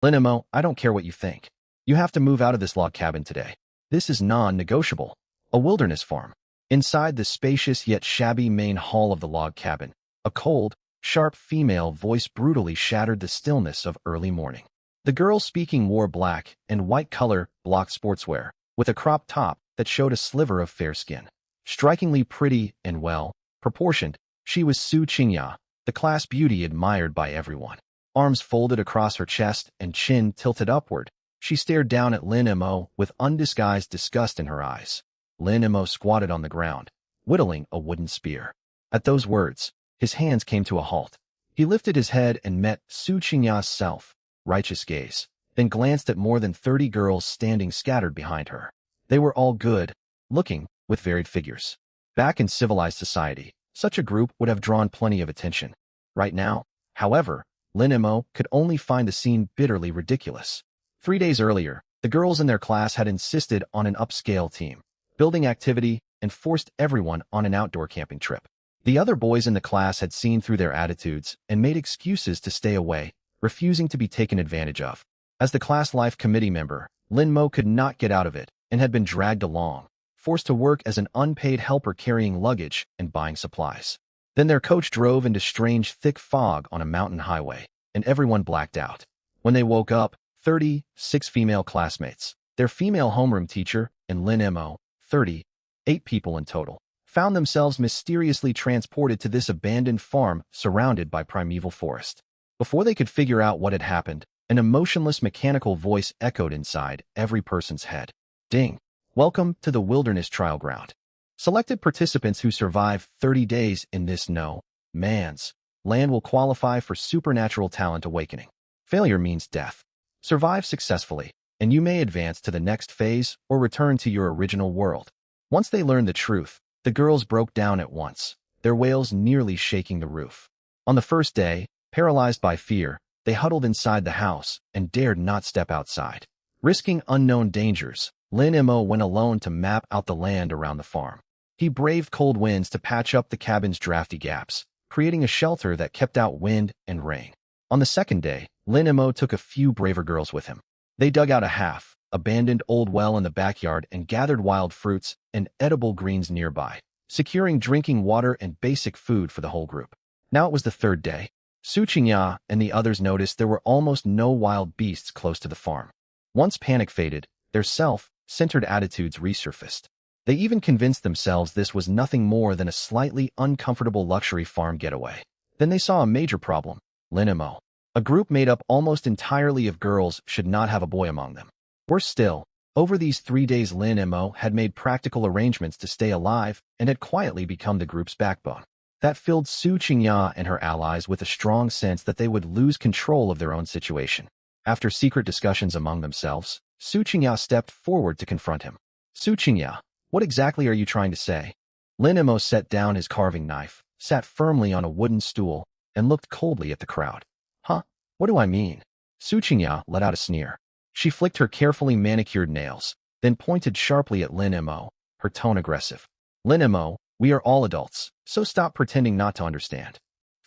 Lin Mo, I don't care what you think. You have to move out of this log cabin today. This is non-negotiable. A wilderness farm. Inside the spacious yet shabby main hall of the log cabin, a cold, sharp female voice brutally shattered the stillness of early morning. The girl speaking wore black and white color blocked sportswear, with a crop top that showed a sliver of fair skin. Strikingly pretty and well-proportioned, she was Su Qingya, the class beauty admired by everyone. Arms folded across her chest and chin tilted upward, she stared down at Lin Mo with undisguised disgust in her eyes. Lin Mo squatted on the ground, whittling a wooden spear. At those words, his hands came to a halt. He lifted his head and met Su Qingya's self-righteous gaze, then glanced at more than 30 girls standing scattered behind her. They were all good-looking, with varied figures. Back in civilized society, such a group would have drawn plenty of attention. Right now, however, Lin Mo could only find the scene bitterly ridiculous. 3 days earlier, the girls in their class had insisted on an upscale team building activity and forced everyone on an outdoor camping trip. The other boys in the class had seen through their attitudes and made excuses to stay away, refusing to be taken advantage of. As the class life committee member, Lin Mo could not get out of it and had been dragged along, forced to work as an unpaid helper carrying luggage and buying supplies. Then their coach drove into strange thick fog on a mountain highway, and everyone blacked out. When they woke up, 36 female classmates, their female homeroom teacher, and Lin Mo, 38 people in total, found themselves mysteriously transported to this abandoned farm surrounded by primeval forest. Before they could figure out what had happened, an emotionless mechanical voice echoed inside every person's head. Ding! Welcome to the wilderness trial ground. Selected participants who survive 30 days in this no-man's land will qualify for supernatural talent awakening. Failure means death. Survive successfully, and you may advance to the next phase or return to your original world. Once they learned the truth, the girls broke down at once, their wails nearly shaking the roof. On the first day, paralyzed by fear, they huddled inside the house and dared not step outside. Risking unknown dangers, Lin Mo went alone to map out the land around the farm. He braved cold winds to patch up the cabin's drafty gaps, creating a shelter that kept out wind and rain. On the second day, Lin Mo took a few braver girls with him. They dug out a half-abandoned old well in the backyard and gathered wild fruits and edible greens nearby, securing drinking water and basic food for the whole group. Now it was the third day. Su Qingya and the others noticed there were almost no wild beasts close to the farm. Once panic faded, their self-centered attitudes resurfaced. They even convinced themselves this was nothing more than a slightly uncomfortable luxury farm getaway. Then they saw a major problem. Lin Mo, a group made up almost entirely of girls, should not have a boy among them. Worse still, over these 3 days Lin Mo had made practical arrangements to stay alive and had quietly become the group's backbone. That filled Su Qingya and her allies with a strong sense that they would lose control of their own situation. After secret discussions among themselves, Su Qingya stepped forward to confront him. Su Qingya, what exactly are you trying to say? Lin Mo set down his carving knife, sat firmly on a wooden stool, and looked coldly at the crowd. Huh? What do I mean? Su Qingya let out a sneer. She flicked her carefully manicured nails, then pointed sharply at Lin Mo, her tone aggressive. Lin Mo, we are all adults, so stop pretending not to understand.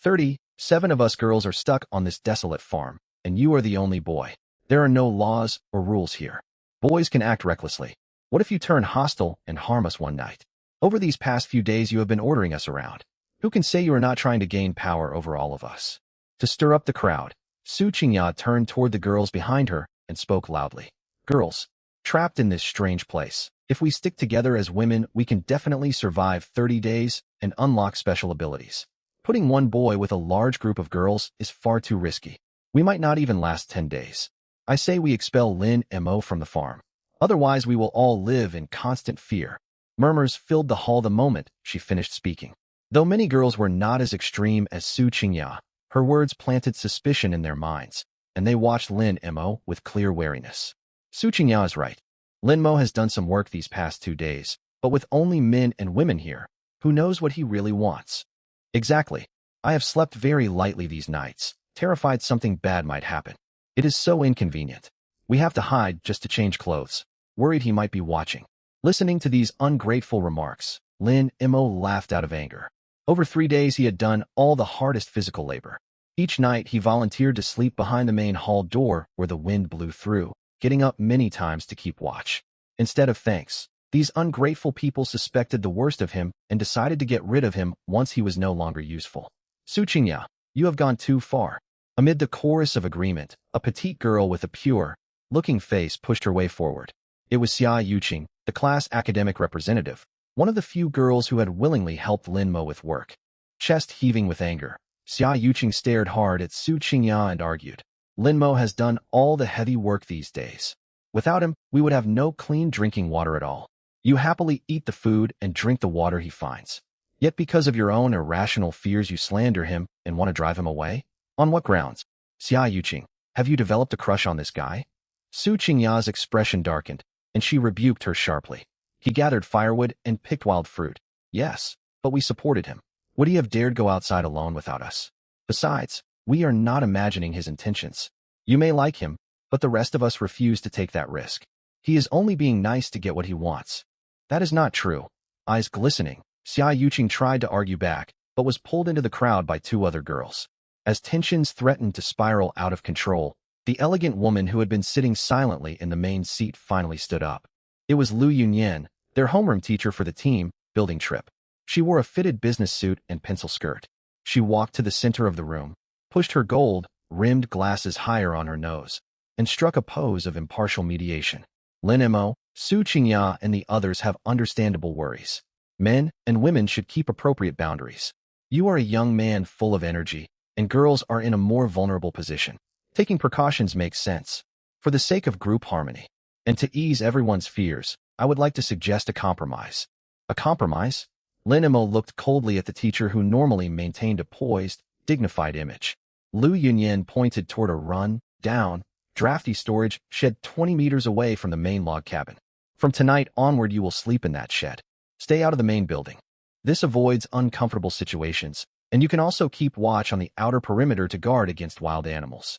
37 of us girls are stuck on this desolate farm, and you are the only boy. There are no laws or rules here. Boys can act recklessly. What if you turn hostile and harm us one night? Over these past few days you have been ordering us around. Who can say you are not trying to gain power over all of us? To stir up the crowd, Su Qingya turned toward the girls behind her and spoke loudly. Girls, trapped in this strange place, if we stick together as women, we can definitely survive 30 days and unlock special abilities. Putting one boy with a large group of girls is far too risky. We might not even last 10 days. I say we expel Lin Mo from the farm. Otherwise, we will all live in constant fear. Murmurs filled the hall the moment she finished speaking. Though many girls were not as extreme as Su Qingya, her words planted suspicion in their minds, and they watched Lin Mo with clear wariness. Su Qingya is right. Lin Mo has done some work these past 2 days, but with only men and women here, who knows what he really wants? Exactly. I have slept very lightly these nights, terrified something bad might happen. It is so inconvenient. We have to hide just to change clothes, worried he might be watching. Listening to these ungrateful remarks, Lin Mo laughed out of anger. Over 3 days he had done all the hardest physical labor. Each night, he volunteered to sleep behind the main hall door where the wind blew through, getting up many times to keep watch. Instead of thanks, these ungrateful people suspected the worst of him and decided to get rid of him once he was no longer useful. Su Qingya, you have gone too far. Amid the chorus of agreement, a petite girl with a pure-looking face pushed her way forward. It was Xia Yuqing, the class academic representative, one of the few girls who had willingly helped Lin Mo with work. Chest heaving with anger, Xia Yuqing stared hard at Su Qingya and argued, Lin Mo has done all the heavy work these days. Without him, we would have no clean drinking water at all. You happily eat the food and drink the water he finds. Yet because of your own irrational fears you slander him and want to drive him away? On what grounds? Xia Yuqing, have you developed a crush on this guy? Su Qingya's expression darkened, and she rebuked her sharply. He gathered firewood and picked wild fruit. Yes, but we supported him. Would he have dared go outside alone without us? Besides, we are not imagining his intentions. You may like him, but the rest of us refuse to take that risk. He is only being nice to get what he wants. That is not true. Eyes glistening, Xia Yuqing tried to argue back, but was pulled into the crowd by two other girls. As tensions threatened to spiral out of control, the elegant woman who had been sitting silently in the main seat finally stood up. It was Lu Yunyan, their homeroom teacher for the team building trip. She wore a fitted business suit and pencil skirt. She walked to the center of the room, pushed her gold-rimmed glasses higher on her nose, and struck a pose of impartial mediation. Lin Mo, Su Qingya, and the others have understandable worries. Men and women should keep appropriate boundaries. You are a young man full of energy, and girls are in a more vulnerable position. Taking precautions makes sense. For the sake of group harmony, and to ease everyone's fears, I would like to suggest a compromise. A compromise? Lin Mo looked coldly at the teacher who normally maintained a poised, dignified image. Lu Yunyan pointed toward a run-down, drafty storage shed 20 meters away from the main log cabin. From tonight onward you will sleep in that shed. Stay out of the main building. This avoids uncomfortable situations, and you can also keep watch on the outer perimeter to guard against wild animals.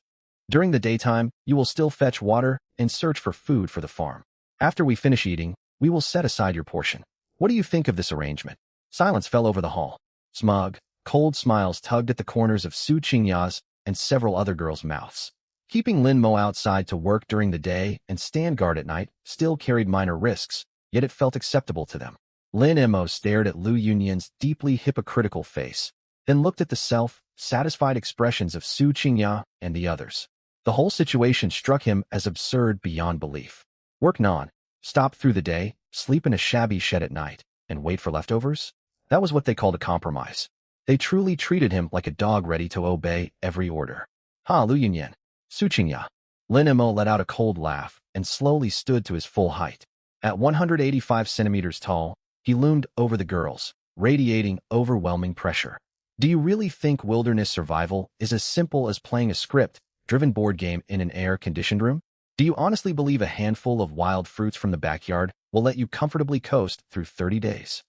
During the daytime, you will still fetch water and search for food for the farm. After we finish eating, we will set aside your portion. What do you think of this arrangement? Silence fell over the hall. Smug, cold smiles tugged at the corners of Su Qingya's and several other girls' mouths. Keeping Lin Mo outside to work during the day and stand guard at night still carried minor risks, yet it felt acceptable to them. Lin Mo stared at Lu Yunyan's deeply hypocritical face, then looked at the self-satisfied expressions of Su Qingya and the others. The whole situation struck him as absurd beyond belief. Work non-stop through the day, sleep in a shabby shed at night, and wait for leftovers? That was what they called a compromise. They truly treated him like a dog ready to obey every order. Lu Yunyan. Su Qingya. Lin Mo let out a cold laugh and slowly stood to his full height. At 185 centimeters tall, he loomed over the girls, radiating overwhelming pressure. Do you really think wilderness survival is as simple as playing a script-driven board game in an air-conditioned room? Do you honestly believe a handful of wild fruits from the backyard will let you comfortably coast through 30 days?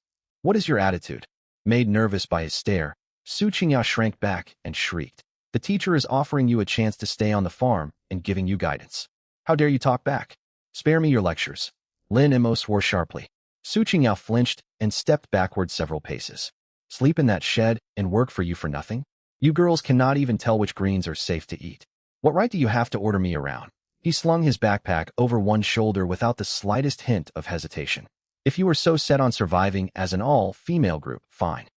What is your attitude? Made nervous by his stare, Su Qingya shrank back and shrieked. The teacher is offering you a chance to stay on the farm and giving you guidance. How dare you talk back? Spare me your lectures. Lin Mo swore sharply. Su Qingya flinched and stepped backward several paces. Sleep in that shed and work for you for nothing? You girls cannot even tell which greens are safe to eat. What right do you have to order me around? He slung his backpack over one shoulder without the slightest hint of hesitation. If you are so set on surviving as an all-female group, fine.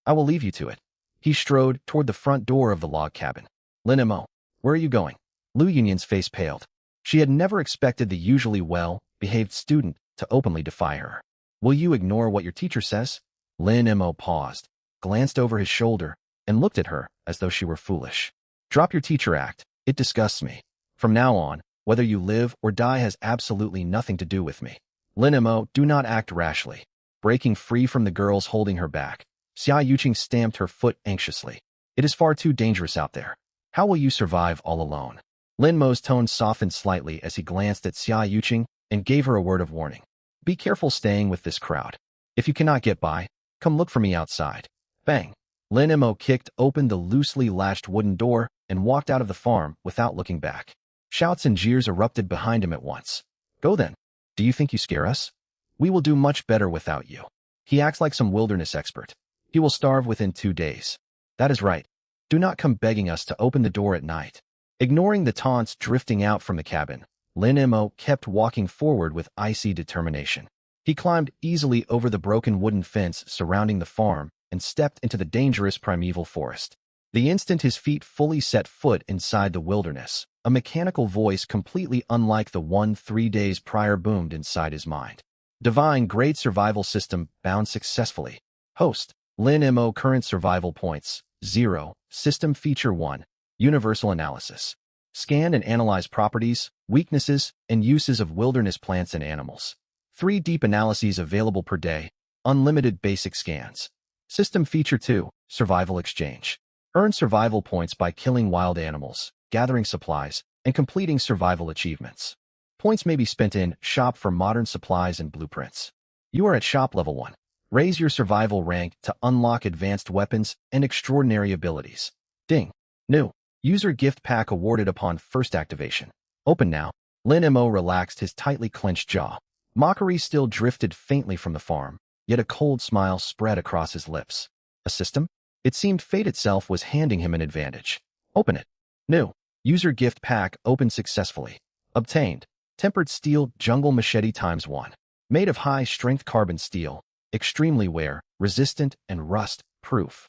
I will leave you to it. He strode toward the front door of the log cabin. Lin Mo, where are you going? Lu Yunyan's face paled. She had never expected the usually well-behaved student to openly defy her. Will you ignore what your teacher says? Lin Mo paused, glanced over his shoulder, and looked at her as though she were foolish. Drop your teacher act. It disgusts me. From now on, whether you live or die has absolutely nothing to do with me. Lin Mo, do not act rashly. Breaking free from the girls holding her back, Xia Yuqing stamped her foot anxiously. It is far too dangerous out there. How will you survive all alone? Lin Mo's tone softened slightly as he glanced at Xia Yuqing and gave her a word of warning. Be careful staying with this crowd. If you cannot get by, come look for me outside. Bang! Lin Mo kicked open the loosely latched wooden door and walked out of the farm without looking back. Shouts and jeers erupted behind him at once. Go then. Do you think you scare us? We will do much better without you. He acts like some wilderness expert. He will starve within 2 days. That is right. Do not come begging us to open the door at night. Ignoring the taunts drifting out from the cabin, Lin Mo kept walking forward with icy determination. He climbed easily over the broken wooden fence surrounding the farm and stepped into the dangerous primeval forest. The instant his feet fully set foot inside the wilderness, a mechanical voice completely unlike the one 3 days prior boomed inside his mind. Divine Grade Survival System bound successfully. Host, Lin Mo. Current survival points, 0. System Feature 1. Universal Analysis. Scan and analyze properties, weaknesses, and uses of wilderness plants and animals. 3 deep analyses available per day. Unlimited basic scans. System Feature 2. Survival Exchange. Earn survival points by killing wild animals, gathering supplies, and completing survival achievements. Points may be spent in Shop for modern supplies and blueprints. You are at Shop Level 1. Raise your survival rank to unlock advanced weapons and extraordinary abilities. Ding. New. User gift pack awarded upon first activation. Open now. Lin Mo relaxed his tightly clenched jaw. Mockery still drifted faintly from the farm, yet a cold smile spread across his lips. A system? It seemed fate itself was handing him an advantage. Open it. New. User gift pack opened successfully. Obtained. Tempered steel jungle machete ×1. Made of high-strength carbon steel. Extremely wear, resistant, and rust-proof.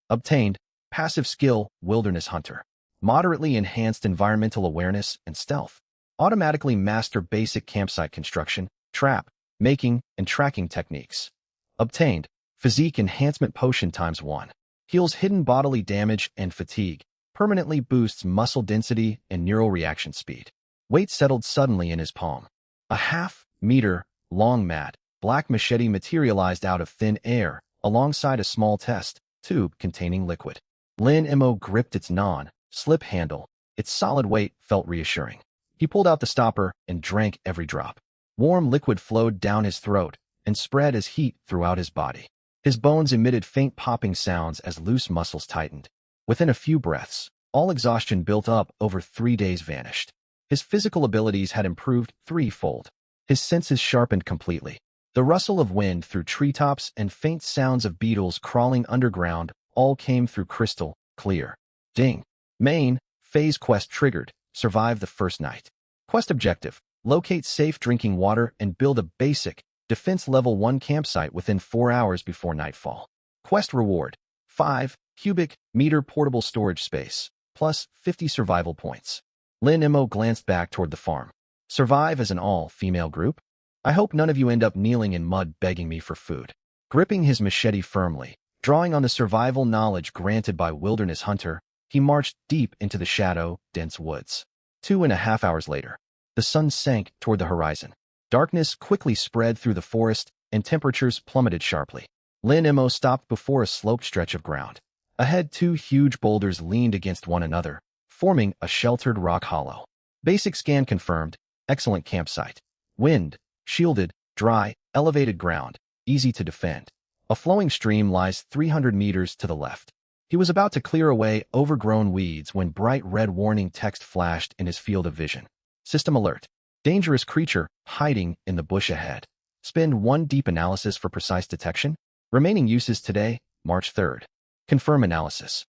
Obtained. Passive skill, Wilderness Hunter. Moderately enhanced environmental awareness and stealth. Automatically master basic campsite construction, trap, making, and tracking techniques. Obtained. Physique Enhancement Potion ×1. Heals hidden bodily damage and fatigue. Permanently boosts muscle density and neural reaction speed. Weight settled suddenly in his palm. A half-meter-long matte, black machete materialized out of thin air, alongside a small test tube containing liquid. Lin Mo gripped its non-slip handle. Its solid weight felt reassuring. He pulled out the stopper and drank every drop. Warm liquid flowed down his throat and spread as heat throughout his body. His bones emitted faint popping sounds as loose muscles tightened. Within a few breaths, all exhaustion built up over 3 days vanished. His physical abilities had improved 3-fold. His senses sharpened completely. The rustle of wind through treetops and faint sounds of beetles crawling underground all came through crystal clear. Ding. Main phase quest triggered. Survive the first night. Quest objective. Locate safe drinking water and build a basic defense level 1 campsite within 4 hours before nightfall. Quest reward. 5 cubic meter portable storage space, plus 50 survival points. Lin Mo glanced back toward the farm. Survive as an all-female group? I hope none of you end up kneeling in mud begging me for food. Gripping his machete firmly, drawing on the survival knowledge granted by Wilderness Hunter, he marched deep into the shadow-dense woods. 2.5 hours later, the sun sank toward the horizon. Darkness quickly spread through the forest, and temperatures plummeted sharply. Lin Mo stopped before a sloped stretch of ground. Ahead, 2 huge boulders leaned against one another, forming a sheltered rock hollow. Basic scan confirmed. Excellent campsite. Wind, shielded, dry, elevated ground, easy to defend. A flowing stream lies 300 meters to the left. He was about to clear away overgrown weeds when bright red warning text flashed in his field of vision. System alert. Dangerous creature hiding in the bush ahead. Spend 1 deep analysis for precise detection. Remaining uses today, March 3rd. Confirm analysis.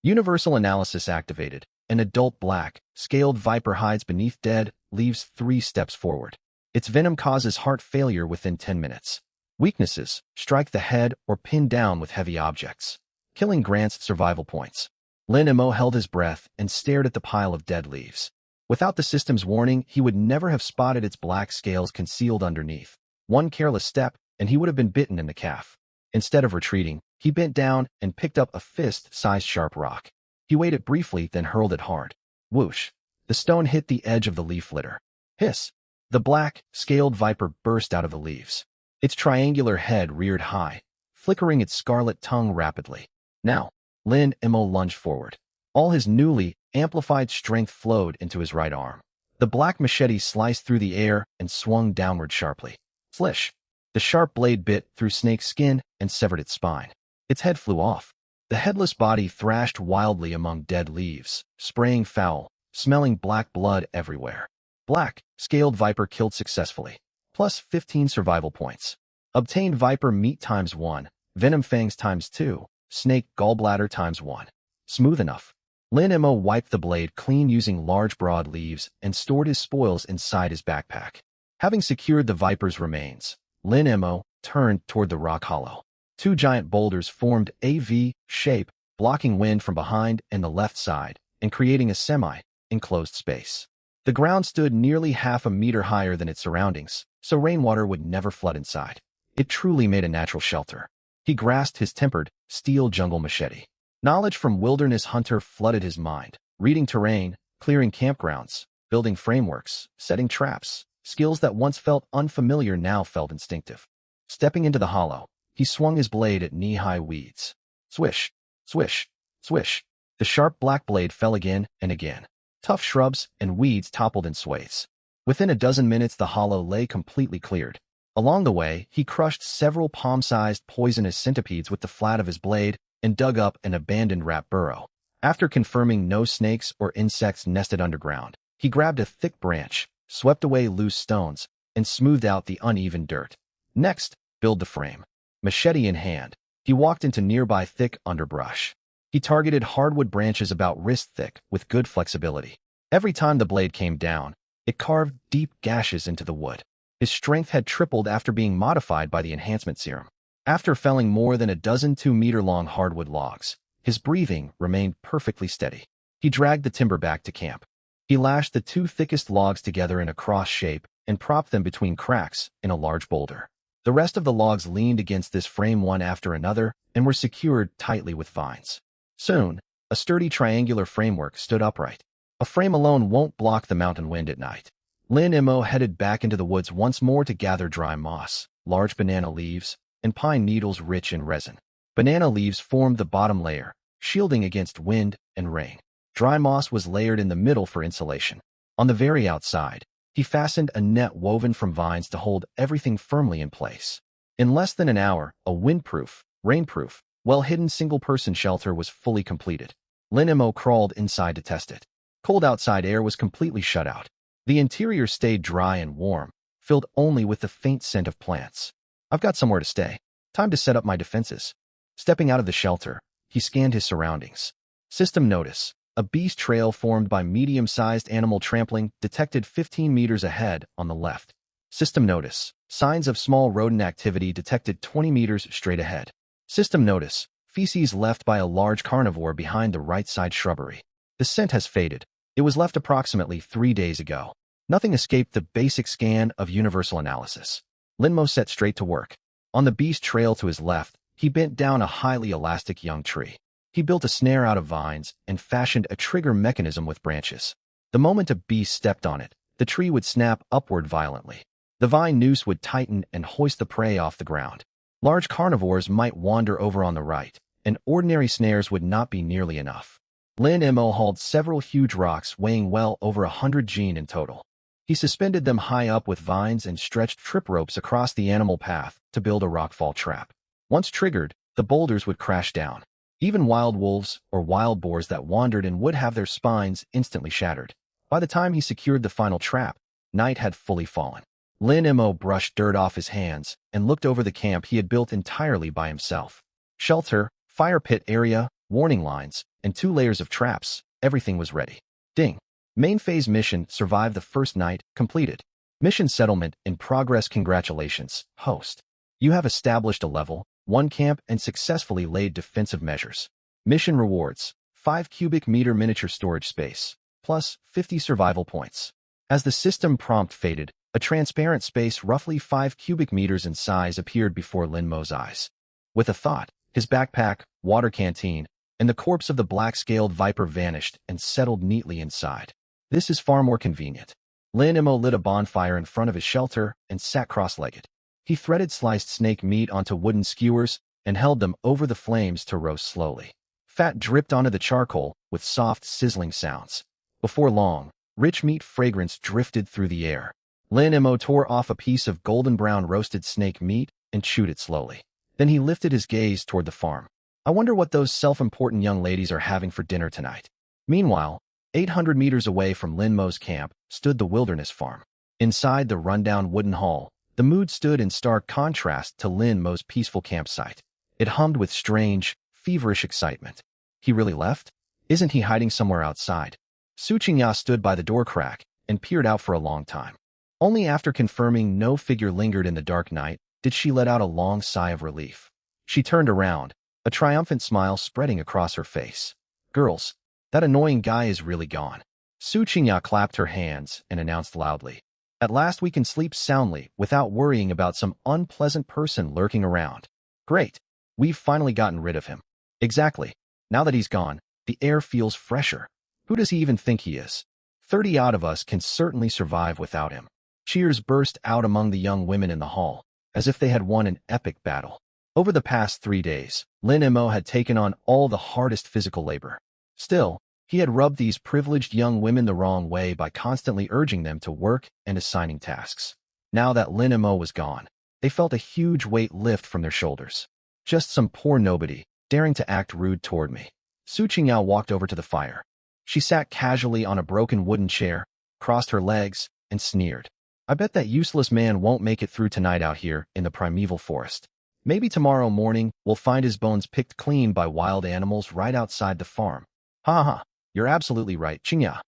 Universal analysis activated. An adult black, scaled viper hides beneath dead leaves 3 steps forward. Its venom causes heart failure within 10 minutes. Weaknesses, strike the head or pin down with heavy objects. Killing grants survival points. Lin Mo held his breath and stared at the pile of dead leaves. Without the system's warning, he would never have spotted its black scales concealed underneath. 1 careless step, and he would have been bitten in the calf. Instead of retreating, he bent down and picked up a fist-sized sharp rock. He weighed it briefly, then hurled it hard. Whoosh! The stone hit the edge of the leaf litter. Hiss! The black, scaled viper burst out of the leaves. Its triangular head reared high, flickering its scarlet tongue rapidly. Now, Lin Mo lunged forward. All his newly amplified strength flowed into his right arm. The black machete sliced through the air and swung downward sharply. Flish! The sharp blade bit through Snake's skin and severed its spine. Its head flew off. The headless body thrashed wildly among dead leaves, spraying foul, smelling black blood everywhere. Black, scaled viper killed successfully. Plus 15 survival points. Obtained viper meat ×1, venom fangs ×2, snake gallbladder ×1. smooth enough. Lin Mo wiped the blade clean using large broad leaves and stored his spoils inside his backpack. Having secured the viper's remains, Lin Mo turned toward the rock hollow. Two giant boulders formed a V shape, blocking wind from behind and the left side, and creating a semi-enclosed space. The ground stood nearly half a meter higher than its surroundings, so rainwater would never flood inside. It truly made a natural shelter. He grasped his tempered, steel jungle machete. Knowledge from wilderness hunter flooded his mind, reading terrain, clearing campgrounds, building frameworks, setting traps. Skills that once felt unfamiliar now felt instinctive. Stepping into the hollow, he swung his blade at knee-high weeds. Swish, swish, swish. The sharp black blade fell again and again. Tough shrubs and weeds toppled in swathes. Within a dozen minutes, the hollow lay completely cleared. Along the way, he crushed several palm-sized poisonous centipedes with the flat of his blade and dug up an abandoned rat burrow. After confirming no snakes or insects nested underground, he grabbed a thick branch, swept away loose stones, and smoothed out the uneven dirt. Next, build the frame. Machete in hand, he walked into nearby thick underbrush. He targeted hardwood branches about wrist thick with good flexibility. Every time the blade came down, it carved deep gashes into the wood. His strength had tripled after being modified by the enhancement serum. After felling more than a dozen 2-meter-long hardwood logs, his breathing remained perfectly steady. He dragged the timber back to camp. He lashed the two thickest logs together in a cross shape and propped them between cracks in a large boulder. The rest of the logs leaned against this frame one after another and were secured tightly with vines. Soon, a sturdy triangular framework stood upright. A frame alone won't block the mountain wind at night. Lin Mo headed back into the woods once more to gather dry moss, large banana leaves, and pine needles rich in resin. Banana leaves formed the bottom layer, shielding against wind and rain. Dry moss was layered in the middle for insulation. On the very outside, he fastened a net woven from vines to hold everything firmly in place. In less than an hour, a windproof, rainproof, well-hidden single-person shelter was fully completed. Lin Mo crawled inside to test it. Cold outside air was completely shut out. The interior stayed dry and warm, filled only with the faint scent of plants. I've got somewhere to stay. Time to set up my defenses. Stepping out of the shelter, he scanned his surroundings. System notice. A beast trail formed by medium-sized animal trampling detected 15 meters ahead on the left. System notice. Signs of small rodent activity detected 20 meters straight ahead. System notice. Feces left by a large carnivore behind the right side shrubbery. The scent has faded. It was left approximately 3 days ago. Nothing escaped the basic scan of universal analysis. Lin Mo set straight to work. On the beast trail to his left, he bent down a highly elastic young tree. He built a snare out of vines and fashioned a trigger mechanism with branches. The moment a beast stepped on it, the tree would snap upward violently. The vine noose would tighten and hoist the prey off the ground. Large carnivores might wander over on the right, and ordinary snares would not be nearly enough. Lin Mo hauled several huge rocks weighing well over 100 gene in total. He suspended them high up with vines and stretched trip ropes across the animal path to build a rockfall trap. Once triggered, the boulders would crash down. Even wild wolves or wild boars that wandered in would have their spines instantly shattered. By the time he secured the final trap, night had fully fallen. Lin Mo brushed dirt off his hands and looked over the camp he had built entirely by himself. Shelter, fire pit area, warning lines, and 2 layers of traps, everything was ready. Ding. Main phase mission survived the first night, completed. Mission settlement in progress. Congratulations, host. You have established a level 1 camp and successfully laid defensive measures. Mission rewards: 5 cubic meter miniature storage space, plus 50 survival points. As the system prompt faded, a transparent space roughly 5 cubic meters in size appeared before Lin Mo's eyes. With a thought, his backpack, water canteen, and the corpse of the black-scaled viper vanished and settled neatly inside. This is far more convenient. Lin Mo lit a bonfire in front of his shelter and sat cross-legged. He threaded sliced snake meat onto wooden skewers and held them over the flames to roast slowly. Fat dripped onto the charcoal with soft, sizzling sounds. Before long, rich meat fragrance drifted through the air. Lin Mo tore off a piece of golden-brown roasted snake meat and chewed it slowly. Then he lifted his gaze toward the farm. I wonder what those self-important young ladies are having for dinner tonight. Meanwhile, 800 meters away from Lin Mo's camp stood the wilderness farm. Inside the rundown wooden hall, the mood stood in stark contrast to Lin Mo's peaceful campsite. It hummed with strange, feverish excitement. He really left? Isn't he hiding somewhere outside? Su Qingya stood by the door crack and peered out for a long time. Only after confirming no figure lingered in the dark night did she let out a long sigh of relief. She turned around, a triumphant smile spreading across her face. Girls, that annoying guy is really gone. Su Qingya clapped her hands and announced loudly. At last we can sleep soundly without worrying about some unpleasant person lurking around. Great. We've finally gotten rid of him. Exactly. Now that he's gone, the air feels fresher. Who does he even think he is? 30-odd of us can certainly survive without him. Cheers burst out among the young women in the hall, as if they had won an epic battle. Over the past 3 days, Lin Mo had taken on all the hardest physical labor. Still, he had rubbed these privileged young women the wrong way by constantly urging them to work and assigning tasks. Now that Lin Mo was gone, they felt a huge weight lift from their shoulders. Just some poor nobody, daring to act rude toward me. Su Qingya walked over to the fire. She sat casually on a broken wooden chair, crossed her legs, and sneered. I bet that useless man won't make it through tonight out here in the primeval forest. Maybe tomorrow morning we'll find his bones picked clean by wild animals right outside the farm. Ha ha, you're absolutely right, Qingya.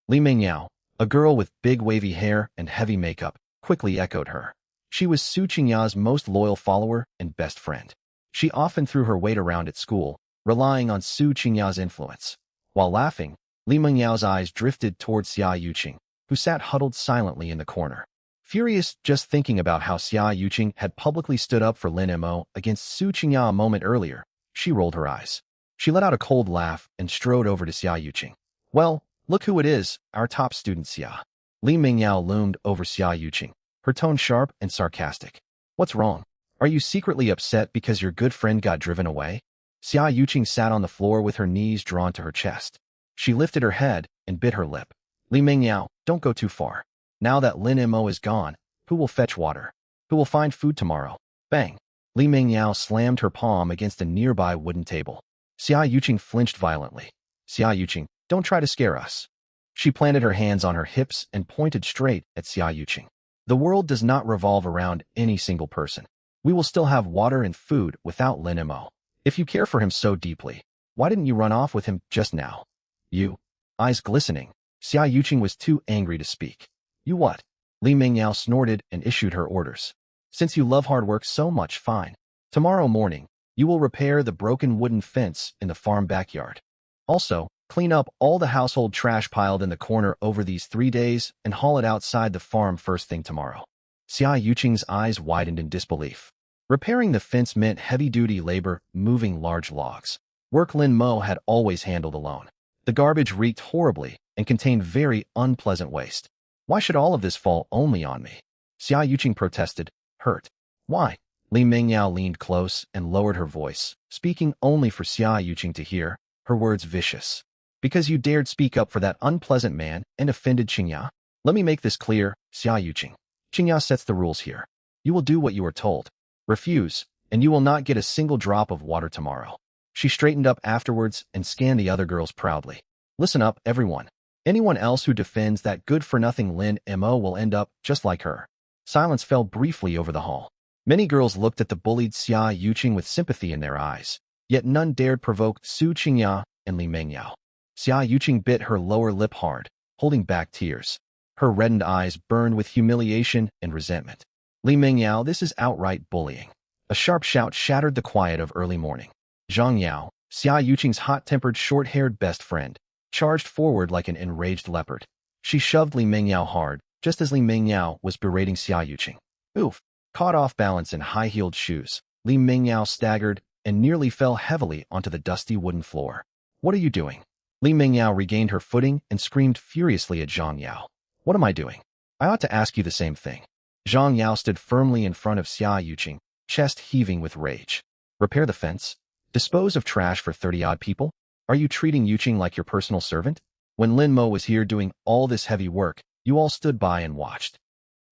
Li Mingyao, a girl with big wavy hair and heavy makeup, quickly echoed her. She was Su Qingya's most loyal follower and best friend. She often threw her weight around at school, relying on Su Qingya's influence. While laughing, Li Mingyao's eyes drifted toward Xia Yuqing, who sat huddled silently in the corner. Furious just thinking about how Xia Yuqing had publicly stood up for Lin Mo against Su Qingya a moment earlier, she rolled her eyes. She let out a cold laugh and strode over to Xia Yuqing. Well, look who it is, our top student Xia. Li Mingyao loomed over Xia Yuqing, her tone sharp and sarcastic. What's wrong? Are you secretly upset because your good friend got driven away? Xia Yuqing sat on the floor with her knees drawn to her chest. She lifted her head and bit her lip. Li Mingyao, don't go too far. Now that Lin Mo is gone, who will fetch water? Who will find food tomorrow? Bang! Li Mingyao slammed her palm against a nearby wooden table. Xia Yuqing flinched violently. Xia Yuqing, don't try to scare us. She planted her hands on her hips and pointed straight at Xia Yuqing. The world does not revolve around any single person. We will still have water and food without Lin Mo. If you care for him so deeply, why didn't you run off with him just now? You. Eyes glistening, Xia Yuqing was too angry to speak. You what? Li Mingyao snorted and issued her orders. Since you love hard work so much, fine. Tomorrow morning, you will repair the broken wooden fence in the farm backyard. Also, clean up all the household trash piled in the corner over these 3 days and haul it outside the farm first thing tomorrow. Xia Yuqing's eyes widened in disbelief. Repairing the fence meant heavy-duty labor moving large logs. Work Lin Mo had always handled alone. The garbage reeked horribly and contained very unpleasant waste. Why should all of this fall only on me? Xia Yuqing protested, hurt. Why? Li Mingyao leaned close and lowered her voice, speaking only for Xia Yuqing to hear, her words vicious. Because you dared speak up for that unpleasant man and offended Qingya? Let me make this clear, Xia Yuqing. Qingya sets the rules here. You will do what you are told. Refuse, and you will not get a single drop of water tomorrow. She straightened up afterwards and scanned the other girls proudly. Listen up, everyone. Anyone else who defends that good-for-nothing Lin Mo will end up just like her. Silence fell briefly over the hall. Many girls looked at the bullied Xia Yuqing with sympathy in their eyes, yet none dared provoke Su Qingya and Li Mingyao. Xia Yuqing bit her lower lip hard, holding back tears. Her reddened eyes burned with humiliation and resentment. Li Mingyao, this is outright bullying. A sharp shout shattered the quiet of early morning. Zhang Yao, Xia Yuqing's hot-tempered, short-haired best friend, charged forward like an enraged leopard. She shoved Li Mingyao hard, just as Li Mingyao was berating Xia Yuqing. Oof! Caught off balance in high-heeled shoes, Li Mingyao staggered and nearly fell heavily onto the dusty wooden floor. What are you doing? Li Mingyao regained her footing and screamed furiously at Zhang Yao. What am I doing? I ought to ask you the same thing. Zhang Yao stood firmly in front of Xia Yuqing, chest heaving with rage. Repair the fence? Dispose of trash for 30-odd people? Are you treating Yuqing like your personal servant? When Lin Mo was here doing all this heavy work, you all stood by and watched.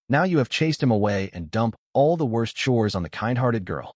Now you have chased him away and dumped all the worst chores on the kind-hearted girl.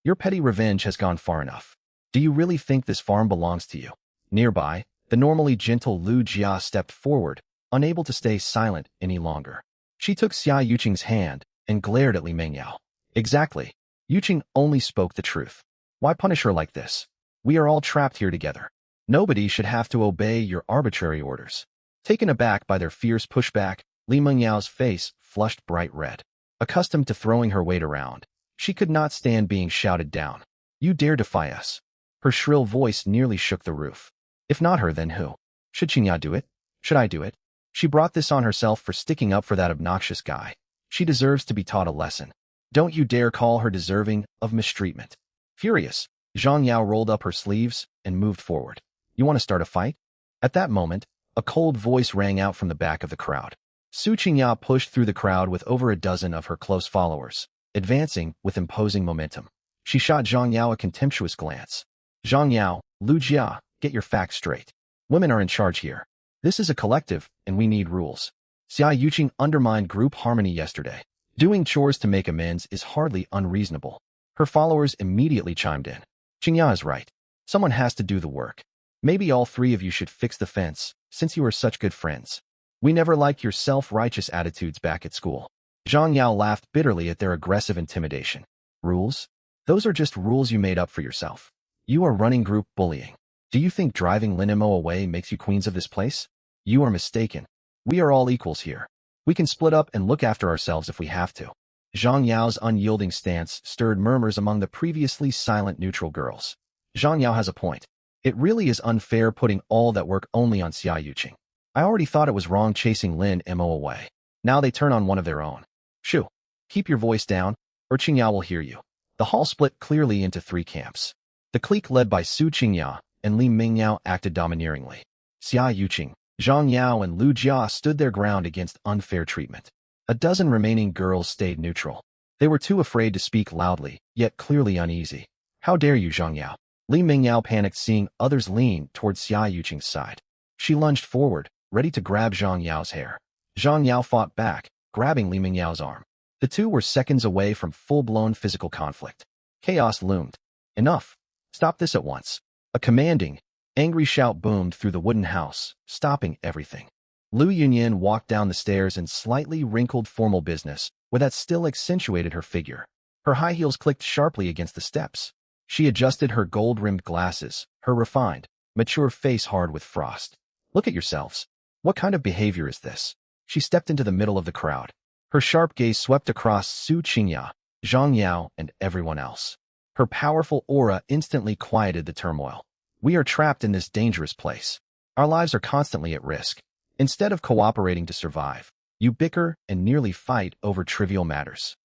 Your petty revenge has gone far enough. Do you really think this farm belongs to you? Nearby, the normally gentle Lu Jia stepped forward, unable to stay silent any longer. She took Xia Yuqing's hand and glared at Li Mingyao. Exactly. Yuqing only spoke the truth. Why punish her like this? We are all trapped here together. Nobody should have to obey your arbitrary orders. Taken aback by their fierce pushback, Li Mengyao's face flushed bright red. Accustomed to throwing her weight around, she could not stand being shouted down. You dare defy us? Her shrill voice nearly shook the roof. If not her, then who? Should Qingya do it? Should I do it? She brought this on herself for sticking up for that obnoxious guy. She deserves to be taught a lesson. Don't you dare call her deserving of mistreatment. Furious, Zhang Yao rolled up her sleeves and moved forward. You want to start a fight? At that moment, a cold voice rang out from the back of the crowd. Su Qingya pushed through the crowd with over a dozen of her close followers, advancing with imposing momentum. She shot Zhang Yao a contemptuous glance. Zhang Yao, Lu Jia, get your facts straight. Women are in charge here. This is a collective, and we need rules. Xia Yuqing undermined group harmony yesterday. Doing chores to make amends is hardly unreasonable. Her followers immediately chimed in. Qingya is right. Someone has to do the work. Maybe all three of you should fix the fence, since you are such good friends. We never liked your self-righteous attitudes back at school. Zhang Yao laughed bitterly at their aggressive intimidation. Rules? Those are just rules you made up for yourself. You are running group bullying. Do you think driving Lin Mo away makes you queens of this place? You are mistaken. We are all equals here. We can split up and look after ourselves if we have to. Zhang Yao's unyielding stance stirred murmurs among the previously silent neutral girls. Zhang Yao has a point. It really is unfair putting all that work only on Xia Yuqing. I already thought it was wrong chasing Lin Mo away. Now they turn on one of their own. Shoo. Keep your voice down, or Qingya will hear you. The hall split clearly into three camps. The clique led by Su Qingya and Li Mingyao acted domineeringly. Xia Yuqing, Zhang Yao and Lu Jia stood their ground against unfair treatment. A dozen remaining girls stayed neutral. They were too afraid to speak loudly, yet clearly uneasy. How dare you, Zhang Yao? Li Mingyao panicked seeing others lean towards Xia Yuqing's side. She lunged forward, ready to grab Zhang Yao's hair. Zhang Yao fought back, grabbing Li Mingyao's arm. The two were seconds away from full-blown physical conflict. Chaos loomed. Enough. Stop this at once. A commanding, angry shout boomed through the wooden house, stopping everything. Lu Yunyan walked down the stairs in slightly wrinkled formal business, where that still accentuated her figure. Her high heels clicked sharply against the steps. She adjusted her gold-rimmed glasses, her refined, mature face hard with frost. Look at yourselves. What kind of behavior is this? She stepped into the middle of the crowd. Her sharp gaze swept across Su Qingya, Zhang Yao, and everyone else. Her powerful aura instantly quieted the turmoil. We are trapped in this dangerous place. Our lives are constantly at risk. Instead of cooperating to survive, you bicker and nearly fight over trivial matters.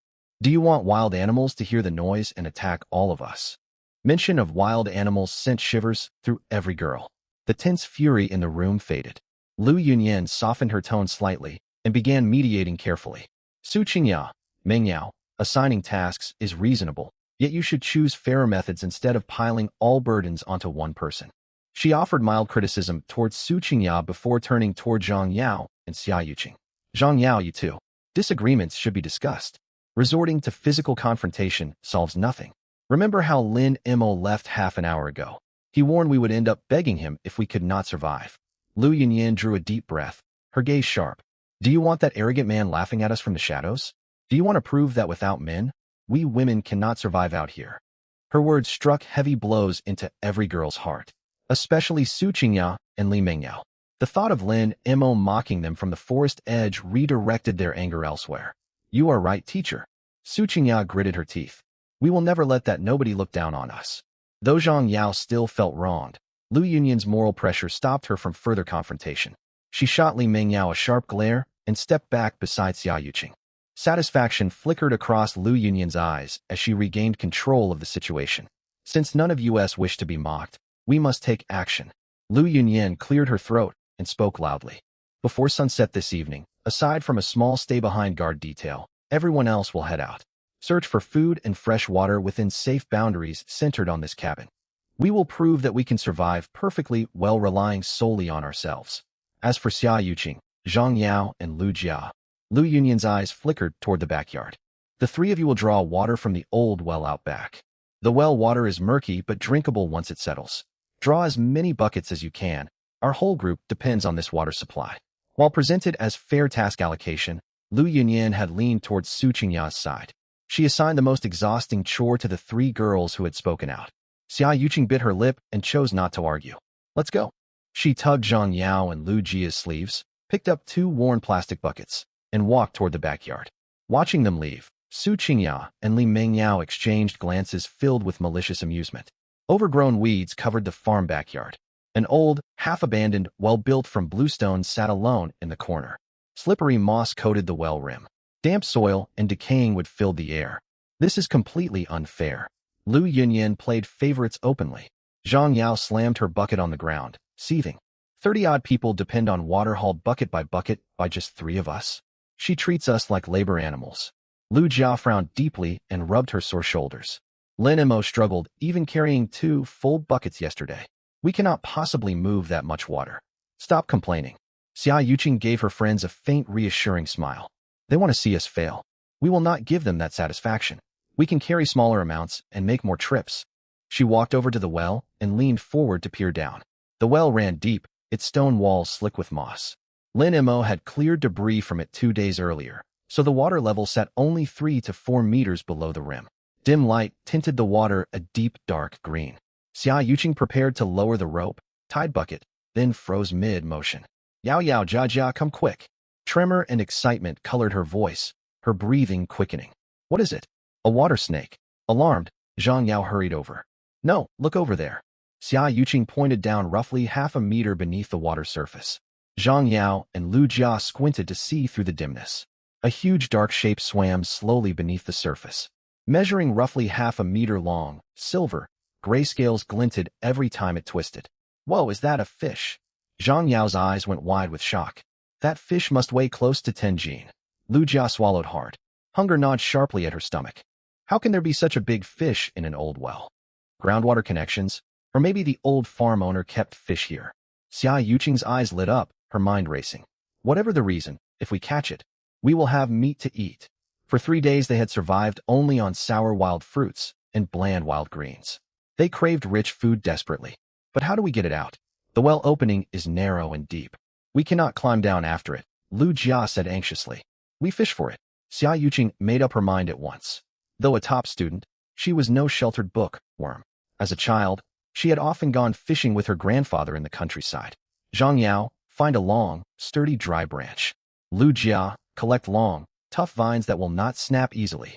Do you want wild animals to hear the noise and attack all of us? Mention of wild animals sent shivers through every girl. The tense fury in the room faded. Lu Yunyan softened her tone slightly and began mediating carefully. Su Qingya, Mengyao, assigning tasks is reasonable, yet you should choose fairer methods instead of piling all burdens onto one person. She offered mild criticism towards Su Qingya before turning toward Zhang Yao and Xia Yuqing. Zhang Yao, you too. Disagreements should be discussed. Resorting to physical confrontation solves nothing. Remember how Lin Mo left half an hour ago. He warned we would end up begging him if we could not survive. Lu Yunyan drew a deep breath, her gaze sharp. Do you want that arrogant man laughing at us from the shadows? Do you want to prove that without men, we women cannot survive out here? Her words struck heavy blows into every girl's heart, especially Su Qingya and Li Mingyao. The thought of Lin Mo mocking them from the forest edge redirected their anger elsewhere. You are right, teacher. Su Qingya gritted her teeth. We will never let that nobody look down on us. Though Zhang Yao still felt wronged, Lu Yunyan's moral pressure stopped her from further confrontation. She shot Li Mingyao a sharp glare and stepped back beside Xia Yuqing. Satisfaction flickered across Lu Yunyan's eyes as she regained control of the situation. Since none of us wish to be mocked, we must take action. Lu Yunyan cleared her throat and spoke loudly. Before sunset this evening, aside from a small stay-behind guard detail, everyone else will head out. Search for food and fresh water within safe boundaries centered on this cabin. We will prove that we can survive perfectly while relying solely on ourselves. As for Xia Yuqing, Zhang Yao, and Lu Jia, Lu Yunyan's eyes flickered toward the backyard. The three of you will draw water from the old well out back. The well water is murky but drinkable once it settles. Draw as many buckets as you can. Our whole group depends on this water supply. While presented as fair task allocation, Lu Yunyan had leaned towards Su Qingya's side. She assigned the most exhausting chore to the three girls who had spoken out. Xia Yuqing bit her lip and chose not to argue. Let's go. She tugged Zhang Yao and Lu Jia's sleeves, picked up 2 worn plastic buckets, and walked toward the backyard. Watching them leave, Su Qingya and Li Mengyao exchanged glances filled with malicious amusement. Overgrown weeds covered the farm backyard. An old, half-abandoned, well-built from bluestone sat alone in the corner. Slippery moss coated the well rim. Damp soil and decaying wood filled the air. This is completely unfair. Lu Yunyan played favorites openly. Zhang Yao slammed her bucket on the ground, seething. 30-odd people depend on water hauled bucket by just 3 of us. She treats us like labor animals. Lu Jia frowned deeply and rubbed her sore shoulders. Lin Mo struggled, even carrying 2 full buckets yesterday. We cannot possibly move that much water. Stop complaining. Xia Yuqing gave her friends a faint, reassuring smile. They want to see us fail. We will not give them that satisfaction. We can carry smaller amounts and make more trips. She walked over to the well and leaned forward to peer down. The well ran deep, its stone walls slick with moss. Lin Mo had cleared debris from it 2 days earlier, so the water level sat only 3 to 4 meters below the rim. Dim light tinted the water a deep, dark green. Xia Yuqing prepared to lower the rope, tied bucket, then froze mid-motion. Yao Yao Jia Jia, come quick. Tremor and excitement colored her voice, her breathing quickening. What is it? A water snake. Alarmed, Zhang Yao hurried over. No, look over there. Xia Yuqing pointed down roughly half a meter beneath the water surface. Zhang Yao and Lu Jia squinted to see through the dimness. A huge dark shape swam slowly beneath the surface. Measuring roughly half a meter long, silver, gray scales glinted every time it twisted. Whoa, is that a fish? Zhang Yao's eyes went wide with shock. That fish must weigh close to 10 jin. Lu Jia swallowed hard. Hunger gnawed sharply at her stomach. How can there be such a big fish in an old well? Groundwater connections? Or maybe the old farm owner kept fish here. Xia Yuqing's eyes lit up, her mind racing. Whatever the reason, if we catch it, we will have meat to eat. For 3 days they had survived only on sour wild fruits and bland wild greens. They craved rich food desperately. But how do we get it out? The well opening is narrow and deep. We cannot climb down after it, Lu Jia said anxiously. We fish for it. Xia Yuqing made up her mind at once. Though a top student, she was no sheltered bookworm. As a child, she had often gone fishing with her grandfather in the countryside. Zhang Yao, find a long, sturdy dry branch. Lu Jia, collect long, tough vines that will not snap easily.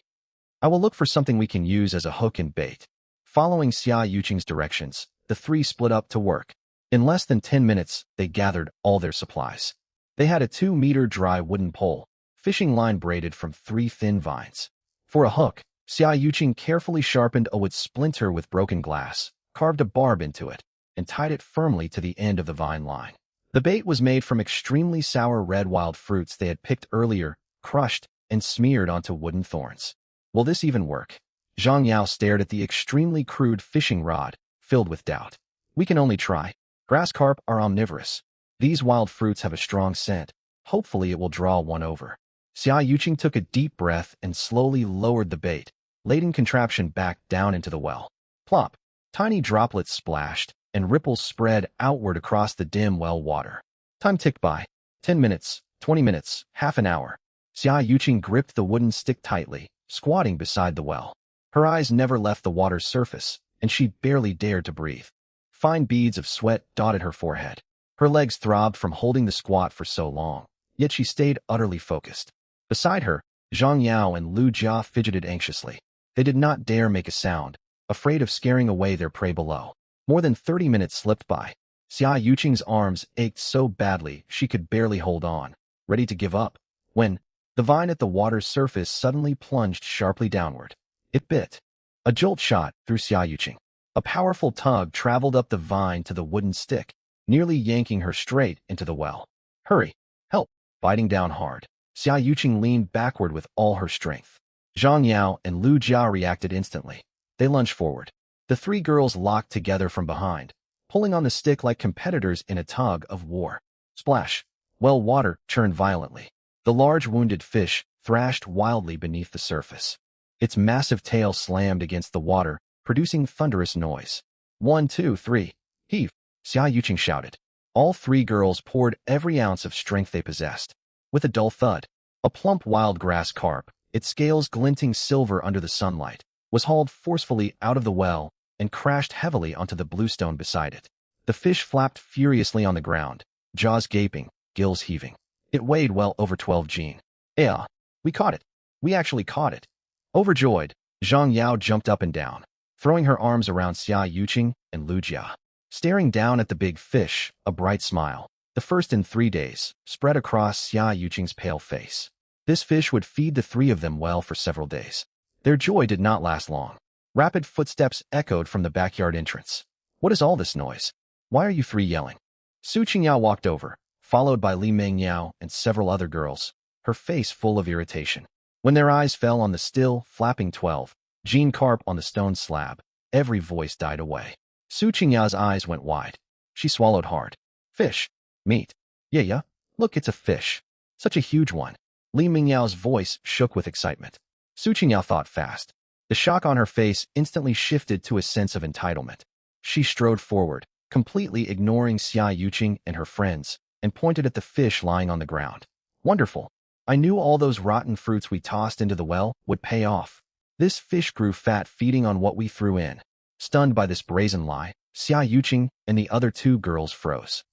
I will look for something we can use as a hook and bait. Following Xia Yuqing's directions, the 3 split up to work. In less than 10 minutes, they gathered all their supplies. They had a 2-meter dry wooden pole, fishing line braided from 3 thin vines. For a hook, Xia Yuqing carefully sharpened a wood splinter with broken glass, carved a barb into it, and tied it firmly to the end of the vine line. The bait was made from extremely sour red wild fruits they had picked earlier, crushed, and smeared onto wooden thorns. Will this even work? Zhang Yao stared at the extremely crude fishing rod, filled with doubt. We can only try. Grass carp are omnivorous. These wild fruits have a strong scent. Hopefully it will draw one over. Xia Yuqing took a deep breath and slowly lowered the bait, laden contraption back down into the well. Plop! Tiny droplets splashed, and ripples spread outward across the dim well water. Time ticked by. 10 minutes, 20 minutes, half an hour. Xia Yuqing gripped the wooden stick tightly, squatting beside the well. Her eyes never left the water's surface, and she barely dared to breathe. Fine beads of sweat dotted her forehead. Her legs throbbed from holding the squat for so long, yet she stayed utterly focused. Beside her, Zhang Yao and Lu Jia fidgeted anxiously. They did not dare make a sound, afraid of scaring away their prey below. More than 30 minutes slipped by. Xia Yuqing's arms ached so badly she could barely hold on, ready to give up, when the vine at the water's surface suddenly plunged sharply downward. It bit. A jolt shot through Xia Yuqing. A powerful tug traveled up the vine to the wooden stick, nearly yanking her straight into the well. Hurry! Help! Biting down hard, Xia Yuqing leaned backward with all her strength. Zhang Yao and Lu Jia reacted instantly. They lunged forward. The 3 girls locked together from behind, pulling on the stick like competitors in a tug of war. Splash! Well water churned violently. The large wounded fish thrashed wildly beneath the surface. Its massive tail slammed against the water, producing thunderous noise. 1, 2, 3. Heave! Xia Yuqing shouted. All 3 girls poured every ounce of strength they possessed. With a dull thud, a plump wild grass carp, its scales glinting silver under the sunlight, was hauled forcefully out of the well and crashed heavily onto the bluestone beside it. The fish flapped furiously on the ground, jaws gaping, gills heaving. It weighed well over 12 Jin. Yeah, we caught it. We actually caught it. Overjoyed, Zhang Yao jumped up and down, throwing her arms around Xia Yuqing and Lu Jia. Staring down at the big fish, a bright smile, the first in 3 days, spread across Xia Yuqing's pale face. This fish would feed the three of them well for several days. Their joy did not last long. Rapid footsteps echoed from the backyard entrance. What is all this noise? Why are you three yelling? Su Qingyao walked over, followed by Li Mengyao and several other girls, her face full of irritation. When their eyes fell on the still, flapping 12, Jean carp on the stone slab, every voice died away. Su Qingyao's eyes went wide. She swallowed hard. Fish. Meat. Yeah, look, it's a fish. Such a huge one. Li Mingyao's voice shook with excitement. Su Qingyao thought fast. The shock on her face instantly shifted to a sense of entitlement. She strode forward, completely ignoring Xia Yuqing and her friends, and pointed at the fish lying on the ground. Wonderful. I knew all those rotten fruits we tossed into the well would pay off. This fish grew fat feeding on what we threw in. Stunned by this brazen lie, Xia Yuqing and the other two girls froze.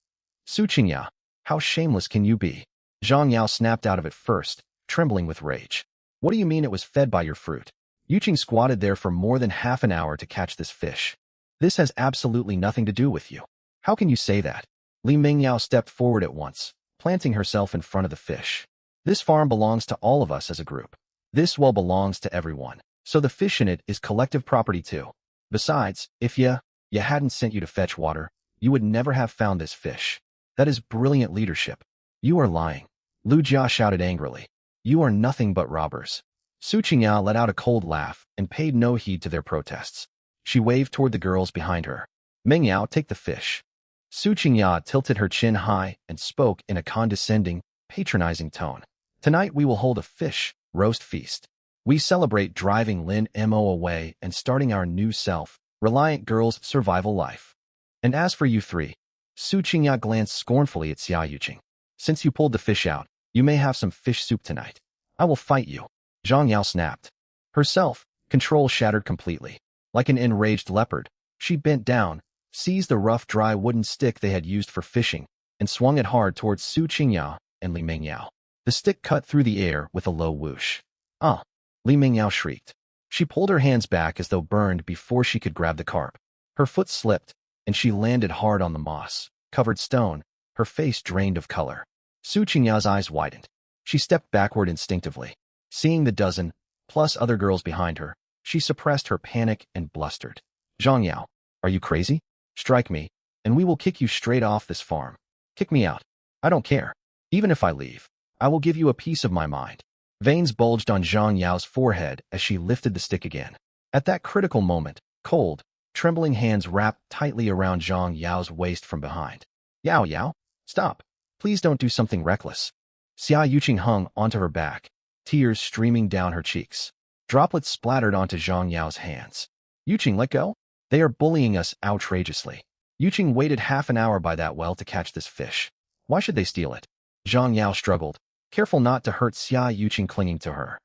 Su Qingyao, how shameless can you be? Zhang Yao snapped out of it first, trembling with rage. What do you mean it was fed by your fruit? Yuqing squatted there for more than half an hour to catch this fish. This has absolutely nothing to do with you. How can you say that? Li Mingyao stepped forward at once, planting herself in front of the fish. This farm belongs to all of us as a group. This well belongs to everyone, so the fish in it is collective property too. Besides, if you hadn't sent you to fetch water, you would never have found this fish. That is brilliant leadership. You are lying. Lu Jia shouted angrily. You are nothing but robbers. Su Qingyao let out a cold laugh and paid no heed to their protests. She waved toward the girls behind her. Mengyao, take the fish. Su Qingyao tilted her chin high and spoke in a condescending, patronizing tone. Tonight we will hold a fish roast feast. We celebrate driving Lin Mo away and starting our new self-reliant girl's survival life. And as for you three, Su Qingyao glanced scornfully at Xia Yuqing. Since you pulled the fish out, you may have some fish soup tonight. I will fight you. Zhang Yao snapped. Her self-control shattered completely. Like an enraged leopard, she bent down, seized the rough dry wooden stick they had used for fishing, and swung it hard towards Su Qingyao and Li Mingyao. The stick cut through the air with a low whoosh. Ah! Li Mingyao shrieked. She pulled her hands back as though burned before she could grab the carp. Her foot slipped, and she landed hard on the moss-covered stone, her face drained of color. Su Qingyao's eyes widened. She stepped backward instinctively. Seeing the dozen-plus other girls behind her, she suppressed her panic and blustered. Zhang Yao, are you crazy? Strike me, and we will kick you straight off this farm. Kick me out. I don't care. Even if I leave, I will give you a piece of my mind. Veins bulged on Zhang Yao's forehead as she lifted the stick again. At that critical moment, cold, trembling hands wrapped tightly around Zhang Yao's waist from behind. Yao, stop. Please don't do something reckless. Xia Yuqing hung onto her back, tears streaming down her cheeks. Droplets splattered onto Zhang Yao's hands. Yuqing, let go. They are bullying us outrageously. Yuqing waited half an hour by that well to catch this fish. Why should they steal it? Zhang Yao struggled, careful not to hurt Xia Yuqing clinging to her.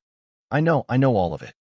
I know all of it.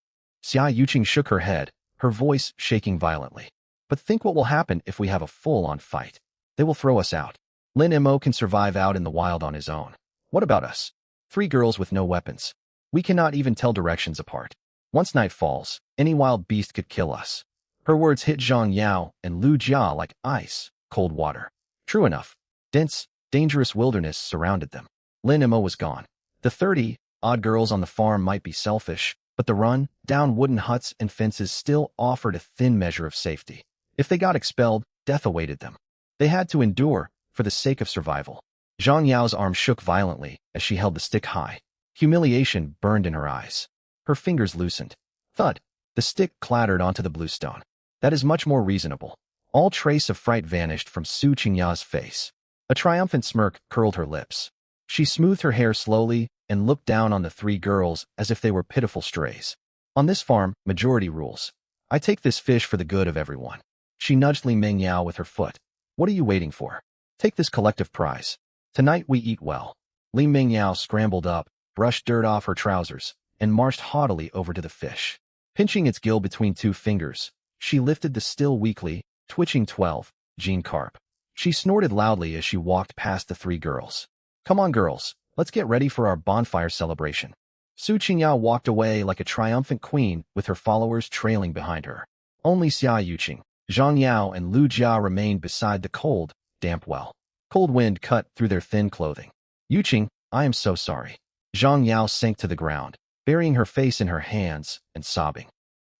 Xia Yuqing shook her head, her voice shaking violently. But think what will happen if we have a full-on fight. They will throw us out. Lin Mo can survive out in the wild on his own. What about us? 3 girls with no weapons. We cannot even tell directions apart. Once night falls, any wild beast could kill us. Her words hit Zhang Yao and Lu Jia like ice, cold water. True enough. Dense, dangerous wilderness surrounded them. Lin Mo was gone. The 30-odd girls on the farm might be selfish, but the run-down wooden huts and fences still offered a thin measure of safety. If they got expelled, death awaited them. They had to endure for the sake of survival. Zhang Yao's arm shook violently as she held the stick high. Humiliation burned in her eyes. Her fingers loosened. Thud! The stick clattered onto the blue stone. That is much more reasonable. All trace of fright vanished from Su Qingyao's face. A triumphant smirk curled her lips. She smoothed her hair slowly and looked down on the 3 girls as if they were pitiful strays. On this farm, majority rules. I take this fish for the good of everyone. She nudged Li Mingyao with her foot. What are you waiting for? Take this collective prize. Tonight we eat well. Li Mingyao scrambled up, brushed dirt off her trousers, and marched haughtily over to the fish. Pinching its gill between 2 fingers, she lifted the still weakly, twitching 12 Jean carp. She snorted loudly as she walked past the three girls. Come on, girls, let's get ready for our bonfire celebration. Su Qingya walked away like a triumphant queen with her followers trailing behind her. Only Xia Yuqing, Zhang Yao, and Lu Jia remained beside the cold, damp well. Cold wind cut through their thin clothing. Yuqing, I am so sorry. Zhang Yao sank to the ground, burying her face in her hands and sobbing.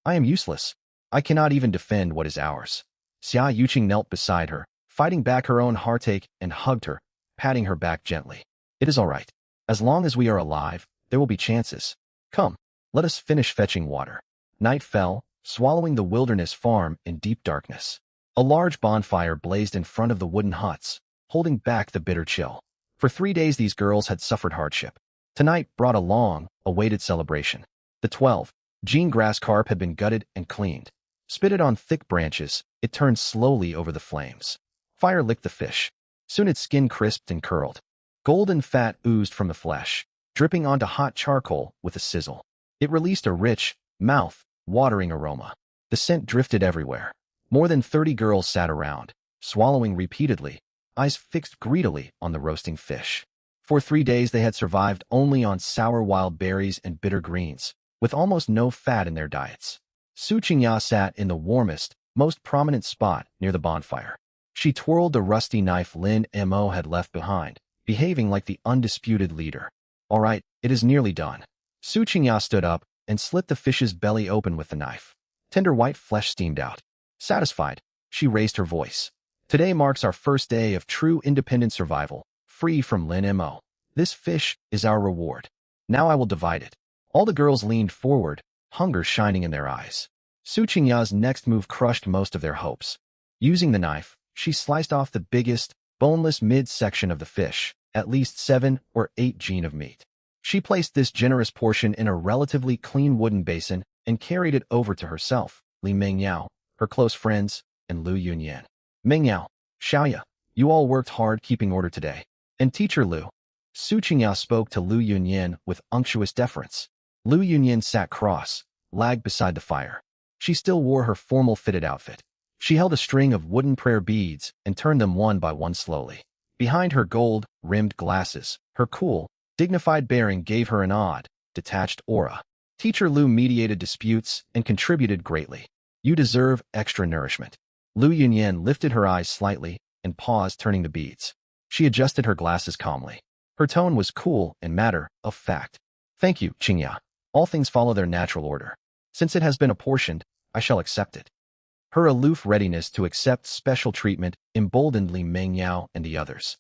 I am useless. I cannot even defend what is ours. Xia Yuqing knelt beside her, fighting back her own heartache, and hugged her, patting her back gently. It is all right. As long as we are alive, there will be chances. Come, let us finish fetching water. Night fell, swallowing the wilderness farm in deep darkness. A large bonfire blazed in front of the wooden huts, holding back the bitter chill. For 3 days these girls had suffered hardship. Tonight brought a long, awaited celebration. The 12-gene grass carp had been gutted and cleaned. Spitted on thick branches, it turned slowly over the flames. Fire licked the fish. Soon its skin crisped and curled. Golden fat oozed from the flesh, dripping onto hot charcoal with a sizzle. It released a rich, mouth-watering aroma. The scent drifted everywhere. More than 30 girls sat around, swallowing repeatedly, eyes fixed greedily on the roasting fish. For 3 days they had survived only on sour wild berries and bitter greens, with almost no fat in their diets. Su Qingya sat in the warmest, most prominent spot near the bonfire. She twirled the rusty knife Lin Mo had left behind, behaving like the undisputed leader. All right, it is nearly done. Su Qingya stood up and slit the fish's belly open with the knife. Tender white flesh steamed out. Satisfied, she raised her voice. Today marks our first day of true independent survival, free from Lin Mo. This fish is our reward. Now I will divide it. All the girls leaned forward, hunger shining in their eyes. Su Qingya's next move crushed most of their hopes. Using the knife, she sliced off the biggest, boneless midsection of the fish, at least 7 or 8 gene of meat. She placed this generous portion in a relatively clean wooden basin and carried it over to herself, Li Mengyao, her close friends, and Lu Yunyan. Mengyao, Xiaoya, you all worked hard keeping order today. And Teacher Lu. Su Qingya spoke to Lu Yunyan with unctuous deference. Lu Yunyan sat cross, lagged beside the fire. She still wore her formal fitted outfit. She held a string of wooden prayer beads and turned them one by one slowly. Behind her gold-rimmed glasses, her cool, dignified bearing gave her an odd, detached aura. Teacher Lu mediated disputes and contributed greatly. You deserve extra nourishment. Lu Yunyan lifted her eyes slightly and paused, turning the beads. She adjusted her glasses calmly. Her tone was cool and matter of fact. Thank you, Qingya. All things follow their natural order. Since it has been apportioned, I shall accept it. Her aloof readiness to accept special treatment emboldened Li Mengyao and the others.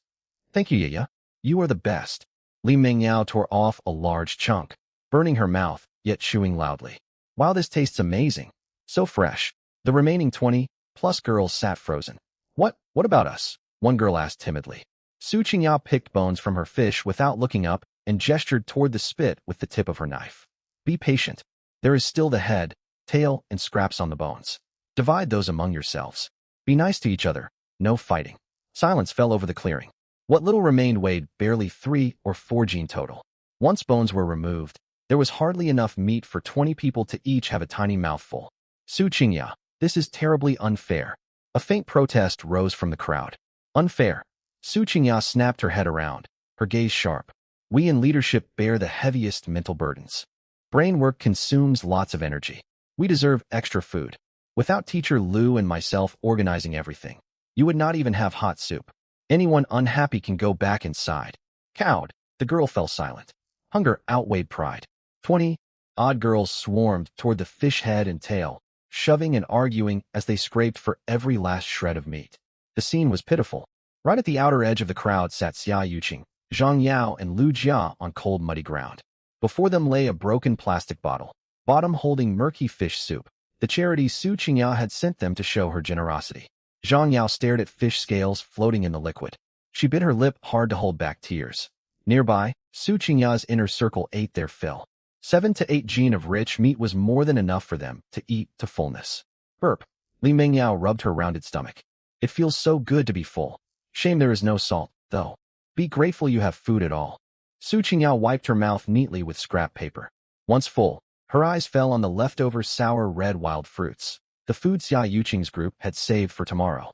Thank you, Yaya. You are the best. Li Mengyao tore off a large chunk, burning her mouth, yet chewing loudly. Wow, this tastes amazing. So fresh. The remaining 20+ girls sat frozen. What about us? One girl asked timidly. Su Qingya picked bones from her fish without looking up and gestured toward the spit with the tip of her knife. Be patient. There is still the head, tail, and scraps on the bones. Divide those among yourselves. Be nice to each other. No fighting. Silence fell over the clearing. What little remained weighed barely 3 or 4 gene total. Once bones were removed, there was hardly enough meat for 20 people to each have a tiny mouthful. Su Qingya, this is terribly unfair. A faint protest rose from the crowd. Unfair. Su Qingya snapped her head around, her gaze sharp. We in leadership bear the heaviest mental burdens. Brain work consumes lots of energy. We deserve extra food. Without Teacher Lu and myself organizing everything, you would not even have hot soup. Anyone unhappy can go back inside. Cowed, the girl fell silent. Hunger outweighed pride. 20-odd girls swarmed toward the fish head and tail, shoving and arguing as they scraped for every last shred of meat. The scene was pitiful. Right at the outer edge of the crowd sat Xia Yuqing, Zhang Yao, and Lu Jia on cold, muddy ground. Before them lay a broken plastic bottle, bottom holding murky fish soup. The charity Su Qingya had sent them to show her generosity. Zhang Yao stared at fish scales floating in the liquid. She bit her lip hard to hold back tears. Nearby, Su Qingya's inner circle ate their fill. 7 to 8 gene of rich meat was more than enough for them to eat to fullness. Burp. Li Mengyao rubbed her rounded stomach. It feels so good to be full. Shame there is no salt, though. Be grateful you have food at all. Su Qingya wiped her mouth neatly with scrap paper. Once full, her eyes fell on the leftover sour red wild fruits, the food Xia Yuqing's group had saved for tomorrow.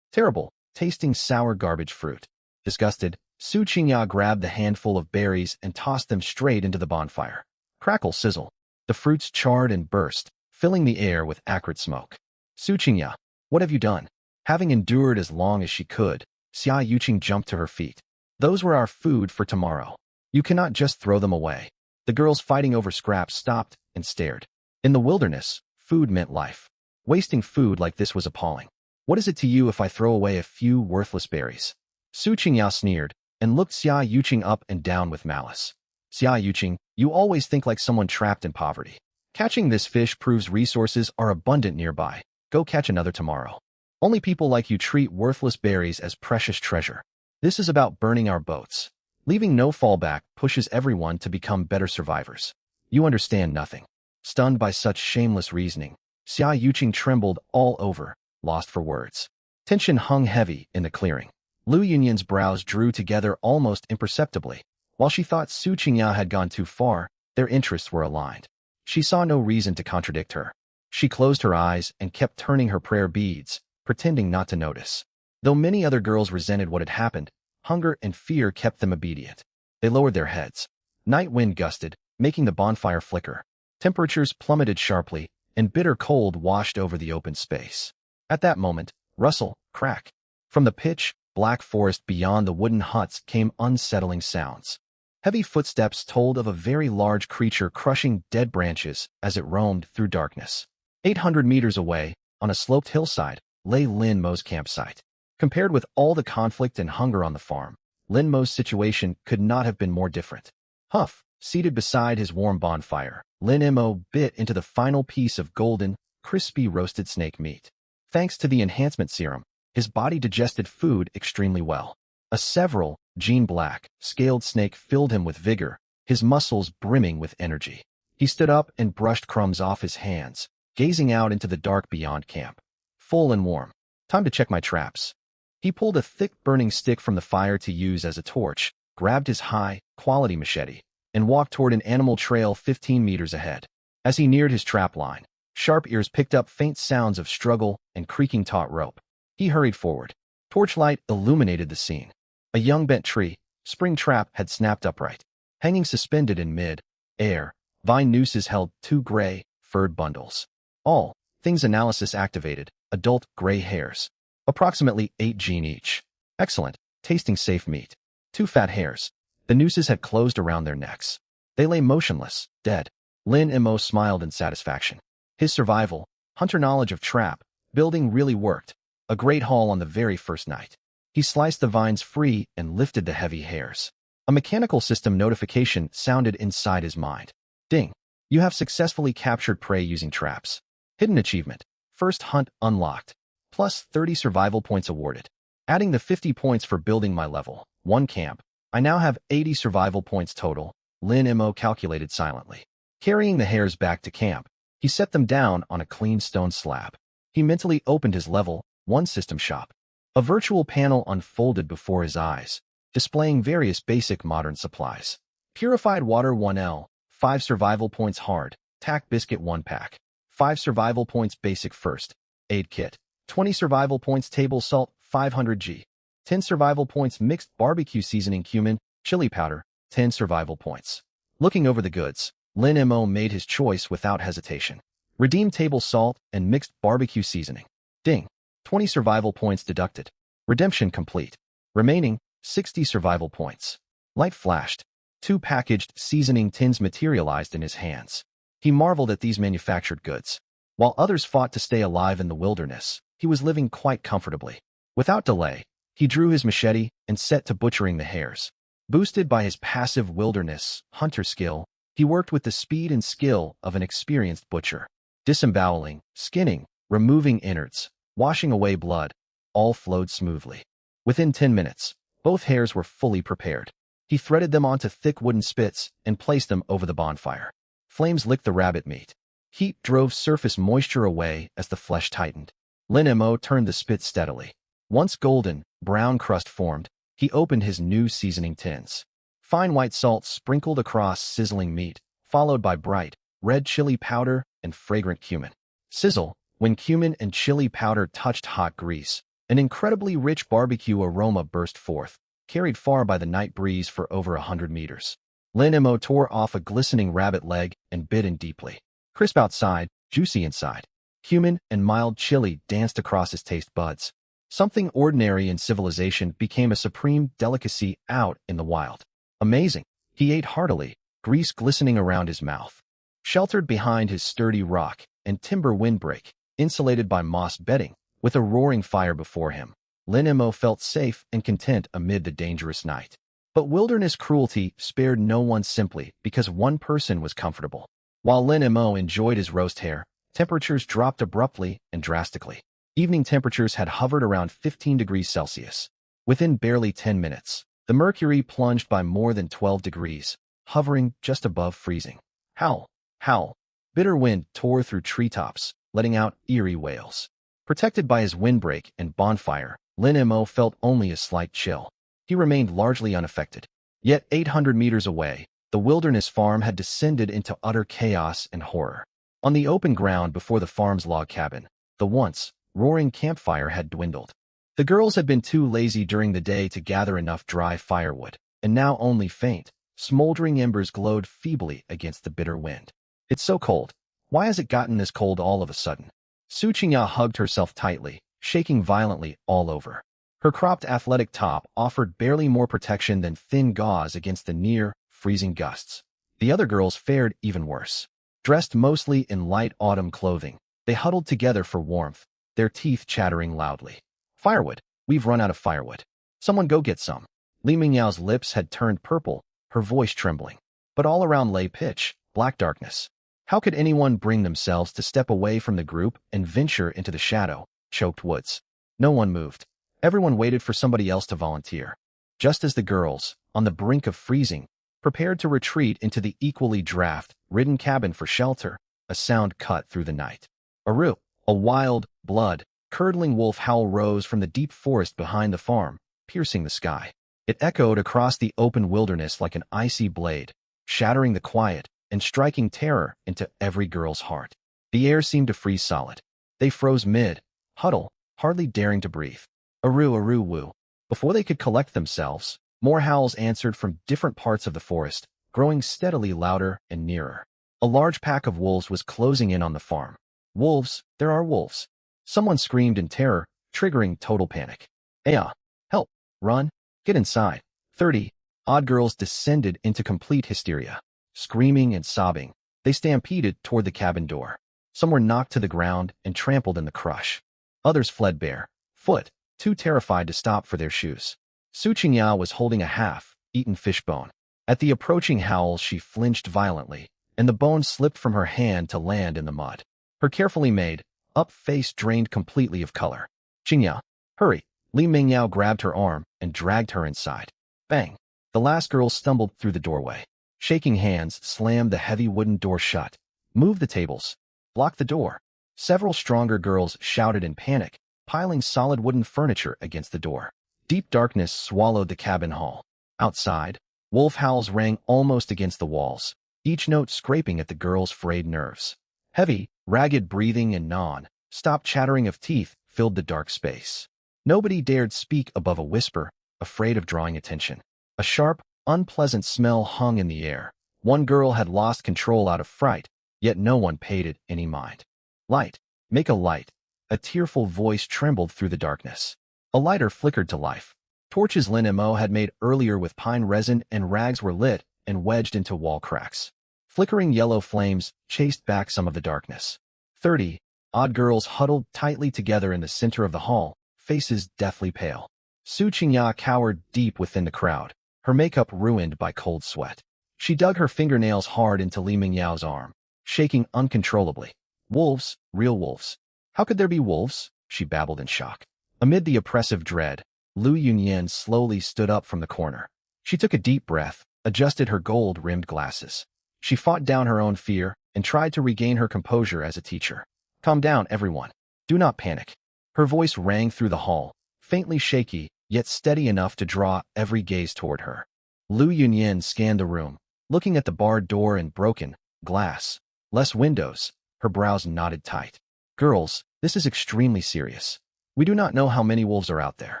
Terrible, tasting sour garbage fruit. Disgusted, Su Qingya grabbed the handful of berries and tossed them straight into the bonfire. Crackle sizzle. The fruits charred and burst, filling the air with acrid smoke. Su Qingya, what have you done? Having endured as long as she could, Xia Yuqing jumped to her feet. Those were our food for tomorrow. You cannot just throw them away. The girls fighting over scraps stopped and stared. In the wilderness, food meant life. Wasting food like this was appalling. What is it to you if I throw away a few worthless berries? Su Qingya sneered and looked Xia Yuqing up and down with malice. Xia Yuqing, you always think like someone trapped in poverty. Catching this fish proves resources are abundant nearby. Go catch another tomorrow. Only people like you treat worthless berries as precious treasure. This is about burning our boats. Leaving no fallback pushes everyone to become better survivors. You understand nothing. Stunned by such shameless reasoning, Xia Yuqing trembled all over, lost for words. Tension hung heavy in the clearing. Lu Yunyan's brows drew together almost imperceptibly. While she thought Su Qingya had gone too far, their interests were aligned. She saw no reason to contradict her. She closed her eyes and kept turning her prayer beads, pretending not to notice. Though many other girls resented what had happened, hunger and fear kept them obedient. They lowered their heads. Night wind gusted, making the bonfire flicker. Temperatures plummeted sharply, and bitter cold washed over the open space. At that moment, rustle, crack. From the pitch black forest beyond the wooden huts came unsettling sounds. Heavy footsteps told of a very large creature crushing dead branches as it roamed through darkness. 800 meters away, on a sloped hillside, lay Lin Mo's campsite. Compared with all the conflict and hunger on the farm, Lin Mo's situation could not have been more different. Huff, seated beside his warm bonfire, Lin Mo bit into the final piece of golden, crispy roasted snake meat. Thanks to the enhancement serum, his body digested food extremely well. A several, jean black, scaled snake filled him with vigor, his muscles brimming with energy. He stood up and brushed crumbs off his hands, gazing out into the dark beyond camp. Full and warm. Time to check my traps. He pulled a thick burning stick from the fire to use as a torch, grabbed his high-quality machete, and walked toward an animal trail 15 meters ahead. As he neared his trap line, sharp ears picked up faint sounds of struggle and creaking taut rope. He hurried forward. Torchlight illuminated the scene. A young bent tree, spring trap, had snapped upright. Hanging suspended in mid-air, vine nooses held 2 gray, furred bundles. All things analysis activated, adult gray hairs. Approximately 8 gene each. Excellent, tasting safe meat. 2 fat hares. The nooses had closed around their necks. They lay motionless, dead. Lin Mo smiled in satisfaction. His survival, hunter knowledge of trap, building really worked. A great haul on the very first night. He sliced the vines free and lifted the heavy hairs. A mechanical system notification sounded inside his mind. Ding. You have successfully captured prey using traps. Hidden achievement. First hunt unlocked. Plus 30 survival points awarded. Adding the 50 points for building my level 1 camp, I now have 80 survival points total, Lin Mo calculated silently. Carrying the hares back to camp, he set them down on a clean stone slab. He mentally opened his level 1 system shop. A virtual panel unfolded before his eyes, displaying various basic modern supplies. Purified water 1L, 5 survival points hard, tack biscuit 1 pack. 5 survival points basic first aid kit. 20 survival points table salt, 500 G. 10 survival points mixed barbecue seasoning cumin, chili powder, 10 survival points. Looking over the goods, Lin Mo made his choice without hesitation. Redeem table salt and mixed barbecue seasoning. Ding. 20 survival points deducted. Redemption complete. Remaining, 60 survival points. Light flashed. 2 packaged seasoning tins materialized in his hands. He marveled at these manufactured goods. While others fought to stay alive in the wilderness, he was living quite comfortably. Without delay, he drew his machete and set to butchering the hares. Boosted by his passive wilderness hunter skill, he worked with the speed and skill of an experienced butcher. Disemboweling, skinning, removing innards, washing away blood, all flowed smoothly. Within 10 minutes, both hares were fully prepared. He threaded them onto thick wooden spits and placed them over the bonfire. Flames licked the rabbit meat. Heat drove surface moisture away as the flesh tightened. Lin Mo turned the spit steadily. Once golden, brown crust formed, he opened his new seasoning tins. Fine white salt sprinkled across sizzling meat, followed by bright, red chili powder and fragrant cumin. Sizzle. When cumin and chili powder touched hot grease, An incredibly rich barbecue aroma burst forth, carried far by the night breeze for over 100 meters. Lin Mo tore off a glistening rabbit leg and bit in deeply. Crisp outside, juicy inside. Cumin and mild chili danced across his taste buds. Something ordinary in civilization became a supreme delicacy out in the wild. Amazing. He ate heartily, grease glistening around his mouth. Sheltered behind his sturdy rock and timber windbreak, insulated by moss bedding, with a roaring fire before him, Lin Mo felt safe and content amid the dangerous night. But wilderness cruelty spared no one simply because one person was comfortable. While Lin Mo enjoyed his roast hare, temperatures dropped abruptly and drastically. Evening temperatures had hovered around 15 degrees Celsius. Within barely 10 minutes, the mercury plunged by more than 12 degrees, hovering just above freezing. Howl, howl. Bitter wind tore through treetops, letting out eerie wails. Protected by his windbreak and bonfire, Lin Mo felt only a slight chill. He remained largely unaffected. Yet 800 meters away, the wilderness farm had descended into utter chaos and horror. On the open ground before the farm's log cabin, the once roaring campfire had dwindled. The girls had been too lazy during the day to gather enough dry firewood, and now only faint, smoldering embers glowed feebly against the bitter wind. It's so cold. Why has it gotten this cold all of a sudden? Su Qingya hugged herself tightly, shaking violently all over. Her cropped athletic top offered barely more protection than thin gauze against the near-freezing gusts. The other girls fared even worse. Dressed mostly in light autumn clothing, they huddled together for warmth, their teeth chattering loudly. Firewood. We've run out of firewood. Someone go get some. Li Mingyao's lips had turned purple, her voice trembling. But all around lay pitch, black darkness. How could anyone bring themselves to step away from the group and venture into the shadow, choked woods? No one moved. Everyone waited for somebody else to volunteer. Just as the girls, on the brink of freezing, prepared to retreat into the equally draft-ridden cabin for shelter, a sound cut through the night. Aru, a wild, blood-curdling wolf howl rose from the deep forest behind the farm, piercing the sky. It echoed across the open wilderness like an icy blade, shattering the quiet and striking terror into every girl's heart. The air seemed to freeze solid. They froze mid-huddle, hardly daring to breathe. Aru, aru, woo. Before they could collect themselves, more howls answered from different parts of the forest, growing steadily louder and nearer. A large pack of wolves was closing in on the farm. Wolves, there are wolves. Someone screamed in terror, triggering total panic. Aya, help, run, get inside. 30 odd girls descended into complete hysteria. Screaming and sobbing, they stampeded toward the cabin door. Some were knocked to the ground and trampled in the crush. Others fled barefoot, too terrified to stop for their shoes. Su Qingya was holding a half-eaten fishbone. At the approaching howls, she flinched violently, and the bone slipped from her hand to land in the mud. Her carefully made-up face drained completely of color. Qingya, hurry! Li Mingyao grabbed her arm and dragged her inside. Bang! The last girl stumbled through the doorway. Shaking hands slammed the heavy wooden door shut. Move the tables. Block the door. Several stronger girls shouted in panic, piling solid wooden furniture against the door. Deep darkness swallowed the cabin hall. Outside, wolf howls rang almost against the walls, each note scraping at the girls' frayed nerves. Heavy, ragged breathing and non-stop chattering of teeth filled the dark space. Nobody dared speak above a whisper, afraid of drawing attention. A sharp, unpleasant smell hung in the air. One girl had lost control out of fright, yet no one paid it any mind. Light, make a light. A tearful voice trembled through the darkness. A lighter flickered to life. Torches Lin Mo had made earlier with pine resin and rags were lit and wedged into wall cracks. Flickering yellow flames chased back some of the darkness. 30 odd girls huddled tightly together in the center of the hall, faces deathly pale. Su Qingya cowered deep within the crowd, her makeup ruined by cold sweat. She dug her fingernails hard into Li Mingyao's arm, shaking uncontrollably. Wolves, real wolves. How could there be wolves? She babbled in shock. Amid the oppressive dread, Lu Yunyan slowly stood up from the corner. She took a deep breath, adjusted her gold-rimmed glasses. She fought down her own fear and tried to regain her composure as a teacher. Calm down, everyone. Do not panic. Her voice rang through the hall, faintly shaky, yet steady enough to draw every gaze toward her. Lu Yunyan scanned the room, looking at the barred door and broken glass. Less windows, her brows knotted tight. Girls, this is extremely serious. We do not know how many wolves are out there.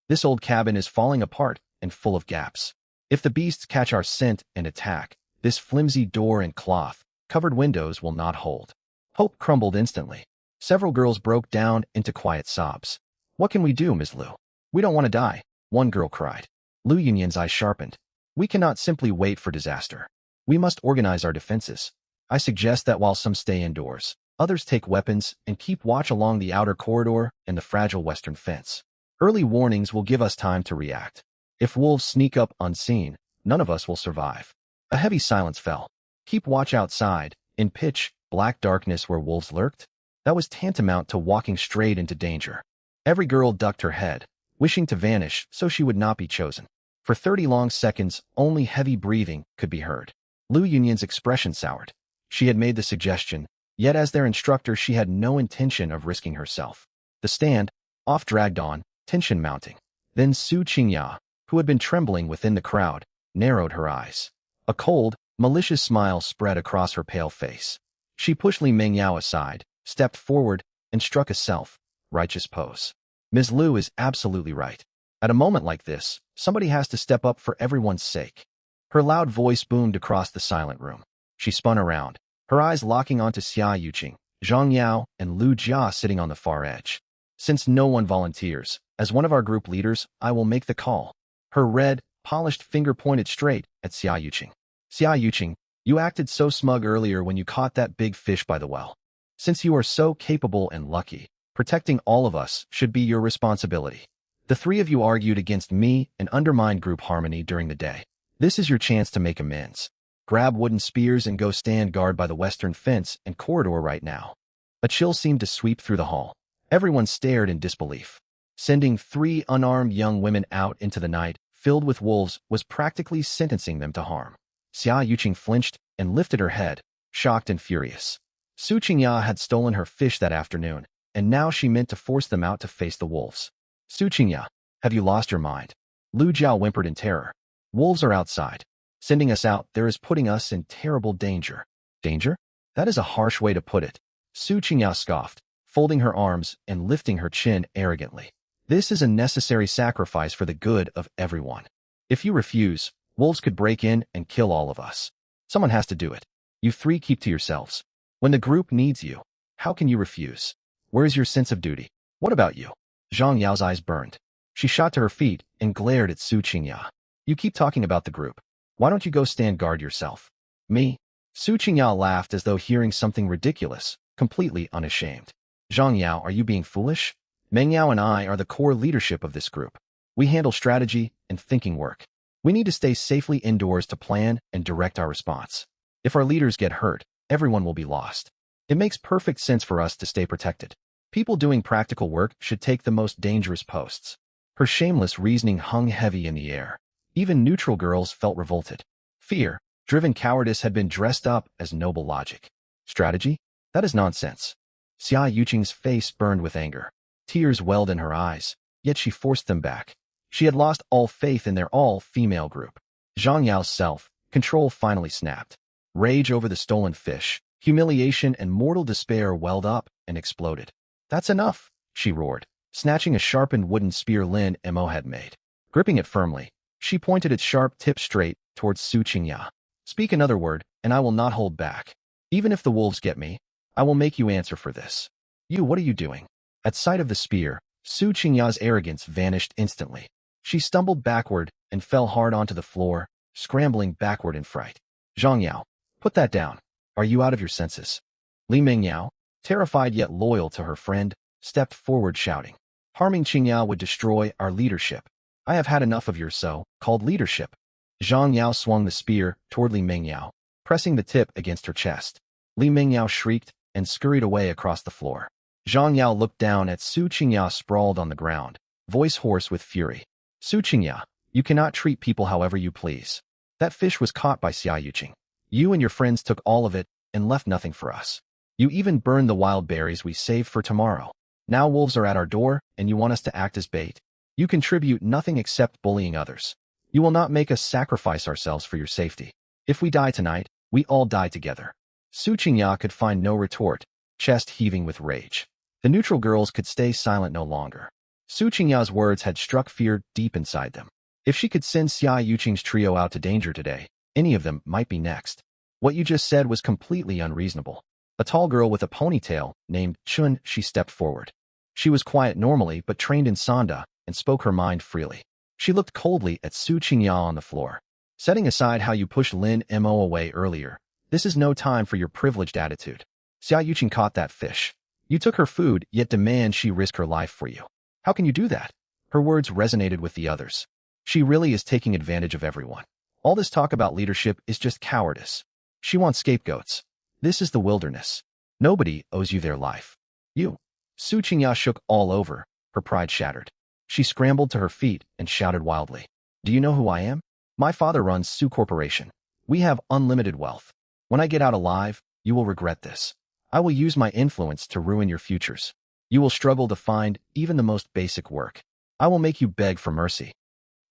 This old cabin is falling apart and full of gaps. If the beasts catch our scent and attack, this flimsy door and cloth-covered windows will not hold. Hope crumbled instantly. Several girls broke down into quiet sobs. What can we do, Ms. Liu? We don't want to die, one girl cried. Liu Yunyan's eyes sharpened. We cannot simply wait for disaster. We must organize our defenses. I suggest that while some stay indoors, others take weapons and keep watch along the outer corridor and the fragile western fence. Early warnings will give us time to react. If wolves sneak up unseen, none of us will survive. A heavy silence fell. Keep watch outside, in pitch black darkness where wolves lurked. That was tantamount to walking straight into danger. Every girl ducked her head, wishing to vanish so she would not be chosen. For 30 long seconds, only heavy breathing could be heard. Liu Yunyan's expression soured. She had made the suggestion, yet as their instructor she had no intention of risking herself. The stand-off dragged on, tension mounting. Then Su Qingya, who had been trembling within the crowd, narrowed her eyes. A cold, malicious smile spread across her pale face. She pushed Li Mengyao aside, stepped forward, and struck a self-righteous pose. Ms. Liu is absolutely right. At a moment like this, somebody has to step up for everyone's sake. Her loud voice boomed across the silent room. She spun around, her eyes locking onto Xia Yuqing, Zhang Yao, and Lu Jia sitting on the far edge. Since no one volunteers, as one of our group leaders, I will make the call. Her red, polished finger pointed straight at Xia Yuqing. Xia Yuqing, you acted so smug earlier when you caught that big fish by the well. Since you are so capable and lucky, protecting all of us should be your responsibility. The three of you argued against me and undermined group harmony during the day. This is your chance to make amends. Grab wooden spears and go stand guard by the western fence and corridor right now. A chill seemed to sweep through the hall. Everyone stared in disbelief. Sending 3 unarmed young women out into the night, filled with wolves, was practically sentencing them to harm. Xia Yuqing flinched and lifted her head, shocked and furious. Su Qingya had stolen her fish that afternoon, and now she meant to force them out to face the wolves. Su Qingya, have you lost your mind? Lu Jiao whimpered in terror. Wolves are outside. Sending us out there is putting us in terrible danger. Danger? That is a harsh way to put it. Su Qingya scoffed, folding her arms and lifting her chin arrogantly. This is a necessary sacrifice for the good of everyone. If you refuse, wolves could break in and kill all of us. Someone has to do it. You 3 keep to yourselves. When the group needs you, how can you refuse? Where is your sense of duty? What about you? Zhang Yao's eyes burned. She shot to her feet and glared at Su Qingya. You keep talking about the group. Why don't you go stand guard yourself? Me? Su Qingya laughed as though hearing something ridiculous, completely unashamed. Zhang Yao, are you being foolish? Meng Yao and I are the core leadership of this group. We handle strategy and thinking work. We need to stay safely indoors to plan and direct our response. If our leaders get hurt, everyone will be lost. It makes perfect sense for us to stay protected. People doing practical work should take the most dangerous posts. Her shameless reasoning hung heavy in the air. Even neutral girls felt revolted. Fear-driven cowardice had been dressed up as noble logic. Strategy? That is nonsense. Xia Yuqing's face burned with anger. Tears welled in her eyes, yet she forced them back. She had lost all faith in their all-female group. Zhang Yao's self-control finally snapped. Rage over the stolen fish, humiliation and mortal despair welled up and exploded. That's enough, she roared, snatching a sharpened wooden spear Lin Mo had made. Gripping it firmly, she pointed its sharp tip straight towards Su Qingya. Speak another word, and I will not hold back. Even if the wolves get me, I will make you answer for this. You, what are you doing? At sight of the spear, Su Qingya's arrogance vanished instantly. She stumbled backward and fell hard onto the floor, scrambling backward in fright. Zhang Yao, put that down. Are you out of your senses? Li Mengyao, terrified yet loyal to her friend, stepped forward shouting. Harming Qingya would destroy our leadership. I have had enough of your so-called leadership. Zhang Yao swung the spear toward Li Mengyao, pressing the tip against her chest. Li Mengyao shrieked and scurried away across the floor. Zhang Yao looked down at Su Qingya sprawled on the ground, voice hoarse with fury. Su Qingya, you cannot treat people however you please. That fish was caught by Xia Yuqing. You and your friends took all of it and left nothing for us. You even burned the wild berries we saved for tomorrow. Now wolves are at our door and you want us to act as bait. You contribute nothing except bullying others. You will not make us sacrifice ourselves for your safety. If we die tonight, we all die together. Su Qingya could find no retort, chest heaving with rage. The neutral girls could stay silent no longer. Su Qingya's words had struck fear deep inside them. If she could send Xia Yuqing's trio out to danger today, any of them might be next. What you just said was completely unreasonable. A tall girl with a ponytail, named Chun, she stepped forward. She was quiet normally but trained in Sanda and spoke her mind freely. She looked coldly at Su Qingya on the floor. Setting aside how you pushed Lin Mo away earlier, this is no time for your privileged attitude. Xia Yuqing caught that fish. You took her food, yet demand she risk her life for you. How can you do that? Her words resonated with the others. She really is taking advantage of everyone. All this talk about leadership is just cowardice. She wants scapegoats. This is the wilderness. Nobody owes you their life. You. Su Qingya shook all over, her pride shattered. She scrambled to her feet and shouted wildly. Do you know who I am? My father runs Su Corporation. We have unlimited wealth. When I get out alive, you will regret this. I will use my influence to ruin your futures. You will struggle to find even the most basic work. I will make you beg for mercy.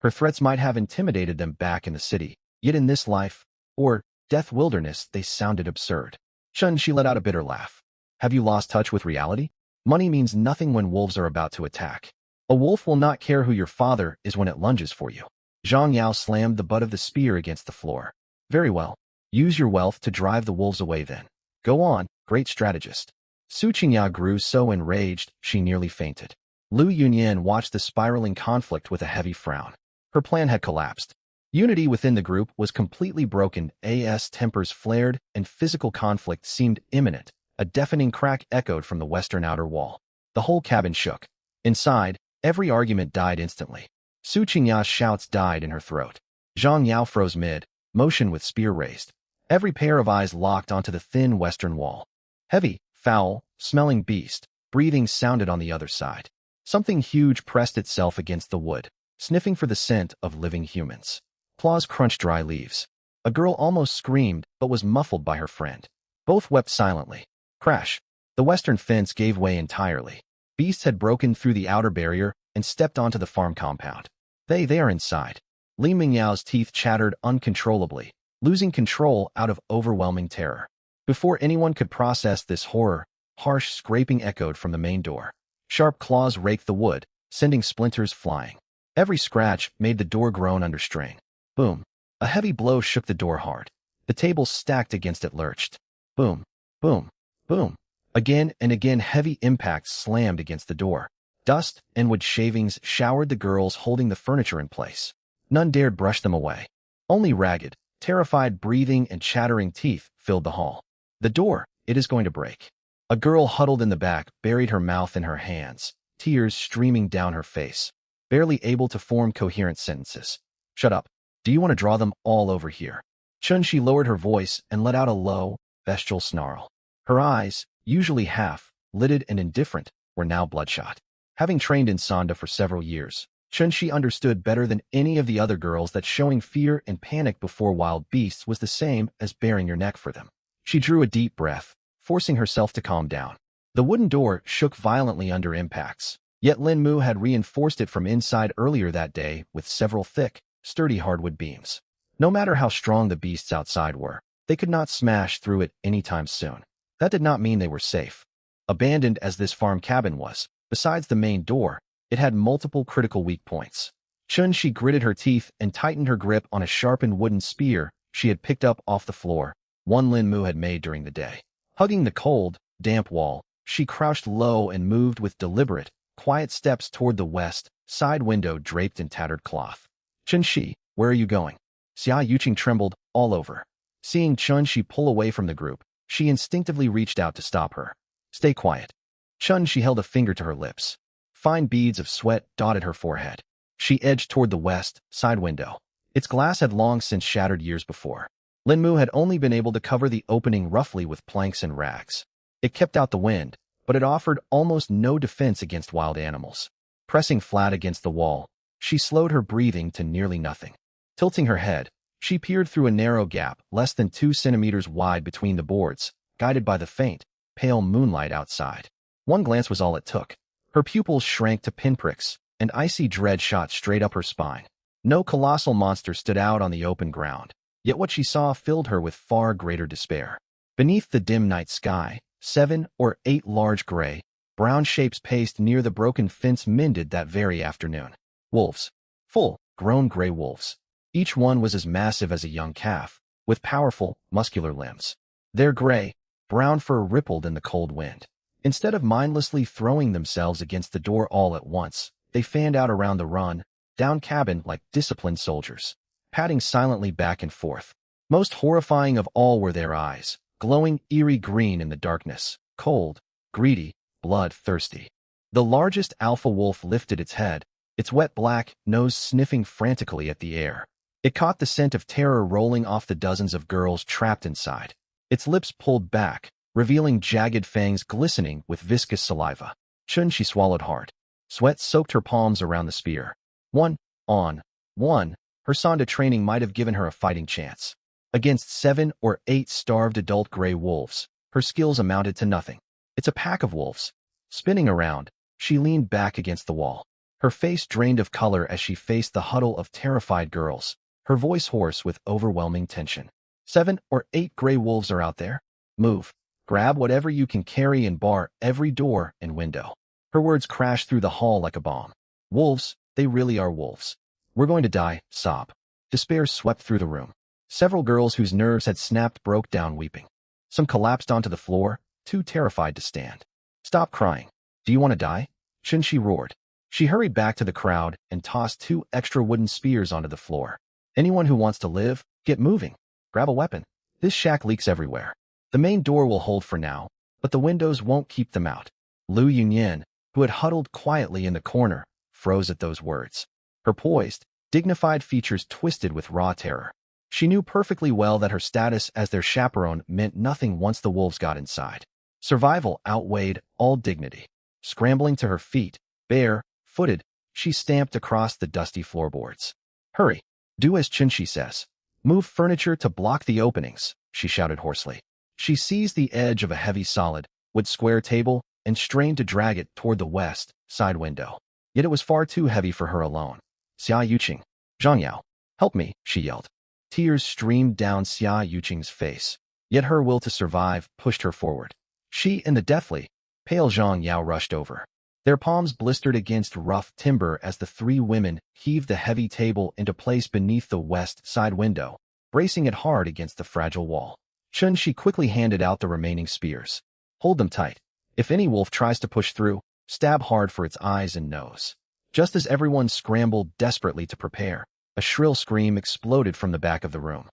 Her threats might have intimidated them back in the city, yet in this life, or death wilderness, they sounded absurd. Chun, she let out a bitter laugh. Have you lost touch with reality? Money means nothing when wolves are about to attack. A wolf will not care who your father is when it lunges for you. Zhang Yao slammed the butt of the spear against the floor. Very well. Use your wealth to drive the wolves away then. Go on, great strategist. Su Qingya grew so enraged, she nearly fainted. Lu Yunyan watched the spiraling conflict with a heavy frown. Her plan had collapsed. Unity within the group was completely broken. As tempers flared and physical conflict seemed imminent. A deafening crack echoed from the western outer wall. The whole cabin shook. Inside, every argument died instantly. Su Qingya's shouts died in her throat. Zhang Yao froze mid, motion with spear raised. Every pair of eyes locked onto the thin western wall. Heavy, foul, smelling beast, breathing sounded on the other side. Something huge pressed itself against the wood, sniffing for the scent of living humans. Claws crunched dry leaves. A girl almost screamed but was muffled by her friend. Both wept silently. Crash. The western fence gave way entirely. Beasts had broken through the outer barrier and stepped onto the farm compound. They are inside. Li Mingyao's teeth chattered uncontrollably, losing control out of overwhelming terror. Before anyone could process this horror, harsh scraping echoed from the main door. Sharp claws raked the wood, sending splinters flying. Every scratch made the door groan under strain. Boom. A heavy blow shook the door hard. The table stacked against it lurched. Boom. Boom. Boom. Again and again heavy impacts slammed against the door. Dust and wood shavings showered the girls holding the furniture in place. None dared brush them away. Only ragged, terrified breathing and chattering teeth filled the hall. The door, it is going to break. A girl huddled in the back buried her mouth in her hands, tears streaming down her face, barely able to form coherent sentences. Shut up. Do you want to draw them all over here? Chun-Shi lowered her voice and let out a low, bestial snarl. Her eyes, usually half-lidded and indifferent, were now bloodshot. Having trained in Sanda for several years, Chun-Shi understood better than any of the other girls that showing fear and panic before wild beasts was the same as baring your neck for them. She drew a deep breath, forcing herself to calm down. The wooden door shook violently under impacts, yet Lin Mo had reinforced it from inside earlier that day with several thick, sturdy hardwood beams. No matter how strong the beasts outside were, they could not smash through it anytime soon. That did not mean they were safe. Abandoned as this farm cabin was, besides the main door, it had multiple critical weak points. Chun-Shi gritted her teeth and tightened her grip on a sharpened wooden spear she had picked up off the floor, one Lin Mo had made during the day. Hugging the cold, damp wall, she crouched low and moved with deliberate, quiet steps toward the west side window draped in tattered cloth. Chun-Shi, where are you going? Xia Yuqing trembled all over. Seeing Chun-Shi pull away from the group, she instinctively reached out to stop her. Stay quiet. Chun-Shi held a finger to her lips. Fine beads of sweat dotted her forehead. She edged toward the west side window. Its glass had long since shattered years before. Lin Mo had only been able to cover the opening roughly with planks and rags. It kept out the wind, but it offered almost no defense against wild animals. Pressing flat against the wall, she slowed her breathing to nearly nothing. Tilting her head, she peered through a narrow gap less than 2 centimeters wide between the boards, guided by the faint, pale moonlight outside. One glance was all it took. Her pupils shrank to pinpricks, and icy dread shot straight up her spine. No colossal monster stood out on the open ground, yet what she saw filled her with far greater despair. Beneath the dim night sky, 7 or 8 large gray, brown shapes paced near the broken fence mended that very afternoon. Wolves. Full-grown gray wolves. Each one was as massive as a young calf, with powerful, muscular limbs. Their gray, brown fur rippled in the cold wind. Instead of mindlessly throwing themselves against the door all at once, they fanned out around the run-down cabin like disciplined soldiers, padding silently back and forth. Most horrifying of all were their eyes, glowing eerie green in the darkness, cold, greedy, bloodthirsty. The largest alpha wolf lifted its head, its wet black nose sniffing frantically at the air. It caught the scent of terror rolling off the dozens of girls trapped inside. Its lips pulled back, revealing jagged fangs glistening with viscous saliva. She swallowed hard. Sweat soaked her palms around the spear. One, her Sonda training might have given her a fighting chance. Against 7 or 8 starved adult gray wolves, her skills amounted to nothing. It's a pack of wolves. Spinning around, she leaned back against the wall. Her face drained of color as she faced the huddle of terrified girls, her voice hoarse with overwhelming tension. 7 or 8 gray wolves are out there. Move. Grab whatever you can carry and bar every door and window. Her words crashed through the hall like a bomb. Wolves, they really are wolves. We're going to die, sob. Despair swept through the room. Several girls whose nerves had snapped broke down weeping. Some collapsed onto the floor, too terrified to stand. Stop crying. Do you want to die? She roared. She hurried back to the crowd and tossed 2 extra wooden spears onto the floor. Anyone who wants to live, get moving. Grab a weapon. This shack leaks everywhere. The main door will hold for now, but the windows won't keep them out. Lu Yunyan, who had huddled quietly in the corner, froze at those words. Her poised, dignified features twisted with raw terror. She knew perfectly well that her status as their chaperone meant nothing once the wolves got inside. Survival outweighed all dignity. Scrambling to her feet, bare-footed, she stamped across the dusty floorboards. Hurry. Do as Chunshi says. Move furniture to block the openings, she shouted hoarsely. She seized the edge of a heavy solid wood square table and strained to drag it toward the west side window. Yet it was far too heavy for her alone. Xia Yuqing. Zhang Yao. Help me, she yelled. Tears streamed down Xia Yuqing's face. Yet her will to survive pushed her forward. She and the deathly, pale Zhang Yao rushed over. Their palms blistered against rough timber as the 3 women heaved the heavy table into place beneath the west side window, bracing it hard against the fragile wall. She quickly handed out the remaining spears. Hold them tight. If any wolf tries to push through, stab hard for its eyes and nose. Just as everyone scrambled desperately to prepare, a shrill scream exploded from the back of the room.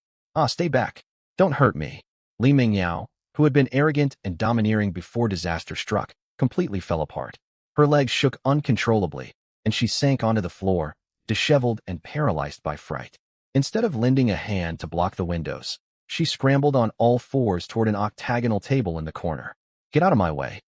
Stay back. Don't hurt me. Li Mingyao, who had been arrogant and domineering before disaster struck, completely fell apart. Her legs shook uncontrollably, and she sank onto the floor, disheveled and paralyzed by fright. Instead of lending a hand to block the windows, she scrambled on all fours toward an octagonal table in the corner. Get out of my way.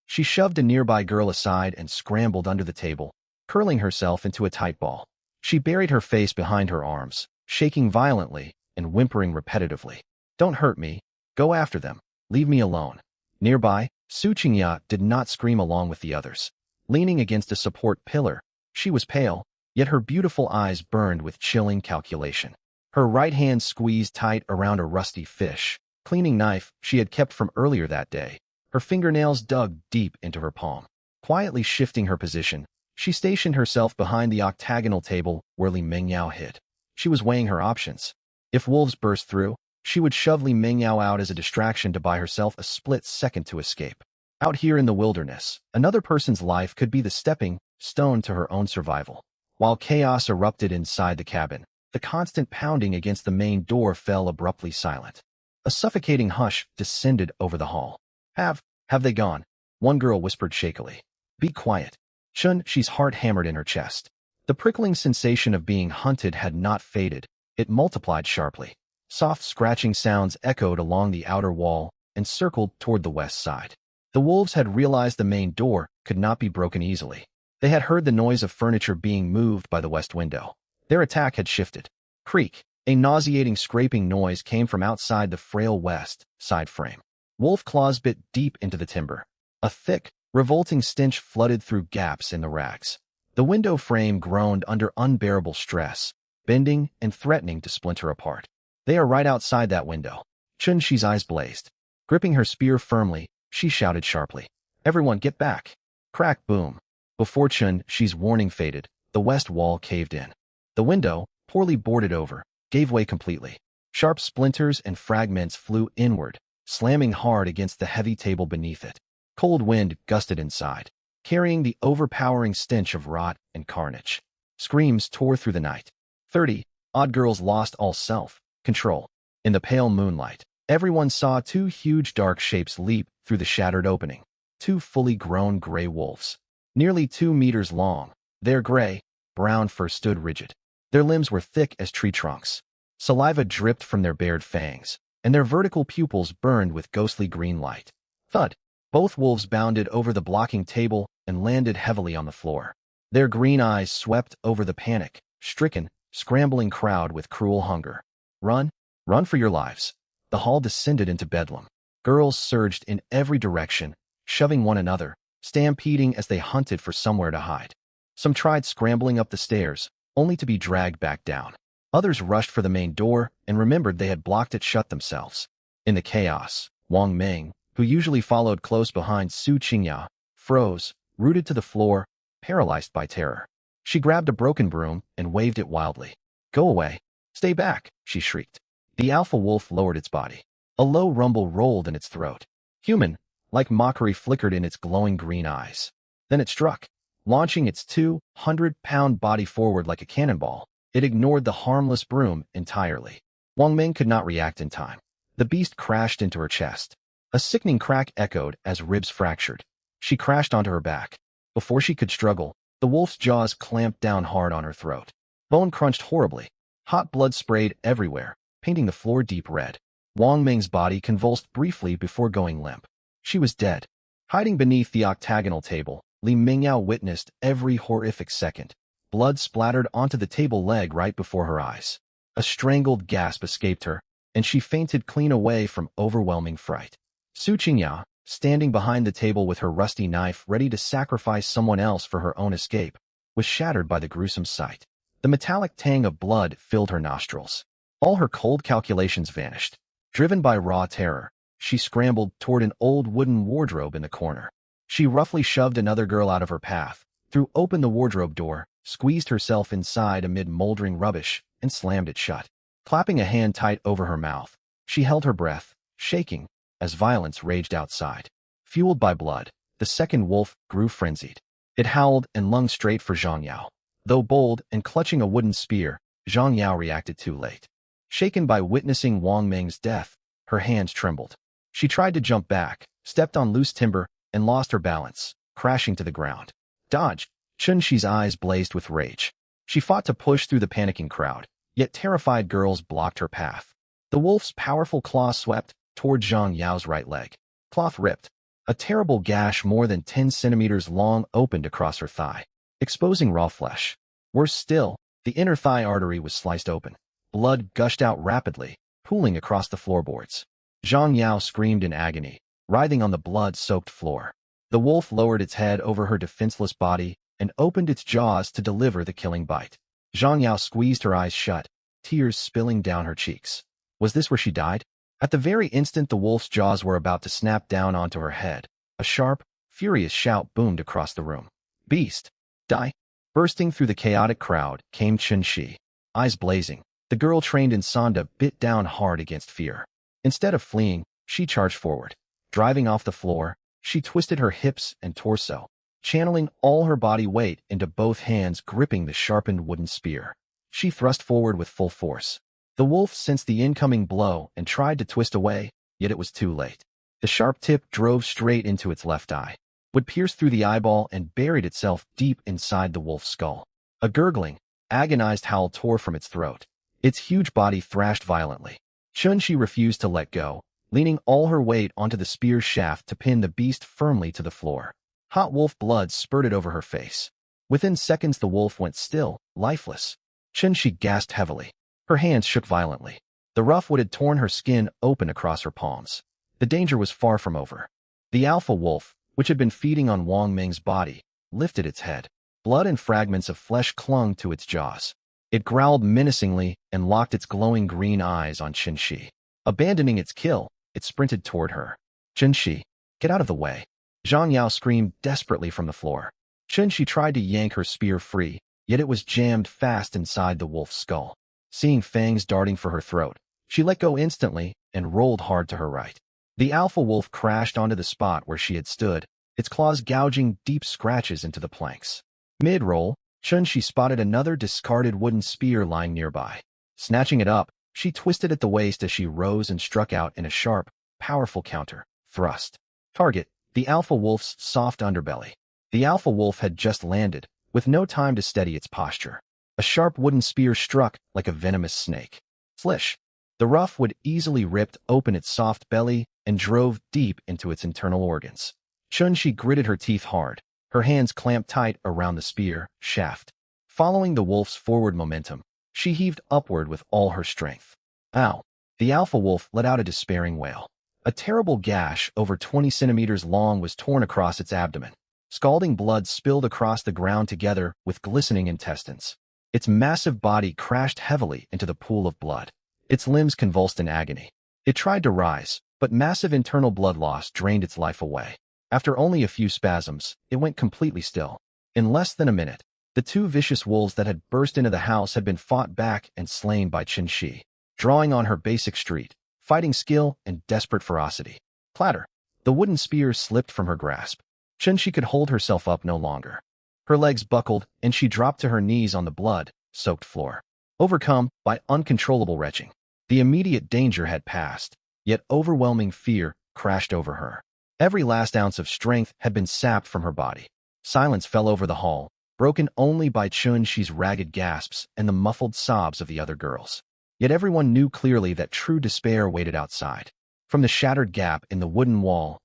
She shoved a nearby girl aside and scrambled under the table, curling herself into a tight ball. She buried her face behind her arms, shaking violently and whimpering repetitively. Don't hurt me. Go after them. Leave me alone. Nearby, Su Qingya did not scream along with the others. Leaning against a support pillar, she was pale, yet her beautiful eyes burned with chilling calculation. Her right hand squeezed tight around a rusty fish, cleaning knife she had kept from earlier that day. Her fingernails dug deep into her palm. Quietly shifting her position, she stationed herself behind the octagonal table where Li Mingyao hid. She was weighing her options. If wolves burst through, she would shove Li Mingyao out as a distraction to buy herself a split second to escape. Out here in the wilderness, another person's life could be the stepping stone to her own survival. While chaos erupted inside the cabin, the constant pounding against the main door fell abruptly silent. A suffocating hush descended over the hall. Have they gone? One girl whispered shakily. Be quiet. She's heart hammered in her chest. The prickling sensation of being hunted had not faded. It multiplied sharply. Soft scratching sounds echoed along the outer wall and circled toward the west side. The wolves had realized the main door could not be broken easily. They had heard the noise of furniture being moved by the west window. Their attack had shifted. Creak. A nauseating scraping noise came from outside the frail west side frame. Wolf claws bit deep into the timber. A thick, revolting stench flooded through gaps in the rags. The window frame groaned under unbearable stress, bending and threatening to splinter apart. They are right outside that window. Chun-Shi's eyes blazed. Gripping her spear firmly, she shouted sharply. Everyone get back. Crack, boom. Before Chun Shi's warning faded, the west wall caved in. The window, poorly boarded over, gave way completely. Sharp splinters and fragments flew inward, slamming hard against the heavy table beneath it. Cold wind gusted inside, carrying the overpowering stench of rot and carnage. Screams tore through the night. 30 odd girls lost all self-control. In the pale moonlight, everyone saw two huge dark shapes leap through the shattered opening. Two fully grown gray wolves. Nearly 2 meters long, their gray, brown fur stood rigid. Their limbs were thick as tree trunks. Saliva dripped from their bared fangs, and their vertical pupils burned with ghostly green light. Thud! Both wolves bounded over the blocking table and landed heavily on the floor. Their green eyes swept over the panic-stricken, scrambling crowd with cruel hunger. Run! Run for your lives! The hall descended into bedlam. Girls surged in every direction, shoving one another, stampeding as they hunted for somewhere to hide. Some tried scrambling up the stairs, only to be dragged back down. Others rushed for the main door and remembered they had blocked it shut themselves. In the chaos, Wang Meng, who usually followed close behind Su Qingya, froze, rooted to the floor, paralyzed by terror. She grabbed a broken broom and waved it wildly. "Go away! Stay back!" she shrieked. The alpha wolf lowered its body. A low rumble rolled in its throat. Human-like mockery flickered in its glowing green eyes. Then it struck. Launching its 200-pound body forward like a cannonball, it ignored the harmless broom entirely. Wang Ming could not react in time. The beast crashed into her chest. A sickening crack echoed as ribs fractured. She crashed onto her back. Before she could struggle, the wolf's jaws clamped down hard on her throat. Bone crunched horribly. Hot blood sprayed everywhere, painting the floor deep red. Wang Ming's body convulsed briefly before going limp. She was dead. Hiding beneath the octagonal table, Li Mingyao witnessed every horrific second. Blood splattered onto the table leg right before her eyes. A strangled gasp escaped her, and she fainted clean away from overwhelming fright. Su Qingya, standing behind the table with her rusty knife ready to sacrifice someone else for her own escape, was shattered by the gruesome sight. The metallic tang of blood filled her nostrils. All her cold calculations vanished. Driven by raw terror, she scrambled toward an old wooden wardrobe in the corner. She roughly shoved another girl out of her path, threw open the wardrobe door, squeezed herself inside amid moldering rubbish, and slammed it shut. Clapping a hand tight over her mouth, she held her breath, shaking, as violence raged outside. Fueled by blood, the second wolf grew frenzied. It howled and lunged straight for Zhang Yao. Though bold and clutching a wooden spear, Zhang Yao reacted too late. Shaken by witnessing Wang Ming's death, her hands trembled. She tried to jump back, stepped on loose timber, and lost her balance, crashing to the ground. Dodge! Chun Shi's eyes blazed with rage. She fought to push through the panicking crowd, yet terrified girls blocked her path. The wolf's powerful claw swept toward Zhang Yao's right leg. Cloth ripped. A terrible gash more than 10 centimeters long opened across her thigh, exposing raw flesh. Worse still, the inner thigh artery was sliced open. Blood gushed out rapidly, pooling across the floorboards. Zhang Yao screamed in agony, writhing on the blood-soaked floor. The wolf lowered its head over her defenseless body and opened its jaws to deliver the killing bite. Zhang Yao squeezed her eyes shut, tears spilling down her cheeks. Was this where she died? At the very instant the wolf's jaws were about to snap down onto her head, a sharp, furious shout boomed across the room. "Beast! Die!" Bursting through the chaotic crowd came Chun Shi. Eyes blazing, the girl trained in Sanda bit down hard against fear. Instead of fleeing, she charged forward. Driving off the floor, she twisted her hips and torso, channeling all her body weight into both hands gripping the sharpened wooden spear. She thrust forward with full force. The wolf sensed the incoming blow and tried to twist away, yet it was too late. The sharp tip drove straight into its left eye, would pierce through the eyeball and buried itself deep inside the wolf's skull. A gurgling, agonized howl tore from its throat. Its huge body thrashed violently. Chun Shi refused to let go, leaning all her weight onto the spear shaft to pin the beast firmly to the floor. Hot wolf blood spurted over her face. Within seconds the wolf went still, lifeless. Chun Shi gasped heavily. Her hands shook violently. The rough wood had torn her skin open across her palms. The danger was far from over. The alpha wolf, which had been feeding on Wang Ming's body, lifted its head. Blood and fragments of flesh clung to its jaws. It growled menacingly and locked its glowing green eyes on Chun Shi. Abandoning its kill, it sprinted toward her. "Chun Shi, get out of the way." Zhang Yao screamed desperately from the floor. She tried to yank her spear free, yet it was jammed fast inside the wolf's skull. Seeing fangs darting for her throat, she let go instantly and rolled hard to her right. The alpha wolf crashed onto the spot where she had stood, its claws gouging deep scratches into the planks. Mid-roll, She spotted another discarded wooden spear lying nearby. Snatching it up, she twisted at the waist as she rose and struck out in a sharp, powerful counter thrust. Target: the alpha wolf's soft underbelly. The alpha wolf had just landed, with no time to steady its posture. A sharp wooden spear struck like a venomous snake. Flish! The rough wood easily ripped open its soft belly and drove deep into its internal organs. She gritted her teeth hard, her hands clamped tight around the spear shaft. Following the wolf's forward momentum, she heaved upward with all her strength. Ow! The alpha wolf let out a despairing wail. A terrible gash over 20 centimeters long was torn across its abdomen. Scalding blood spilled across the ground together with glistening intestines. Its massive body crashed heavily into the pool of blood. Its limbs convulsed in agony. It tried to rise, but massive internal blood loss drained its life away. After only a few spasms, it went completely still. In less than a minute, the two vicious wolves that had burst into the house had been fought back and slain by Qin Shi. Drawing on her basic street, fighting skill, and desperate ferocity. Clatter! The wooden spear slipped from her grasp. Qin Shi could hold herself up no longer. Her legs buckled, and she dropped to her knees on the blood-soaked floor. Overcome by uncontrollable retching. The immediate danger had passed, yet overwhelming fear crashed over her. Every last ounce of strength had been sapped from her body. Silence fell over the hall, broken only by Qin Shi's ragged gasps and the muffled sobs of the other girls. Yet everyone knew clearly that true despair waited outside. From the shattered gap in the wooden wall,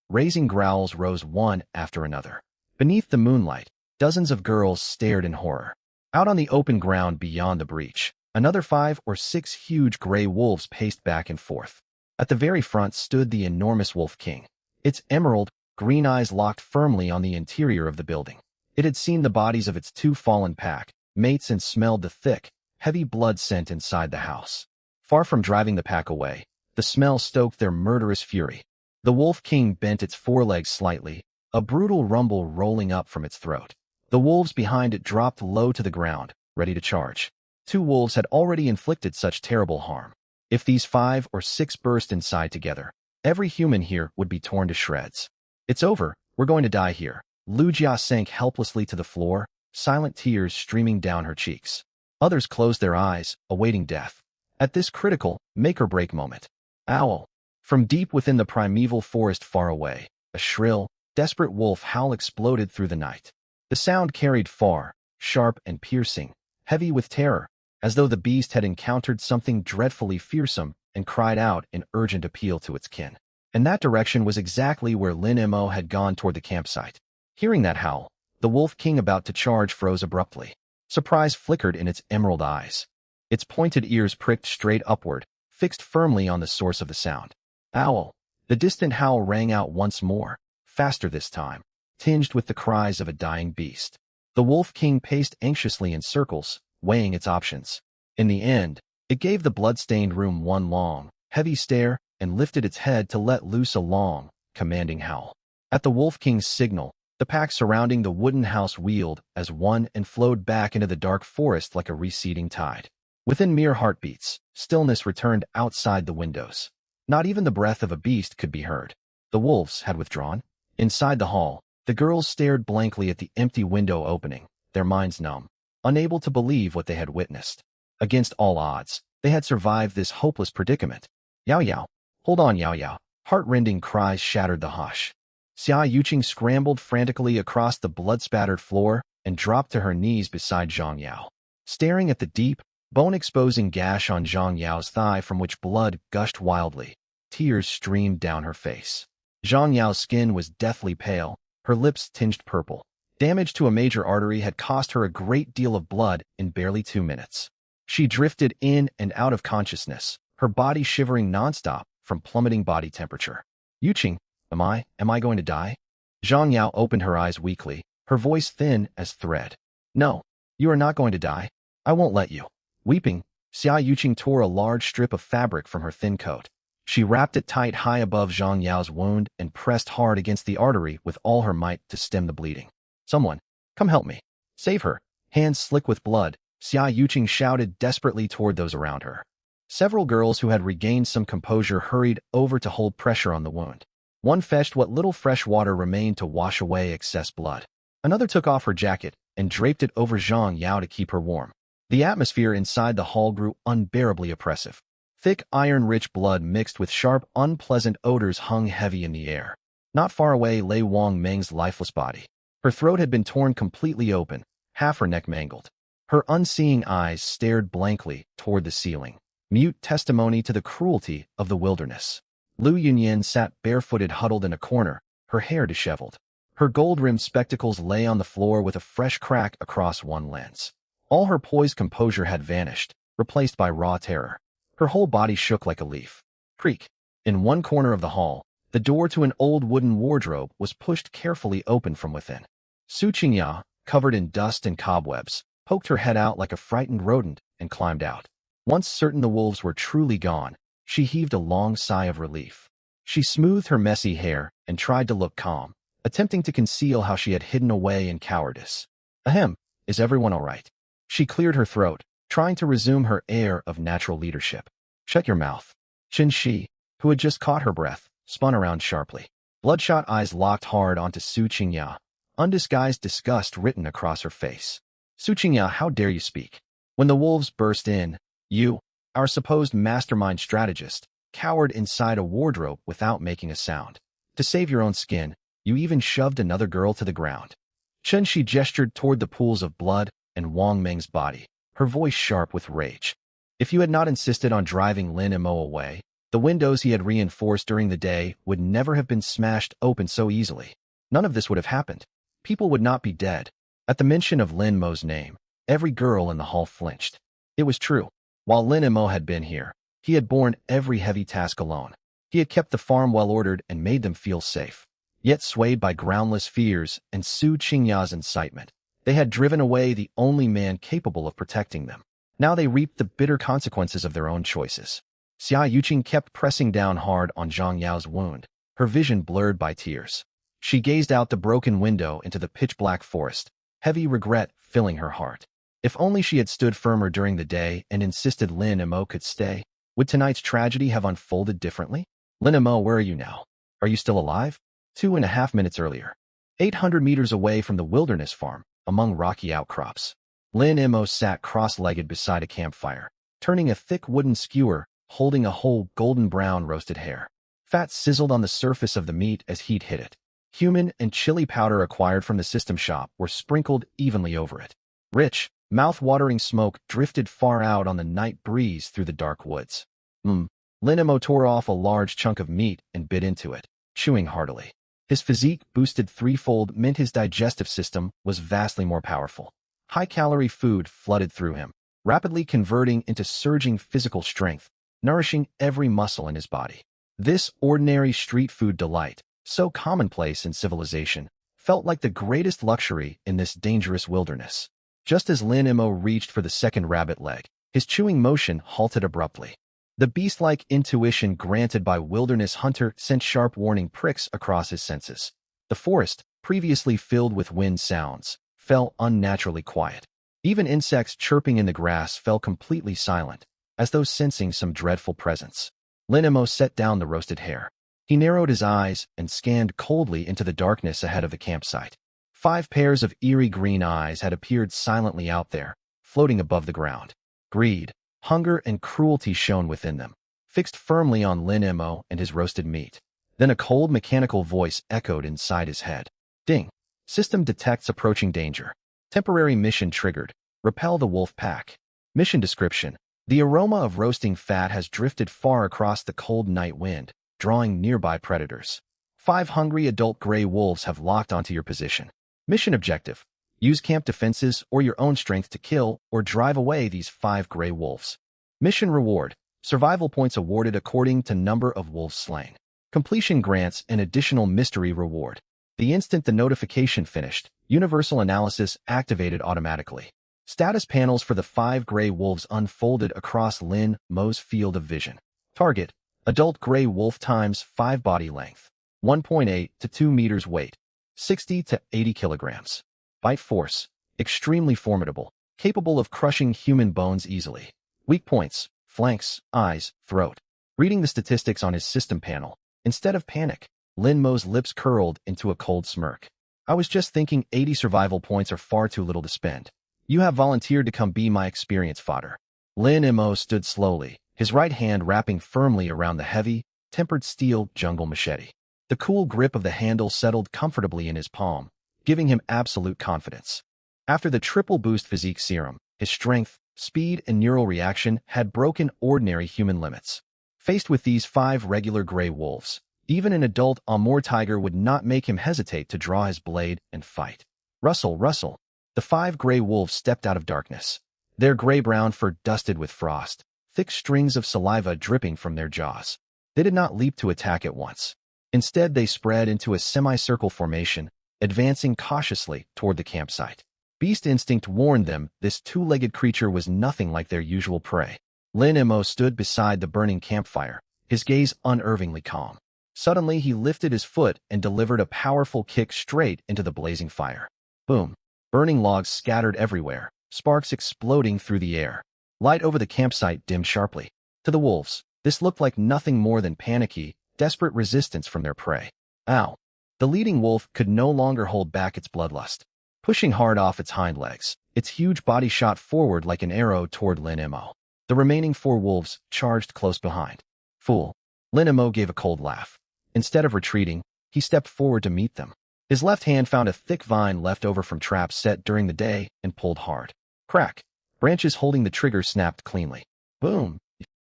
raising growls rose one after another. Beneath the moonlight, dozens of girls stared in horror. Out on the open ground beyond the breach, another 5 or 6 huge gray wolves paced back and forth. At the very front stood the enormous Wolf King, its emerald green eyes locked firmly on the interior of the building. It had seen the bodies of its 2 fallen pack mates and smelled the thick, heavy blood scent inside the house. Far from driving the pack away, the smell stoked their murderous fury. The Wolf King bent its forelegs slightly, a brutal rumble rolling up from its throat. The wolves behind it dropped low to the ground, ready to charge. 2 wolves had already inflicted such terrible harm. If these 5 or 6 burst inside together, every human here would be torn to shreds. It's over, we're going to die here. Lu Jia sank helplessly to the floor, silent tears streaming down her cheeks. Others closed their eyes, awaiting death. At this critical, make-or-break moment. Owl! From deep within the primeval forest far away, a shrill, desperate wolf howl exploded through the night. The sound carried far, sharp and piercing, heavy with terror, as though the beast had encountered something dreadfully fearsome and cried out in urgent appeal to its kin. And that direction was exactly where Lin Mo had gone toward the campsite. Hearing that howl, the Wolf King about to charge froze abruptly. Surprise flickered in its emerald eyes. Its pointed ears pricked straight upward, fixed firmly on the source of the sound. Owl! The distant howl rang out once more, faster this time, tinged with the cries of a dying beast. The Wolf King paced anxiously in circles, weighing its options. In the end, it gave the blood-stained room one long, heavy stare and lifted its head to let loose a long, commanding howl. At the Wolf King's signal, the pack surrounding the wooden house wheeled as one and flowed back into the dark forest like a receding tide. Within mere heartbeats, stillness returned outside the windows. Not even the breath of a beast could be heard. The wolves had withdrawn. Inside the hall, the girls stared blankly at the empty window opening, their minds numb, unable to believe what they had witnessed. Against all odds, they had survived this hopeless predicament. Yao Yao! Hold on, Yao Yao! Heart-rending cries shattered the hush. Xia Yuqing scrambled frantically across the blood-spattered floor and dropped to her knees beside Zhang Yao. Staring at the deep, bone-exposing gash on Zhang Yao's thigh from which blood gushed wildly, tears streamed down her face. Zhang Yao's skin was deathly pale, her lips tinged purple. Damage to a major artery had cost her a great deal of blood in barely 2 minutes. She drifted in and out of consciousness, her body shivering nonstop from plummeting body temperature. Yuqing, am I going to die? Zhang Yao opened her eyes weakly, her voice thin as thread. No, you are not going to die. I won't let you. Weeping, Xia Yuqing tore a large strip of fabric from her thin coat. She wrapped it tight high above Zhang Yao's wound and pressed hard against the artery with all her might to stem the bleeding. Someone, come help me. Save her. Hands slick with blood, Xia Yuqing shouted desperately toward those around her. Several girls who had regained some composure hurried over to hold pressure on the wound. One fetched what little fresh water remained to wash away excess blood. Another took off her jacket and draped it over Zhang Yao to keep her warm. The atmosphere inside the hall grew unbearably oppressive. Thick, iron-rich blood mixed with sharp, unpleasant odors hung heavy in the air. Not far away lay Wang Meng's lifeless body. Her throat had been torn completely open, half her neck mangled. Her unseeing eyes stared blankly toward the ceiling, mute testimony to the cruelty of the wilderness. Lu Yunyan sat barefooted huddled in a corner, her hair disheveled. Her gold-rimmed spectacles lay on the floor with a fresh crack across one lens. All her poised composure had vanished, replaced by raw terror. Her whole body shook like a leaf. Creak. In one corner of the hall, the door to an old wooden wardrobe was pushed carefully open from within. Su Qingya, covered in dust and cobwebs, poked her head out like a frightened rodent and climbed out. Once certain the wolves were truly gone, she heaved a long sigh of relief. She smoothed her messy hair and tried to look calm, attempting to conceal how she had hidden away in cowardice. Ahem, is everyone all right? She cleared her throat, trying to resume her air of natural leadership. Shut your mouth. Qin Shi, who had just caught her breath, spun around sharply. Bloodshot eyes locked hard onto Su Qingya, undisguised disgust written across her face. Su Qingya, how dare you speak? When the wolves burst in, you, our supposed mastermind strategist, cowered inside a wardrobe without making a sound. To save your own skin, you even shoved another girl to the ground. Chen Shi gestured toward the pools of blood and Wang Meng's body, her voice sharp with rage. If you had not insisted on driving Lin Mo away, the windows he had reinforced during the day would never have been smashed open so easily. None of this would have happened. People would not be dead. At the mention of Lin Mo's name, every girl in the hall flinched. It was true. While Lin Mo had been here, he had borne every heavy task alone. He had kept the farm well-ordered and made them feel safe. Yet swayed by groundless fears and Su Qingya's incitement, they had driven away the only man capable of protecting them. Now they reaped the bitter consequences of their own choices. Xia Yuqing kept pressing down hard on Zhang Yao's wound, her vision blurred by tears. She gazed out the broken window into the pitch-black forest, heavy regret filling her heart. If only she had stood firmer during the day and insisted Lin Mo could stay, would tonight's tragedy have unfolded differently? Lin Mo, where are you now? Are you still alive? 2.5 minutes earlier. 800 meters away from the wilderness farm, among rocky outcrops. Lin Mo sat cross-legged beside a campfire, turning a thick wooden skewer, holding a whole golden-brown roasted hare. Fat sizzled on the surface of the meat as heat hit it. Cumin and chili powder acquired from the system shop were sprinkled evenly over it. Rich, mouth-watering smoke drifted far out on the night breeze through the dark woods. Lin Mo tore off a large chunk of meat and bit into it, chewing heartily. His physique, boosted threefold, meant his digestive system was vastly more powerful. High-calorie food flooded through him, rapidly converting into surging physical strength, nourishing every muscle in his body. This ordinary street food delight, so commonplace in civilization, felt like the greatest luxury in this dangerous wilderness. Just as Lin Mo reached for the second rabbit leg, his chewing motion halted abruptly. The beast-like intuition granted by wilderness hunter sent sharp warning pricks across his senses. The forest, previously filled with wind sounds, fell unnaturally quiet. Even insects chirping in the grass fell completely silent, as though sensing some dreadful presence. Lin Mo set down the roasted hare. He narrowed his eyes and scanned coldly into the darkness ahead of the campsite. 5 pairs of eerie green eyes had appeared silently out there, floating above the ground. Greed, hunger, and cruelty shone within them, fixed firmly on Lin Mo and his roasted meat. Then a cold mechanical voice echoed inside his head. Ding. System detects approaching danger. Temporary mission triggered. Repel the wolf pack. Mission description. The aroma of roasting fat has drifted far across the cold night wind, drawing nearby predators. 5 hungry adult gray wolves have locked onto your position. Mission objective. Use camp defenses or your own strength to kill or drive away these 5 gray wolves. Mission reward. Survival points awarded according to number of wolves slain. Completion grants an additional mystery reward. The instant the notification finished, universal analysis activated automatically. Status panels for the 5 gray wolves unfolded across Lin Mo's field of vision. Target, Adult gray wolf times 5 body length, 1.8 to 2 meters weight, 60 to 80 kilograms. Bite force, extremely formidable, capable of crushing human bones easily. Weak points, flanks, eyes, throat. Reading the statistics on his system panel, instead of panic, Lin Mo's lips curled into a cold smirk. I was just thinking 80 survival points are far too little to spend. You have volunteered to come be my experience fodder. Lin Mo stood slowly, his right hand wrapping firmly around the heavy, tempered steel jungle machete. The cool grip of the handle settled comfortably in his palm, giving him absolute confidence. After the triple boost physique serum, his strength, speed, and neural reaction had broken ordinary human limits. Faced with these 5 regular gray wolves, even an adult Amur tiger would not make him hesitate to draw his blade and fight. Rustle, rustle. The 5 gray wolves stepped out of darkness, their gray-brown fur dusted with frost, thick strings of saliva dripping from their jaws. They did not leap to attack at once. Instead, they spread into a semicircle formation, advancing cautiously toward the campsite. Beast instinct warned them this 2-legged creature was nothing like their usual prey. Lin Mo stood beside the burning campfire, his gaze unnervingly calm. Suddenly, he lifted his foot and delivered a powerful kick straight into the blazing fire. Boom! Burning logs scattered everywhere, sparks exploding through the air. Light over the campsite dimmed sharply. To the wolves, this looked like nothing more than panicky, desperate resistance from their prey. Ow! The leading wolf could no longer hold back its bloodlust. Pushing hard off its hind legs, its huge body shot forward like an arrow toward Lin Mo. The remaining 4 wolves charged close behind. Fool! Lin Mo gave a cold laugh. Instead of retreating, he stepped forward to meet them. His left hand found a thick vine left over from traps set during the day and pulled hard. Crack! Branches holding the trigger snapped cleanly. Boom!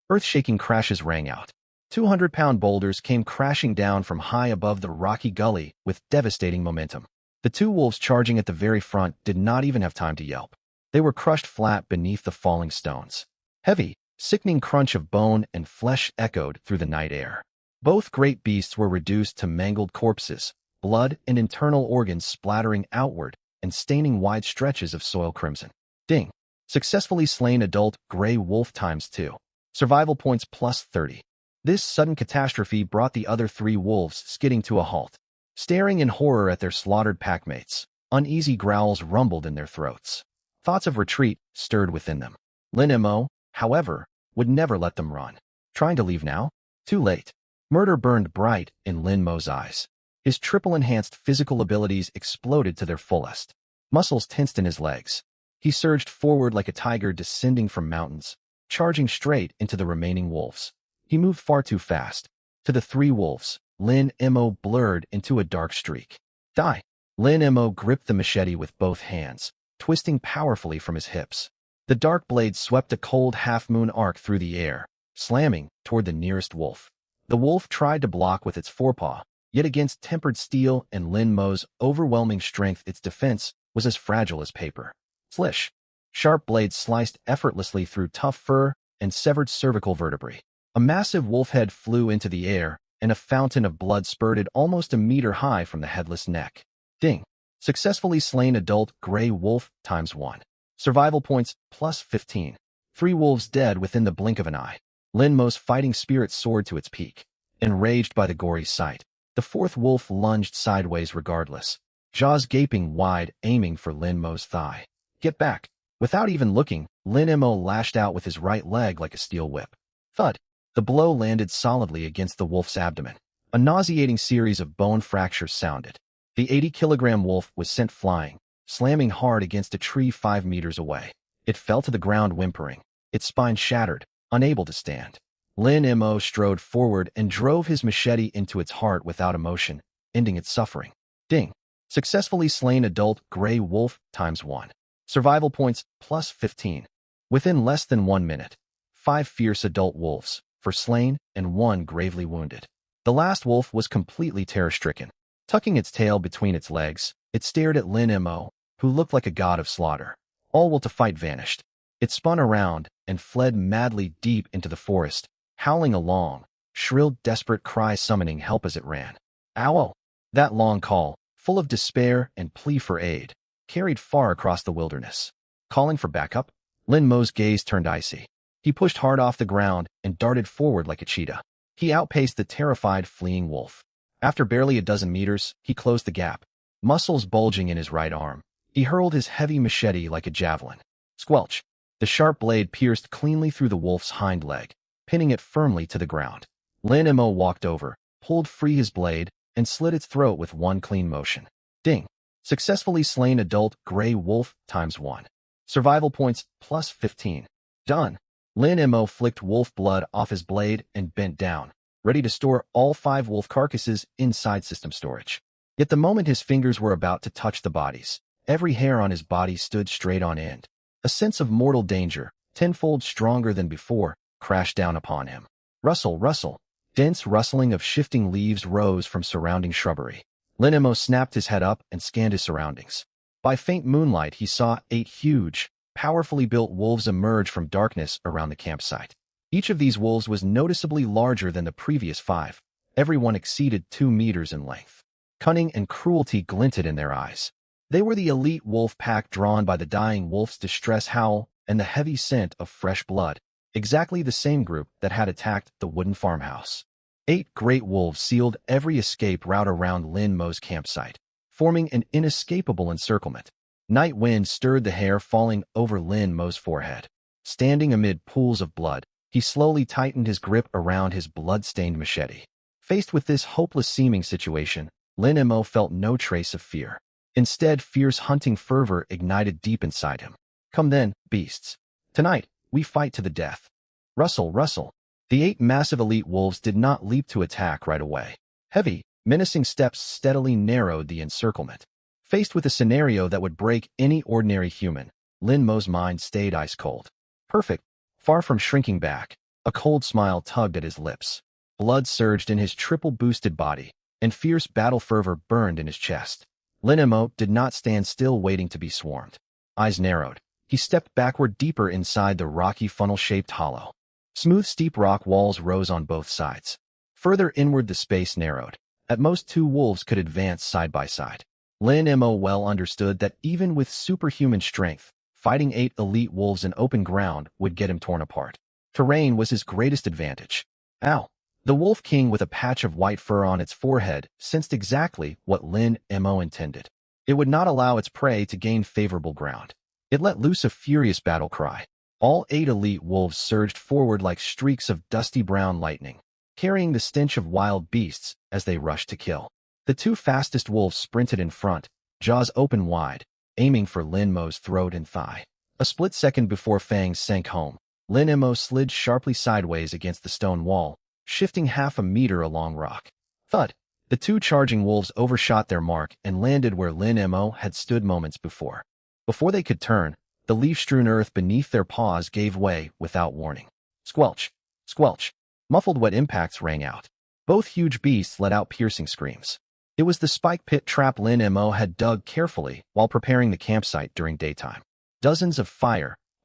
Earth-shaking crashes rang out. 200-pound boulders came crashing down from high above the rocky gully with devastating momentum. The 2 wolves charging at the very front did not even have time to yelp. They were crushed flat beneath the falling stones. Heavy, sickening crunch of bone and flesh echoed through the night air. Both great beasts were reduced to mangled corpses, blood and internal organs splattering outward and staining wide stretches of soil crimson. Ding! Successfully slain adult gray wolf times 2. Survival points plus 30. This sudden catastrophe brought the other 3 wolves skidding to a halt. Staring in horror at their slaughtered packmates, uneasy growls rumbled in their throats. Thoughts of retreat stirred within them. Lin Mo, however, would never let them run. Trying to leave now? Too late. Murder burned bright in Lin Mo's eyes. His triple-enhanced physical abilities exploded to their fullest. Muscles tensed in his legs. He surged forward like a tiger descending from mountains, charging straight into the remaining wolves. He moved far too fast. To the 3 wolves, Lin Mo blurred into a dark streak. Die! Lin Mo gripped the machete with both hands, twisting powerfully from his hips. The dark blade swept a cold half-moon arc through the air, slamming toward the nearest wolf. The wolf tried to block with its forepaw, yet against tempered steel and Lin Mo's overwhelming strength, its defense was as fragile as paper. Slish! Sharp blades sliced effortlessly through tough fur and severed cervical vertebrae. A massive wolf head flew into the air, and a fountain of blood spurted almost a meter high from the headless neck. Ding! Successfully slain adult gray wolf times 1. Survival points plus 15. 3 wolves dead within the blink of an eye. Lin Mo's fighting spirit soared to its peak. Enraged by the gory sight, the 4th wolf lunged sideways regardless, jaws gaping wide, aiming for Lin Mo's thigh. Get back! Without even looking, Lin Mo lashed out with his right leg like a steel whip. Thud! The blow landed solidly against the wolf's abdomen. A nauseating series of bone fractures sounded. The 80-kilogram wolf was sent flying, slamming hard against a tree 5 meters away. It fell to the ground whimpering, its spine shattered, unable to stand. Lin Mo strode forward and drove his machete into its heart without emotion, ending its suffering. Ding! Successfully slain adult gray wolf times 1. Survival points plus 15. Within less than 1 minute, 5 fierce adult wolves were slain and 1 gravely wounded. The last wolf was completely terror-stricken. Tucking its tail between its legs, it stared at Lin Mo, who looked like a god of slaughter. All will to fight vanished. It spun around and fled madly deep into the forest, howling a long, shrill, desperate cry summoning help as it ran. Ow! That long call, full of despair and plea for aid, carried far across the wilderness. Calling for backup? Lin Mo's gaze turned icy. He pushed hard off the ground and darted forward like a cheetah. He outpaced the terrified, fleeing wolf. After barely a dozen meters, he closed the gap. Muscles bulging in his right arm, he hurled his heavy machete like a javelin. Squelch! The sharp blade pierced cleanly through the wolf's hind leg, pinning it firmly to the ground. Lin Mo walked over, pulled free his blade, and slit its throat with one clean motion. Ding! Successfully slain adult gray wolf ×1. Survival points +15. Done. Lin Mo flicked wolf blood off his blade and bent down, ready to store all 5 wolf carcasses inside system storage. Yet the moment his fingers were about to touch the bodies, every hair on his body stood straight on end. A sense of mortal danger, tenfold stronger than before, crashed down upon him. Rustle, rustle. Dense rustling of shifting leaves rose from surrounding shrubbery. Lin Mo snapped his head up and scanned his surroundings. By faint moonlight, he saw 8 huge, powerfully built wolves emerge from darkness around the campsite. Each of these wolves was noticeably larger than the previous 5. Every one exceeded 2 meters in length. Cunning and cruelty glinted in their eyes. They were the elite wolf pack drawn by the dying wolf's distress howl and the heavy scent of fresh blood, exactly the same group that had attacked the wooden farmhouse. 8 great wolves sealed every escape route around Lin Mo's campsite, forming an inescapable encirclement. Night wind stirred the hair falling over Lin Mo's forehead. Standing amid pools of blood, he slowly tightened his grip around his blood-stained machete. Faced with this hopeless-seeming situation, Lin Mo felt no trace of fear. Instead, fierce hunting fervor ignited deep inside him. Come then, beasts. Tonight, we fight to the death. Rustle, rustle. The 8 massive elite wolves did not leap to attack right away. Heavy, menacing steps steadily narrowed the encirclement. Faced with a scenario that would break any ordinary human, Lin Mo's mind stayed ice cold. Perfect. Far from shrinking back, a cold smile tugged at his lips. Blood surged in his triple-boosted body, and fierce battle fervor burned in his chest. Lin Mo did not stand still waiting to be swarmed. Eyes narrowed, he stepped backward deeper inside the rocky funnel-shaped hollow. Smooth steep rock walls rose on both sides. Further inward the space narrowed. At most 2 wolves could advance side by side. Lin Mo well understood that even with superhuman strength, fighting 8 elite wolves in open ground would get him torn apart. Terrain was his greatest advantage. Ow! The Wolf King with a patch of white fur on its forehead sensed exactly what Lin Mo intended. It would not allow its prey to gain favorable ground. It let loose a furious battle cry. All 8 elite wolves surged forward like streaks of dusty brown lightning, carrying the stench of wild beasts as they rushed to kill. The 2 fastest wolves sprinted in front, jaws open wide, aiming for Lin Mo's throat and thigh. A split second before fangs sank home, Lin Mo slid sharply sideways against the stone wall, shifting half a meter along rock. Thud! The 2 charging wolves overshot their mark and landed where Lin Mo had stood moments before. Before they could turn, the leaf-strewn earth beneath their paws gave way without warning. Squelch! Squelch! Muffled wet impacts rang out. Both huge beasts let out piercing screams. It was the spike pit trap Lin Mo had dug carefully while preparing the campsite during daytime. Dozens of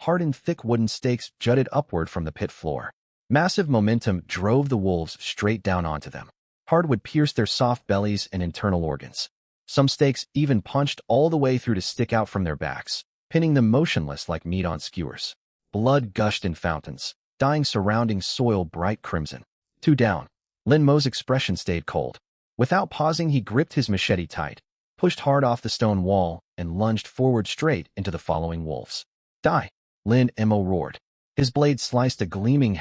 hardened thick wooden stakes jutted upward from the pit floor. Massive momentum drove the wolves straight down onto them. Hardwood pierced their soft bellies and internal organs. Some stakes even punched all the way through to stick out from their backs, pinning them motionless like meat on skewers. Blood gushed in fountains, dyeing surrounding soil bright crimson. 2 down. Lin Mo's expression stayed cold. Without pausing, he gripped his machete tight, pushed hard off the stone wall, and lunged forward straight into the following wolves. Die! Lin Mo roared. His blade sliced a gleaming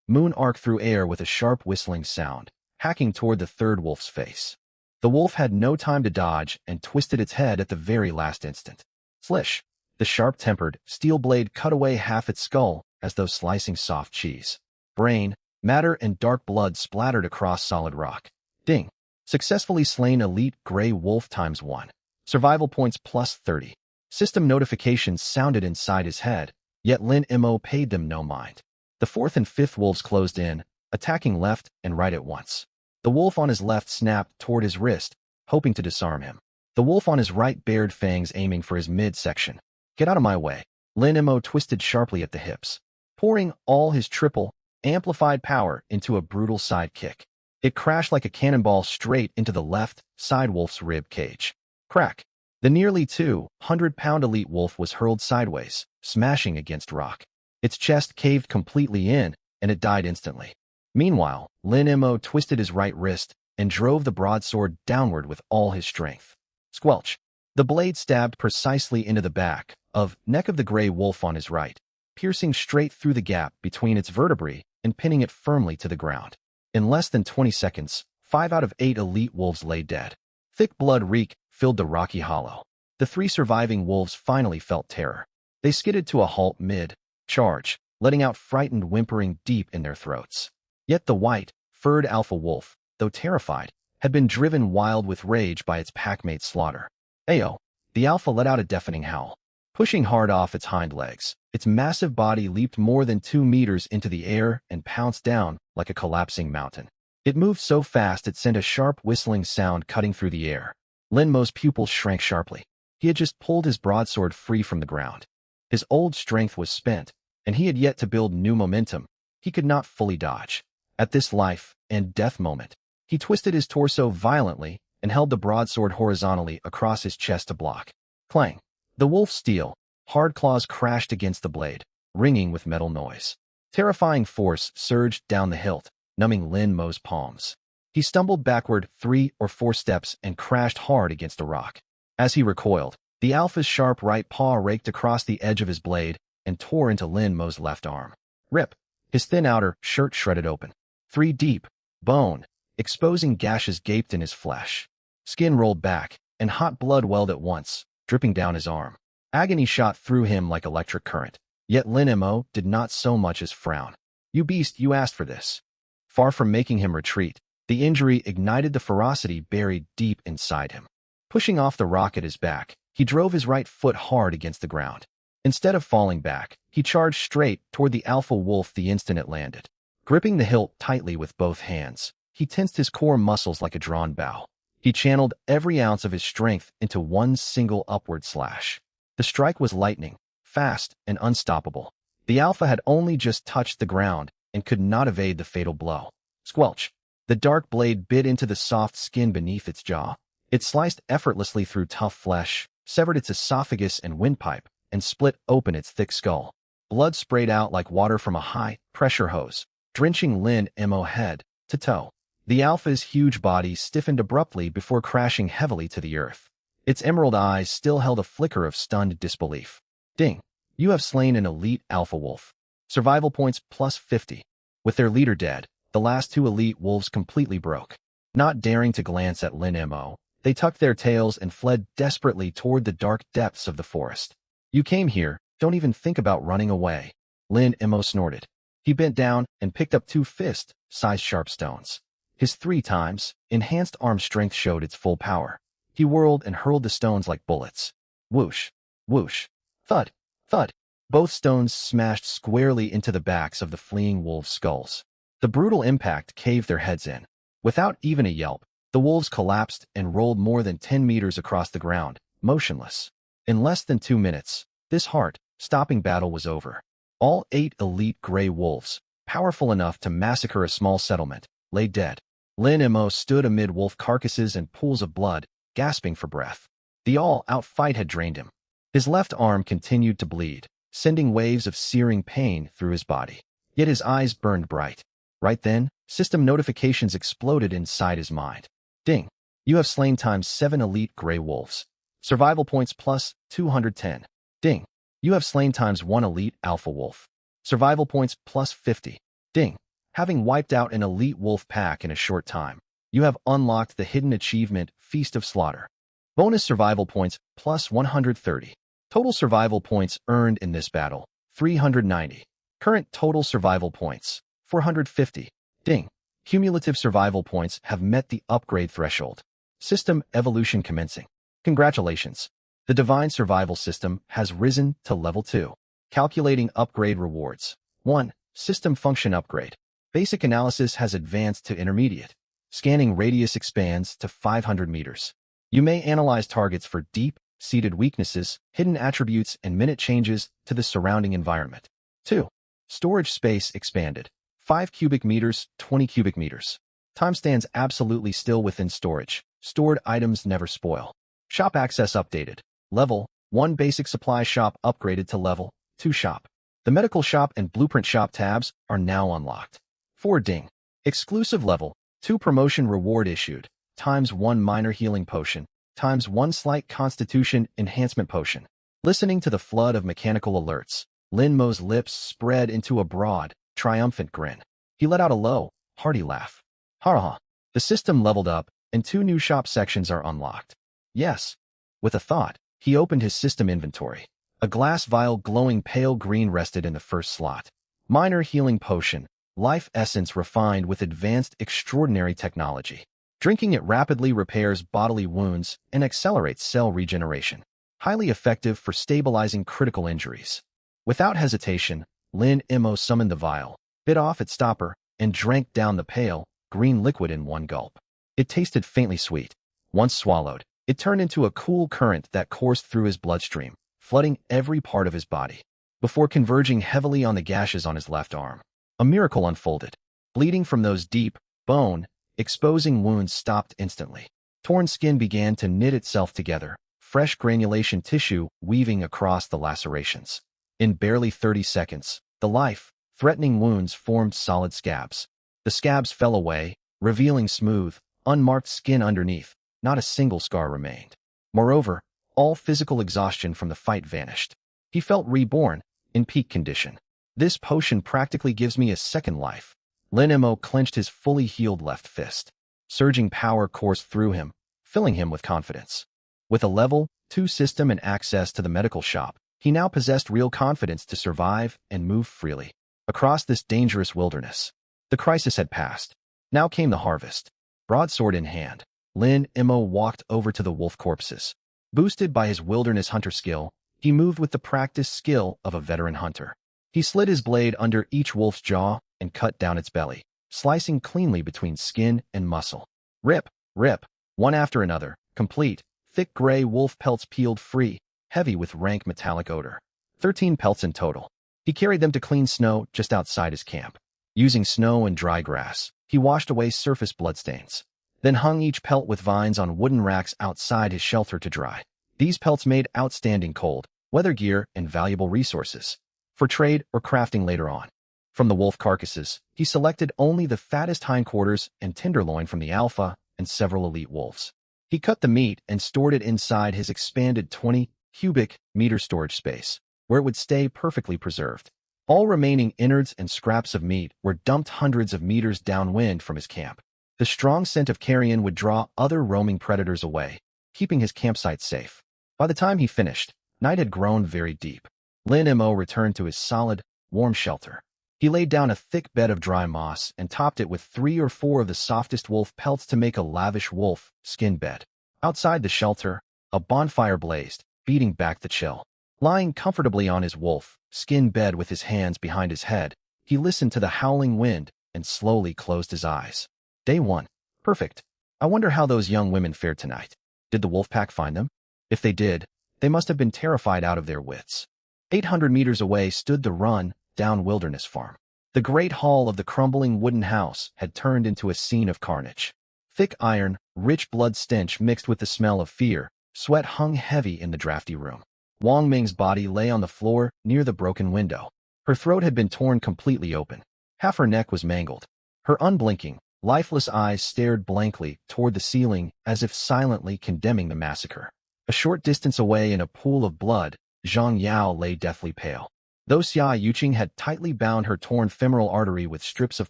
moon arc through air with a sharp whistling sound, hacking toward the 3rd wolf's face. The wolf had no time to dodge and twisted its head at the very last instant. Slish! The sharp-tempered steel blade cut away half its skull as though slicing soft cheese. Brain, matter, and dark blood splattered across solid rock. Ding! Successfully slain elite gray wolf ×1. Survival points +30. System notifications sounded inside his head, yet Lin Mo paid them no mind. The 4th and 5th wolves closed in, attacking left and right at once. The wolf on his left snapped toward his wrist, hoping to disarm him. The wolf on his right bared fangs, aiming for his midsection. Get out of my way. Lin Mo twisted sharply at the hips, pouring all his triple, amplified power into a brutal side kick. It crashed like a cannonball straight into the left side wolf's rib cage. Crack! The nearly 200-pound elite wolf was hurled sideways, smashing against rock. Its chest caved completely in, and it died instantly. Meanwhile, Lin Mo twisted his right wrist and drove the broadsword downward with all his strength. Squelch. The blade stabbed precisely into the back of neck of the gray wolf on his right, piercing straight through the gap between its vertebrae and pinning it firmly to the ground. In less than 20 seconds, 5 out of 8 elite wolves lay dead. Thick blood reek filled the rocky hollow. The 3 surviving wolves finally felt terror. They skidded to a halt mid-charge, letting out frightened whimpering deep in their throats. Yet the white, furred alpha wolf, though terrified, had been driven wild with rage by its packmate's slaughter. Ayo! The alpha let out a deafening howl. Pushing hard off its hind legs, its massive body leaped more than 2 meters into the air and pounced down like a collapsing mountain. It moved so fast it sent a sharp whistling sound cutting through the air. Lin Mo's pupils shrank sharply. He had just pulled his broadsword free from the ground. His old strength was spent, and he had yet to build new momentum. He could not fully dodge. At this life and death moment, he twisted his torso violently and held the broadsword horizontally across his chest to block. Clang! The wolf's steel, hard claws crashed against the blade, ringing with metal noise. Terrifying force surged down the hilt, numbing Lin Mo's palms. He stumbled backward 3 or 4 steps and crashed hard against a rock. As he recoiled, the alpha's sharp right paw raked across the edge of his blade and tore into Lin Mo's left arm. Rip! His thin outer shirt shredded open. 3 deep, bone, exposing gashes gaped in his flesh. Skin rolled back, and hot blood welled at once, dripping down his arm. Agony shot through him like electric current. Yet Lin Mo did not so much as frown. "You beast, you asked for this." Far from making him retreat, the injury ignited the ferocity buried deep inside him. Pushing off the rock at his back, he drove his right foot hard against the ground. Instead of falling back, he charged straight toward the alpha wolf the instant it landed. Gripping the hilt tightly with both hands, he tensed his core muscles like a drawn bow. He channeled every ounce of his strength into one single upward slash. The strike was lightning, fast and unstoppable. The alpha had only just touched the ground and could not evade the fatal blow. Squelch! The dark blade bit into the soft skin beneath its jaw. It sliced effortlessly through tough flesh, severed its esophagus and windpipe, and split open its thick skull. Blood sprayed out like water from a high-pressure hose, drenching Lin Mo head to toe. The alpha's huge body stiffened abruptly before crashing heavily to the earth. Its emerald eyes still held a flicker of stunned disbelief. Ding! You have slain an elite alpha wolf. Survival points plus 50. With their leader dead, the last 2 elite wolves completely broke. Not daring to glance at Lin Mo, they tucked their tails and fled desperately toward the dark depths of the forest. "You came here, don't even think about running away," Lin Mo snorted. He bent down and picked up 2 fist-sized sharp stones. His 3 times enhanced arm strength showed its full power. He whirled and hurled the stones like bullets. Whoosh! Whoosh! Thud! Thud! Both stones smashed squarely into the backs of the fleeing wolves' skulls. The brutal impact caved their heads in. Without even a yelp, the wolves collapsed and rolled more than 10 meters across the ground, motionless. In less than 2 minutes, this heart-stopping battle was over. All 8 elite gray wolves, powerful enough to massacre a small settlement, lay dead. Lin Mo stood amid wolf carcasses and pools of blood, gasping for breath. The all-out fight had drained him. His left arm continued to bleed, sending waves of searing pain through his body. Yet his eyes burned bright. Right then, system notifications exploded inside his mind. Ding! You have slain times 7 elite gray wolves. Survival points plus 210. Ding! You have slain times 1 elite alpha wolf. Survival points plus 50. Ding! Having wiped out an elite wolf pack in a short time, you have unlocked the hidden achievement Feast of Slaughter. Bonus survival points plus 130. Total survival points earned in this battle, 390. Current total survival points, 450. Ding! Cumulative survival points have met the upgrade threshold. System evolution commencing. Congratulations! The Divine Survival System has risen to Level 2. Calculating upgrade rewards. 1. System function upgrade. Basic analysis has advanced to intermediate. Scanning radius expands to 500 meters. You may analyze targets for deep-seated weaknesses, hidden attributes, and minute changes to the surrounding environment. 2. Storage space expanded. 5 cubic meters, 20 cubic meters. Time stands absolutely still within storage. Stored items never spoil. Shop access updated. Level 1 basic supply shop upgraded to Level 2 shop. The medical shop and blueprint shop tabs are now unlocked. 4. Ding! Exclusive level, 2 promotion reward issued, times 1 minor healing potion, times 1 slight constitution enhancement potion. Listening to the flood of mechanical alerts, Lin Mo's lips spread into a broad, triumphant grin. He let out a low, hearty laugh. Ha ha. The system leveled up, and 2 new shop sections are unlocked. Yes. With a thought, he opened his system inventory. A glass vial glowing pale green rested in the first slot. Minor healing potion, life essence refined with advanced extraordinary technology. Drinking it rapidly repairs bodily wounds and accelerates cell regeneration. Highly effective for stabilizing critical injuries. Without hesitation, Lin Mo summoned the vial, bit off its stopper, and drank down the pale, green liquid in one gulp. It tasted faintly sweet. Once swallowed, it turned into a cool current that coursed through his bloodstream, flooding every part of his body. Before converging heavily on the gashes on his left arm, a miracle unfolded. Bleeding from those deep, bone-exposing wounds stopped instantly. Torn skin began to knit itself together, fresh granulation tissue weaving across the lacerations. In barely 30 seconds, the life-threatening wounds formed solid scabs. The scabs fell away, revealing smooth, unmarked skin underneath. Not a single scar remained. Moreover, all physical exhaustion from the fight vanished. He felt reborn, in peak condition. This potion practically gives me a second life. Lin Mo clenched his fully healed left fist. Surging power coursed through him, filling him with confidence. With a level 2 system and access to the medical shop, he now possessed real confidence to survive and move freely across this dangerous wilderness. The crisis had passed. Now came the harvest. Broadsword in hand, Lin Mo walked over to the wolf corpses. Boosted by his wilderness hunter skill, he moved with the practiced skill of a veteran hunter. He slid his blade under each wolf's jaw and cut down its belly, slicing cleanly between skin and muscle. Rip, rip, one after another, complete, thick gray wolf pelts peeled free, heavy with rank metallic odor. 13 pelts in total. He carried them to clean snow just outside his camp. Using snow and dry grass, he washed away surface bloodstains, then hung each pelt with vines on wooden racks outside his shelter to dry. These pelts made outstanding cold, weather gear and valuable resources for trade or crafting later on. From the wolf carcasses, he selected only the fattest hindquarters and tenderloin from the alpha and several elite wolves. He cut the meat and stored it inside his expanded 20 cubic meter storage space, where it would stay perfectly preserved. All remaining innards and scraps of meat were dumped hundreds of meters downwind from his camp. The strong scent of carrion would draw other roaming predators away, keeping his campsite safe. By the time he finished, night had grown very deep. Lin Mo returned to his solid, warm shelter. He laid down a thick bed of dry moss and topped it with 3 or 4 of the softest wolf pelts to make a lavish wolf skin bed. Outside the shelter, a bonfire blazed, beating back the chill. Lying comfortably on his wolf skin bed with his hands behind his head, he listened to the howling wind and slowly closed his eyes. Day 1. Perfect. I wonder how those young women fared tonight. Did the wolf pack find them? If they did, they must have been terrified out of their wits. 800 meters away stood the run-down wilderness farm. The great hall of the crumbling wooden house had turned into a scene of carnage. Thick iron, rich blood stench mixed with the smell of fear, sweat hung heavy in the drafty room. Wang Ming's body lay on the floor near the broken window. Her throat had been torn completely open. Half her neck was mangled. Her unblinking, lifeless eyes stared blankly toward the ceiling as if silently condemning the massacre. A short distance away in a pool of blood, Zhang Yao lay deathly pale. Though Xia Yuqing had tightly bound her torn femoral artery with strips of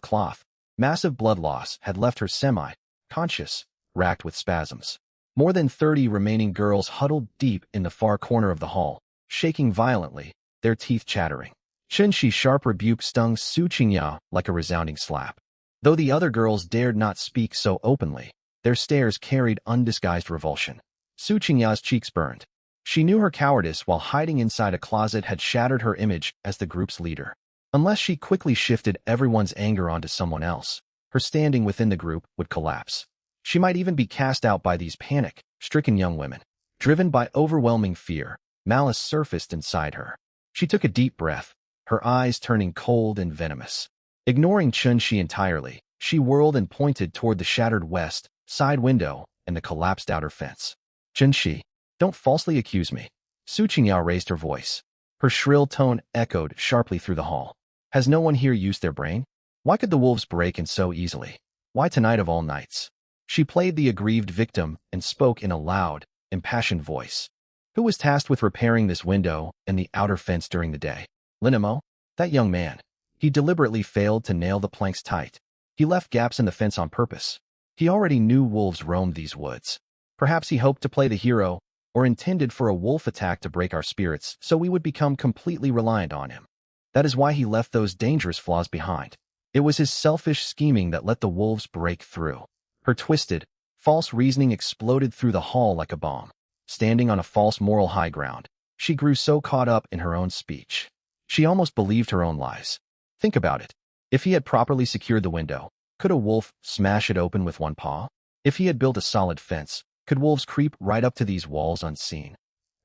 cloth, massive blood loss had left her semi-conscious, racked with spasms. More than 30 remaining girls huddled deep in the far corner of the hall, shaking violently, their teeth chattering. Chen Shi's sharp rebuke stung Su Qingya like a resounding slap. Though the other girls dared not speak so openly, their stares carried undisguised revulsion. Su Qingya's cheeks burned. She knew her cowardice while hiding inside a closet had shattered her image as the group's leader. Unless she quickly shifted everyone's anger onto someone else, her standing within the group would collapse. She might even be cast out by these panic-stricken young women. Driven by overwhelming fear, malice surfaced inside her. She took a deep breath, her eyes turning cold and venomous. Ignoring Chen Shi entirely, she whirled and pointed toward the shattered west side window and the collapsed outer fence. Chen Shi, don't falsely accuse me. Su Qingyao raised her voice. Her shrill tone echoed sharply through the hall. Has no one here used their brain? Why could the wolves break in so easily? Why tonight of all nights? She played the aggrieved victim and spoke in a loud, impassioned voice. Who was tasked with repairing this window and the outer fence during the day? Lin Mo? That young man. He deliberately failed to nail the planks tight. He left gaps in the fence on purpose. He already knew wolves roamed these woods. Perhaps he hoped to play the hero, or intended for a wolf attack to break our spirits so we would become completely reliant on him. That is why he left those dangerous flaws behind. It was his selfish scheming that let the wolves break through. Her twisted, false reasoning exploded through the hall like a bomb. Standing on a false moral high ground, she grew so caught up in her own speech. She almost believed her own lies. Think about it. If he had properly secured the window, could a wolf smash it open with one paw? If he had built a solid fence, could wolves creep right up to these walls unseen?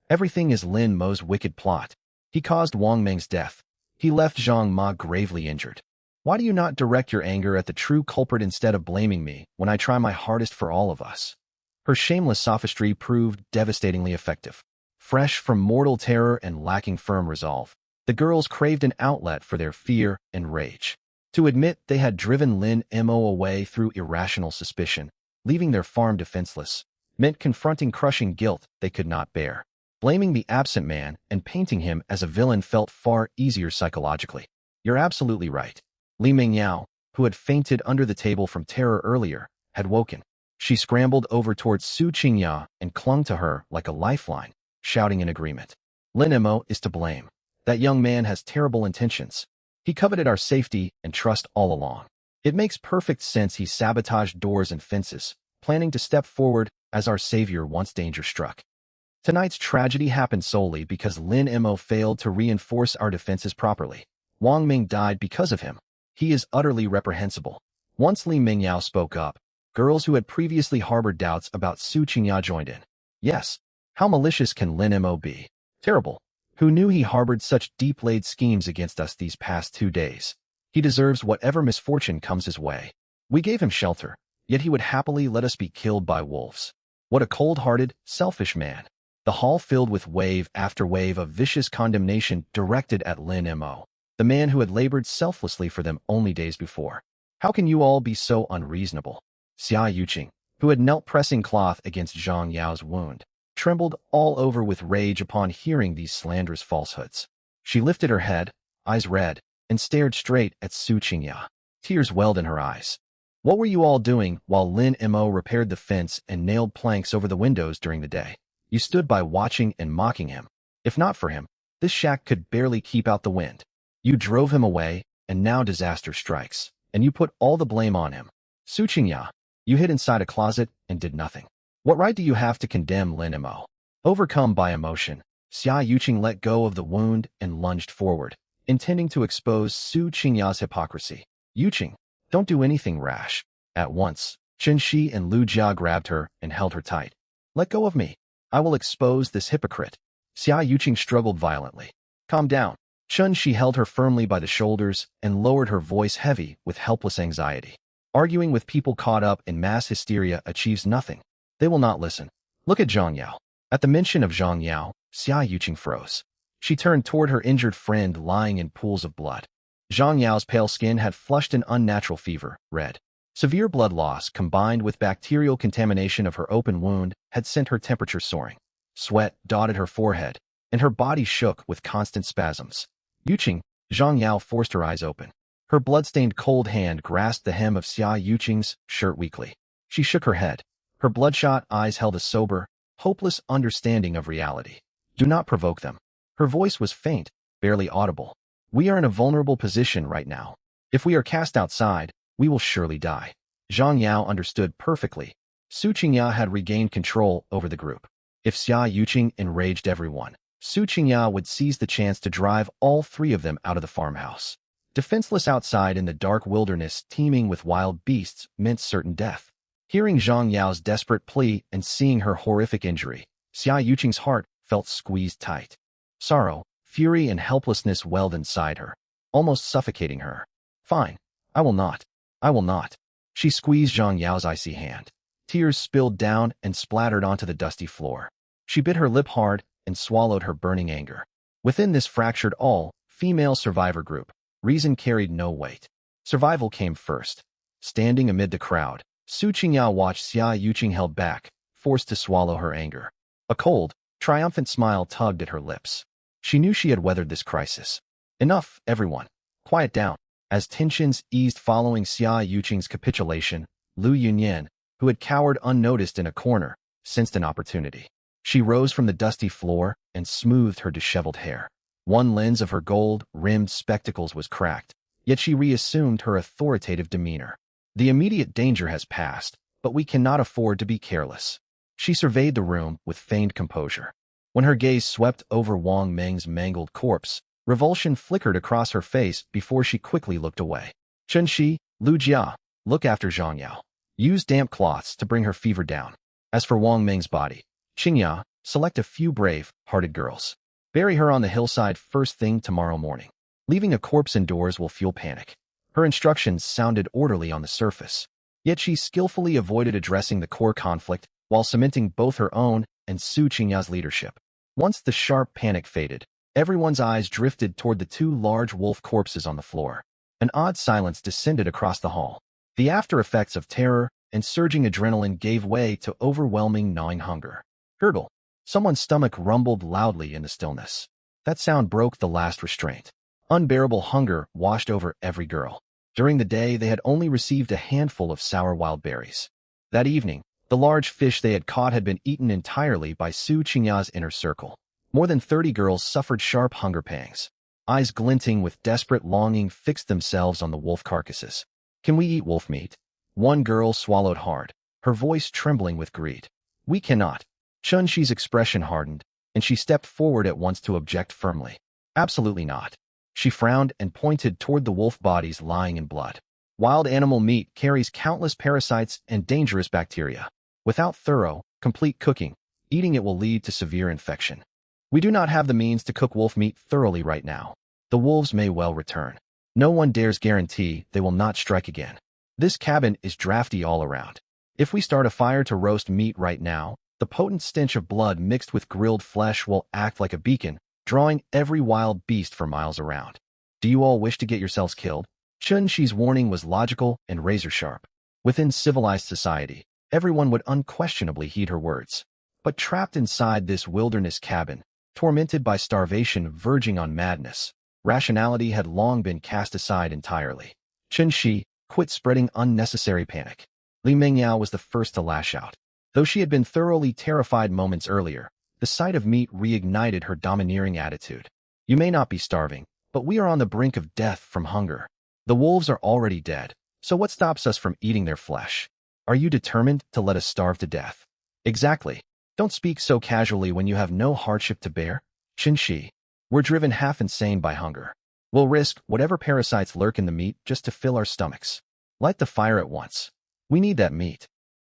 Everything is Lin Mo's wicked plot. He caused Wang Meng's death. He left Zhang Ma gravely injured. Why do you not direct your anger at the true culprit instead of blaming me when I try my hardest for all of us? Her shameless sophistry proved devastatingly effective. Fresh from mortal terror and lacking firm resolve, the girls craved an outlet for their fear and rage. To admit they had driven Lin Mo away through irrational suspicion, leaving their farm defenseless, meant confronting crushing guilt they could not bear. Blaming the absent man and painting him as a villain felt far easier psychologically. You're absolutely right. Li Mingyao, who had fainted under the table from terror earlier, had woken. She scrambled over towards Su Qingya and clung to her like a lifeline, shouting in agreement. Lin Mo is to blame. That young man has terrible intentions. He coveted our safety and trust all along. It makes perfect sense he sabotaged doors and fences, planning to step forward as our savior once danger struck. Tonight's tragedy happened solely because Lin Mo failed to reinforce our defenses properly. Wang Ming died because of him. He is utterly reprehensible. Once Li Mingyao spoke up, girls who had previously harbored doubts about Su Qingya joined in. Yes, how malicious can Lin Mo be? Terrible. Who knew he harbored such deep-laid schemes against us these past 2 days? He deserves whatever misfortune comes his way. We gave him shelter, yet he would happily let us be killed by wolves. What a cold-hearted, selfish man. The hall filled with wave after wave of vicious condemnation directed at Lin Mo, the man who had labored selflessly for them only days before. How can you all be so unreasonable? Xia Yuqing, who had knelt pressing cloth against Zhang Yao's wound, trembled all over with rage upon hearing these slanderous falsehoods. She lifted her head, eyes red, and stared straight at Su Qingya. Tears welled in her eyes. What were you all doing while Lin Mo repaired the fence and nailed planks over the windows during the day? You stood by watching and mocking him. If not for him, this shack could barely keep out the wind. You drove him away, and now disaster strikes, and you put all the blame on him. Su Qingya, you hid inside a closet and did nothing. What right do you have to condemn Lin Mo? Overcome by emotion, Xia Yuqing let go of the wound and lunged forward, intending to expose Su Qingya's hypocrisy. Yuqing, don't do anything rash. At once, Chen Shi and Lu Jia grabbed her and held her tight. Let go of me. I will expose this hypocrite. Xia Yuqing struggled violently. Calm down. Chen Shi held her firmly by the shoulders and lowered her voice heavy with helpless anxiety. Arguing with people caught up in mass hysteria achieves nothing. They will not listen. Look at Zhang Yao. At the mention of Zhang Yao, Xia Yuqing froze. She turned toward her injured friend lying in pools of blood. Zhang Yao's pale skin had flushed an unnatural fever, red. Severe blood loss combined with bacterial contamination of her open wound had sent her temperature soaring. Sweat dotted her forehead, and her body shook with constant spasms. Yuqing, Zhang Yao forced her eyes open. Her blood-stained cold hand grasped the hem of Xia Yuqing's shirt weakly. She shook her head. Her bloodshot eyes held a sober, hopeless understanding of reality. Do not provoke them. Her voice was faint, barely audible. We are in a vulnerable position right now. If we are cast outside, we will surely die. Zhang Yao understood perfectly. Su Qingya had regained control over the group. If Xia Yuqing enraged everyone, Su Qingya would seize the chance to drive all 3 of them out of the farmhouse. Defenseless outside in the dark wilderness teeming with wild beasts meant certain death. Hearing Zhang Yao's desperate plea and seeing her horrific injury, Xia Yuqing's heart felt squeezed tight. Sorrow, fury, and helplessness welled inside her, almost suffocating her. Fine. I will not. I will not. She squeezed Zhang Yao's icy hand. Tears spilled down and splattered onto the dusty floor. She bit her lip hard and swallowed her burning anger. Within this fractured all-female survivor group, reason carried no weight. Survival came first. Standing amid the crowd, Su Qingyao watched Xia Yuqing held back, forced to swallow her anger. A cold, triumphant smile tugged at her lips. She knew she had weathered this crisis. Enough, everyone. Quiet down. As tensions eased following Xia Yuqing's capitulation, Lu Yunyan, who had cowered unnoticed in a corner, sensed an opportunity. She rose from the dusty floor and smoothed her disheveled hair. One lens of her gold-rimmed spectacles was cracked, yet she reassumed her authoritative demeanor. The immediate danger has passed, but we cannot afford to be careless. She surveyed the room with feigned composure. When her gaze swept over Wang Meng's mangled corpse, revulsion flickered across her face before she quickly looked away. Chen Shi, Lu Jia, look after Zhang Yao. Use damp cloths to bring her fever down. As for Wang Meng's body, Xingya, select a few brave-hearted girls. Bury her on the hillside first thing tomorrow morning. Leaving a corpse indoors will fuel panic. Her instructions sounded orderly on the surface, yet she skillfully avoided addressing the core conflict while cementing both her own and Su Qingya's leadership. Once the sharp panic faded, everyone's eyes drifted toward the two large wolf corpses on the floor. An odd silence descended across the hall. The after-effects of terror and surging adrenaline gave way to overwhelming gnawing hunger. Gurgle. Someone's stomach rumbled loudly in the stillness. That sound broke the last restraint. Unbearable hunger washed over every girl. During the day, they had only received a handful of sour wild berries. That evening, the large fish they had caught had been eaten entirely by Su Qingya's inner circle. More than 30 girls suffered sharp hunger pangs. Eyes glinting with desperate longing fixed themselves on the wolf carcasses. Can we eat wolf meat? One girl swallowed hard, her voice trembling with greed. We cannot. Chun Shi's expression hardened, and she stepped forward at once to object firmly. Absolutely not. She frowned and pointed toward the wolf bodies lying in blood. Wild animal meat carries countless parasites and dangerous bacteria. Without thorough, complete cooking, eating it will lead to severe infection. We do not have the means to cook wolf meat thoroughly right now. The wolves may well return. No one dares guarantee they will not strike again. This cabin is drafty all around. If we start a fire to roast meat right now, the potent stench of blood mixed with grilled flesh will act like a beacon, drawing every wild beast for miles around. Do you all wish to get yourselves killed? Chun Shi's warning was logical and razor-sharp. Within civilized society, everyone would unquestionably heed her words. But trapped inside this wilderness cabin, tormented by starvation verging on madness, rationality had long been cast aside entirely. Chun Shi, quit spreading unnecessary panic. Li Mengyao was the first to lash out. Though she had been thoroughly terrified moments earlier, the sight of meat reignited her domineering attitude. You may not be starving, but we are on the brink of death from hunger. The wolves are already dead, so what stops us from eating their flesh? Are you determined to let us starve to death? Exactly. Don't speak so casually when you have no hardship to bear. Chen Shi, we're driven half insane by hunger. We'll risk whatever parasites lurk in the meat just to fill our stomachs. Light the fire at once. We need that meat.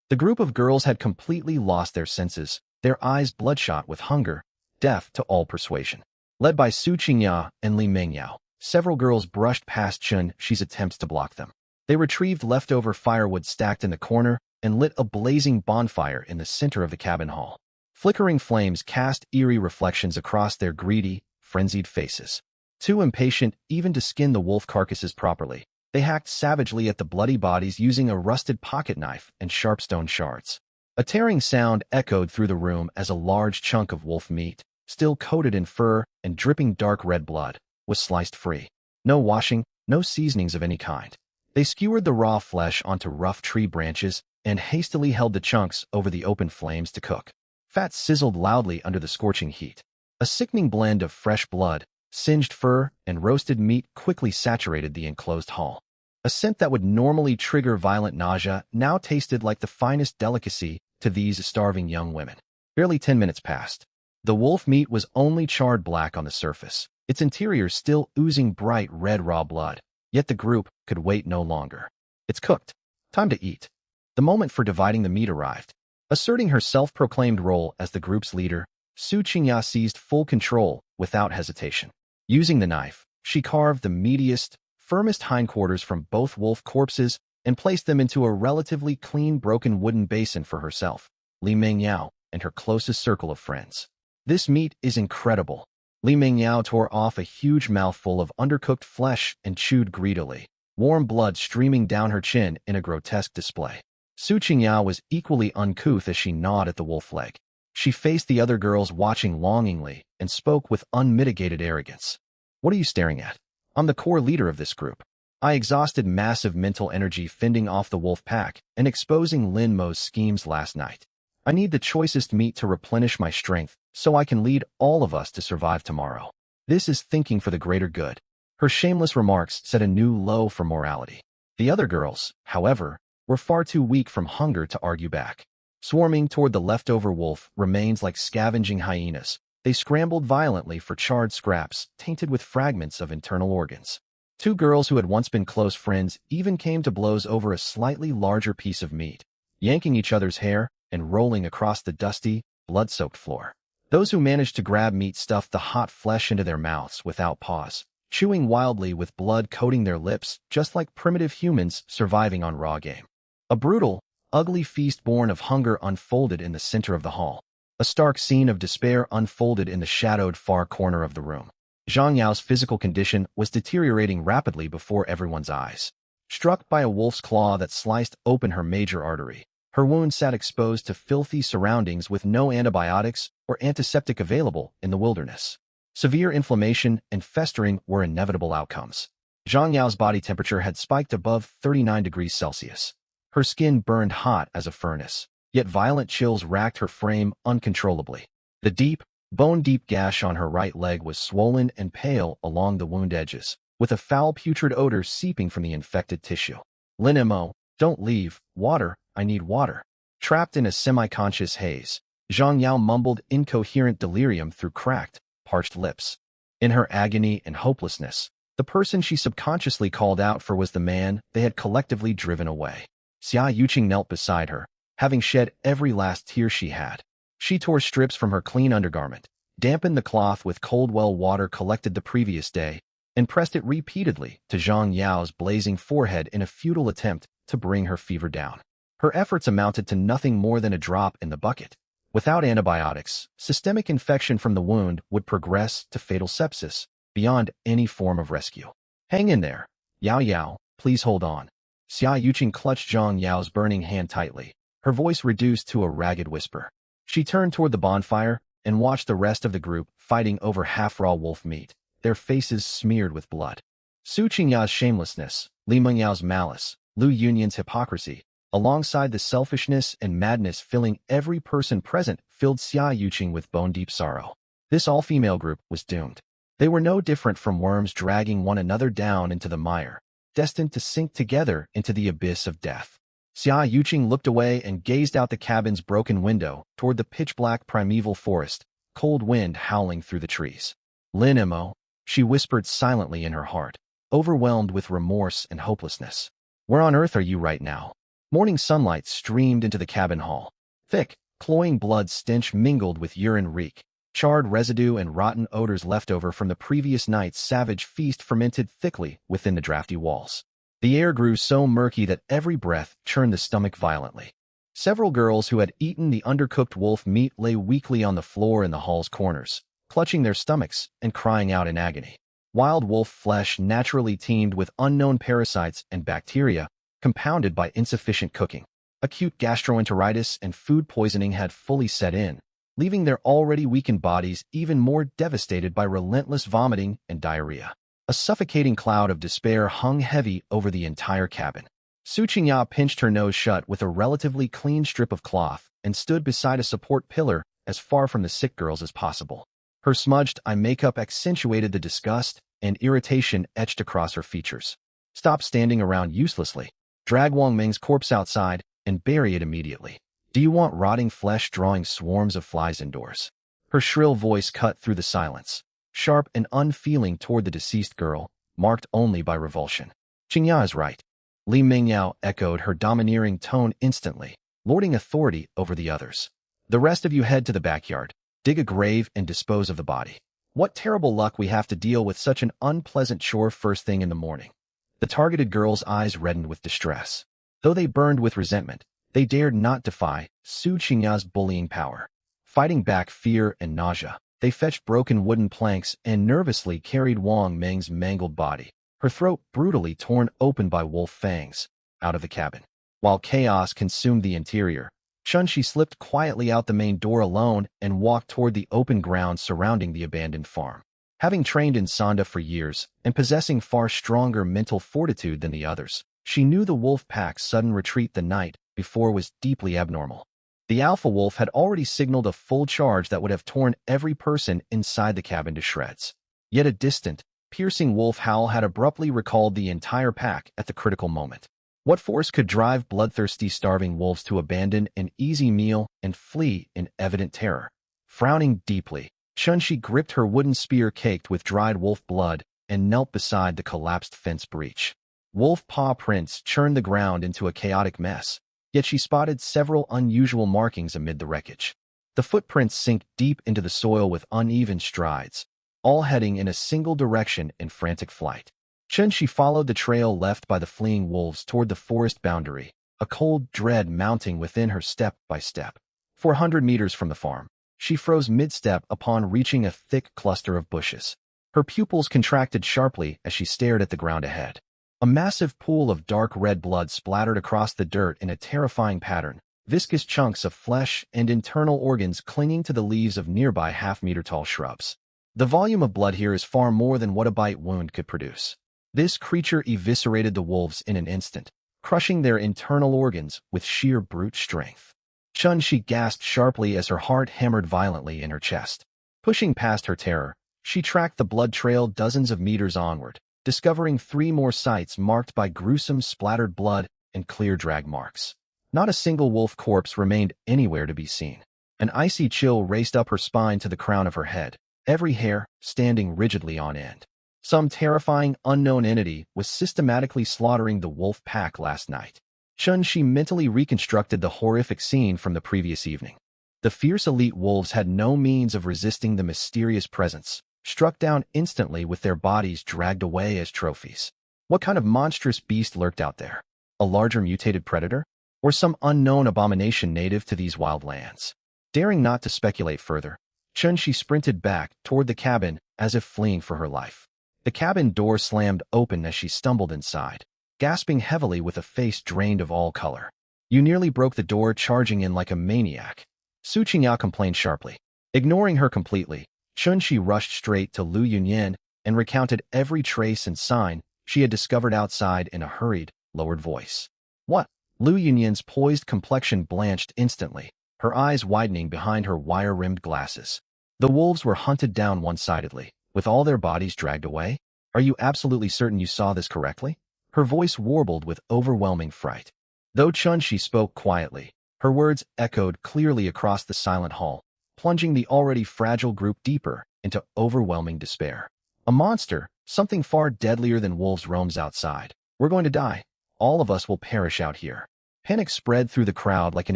The group of girls had completely lost their senses, their eyes bloodshot with hunger, deaf to all persuasion. Led by Su Qingya and Li Mengyao, several girls brushed past Chun Shi's attempts to block them. They retrieved leftover firewood stacked in the corner and lit a blazing bonfire in the center of the cabin hall. Flickering flames cast eerie reflections across their greedy, frenzied faces. Too impatient even to skin the wolf carcasses properly, they hacked savagely at the bloody bodies using a rusted pocket knife and sharp stone shards. A tearing sound echoed through the room as a large chunk of wolf meat, still coated in fur and dripping dark red blood, was sliced free. No washing, no seasonings of any kind. They skewered the raw flesh onto rough tree branches and hastily held the chunks over the open flames to cook. Fat sizzled loudly under the scorching heat. A sickening blend of fresh blood, singed fur, and roasted meat quickly saturated the enclosed hall. A scent that would normally trigger violent nausea now tasted like the finest delicacy to these starving young women. Barely 10 minutes passed. The wolf meat was only charred black on the surface, its interior still oozing bright red raw blood. Yet the group could wait no longer. It's cooked. Time to eat. The moment for dividing the meat arrived. Asserting her self-proclaimed role as the group's leader, Su Qingya seized full control without hesitation. Using the knife, she carved the meatiest, firmest hindquarters from both wolf corpses and placed them into a relatively clean broken wooden basin for herself, Li Mengyao, and her closest circle of friends. This meat is incredible. Li Mengyao tore off a huge mouthful of undercooked flesh and chewed greedily. warm blood streaming down her chin in a grotesque display. Su Qingyao was equally uncouth as she gnawed at the wolf leg. She faced the other girls watching longingly and spoke with unmitigated arrogance. What are you staring at? I'm the core leader of this group. I exhausted massive mental energy fending off the wolf pack and exposing Lin Mo's schemes last night. I need the choicest meat to replenish my strength so I can lead all of us to survive tomorrow. This is thinking for the greater good. Her shameless remarks set a new low for morality. The other girls, however, were far too weak from hunger to argue back. Swarming toward the leftover wolf remains like scavenging hyenas. They scrambled violently for charred scraps tainted with fragments of internal organs. Two girls who had once been close friends even came to blows over a slightly larger piece of meat, yanking each other's hair and rolling across the dusty, blood-soaked floor. Those who managed to grab meat stuffed the hot flesh into their mouths without pause, chewing wildly with blood coating their lips just like primitive humans surviving on raw game. A brutal, ugly feast born of hunger unfolded in the center of the hall. A stark scene of despair unfolded in the shadowed far corner of the room. Zhang Yao's physical condition was deteriorating rapidly before everyone's eyes. Struck by a wolf's claw that sliced open her major artery, her wound sat exposed to filthy surroundings with no antibiotics or antiseptic available in the wilderness. Severe inflammation and festering were inevitable outcomes. Zhang Yao's body temperature had spiked above 39 degrees Celsius. Her skin burned hot as a furnace, yet violent chills racked her frame uncontrollably. The deep, bone-deep gash on her right leg was swollen and pale along the wound edges, with a foul putrid odor seeping from the infected tissue. Lin Mo, don't leave. Water, I need water. Trapped in a semi-conscious haze, Zhang Yao mumbled incoherent delirium through cracked, parched lips. In her agony and hopelessness, the person she subconsciously called out for was the man they had collectively driven away. Xia Yuqing knelt beside her, having shed every last tear she had. She tore strips from her clean undergarment, dampened the cloth with cold well water collected the previous day, and pressed it repeatedly to Zhang Yao's blazing forehead in a futile attempt to bring her fever down. Her efforts amounted to nothing more than a drop in the bucket. Without antibiotics, systemic infection from the wound would progress to fatal sepsis beyond any form of rescue. Hang in there. Yao Yao, please hold on. Xia Yuqing clutched Zhang Yao's burning hand tightly, her voice reduced to a ragged whisper. She turned toward the bonfire and watched the rest of the group fighting over half-raw wolf meat, their faces smeared with blood. Su Qingya's shamelessness, Li Mengyao's malice, Lu Yunyan's hypocrisy, alongside the selfishness and madness filling every person present, filled Xia Yuqing with bone-deep sorrow. This all-female group was doomed. They were no different from worms dragging one another down into the mire, destined to sink together into the abyss of death. Xia Yuqing looked away and gazed out the cabin's broken window toward the pitch-black primeval forest, cold wind howling through the trees. Lin Mo, she whispered silently in her heart, overwhelmed with remorse and hopelessness. Where on earth are you right now? Morning sunlight streamed into the cabin hall. Thick, cloying blood stench mingled with urine reek. Charred residue and rotten odors left over from the previous night's savage feast fermented thickly within the drafty walls. The air grew so murky that every breath churned the stomach violently. Several girls who had eaten the undercooked wolf meat lay weakly on the floor in the hall's corners, clutching their stomachs and crying out in agony. Wild wolf flesh naturally teemed with unknown parasites and bacteria, compounded by insufficient cooking. Acute gastroenteritis and food poisoning had fully set in, leaving their already weakened bodies even more devastated by relentless vomiting and diarrhea. A suffocating cloud of despair hung heavy over the entire cabin. Su Qingya pinched her nose shut with a relatively clean strip of cloth and stood beside a support pillar as far from the sick girls as possible. Her smudged eye makeup accentuated the disgust and irritation etched across her features. Stop standing around uselessly. Drag Wang Ming's corpse outside and bury it immediately. Do you want rotting flesh drawing swarms of flies indoors? Her shrill voice cut through the silence, sharp and unfeeling toward the deceased girl, marked only by revulsion. Qingya is right. Li Mingyao echoed her domineering tone instantly, lording authority over the others. The rest of you head to the backyard, dig a grave and dispose of the body. What terrible luck we have to deal with such an unpleasant chore first thing in the morning. The targeted girls' eyes reddened with distress. Though they burned with resentment, they dared not defy Su Qingya's bullying power. Fighting back fear and nausea, they fetched broken wooden planks and nervously carried Wang Ming's mangled body, her throat brutally torn open by wolf fangs, out of the cabin. While chaos consumed the interior, Chun-Shi slipped quietly out the main door alone and walked toward the open ground surrounding the abandoned farm. Having trained in Sanda for years and possessing far stronger mental fortitude than the others, she knew the wolf pack's sudden retreat the night before was deeply abnormal. The alpha wolf had already signaled a full charge that would have torn every person inside the cabin to shreds. Yet a distant, piercing wolf howl had abruptly recalled the entire pack at the critical moment. What force could drive bloodthirsty, starving wolves to abandon an easy meal and flee in evident terror? Frowning deeply, Chun-Shi gripped her wooden spear caked with dried wolf blood and knelt beside the collapsed fence breach. Wolf paw prints churned the ground into a chaotic mess, yet she spotted several unusual markings amid the wreckage. The footprints sink deep into the soil with uneven strides, all heading in a single direction in frantic flight. Chun-Shi followed the trail left by the fleeing wolves toward the forest boundary, a cold dread mounting within her step by step. 400 meters from the farm, she froze mid-step upon reaching a thick cluster of bushes. Her pupils contracted sharply as she stared at the ground ahead. A massive pool of dark red blood splattered across the dirt in a terrifying pattern, viscous chunks of flesh and internal organs clinging to the leaves of nearby half-meter-tall shrubs. The volume of blood here is far more than what a bite wound could produce. This creature eviscerated the wolves in an instant, crushing their internal organs with sheer brute strength. Chun-Shi gasped sharply as her heart hammered violently in her chest. Pushing past her terror, she tracked the blood trail dozens of meters onward, discovering 3 more sites marked by gruesome splattered blood and clear drag marks. Not a single wolf corpse remained anywhere to be seen. An icy chill raced up her spine to the crown of her head, every hair standing rigidly on end. Some terrifying unknown entity was systematically slaughtering the wolf pack last night. Chun-Shi mentally reconstructed the horrific scene from the previous evening. The fierce elite wolves had no means of resisting the mysterious presence, struck down instantly with their bodies dragged away as trophies. What kind of monstrous beast lurked out there? A larger mutated predator? Or some unknown abomination native to these wild lands? Daring not to speculate further, Chun-Shi sprinted back toward the cabin as if fleeing for her life. The cabin door slammed open as she stumbled inside, gasping heavily with a face drained of all color. "You nearly broke the door, charging in like a maniac," Su Qingyao complained sharply. Ignoring her completely, Chun-Shi rushed straight to Lu Yunyan and recounted every trace and sign she had discovered outside in a hurried, lowered voice. "What?" Lu Yunyan's poised complexion blanched instantly, her eyes widening behind her wire-rimmed glasses. "The wolves were hunted down one-sidedly, with all their bodies dragged away? Are you absolutely certain you saw this correctly?" Her voice warbled with overwhelming fright. Though Chun-Shi spoke quietly, her words echoed clearly across the silent hall, plunging the already fragile group deeper into overwhelming despair. "A monster, something far deadlier than wolves, roams outside. We're going to die. All of us will perish out here." Panic spread through the crowd like an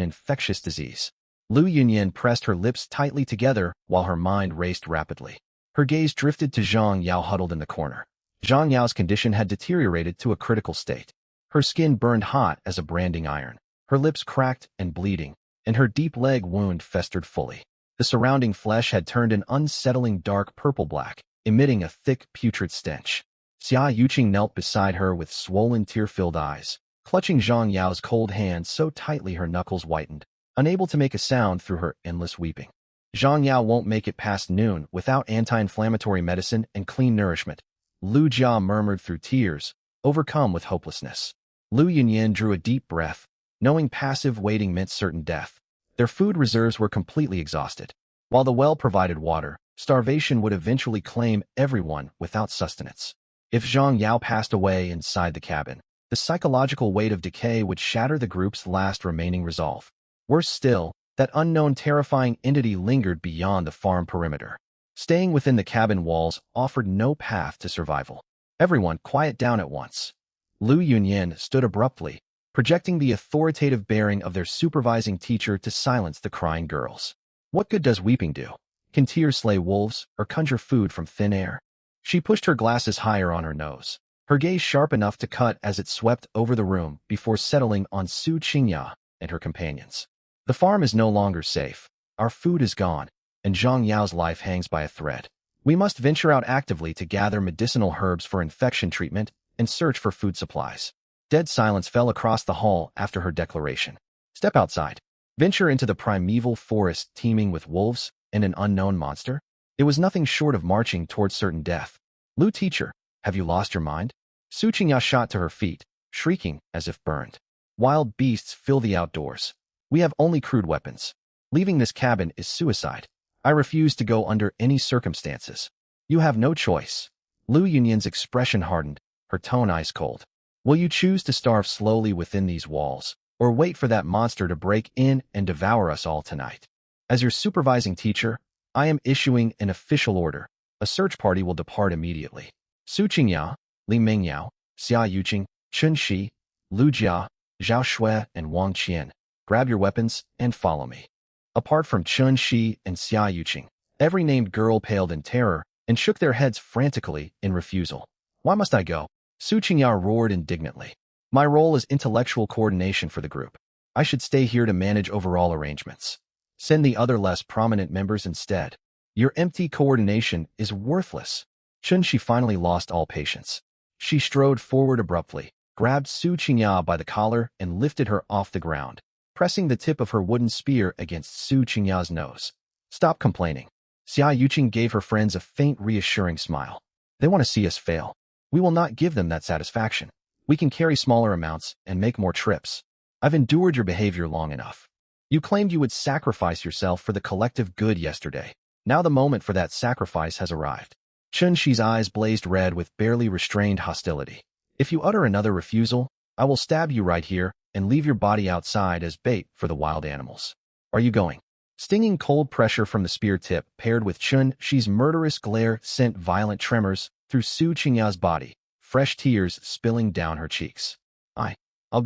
infectious disease. Lu Yunyan pressed her lips tightly together while her mind raced rapidly. Her gaze drifted to Zhang Yao huddled in the corner. Zhang Yao's condition had deteriorated to a critical state. Her skin burned hot as a branding iron, her lips cracked and bleeding, and her deep leg wound festered fully. The surrounding flesh had turned an unsettling dark purple-black, emitting a thick, putrid stench. Xia Yuqing knelt beside her with swollen, tear-filled eyes, clutching Zhang Yao's cold hand so tightly her knuckles whitened, unable to make a sound through her endless weeping. "Zhang Yao won't make it past noon without anti-inflammatory medicine and clean nourishment," Lu Jia murmured through tears, overcome with hopelessness. Lu Yunyan drew a deep breath, knowing passive waiting meant certain death. Their food reserves were completely exhausted. While the well provided water, starvation would eventually claim everyone without sustenance. If Zhang Yao passed away inside the cabin, the psychological weight of decay would shatter the group's last remaining resolve. Worse still, that unknown terrifying entity lingered beyond the farm perimeter. Staying within the cabin walls offered no path to survival. "Everyone, quiet down at once." Lu Yunyan stood abruptly, projecting the authoritative bearing of their supervising teacher to silence the crying girls. "What good does weeping do? Can tears slay wolves or conjure food from thin air?" She pushed her glasses higher on her nose, her gaze sharp enough to cut as it swept over the room before settling on Su Qingyao and her companions. "The farm is no longer safe. Our food is gone, and Zhang Yao's life hangs by a thread. We must venture out actively to gather medicinal herbs for infection treatment and search for food supplies. Dead silence fell across the hall after her declaration. Step outside. Venture into the primeval forest teeming with wolves and an unknown monster? It was nothing short of marching towards certain death. Lu teacher, have you lost your mind? Su Qingya shot to her feet, shrieking as if burned. Wild beasts fill the outdoors. We have only crude weapons. Leaving this cabin is suicide. I refuse to go under any circumstances. You have no choice. Lu Yunyan's expression hardened, her tone ice cold. Will you choose to starve slowly within these walls, or wait for that monster to break in and devour us all tonight? As your supervising teacher, I am issuing an official order. A search party will depart immediately. Su Qingya, Li Mingyao, Xia Yuqing, Chun Shi, Lu Jia, Zhao Shui, and Wang Qian. Grab your weapons and follow me. Apart from Chun Shi and Xia Yuqing, every named girl paled in terror and shook their heads frantically in refusal. Why must I go? Su Qingya roared indignantly. My role is intellectual coordination for the group. I should stay here to manage overall arrangements. Send the other less prominent members instead. Your empty coordination is worthless. Chun Shi finally lost all patience. She strode forward abruptly, grabbed Su Qingya by the collar and lifted her off the ground, pressing the tip of her wooden spear against Su Qingya's nose. Stop complaining. Xia Yuqing gave her friends a faint reassuring smile. They want to see us fail. We will not give them that satisfaction. We can carry smaller amounts and make more trips. I've endured your behavior long enough. You claimed you would sacrifice yourself for the collective good yesterday. Now the moment for that sacrifice has arrived. Chun Shi's eyes blazed red with barely restrained hostility. If you utter another refusal, I will stab you right here and leave your body outside as bait for the wild animals. Are you going? Stinging cold pressure from the spear tip paired with Chun Shi's murderous glare sent violent tremors through Su Qingya's body, fresh tears spilling down her cheeks. I'll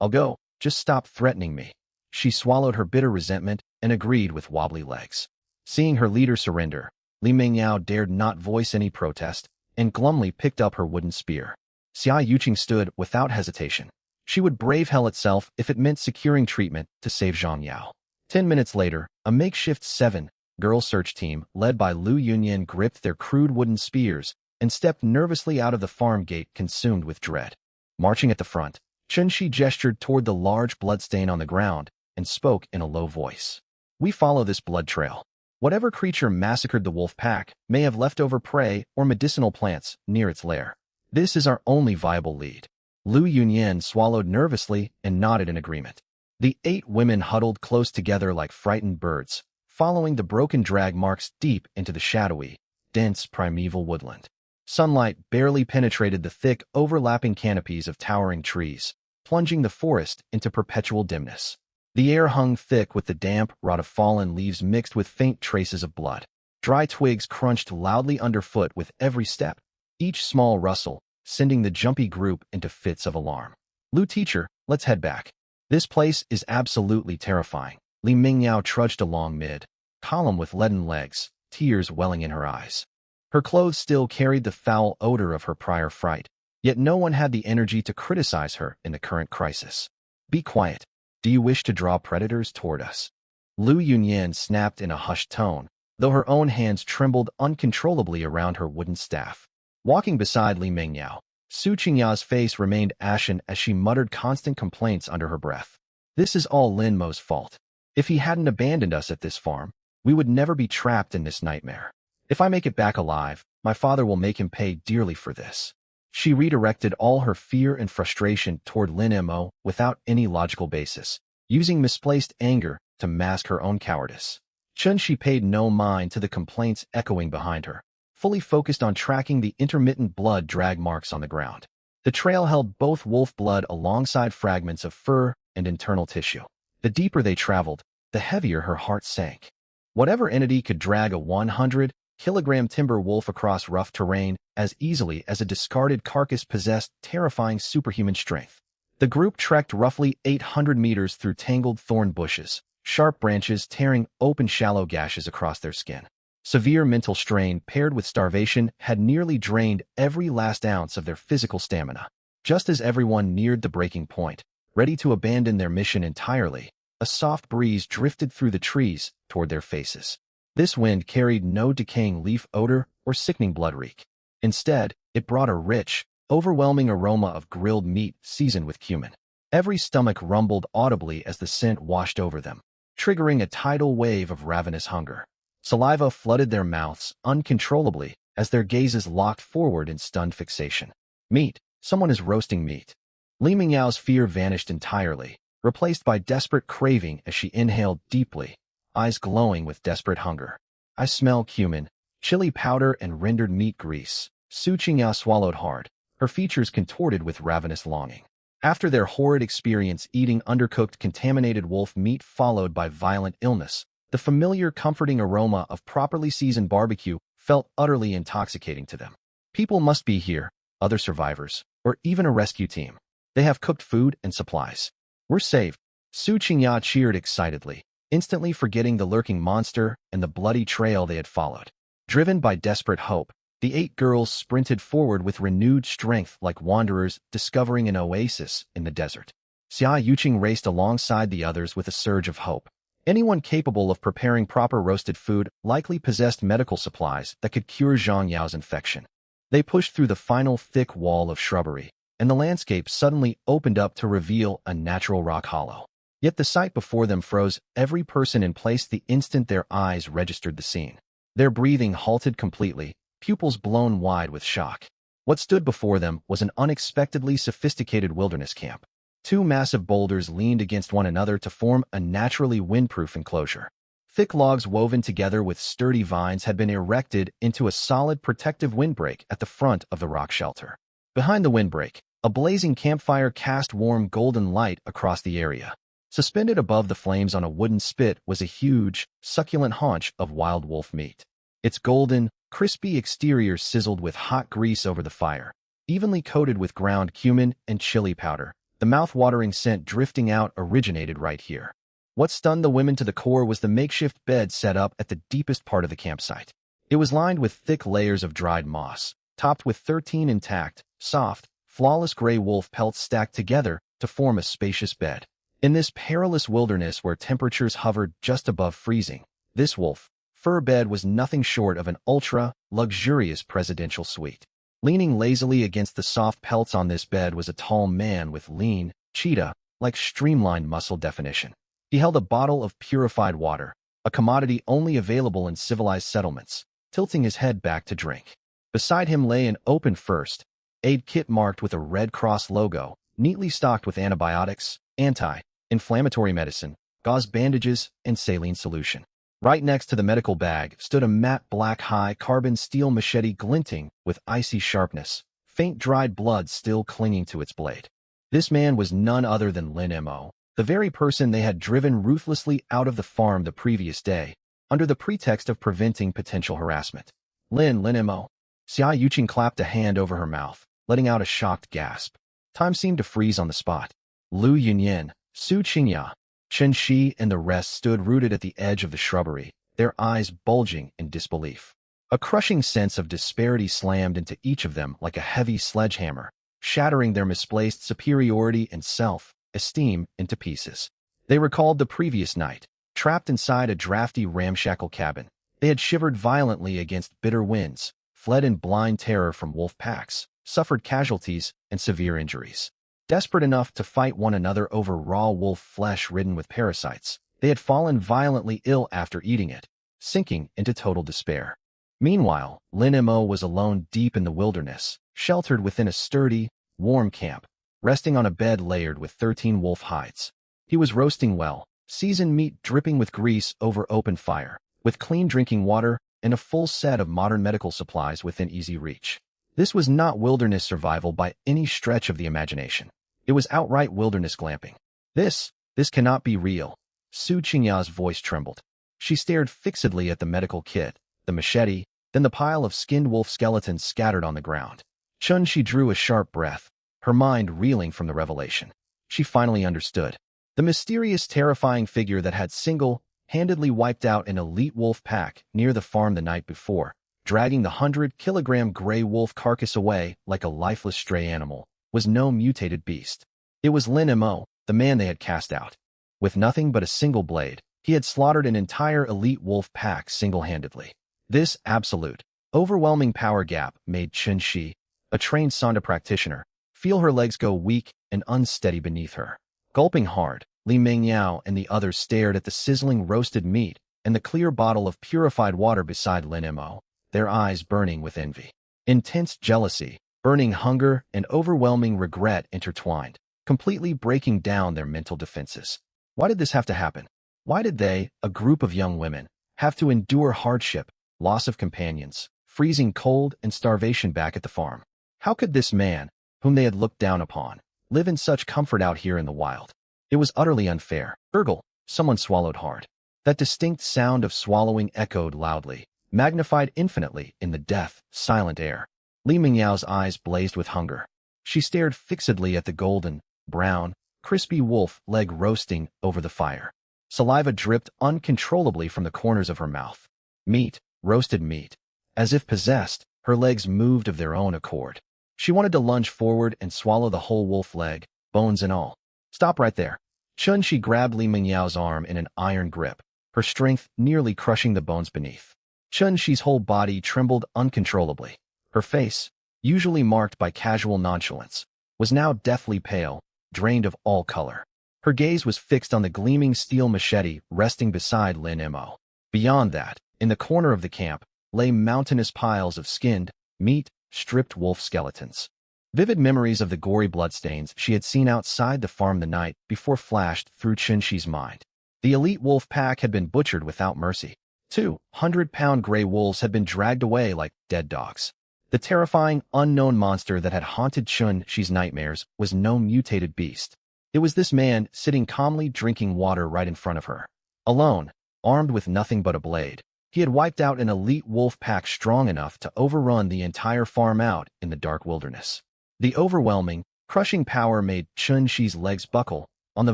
go. Just stop threatening me. She swallowed her bitter resentment and agreed with wobbly legs. Seeing her leader surrender, Li Mingyao dared not voice any protest and glumly picked up her wooden spear. Xia Yuqing stood without hesitation. She would brave hell itself if it meant securing treatment to save Zhang Yao. 10 minutes later, a makeshift 7-girl search team led by Lu Yunyan gripped their crude wooden spears and stepped nervously out of the farm gate consumed with dread. Marching at the front, Chun Shi gestured toward the large bloodstain on the ground and spoke in a low voice. We follow this blood trail. Whatever creature massacred the wolf pack may have leftover prey or medicinal plants near its lair. This is our only viable lead. Lu Yunyan swallowed nervously and nodded in agreement. The 8 women huddled close together like frightened birds, following the broken drag marks deep into the shadowy, dense primeval woodland. Sunlight barely penetrated the thick, overlapping canopies of towering trees, plunging the forest into perpetual dimness. The air hung thick with the damp rot of fallen leaves mixed with faint traces of blood. Dry twigs crunched loudly underfoot with every step, each small rustle sending the jumpy group into fits of alarm. Lu teacher, let's head back. This place is absolutely terrifying. Li Mingyao trudged along mid-column with leaden legs, tears welling in her eyes. Her clothes still carried the foul odor of her prior fright, yet no one had the energy to criticize her in the current crisis. Be quiet. Do you wish to draw predators toward us? Lu Yunyan snapped in a hushed tone, though her own hands trembled uncontrollably around her wooden staff. Walking beside Li Mingyao, Su Qingya's face remained ashen as she muttered constant complaints under her breath. This is all Lin Mo's fault. If he hadn't abandoned us at this farm, we would never be trapped in this nightmare. If I make it back alive, my father will make him pay dearly for this. She redirected all her fear and frustration toward Lin Mo without any logical basis, using misplaced anger to mask her own cowardice. Chun Shi paid no mind to the complaints echoing behind her, fully focused on tracking the intermittent blood drag marks on the ground. The trail held both wolf blood alongside fragments of fur and internal tissue. The deeper they traveled, the heavier her heart sank. Whatever entity could drag a 100-kilogram timber wolf across rough terrain as easily as a discarded carcass possessed terrifying superhuman strength. The group trekked roughly 800 meters through tangled thorn bushes, sharp branches tearing open shallow gashes across their skin. Severe mental strain paired with starvation had nearly drained every last ounce of their physical stamina. Just as everyone neared the breaking point, ready to abandon their mission entirely, a soft breeze drifted through the trees toward their faces. This wind carried no decaying leaf odor or sickening blood reek. Instead, it brought a rich, overwhelming aroma of grilled meat seasoned with cumin. Every stomach rumbled audibly as the scent washed over them, triggering a tidal wave of ravenous hunger. Saliva flooded their mouths uncontrollably as their gazes locked forward in stunned fixation. Meat. Someone is roasting meat. Li Mingyao's fear vanished entirely, replaced by desperate craving as she inhaled deeply, eyes glowing with desperate hunger. I smell cumin, chili powder, and rendered meat grease. Su Qingya swallowed hard, her features contorted with ravenous longing. After their horrid experience eating undercooked contaminated wolf meat followed by violent illness, the familiar comforting aroma of properly seasoned barbecue felt utterly intoxicating to them. People must be here, other survivors, or even a rescue team. They have cooked food and supplies. We're saved. Su Qingya cheered excitedly, instantly forgetting the lurking monster and the bloody trail they had followed. Driven by desperate hope, the 8 girls sprinted forward with renewed strength like wanderers discovering an oasis in the desert. Xia Yuqing raced alongside the others with a surge of hope. Anyone capable of preparing proper roasted food likely possessed medical supplies that could cure Zhang Yao's infection. They pushed through the final thick wall of shrubbery, and the landscape suddenly opened up to reveal a natural rock hollow. Yet the sight before them froze every person in place the instant their eyes registered the scene. Their breathing halted completely, pupils blown wide with shock. What stood before them was an unexpectedly sophisticated wilderness camp. 2 massive boulders leaned against one another to form a naturally windproof enclosure. Thick logs woven together with sturdy vines had been erected into a solid protective windbreak at the front of the rock shelter. Behind the windbreak, a blazing campfire cast warm golden light across the area. Suspended above the flames on a wooden spit was a huge, succulent haunch of wild wolf meat. Its golden, crispy exterior sizzled with hot grease over the fire, evenly coated with ground cumin and chili powder. The mouth-watering scent drifting out originated right here. What stunned the women to the core was the makeshift bed set up at the deepest part of the campsite. It was lined with thick layers of dried moss, topped with 13 intact, soft, flawless gray wolf pelts stacked together to form a spacious bed. In this perilous wilderness where temperatures hovered just above freezing, this wolf fur bed was nothing short of an ultra-luxurious presidential suite. Leaning lazily against the soft pelts on this bed was a tall man with lean, cheetah-like streamlined muscle definition. He held a bottle of purified water, a commodity only available in civilized settlements, tilting his head back to drink. Beside him lay an open first aid kit marked with a Red Cross logo, neatly stocked with antibiotics, anti-inflammatory medicine, gauze bandages, and saline solution. Right next to the medical bag stood a matte black high-carbon steel machete glinting with icy sharpness, faint dried blood still clinging to its blade. This man was none other than Lin Mo, the very person they had driven ruthlessly out of the farm the previous day, under the pretext of preventing potential harassment. Lin Mo. Xia Yuqing clapped a hand over her mouth, letting out a shocked gasp. Time seemed to freeze on the spot. Lu Yunyan, Su Qingya, Chen Shi, and the rest stood rooted at the edge of the shrubbery, their eyes bulging in disbelief. A crushing sense of disparity slammed into each of them like a heavy sledgehammer, shattering their misplaced superiority and self-esteem into pieces. They recalled the previous night, trapped inside a drafty ramshackle cabin. They had shivered violently against bitter winds, fled in blind terror from wolf packs, suffered casualties and severe injuries. Desperate enough to fight one another over raw wolf flesh ridden with parasites, they had fallen violently ill after eating it, sinking into total despair. Meanwhile, Lin Mo was alone deep in the wilderness, sheltered within a sturdy, warm camp, resting on a bed layered with 13 wolf hides. He was roasting well, seasoned meat dripping with grease over open fire, with clean drinking water and a full set of modern medical supplies within easy reach. This was not wilderness survival by any stretch of the imagination. It was outright wilderness glamping. This cannot be real. Su Qingya's voice trembled. She stared fixedly at the medical kit, the machete, then the pile of skinned wolf skeletons scattered on the ground. She drew a sharp breath, her mind reeling from the revelation. She finally understood. The mysterious, terrifying figure that had single-handedly wiped out an elite wolf pack near the farm the night before, dragging the 100-kilogram gray wolf carcass away like a lifeless stray animal, was no mutated beast. It was Lin Mo, the man they had cast out. With nothing but a single blade, he had slaughtered an entire elite wolf pack single-handedly. This absolute, Overwhelming power gap made Chen Shi, a trained Sanda practitioner, feel her legs go weak and unsteady beneath her. Gulping hard, Li Mingyao and the others stared at the sizzling roasted meat and the clear bottle of purified water beside Lin Mo, their eyes burning with envy. Intense jealousy, burning hunger, and overwhelming regret intertwined, completely breaking down their mental defenses. Why did this have to happen? Why did they, a group of young women, have to endure hardship, loss of companions, freezing cold, and starvation back at the farm? How could this man, whom they had looked down upon, live in such comfort out here in the wild? It was utterly unfair. Gurgle, someone swallowed hard. That distinct sound of swallowing echoed loudly, magnified infinitely in the death, silent air. Li Mingyao's eyes blazed with hunger. She stared fixedly at the golden, brown, crispy wolf leg roasting over the fire. Saliva dripped uncontrollably from the corners of her mouth. Meat, roasted meat. As if possessed, her legs moved of their own accord. She wanted to lunge forward and swallow the whole wolf leg, bones and all. Stop right there. Chen Shi grabbed Li Mingyao's arm in an iron grip, her strength nearly crushing the bones beneath. Chen Shi's whole body trembled uncontrollably. Her face, usually marked by casual nonchalance, was now deathly pale, drained of all color. Her gaze was fixed on the gleaming steel machete resting beside Lin Mo. Beyond that, in the corner of the camp, lay mountainous piles of skinned, meat, stripped wolf skeletons. Vivid memories of the gory bloodstains she had seen outside the farm the night before flashed through Chen Shi's mind. The elite wolf pack had been butchered without mercy. 200-pound gray wolves had been dragged away like dead dogs. The terrifying, unknown monster that had haunted Chen Shi's nightmares was no mutated beast. It was this man sitting calmly drinking water right in front of her. Alone, armed with nothing but a blade, he had wiped out an elite wolf pack strong enough to overrun the entire farm out in the dark wilderness. The overwhelming, crushing power made Chen Shi's legs buckle, on the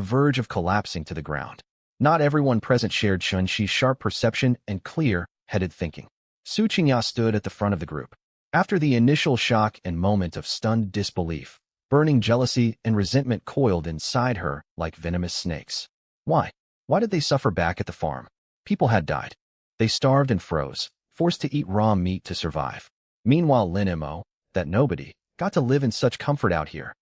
verge of collapsing to the ground. Not everyone present shared Chen Shi's sharp perception and clear-headed thinking. Su Qingya stood at the front of the group. After the initial shock and moment of stunned disbelief, burning jealousy and resentment coiled inside her like venomous snakes. Why? Why did they suffer back at the farm? People had died. They starved and froze, forced to eat raw meat to survive. Meanwhile, Lin Mo, that nobody, got to live in such comfort out here.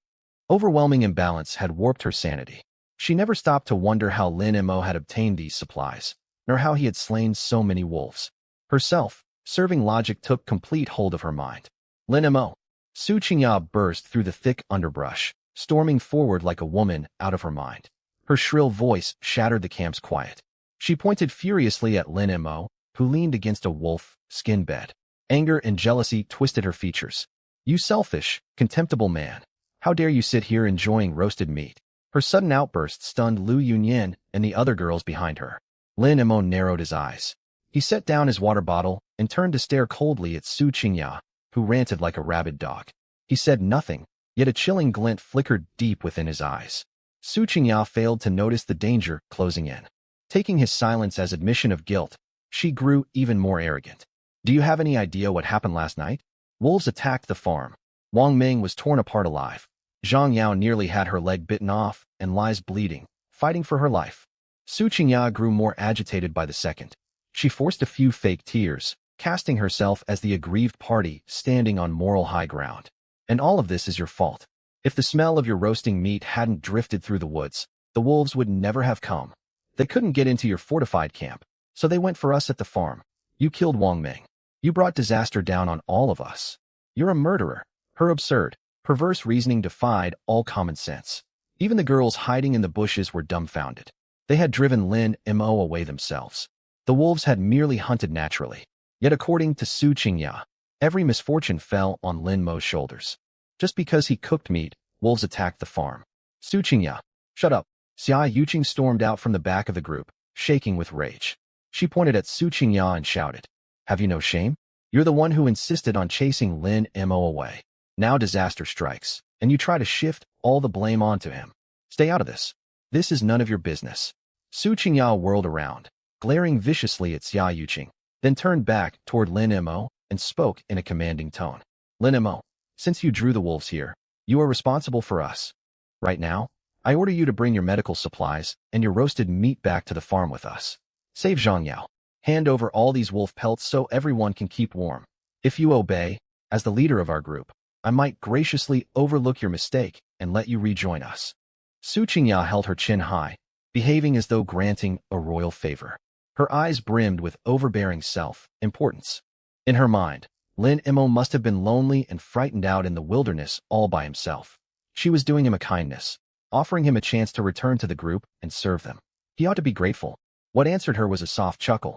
Overwhelming imbalance had warped her sanity. She never stopped to wonder how Lin Mo had obtained these supplies, nor how he had slain so many wolves. Herself, serving logic took complete hold of her mind. Lin Mo. Su Qingya burst through the thick underbrush, storming forward like a woman out of her mind. Her shrill voice shattered the camp's quiet. She pointed furiously at Lin Mo, who leaned against a wolf skin bed. Anger and jealousy twisted her features. You selfish, contemptible man. How dare you sit here enjoying roasted meat? Her sudden outburst stunned Lu Yunyan and the other girls behind her. Lin Mo narrowed his eyes. He set down his water bottle and turned to stare coldly at Su Qingya, who ranted like a rabid dog. He said nothing, yet a chilling glint flickered deep within his eyes. Su Qingya failed to notice the danger closing in. Taking his silence as admission of guilt, she grew even more arrogant. Do you have any idea what happened last night? Wolves attacked the farm. Wang Ming was torn apart alive. Zhang Yao nearly had her leg bitten off and lies bleeding, fighting for her life. Su Qingya grew more agitated by the second. She forced a few fake tears, casting herself as the aggrieved party standing on moral high ground. And all of this is your fault. If the smell of your roasting meat hadn't drifted through the woods, the wolves would never have come. They couldn't get into your fortified camp, so they went for us at the farm. You killed Wang Ming. You brought disaster down on all of us. You're a murderer. Her absurd, perverse reasoning defied all common sense. Even the girls hiding in the bushes were dumbfounded. They had driven Lin Mo away themselves. The wolves had merely hunted naturally. Yet according to Su Qingya, every misfortune fell on Lin Mo's shoulders. Just because he cooked meat, wolves attacked the farm. Su Qingya, shut up. Xia Yuqing stormed out from the back of the group, shaking with rage. She pointed at Su Qingya and shouted, have you no shame? You're the one who insisted on chasing Lin Mo away. Now disaster strikes, and you try to shift all the blame onto him. Stay out of this. This is none of your business. Su Qingya whirled around, glaring viciously at Xia Yuqing, then turned back toward Lin Mo and spoke in a commanding tone. Lin Mo, since you drew the wolves here, you are responsible for us. Right now, I order you to bring your medical supplies and your roasted meat back to the farm with us. Save Zhang Yao. Hand over all these wolf pelts so everyone can keep warm. If you obey, as the leader of our group, I might graciously overlook your mistake and let you rejoin us. Su Qingya held her chin high, behaving as though granting a royal favor. Her eyes brimmed with overbearing self-importance. In her mind, Lin Mo must have been lonely and frightened out in the wilderness all by himself. She was doing him a kindness, offering him a chance to return to the group and serve them. He ought to be grateful. What answered her was a soft chuckle.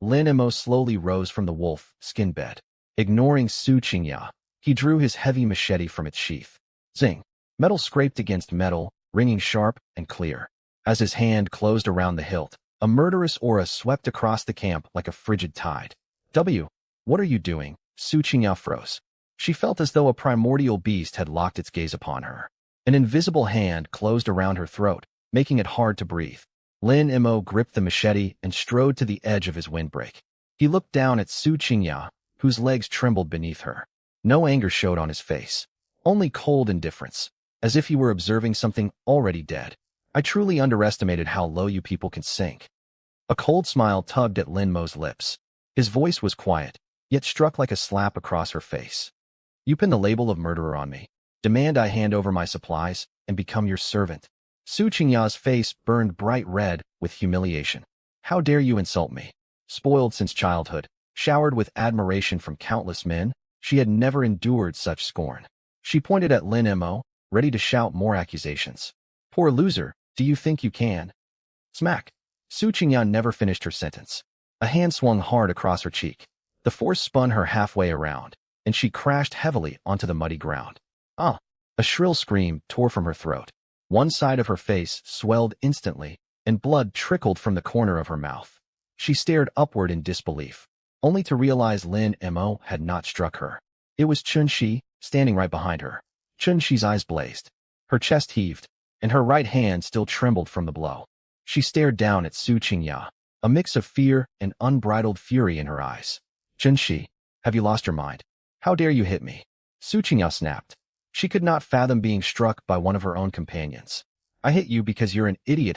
Lin Mo slowly rose from the wolf skin bed. Ignoring Su Qingya, he drew his heavy machete from its sheath. Zing! Metal scraped against metal, ringing sharp and clear. As his hand closed around the hilt, a murderous aura swept across the camp like a frigid tide. What are you doing? Su Qingya froze. She felt as though a primordial beast had locked its gaze upon her. An invisible hand closed around her throat, making it hard to breathe. Lin Mo gripped the machete and strode to the edge of his windbreak. He looked down at Su Qingya, whose legs trembled beneath her. No anger showed on his face, only cold indifference, as if he were observing something already dead. I truly underestimated how low you people can sink. A cold smile tugged at Lin Mo's lips. His voice was quiet, yet struck like a slap across her face. You pin the label of murderer on me. Demand I hand over my supplies and become your servant. Su Qingya's face burned bright red with humiliation. How dare you insult me? Spoiled since childhood, showered with admiration from countless men, she had never endured such scorn. She pointed at Lin Mo, ready to shout more accusations. Poor loser, do you think you can? Smack! Su Qingya never finished her sentence. A hand swung hard across her cheek. The force spun her halfway around, and she crashed heavily onto the muddy ground. Ah! A shrill scream tore from her throat. One side of her face swelled instantly, and blood trickled from the corner of her mouth. She stared upward in disbelief, only to realize Lin Mo had not struck her. It was Chun-Shi, standing right behind her. Chun-Shi's eyes blazed. Her chest heaved, and her right hand still trembled from the blow. She stared down at Su Qingya, a mix of fear and unbridled fury in her eyes. Chun-Shi, have you lost your mind? How dare you hit me? Su Qingya snapped. She could not fathom being struck by one of her own companions. I hit you because you're an idiot,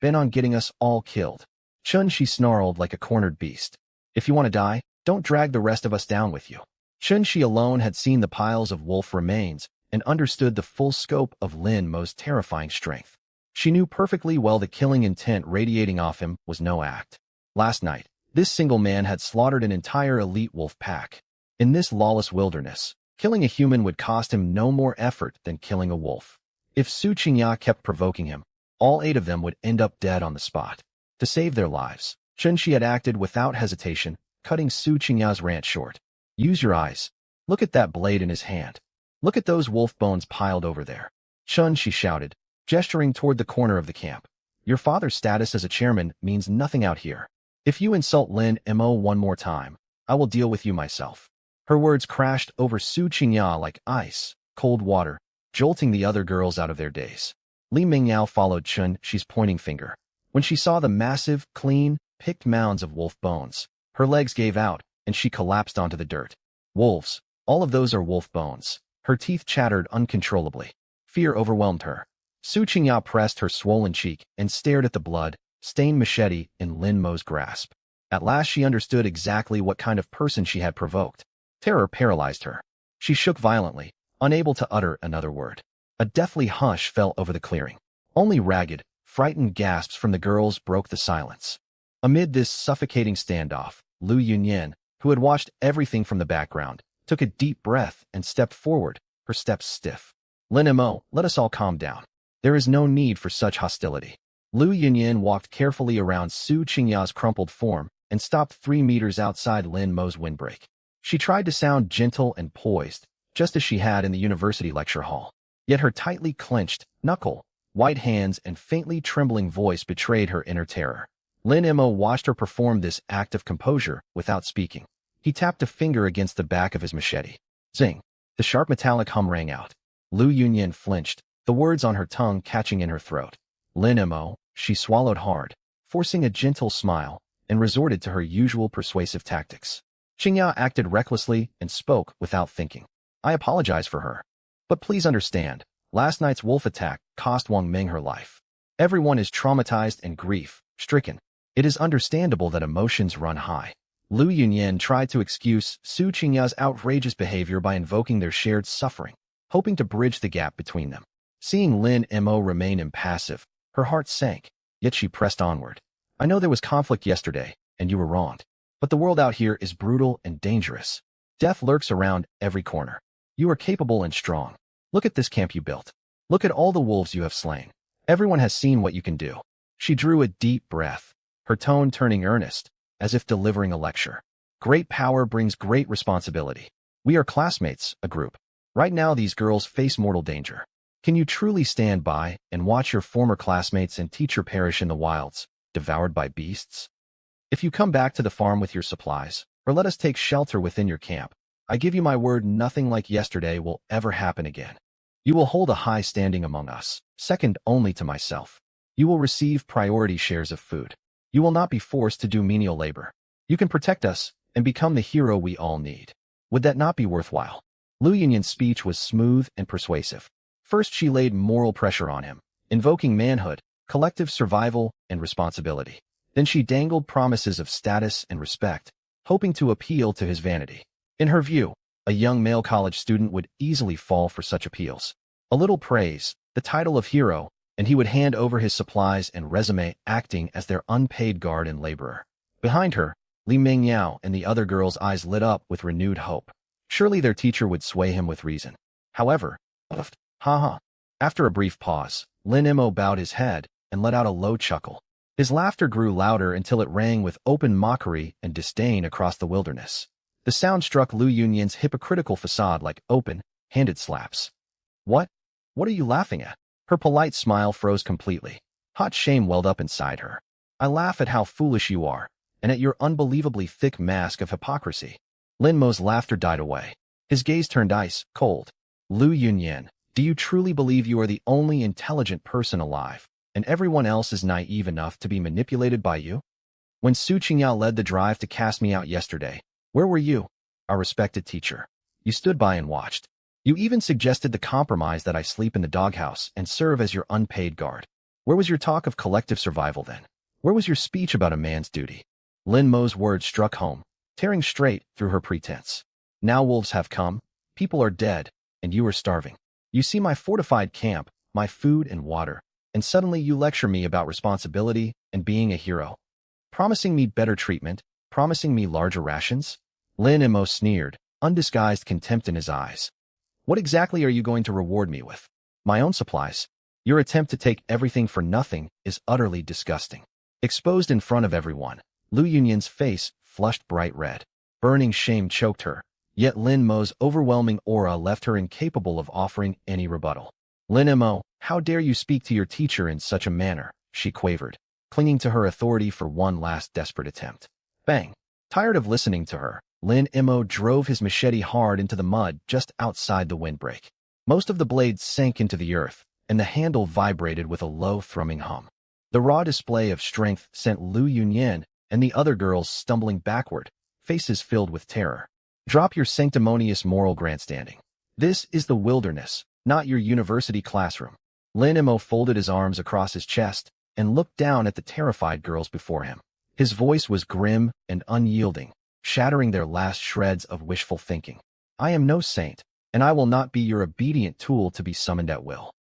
bent on getting us all killed. Chun-Shi snarled like a cornered beast. If you want to die, don't drag the rest of us down with you. Chun-Shi alone had seen the piles of wolf remains and understood the full scope of Lin Mo's terrifying strength. She knew perfectly well the killing intent radiating off him was no act. Last night, this single man had slaughtered an entire elite wolf pack. In this lawless wilderness, killing a human would cost him no more effort than killing a wolf. If Su Qingya kept provoking him, all 8 of them would end up dead on the spot. To save their lives, Chun-Shi had acted without hesitation, cutting Su Qingya's rant short. Use your eyes. Look at that blade in his hand. Look at those wolf bones piled over there. Chun-Shi shouted, gesturing toward the corner of the camp. Your father's status as a chairman means nothing out here. If you insult Lin Mo one more time, I will deal with you myself. Her words crashed over Su Qingya like ice, cold water, jolting the other girls out of their daze. Li Mingyao followed Chun-Shi's pointing finger. When she saw the massive, clean, picked mounds of wolf bones, her legs gave out, and she collapsed onto the dirt. Wolves, all of those are wolf bones. Her teeth chattered uncontrollably. Fear overwhelmed her. Su Qingya pressed her swollen cheek and stared at the blood-stained machete in Lin Mo's grasp. At last she understood exactly what kind of person she had provoked. Terror paralyzed her. She shook violently, unable to utter another word. A deathly hush fell over the clearing. Only ragged, frightened gasps from the girls broke the silence. Amid this suffocating standoff, Lu Yunyan, who had watched everything from the background, took a deep breath and stepped forward, her steps stiff. Lin Mo, let us all calm down. There is no need for such hostility. Lu Yunyan walked carefully around Su Qingya's crumpled form and stopped 3 meters outside Lin Mo's windbreak. She tried to sound gentle and poised, just as she had in the university lecture hall. Yet her tightly clenched, white hands and faintly trembling voice betrayed her inner terror. Lin Mo watched her perform this act of composure without speaking. He tapped a finger against the back of his machete. Zing! The sharp metallic hum rang out. Lu Yunyan flinched, the words on her tongue catching in her throat. Lin Mo, she swallowed hard, forcing a gentle smile, and resorted to her usual persuasive tactics. Qingya acted recklessly and spoke without thinking. I apologize for her. But please understand, last night's wolf attack cost Wang Ming her life. Everyone is traumatized and grief-stricken. It is understandable that emotions run high. Lu Yunyan tried to excuse Su Qingya's outrageous behavior by invoking their shared suffering, hoping to bridge the gap between them. Seeing Lin Mo remain impassive, her heart sank, yet she pressed onward. I know there was conflict yesterday, and you were wronged. But the world out here is brutal and dangerous. Death lurks around every corner. You are capable and strong. Look at this camp you built. Look at all the wolves you have slain. Everyone has seen what you can do. She drew a deep breath, her tone turning earnest, as if delivering a lecture. Great power brings great responsibility. We are classmates, a group. Right now these girls face mortal danger. Can you truly stand by and watch your former classmates and teacher perish in the wilds, devoured by beasts? If you come back to the farm with your supplies, or let us take shelter within your camp, I give you my word nothing like yesterday will ever happen again. You will hold a high standing among us, second only to myself. You will receive priority shares of food. You will not be forced to do menial labor. You can protect us and become the hero we all need. Would that not be worthwhile? Lu Yunyan's speech was smooth and persuasive. First she laid moral pressure on him, invoking manhood, collective survival, and responsibility. Then she dangled promises of status and respect, hoping to appeal to his vanity. In her view, a young male college student would easily fall for such appeals. A little praise, the title of hero, and he would hand over his supplies and resume, acting as their unpaid guard and laborer. Behind her, Li Mingyao and the other girls' eyes lit up with renewed hope. Surely their teacher would sway him with reason. However, after a brief pause, Lin Mo bowed his head and let out a low chuckle. His laughter grew louder until it rang with open mockery and disdain across the wilderness. The sound struck Lu Yunyan's hypocritical facade like open-handed slaps. What? What are you laughing at? Her polite smile froze completely. Hot shame welled up inside her. I laugh at how foolish you are, and at your unbelievably thick mask of hypocrisy. Lin Mo's laughter died away. His gaze turned ice cold. Lu Yunyan, do you truly believe you are the only intelligent person alive, and everyone else is naive enough to be manipulated by you? When Su Qingya led the drive to cast me out yesterday, where were you, our respected teacher? You stood by and watched. You even suggested the compromise that I sleep in the doghouse and serve as your unpaid guard. Where was your talk of collective survival then? Where was your speech about a man's duty? Lin Mo's words struck home, tearing straight through her pretense. Now wolves have come, people are dead, and you are starving. You see my fortified camp, my food and water, and suddenly you lecture me about responsibility and being a hero. Promising me better treatment, promising me larger rations? Lin Mo sneered, undisguised contempt in his eyes. What exactly are you going to reward me with? My own supplies? Your attempt to take everything for nothing is utterly disgusting. Exposed in front of everyone, Lu Yunyan's face flushed bright red. Burning shame choked her, yet Lin Mo's overwhelming aura left her incapable of offering any rebuttal. Lin Mo, how dare you speak to your teacher in such a manner, she quavered, clinging to her authority for one last desperate attempt. Bang! Tired of listening to her, Lin Mo drove his machete hard into the mud just outside the windbreak. Most of the blades sank into the earth, and the handle vibrated with a low thrumming hum. The raw display of strength sent Lu Yunyan and the other girls stumbling backward, faces filled with terror. Drop your sanctimonious moral grandstanding. This is the wilderness, not your university classroom. Lin Mo folded his arms across his chest and looked down at the terrified girls before him. His voice was grim and unyielding, shattering their last shreds of wishful thinking. I am no saint, and I will not be your obedient tool to be summoned at will.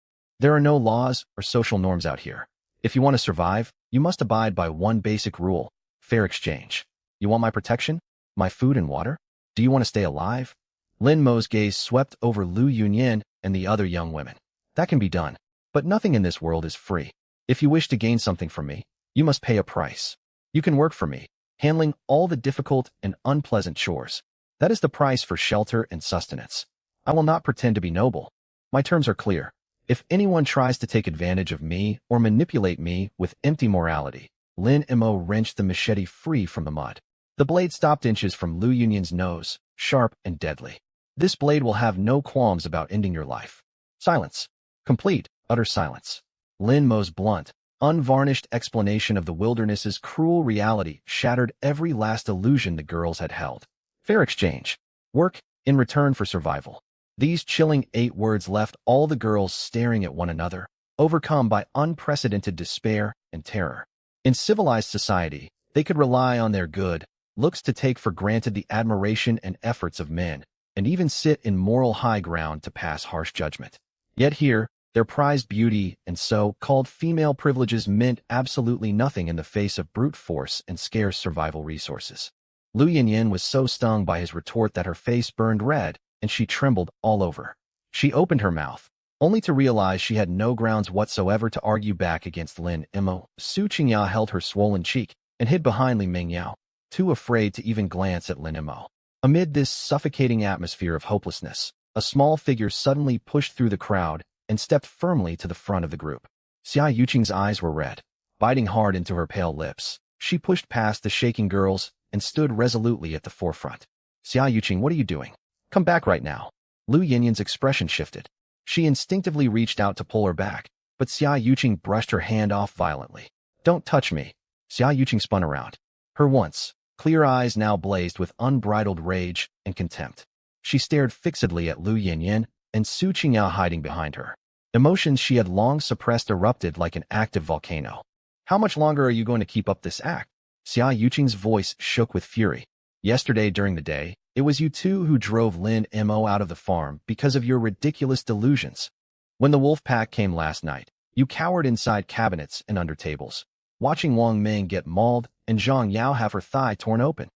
There are no laws or social norms out here. If you want to survive, you must abide by one basic rule: fair exchange. You want my protection? My food and water? Do you want to stay alive? Lin Mo's gaze swept over Lu Yunyan and the other young women. That can be done, but nothing in this world is free. If you wish to gain something from me, you must pay a price. You can work for me, handling all the difficult and unpleasant chores. That is the price for shelter and sustenance. I will not pretend to be noble. My terms are clear. If anyone tries to take advantage of me or manipulate me with empty morality, Lin Mo wrenched the machete free from the mud. The blade stopped inches from Lu Yunyan's nose, sharp and deadly. This blade will have no qualms about ending your life. Silence. Complete, utter silence. Lin Mo's blunt, unvarnished explanation of the wilderness's cruel reality shattered every last illusion the girls had held. Fair exchange. Work in return for survival. These chilling 8 words left all the girls staring at one another, overcome by unprecedented despair and terror. In civilized society, they could rely on their good, looks to take for granted the admiration and efforts of men, and even sit in moral high ground to pass harsh judgment. Yet here, their prized beauty and so-called female privileges meant absolutely nothing in the face of brute force and scarce survival resources. Lu Yinyin was so stung by his retort that her face burned red, and she trembled all over. She opened her mouth, only to realize she had no grounds whatsoever to argue back against Lin Mo. Su Qingya held her swollen cheek and hid behind Li Mingyao, too afraid to even glance at Lin Mo. Amid this suffocating atmosphere of hopelessness, a small figure suddenly pushed through the crowd and stepped firmly to the front of the group. Xia Yuqing's eyes were red, biting hard into her pale lips. She pushed past the shaking girls and stood resolutely at the forefront. Xia Yuqing, what are you doing? Come back right now. Lu Yinyin's expression shifted. She instinctively reached out to pull her back, but Xia Yuqing brushed her hand off violently. Don't touch me. Xia Yuqing spun around. Her once clear eyes now blazed with unbridled rage and contempt. She stared fixedly at Lu Yinyin and Su Qingyao hiding behind her. Emotions she had long suppressed erupted like an active volcano. How much longer are you going to keep up this act? Xia Yuqing's voice shook with fury. Yesterday during the day, it was you two who drove Lin Mo out of the farm because of your ridiculous delusions. When the wolf pack came last night, you cowered inside cabinets and under tables, watching Wang Ming get mauled and Zhang Yao have her thigh torn open.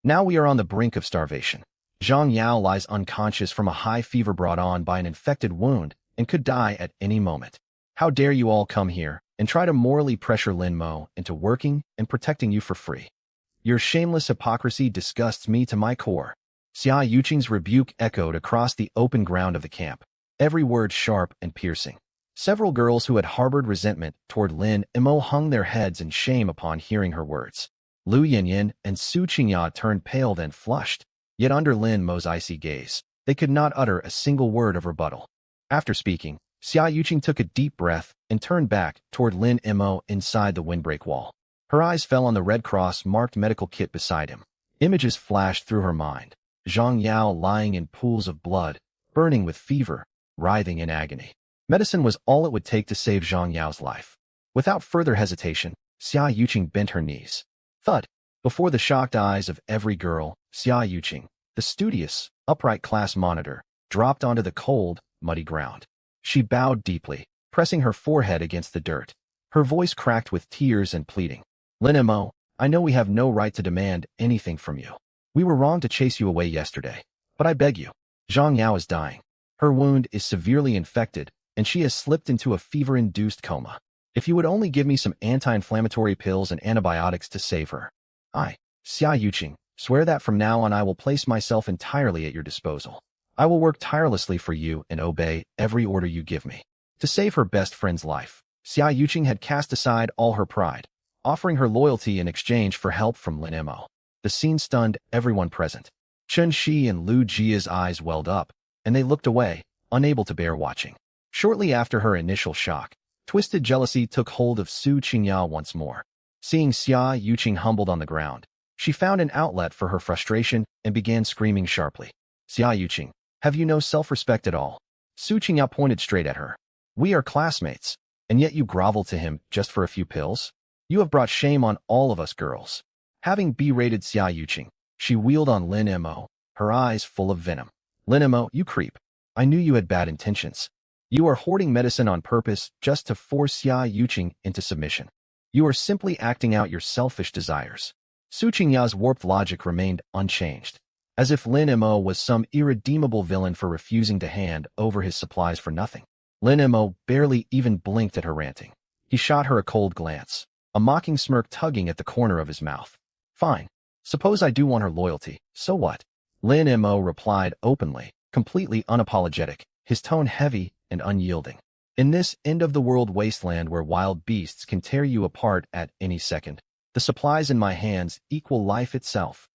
Now we are on the brink of starvation. Zhang Yao lies unconscious from a high fever brought on by an infected wound and could die at any moment. How dare you all come here and try to morally pressure Lin Mo into working and protecting you for free? Your shameless hypocrisy disgusts me to my core. Xia Yuqing's rebuke echoed across the open ground of the camp, every word sharp and piercing. Several girls who had harbored resentment toward Lin Mo hung their heads in shame upon hearing her words. Lu Yinyin and Su Qingya turned pale then flushed, yet under Lin Mo's icy gaze, they could not utter a single word of rebuttal. After speaking, Xia Yuqing took a deep breath and turned back toward Lin Mo inside the windbreak wall. Her eyes fell on the Red Cross-marked medical kit beside him. Images flashed through her mind. Zhang Yao lying in pools of blood, burning with fever, writhing in agony. Medicine was all it would take to save Zhang Yao's life. Without further hesitation, Xia Yuqing bent her knees. Thud! Before the shocked eyes of every girl, Xia Yuqing, the studious, upright class monitor, dropped onto the cold, muddy ground. She bowed deeply, pressing her forehead against the dirt. Her voice cracked with tears and pleading. Lin Mo, I know we have no right to demand anything from you. We were wrong to chase you away yesterday, but I beg you. Zhang Yao is dying. Her wound is severely infected, and she has slipped into a fever-induced coma. If you would only give me some anti-inflammatory pills and antibiotics to save her. I, Xia Yuqing, swear that from now on I will place myself entirely at your disposal. I will work tirelessly for you and obey every order you give me. To save her best friend's life, Xia Yuqing had cast aside all her pride, offering her loyalty in exchange for help from Lin Mo. The scene stunned everyone present. Chen Shi and Lu Jia's eyes welled up, and they looked away, unable to bear watching. Shortly after her initial shock, twisted jealousy took hold of Su Qingya once more. Seeing Xia Yuqing humbled on the ground, she found an outlet for her frustration and began screaming sharply. Xia Yuqing, have you no self-respect at all? Su Qingya pointed straight at her. We are classmates, and yet you grovel to him just for a few pills? You have brought shame on all of us girls. Having berated Xia Yuqing, she wheeled on Lin Mo, her eyes full of venom. Lin Mo, you creep. I knew you had bad intentions. You are hoarding medicine on purpose just to force Xia Yuqing into submission. You are simply acting out your selfish desires. Su Qingya's warped logic remained unchanged, as if Lin Mo was some irredeemable villain for refusing to hand over his supplies for nothing. Lin Mo barely even blinked at her ranting. He shot her a cold glance, a mocking smirk tugging at the corner of his mouth. Fine. Suppose I do want her loyalty, so what? Lin Mo replied openly, completely unapologetic, his tone heavy and unyielding. In this end-of-the-world wasteland where wild beasts can tear you apart at any second, the supplies in my hands equal life itself.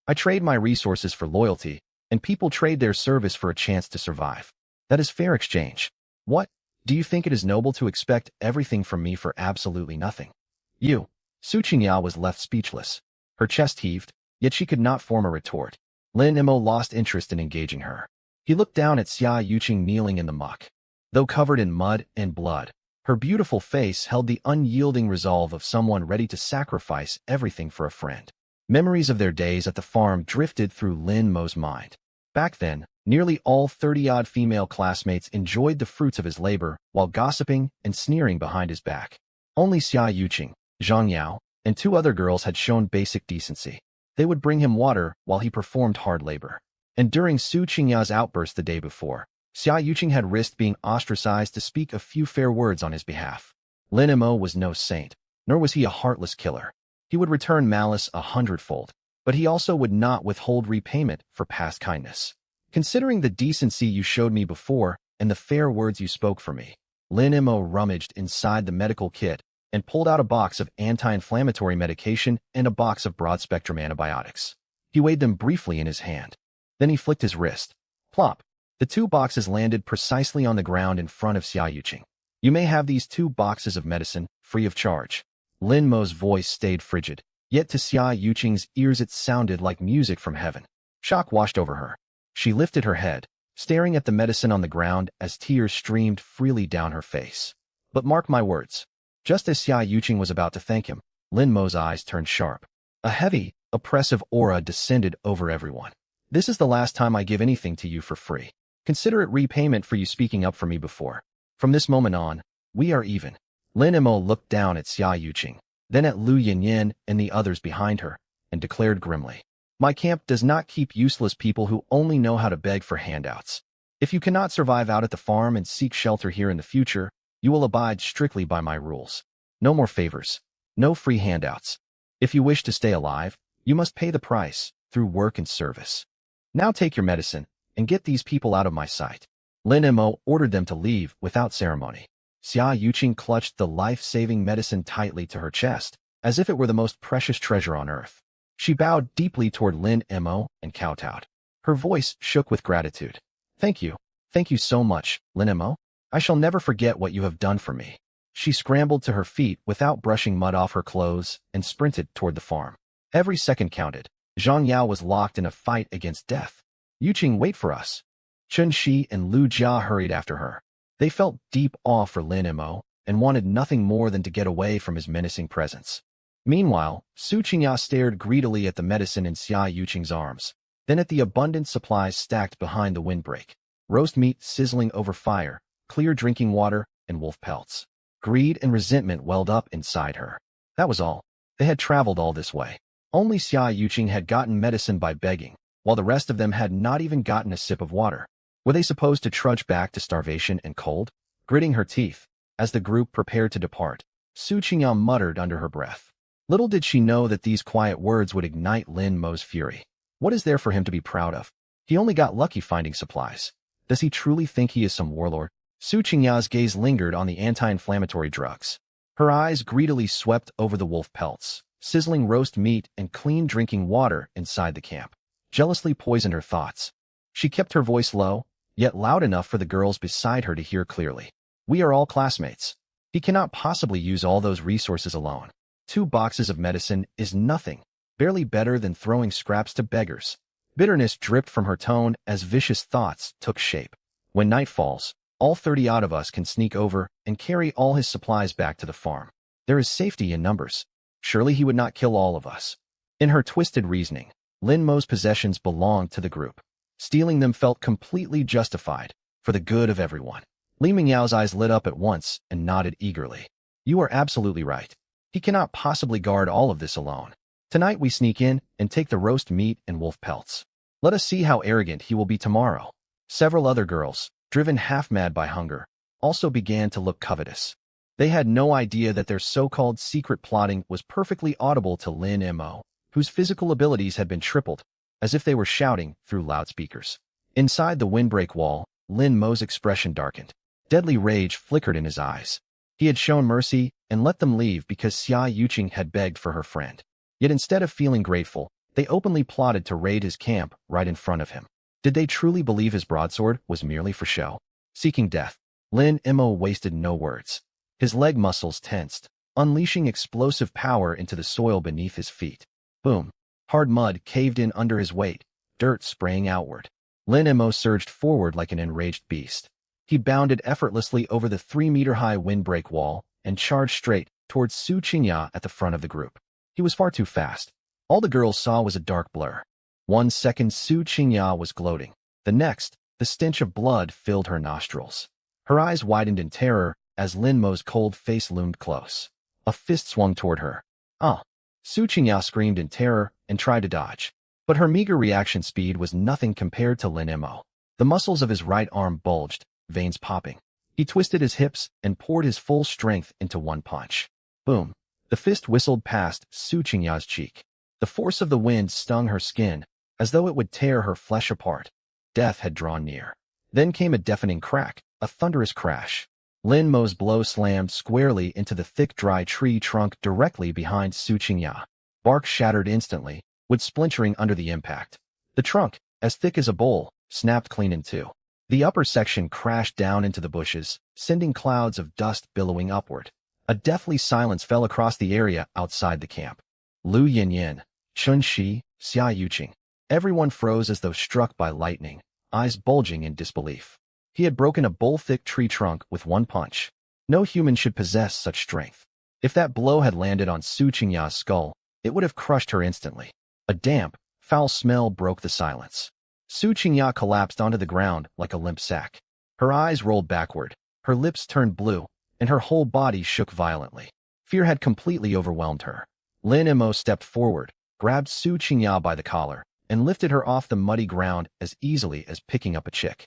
I trade my resources for loyalty, and people trade their service for a chance to survive. That is fair exchange. What? Do you think it is noble to expect everything from me for absolutely nothing? You. Su Qingya was left speechless. Her chest heaved, yet she could not form a retort. Lin Mo lost interest in engaging her. He looked down at Xia Yuqing kneeling in the muck. Though covered in mud and blood, her beautiful face held the unyielding resolve of someone ready to sacrifice everything for a friend. Memories of their days at the farm drifted through Lin Mo's mind. Back then, nearly all 30-odd female classmates enjoyed the fruits of his labor while gossiping and sneering behind his back. Only Xia Yuqing, Zhang Yao, and 2 other girls had shown basic decency. They would bring him water while he performed hard labor. And during Su Qingya's outburst the day before, Xia Yuqing had risked being ostracized to speak a few fair words on his behalf. Lin Mo was no saint, nor was he a heartless killer. He would return malice 100-fold, but he also would not withhold repayment for past kindness. Considering the decency you showed me before and the fair words you spoke for me, Lin Mo rummaged inside the medical kit and pulled out a box of anti-inflammatory medication and a box of broad-spectrum antibiotics. He weighed them briefly in his hand. Then he flicked his wrist. Plop! The 2 boxes landed precisely on the ground in front of Xia Yuqing. You may have these 2 boxes of medicine, free of charge. Lin Mo's voice stayed frigid, yet to Xia Yuqing's ears it sounded like music from heaven. Shock washed over her. She lifted her head, staring at the medicine on the ground as tears streamed freely down her face. But mark my words. Just as Xia Yuqing was about to thank him, Lin Mo's eyes turned sharp. A heavy, oppressive aura descended over everyone. This is the last time I give anything to you for free. Consider it repayment for you speaking up for me before. From this moment on, we are even. Lin Mo looked down at Xia Yuqing, then at Lu Yinyin and the others behind her, and declared grimly, My camp does not keep useless people who only know how to beg for handouts. If you cannot survive out at the farm and seek shelter here in the future, you will abide strictly by my rules. No more favors. No free handouts. If you wish to stay alive, you must pay the price through work and service. Now take your medicine and get these people out of my sight. Lin Mo ordered them to leave without ceremony. Xia Yuqing clutched the life-saving medicine tightly to her chest, as if it were the most precious treasure on earth. She bowed deeply toward Lin Mo and kowtowed. Her voice shook with gratitude. Thank you. Thank you so much, Lin Mo. I shall never forget what you have done for me. She scrambled to her feet without brushing mud off her clothes and sprinted toward the farm. Every second counted. Zhang Yao was locked in a fight against death. Yuqing, wait for us. Chun Shi and Lu Jia hurried after her. They felt deep awe for Lin Mo and wanted nothing more than to get away from his menacing presence. Meanwhile, Su Qingya stared greedily at the medicine in Xia Yuqing's arms, then at the abundant supplies stacked behind the windbreak. Roast meat sizzling over fire, clear drinking water, and wolf pelts. Greed and resentment welled up inside her. That was all. They had traveled all this way. Only Xia Yuqing had gotten medicine by begging, while the rest of them had not even gotten a sip of water. Were they supposed to trudge back to starvation and cold? Gritting her teeth, as the group prepared to depart, Su Qingya muttered under her breath. Little did she know that these quiet words would ignite Lin Mo's fury. What is there for him to be proud of? He only got lucky finding supplies. Does he truly think he is some warlord? Su Qingya's gaze lingered on the anti-inflammatory drugs. Her eyes greedily swept over the wolf pelts, sizzling roast meat and clean drinking water inside the camp. Jealously poisoned her thoughts. She kept her voice low, yet loud enough for the girls beside her to hear clearly. We are all classmates. He cannot possibly use all those resources alone. 2 boxes of medicine is nothing, barely better than throwing scraps to beggars. Bitterness dripped from her tone as vicious thoughts took shape. When night falls, all 30-odd of us can sneak over and carry all his supplies back to the farm. There is safety in numbers. Surely he would not kill all of us. In her twisted reasoning, Lin Mo's possessions belonged to the group. Stealing them felt completely justified, for the good of everyone. Li Mingyao's eyes lit up at once and nodded eagerly. You are absolutely right. He cannot possibly guard all of this alone. Tonight we sneak in and take the roast meat and wolf pelts. Let us see how arrogant he will be tomorrow. Several other girls, driven half-mad by hunger, also began to look covetous. They had no idea that their so-called secret plotting was perfectly audible to Lin Mo, whose physical abilities had been tripled, as if they were shouting through loudspeakers. Inside the windbreak wall, Lin Mo's expression darkened. Deadly rage flickered in his eyes. He had shown mercy and let them leave because Xia Yuqing had begged for her friend. Yet instead of feeling grateful, they openly plotted to raid his camp right in front of him. Did they truly believe his broadsword was merely for show? Seeking death, Lin Mo wasted no words. His leg muscles tensed, unleashing explosive power into the soil beneath his feet. Boom. Hard mud caved in under his weight, dirt spraying outward. Lin Mo surged forward like an enraged beast. He bounded effortlessly over the 3-meter-high windbreak wall and charged straight towards Su Qingya at the front of the group. He was far too fast. All the girls saw was a dark blur. 1 second, Su Qingya was gloating. The next, the stench of blood filled her nostrils. Her eyes widened in terror as Lin Mo's cold face loomed close. A fist swung toward her. Ah! Su Qingya screamed in terror and tried to dodge. But her meager reaction speed was nothing compared to Lin Mo. The muscles of his right arm bulged, veins popping. He twisted his hips and poured his full strength into one punch. Boom! The fist whistled past Su Qingya's cheek. The force of the wind stung her skin, as though it would tear her flesh apart. Death had drawn near. Then came a deafening crack, a thunderous crash. Lin Mo's blow slammed squarely into the thick, dry tree trunk directly behind Su Qingya. Bark shattered instantly, wood splintering under the impact. The trunk, as thick as a bowl, snapped clean in two. The upper section crashed down into the bushes, sending clouds of dust billowing upward. A deathly silence fell across the area outside the camp. Lu Yinyin, Chun Shi, Xia Yuqing. Everyone froze as though struck by lightning, eyes bulging in disbelief. He had broken a bowl-thick tree trunk with one punch. No human should possess such strength. If that blow had landed on Su Qingya's skull, it would have crushed her instantly. A damp, foul smell broke the silence. Su Qingya collapsed onto the ground like a limp sack. Her eyes rolled backward, her lips turned blue, and her whole body shook violently. Fear had completely overwhelmed her. Lin Mo stepped forward, grabbed Su Qingya by the collar, and lifted her off the muddy ground as easily as picking up a chick.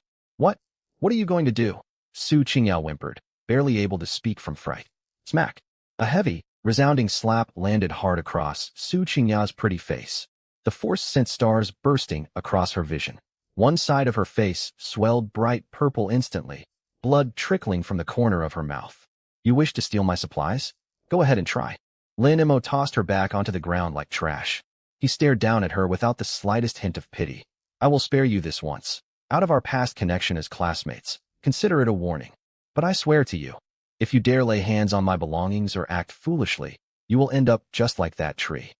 What are you going to do? Su Qingya whimpered, barely able to speak from fright. Smack! A heavy, resounding slap landed hard across Su Qingya's pretty face. The force sent stars bursting across her vision. One side of her face swelled bright purple instantly, blood trickling from the corner of her mouth. You wish to steal my supplies? Go ahead and try. Lin Mo tossed her back onto the ground like trash. He stared down at her without the slightest hint of pity. I will spare you this once. Out of our past connection as classmates, consider it a warning. But I swear to you, if you dare lay hands on my belongings or act foolishly, you will end up just like that tree.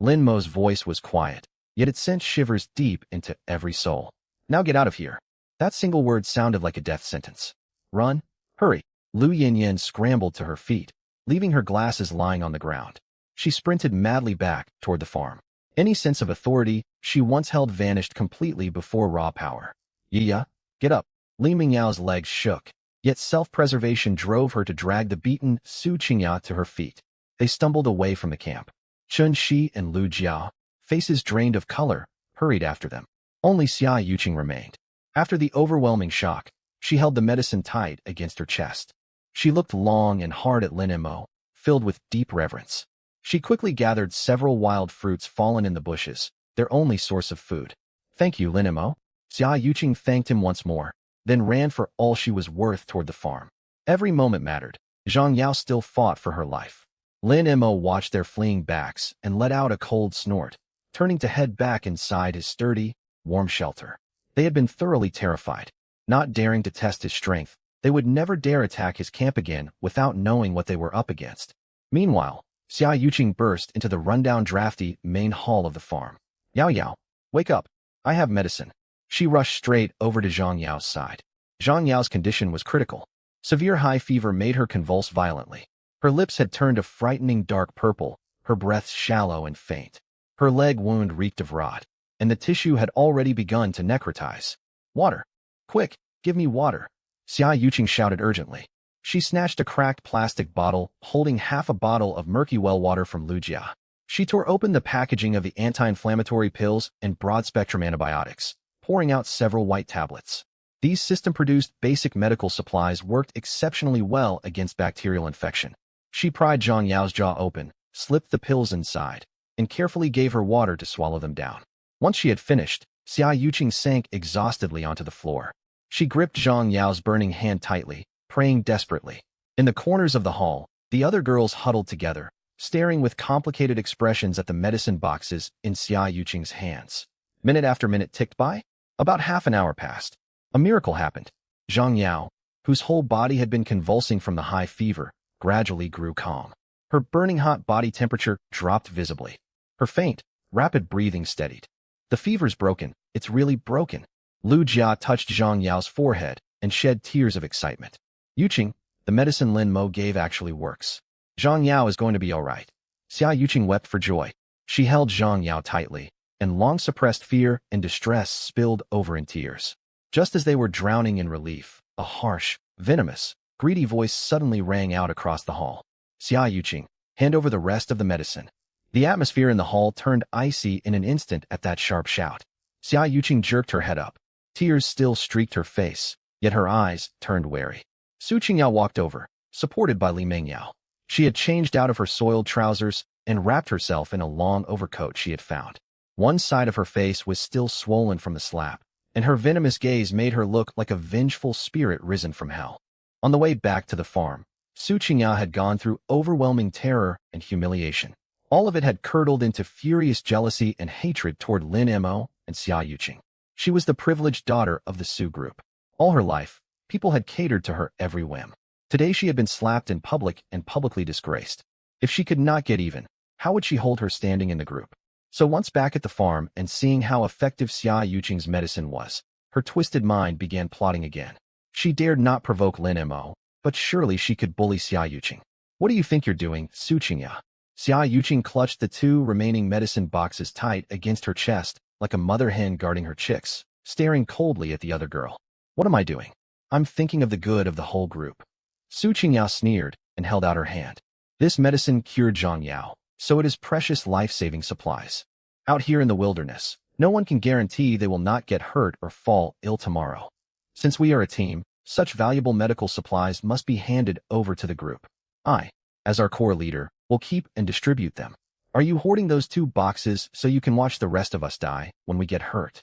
Lin Mo's voice was quiet, yet it sent shivers deep into every soul. Now get out of here. That single word sounded like a death sentence. Run, hurry. Lu Yinyin scrambled to her feet, leaving her glasses lying on the ground. She sprinted madly back toward the farm. Any sense of authority she once held vanished completely before raw power. Yiya, get up. Li Mingyao's legs shook, yet self-preservation drove her to drag the beaten Su Qingya to her feet. They stumbled away from the camp. Chun Shi and Lu Jiao, faces drained of color, hurried after them. Only Xia Yuqing remained. After the overwhelming shock, she held the medicine tight against her chest. She looked long and hard at Lin Mo, filled with deep reverence. She quickly gathered several wild fruits fallen in the bushes, their only source of food. Thank you, Lin Mo. Xia Yuqing thanked him once more, then ran for all she was worth toward the farm. Every moment mattered. Zhang Yao still fought for her life. Lin Mo watched their fleeing backs and let out a cold snort, turning to head back inside his sturdy, warm shelter. They had been thoroughly terrified. Not daring to test his strength, they would never dare attack his camp again without knowing what they were up against. Meanwhile, Xia Yuqing burst into the rundown drafty main hall of the farm. Yao Yao, wake up. I have medicine. She rushed straight over to Zhang Yao's side. Zhang Yao's condition was critical. Severe high fever made her convulse violently. Her lips had turned a frightening dark purple, her breath shallow and faint. Her leg wound reeked of rot, and the tissue had already begun to necrotize. Water! Quick, give me water! Xia Yuqing shouted urgently. She snatched a cracked plastic bottle, holding half a bottle of murky well water from Lu Jia. She tore open the packaging of the anti-inflammatory pills and broad-spectrum antibiotics, pouring out several white tablets. These system-produced basic medical supplies worked exceptionally well against bacterial infection. She pried Zhang Yao's jaw open, slipped the pills inside, and carefully gave her water to swallow them down. Once she had finished, Xia Yuqing sank exhaustedly onto the floor. She gripped Zhang Yao's burning hand tightly, praying desperately. In the corners of the hall, the other girls huddled together, staring with complicated expressions at the medicine boxes in Xia Yuqing's hands. Minute after minute ticked by. About half an hour passed. A miracle happened. Zhang Yao, whose whole body had been convulsing from the high fever, gradually grew calm. Her burning hot body temperature dropped visibly. Her faint, rapid breathing steadied. The fever's broken. It's really broken. Lu Jia touched Zhang Yao's forehead and shed tears of excitement. Yuqing, the medicine Lin Mo gave actually works. Zhang Yao is going to be all right. Xia Yuqing wept for joy. She held Zhang Yao tightly, and long-suppressed fear and distress spilled over in tears. Just as they were drowning in relief, a harsh, venomous, greedy voice suddenly rang out across the hall. "Xia Yuqing, hand over the rest of the medicine." The atmosphere in the hall turned icy in an instant at that sharp shout. Xia Yuqing jerked her head up. Tears still streaked her face, yet her eyes turned wary. Su Qingyao walked over, supported by Li Mengyao. She had changed out of her soiled trousers and wrapped herself in a long overcoat she had found. One side of her face was still swollen from the slap, and her venomous gaze made her look like a vengeful spirit risen from hell. On the way back to the farm, Su Qingyao had gone through overwhelming terror and humiliation. All of it had curdled into furious jealousy and hatred toward Lin Mo and Xia Yuqing. She was the privileged daughter of the Su group. All her life, people had catered to her every whim. Today she had been slapped in public and publicly disgraced. If she could not get even, how would she hold her standing in the group? So once back at the farm and seeing how effective Xia Yuqing's medicine was, her twisted mind began plotting again. She dared not provoke Lin Mo, but surely she could bully Xia Yuqing. "What do you think you're doing, Su Qingyao?" Xia Yuqing clutched the 2 remaining medicine boxes tight against her chest like a mother hen guarding her chicks, staring coldly at the other girl. "What am I doing? I'm thinking of the good of the whole group." Su Qingyao sneered and held out her hand. "This medicine cured Zhang Yao, so it is precious life-saving supplies. Out here in the wilderness, no one can guarantee they will not get hurt or fall ill tomorrow. Since we are a team, such valuable medical supplies must be handed over to the group. I, as our core leader, will keep and distribute them. Are you hoarding those 2 boxes so you can watch the rest of us die when we get hurt?"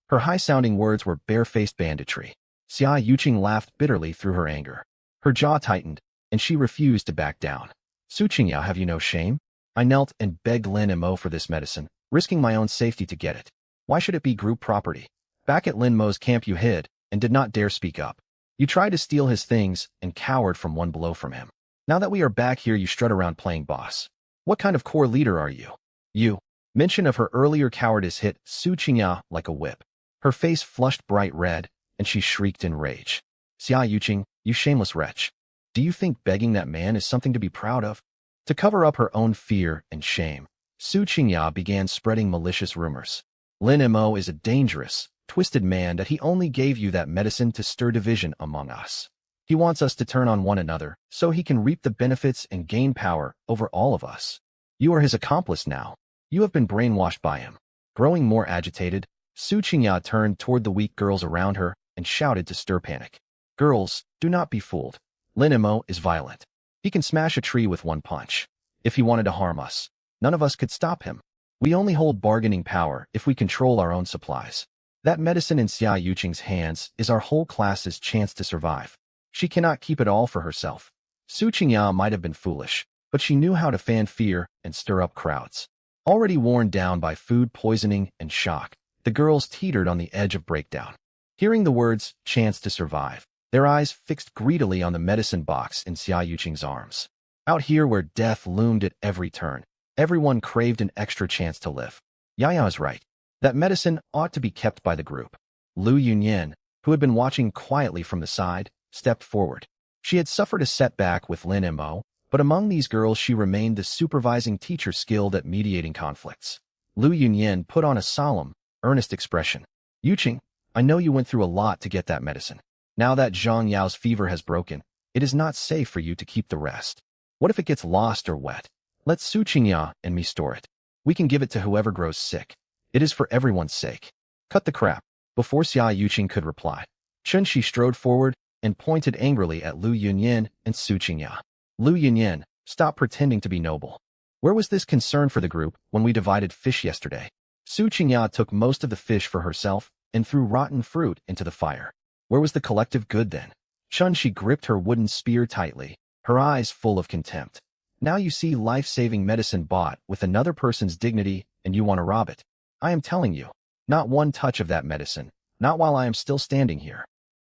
Her high-sounding words were barefaced banditry. Xia Yuqing laughed bitterly through her anger. Her jaw tightened, and she refused to back down. "Su Qingyao, have you no shame? I knelt and begged Lin Mo for this medicine, risking my own safety to get it. Why should it be group property? Back at Lin Mo's camp you hid and did not dare speak up. You tried to steal his things and cowered from one blow from him. Now that we are back here, you strut around playing boss. What kind of core leader are you?" Mention of her earlier cowardice hit Su Qingyao like a whip. Her face flushed bright red, and she shrieked in rage. "Xia Yuqing, you shameless wretch. Do you think begging that man is something to be proud of?" To cover up her own fear and shame, Su Qingyao began spreading malicious rumors. "Lin Mo is a dangerous, twisted man that he only gave you that medicine to stir division among us. He wants us to turn on one another so he can reap the benefits and gain power over all of us. You are his accomplice now. You have been brainwashed by him." Growing more agitated, Su Qingyao turned toward the weak girls around her and shouted to stir panic. "Girls, do not be fooled. Lin Mo is violent. He can smash a tree with one punch. If he wanted to harm us, none of us could stop him. We only hold bargaining power if we control our own supplies. That medicine in Xia Yuqing's hands is our whole class's chance to survive. She cannot keep it all for herself." Su Qingyao might have been foolish, but she knew how to fan fear and stir up crowds. Already worn down by food poisoning and shock, the girls teetered on the edge of breakdown. Hearing the words, "chance to survive," their eyes fixed greedily on the medicine box in Xia Yuqing's arms. Out here where death loomed at every turn, everyone craved an extra chance to live. Yaya is right. That medicine ought to be kept by the group. Lu Yunyan, who had been watching quietly from the side, stepped forward. She had suffered a setback with Lin Mo, but among these girls she remained the supervising teacher skilled at mediating conflicts. Lu Yunyan put on a solemn, earnest expression. "Yuqing, I know you went through a lot to get that medicine. Now that Zhang Yao's fever has broken, it is not safe for you to keep the rest. What if it gets lost or wet? Let Su Qingyao and me store it. We can give it to whoever grows sick. It is for everyone's sake." "Cut the crap." Before Xia Yuqing could reply, Chun Shi strode forward and pointed angrily at Lu Yunyan and Su Qingyao. "Lu Yunyan, stop pretending to be noble. Where was this concern for the group when we divided fish yesterday?" Su Qingyao took most of the fish for herself and threw rotten fruit into the fire. Where was the collective good then? Chun Shi gripped her wooden spear tightly, her eyes full of contempt. "Now you see life-saving medicine bought with another person's dignity and you want to rob it. I am telling you, not one touch of that medicine, not while I am still standing here."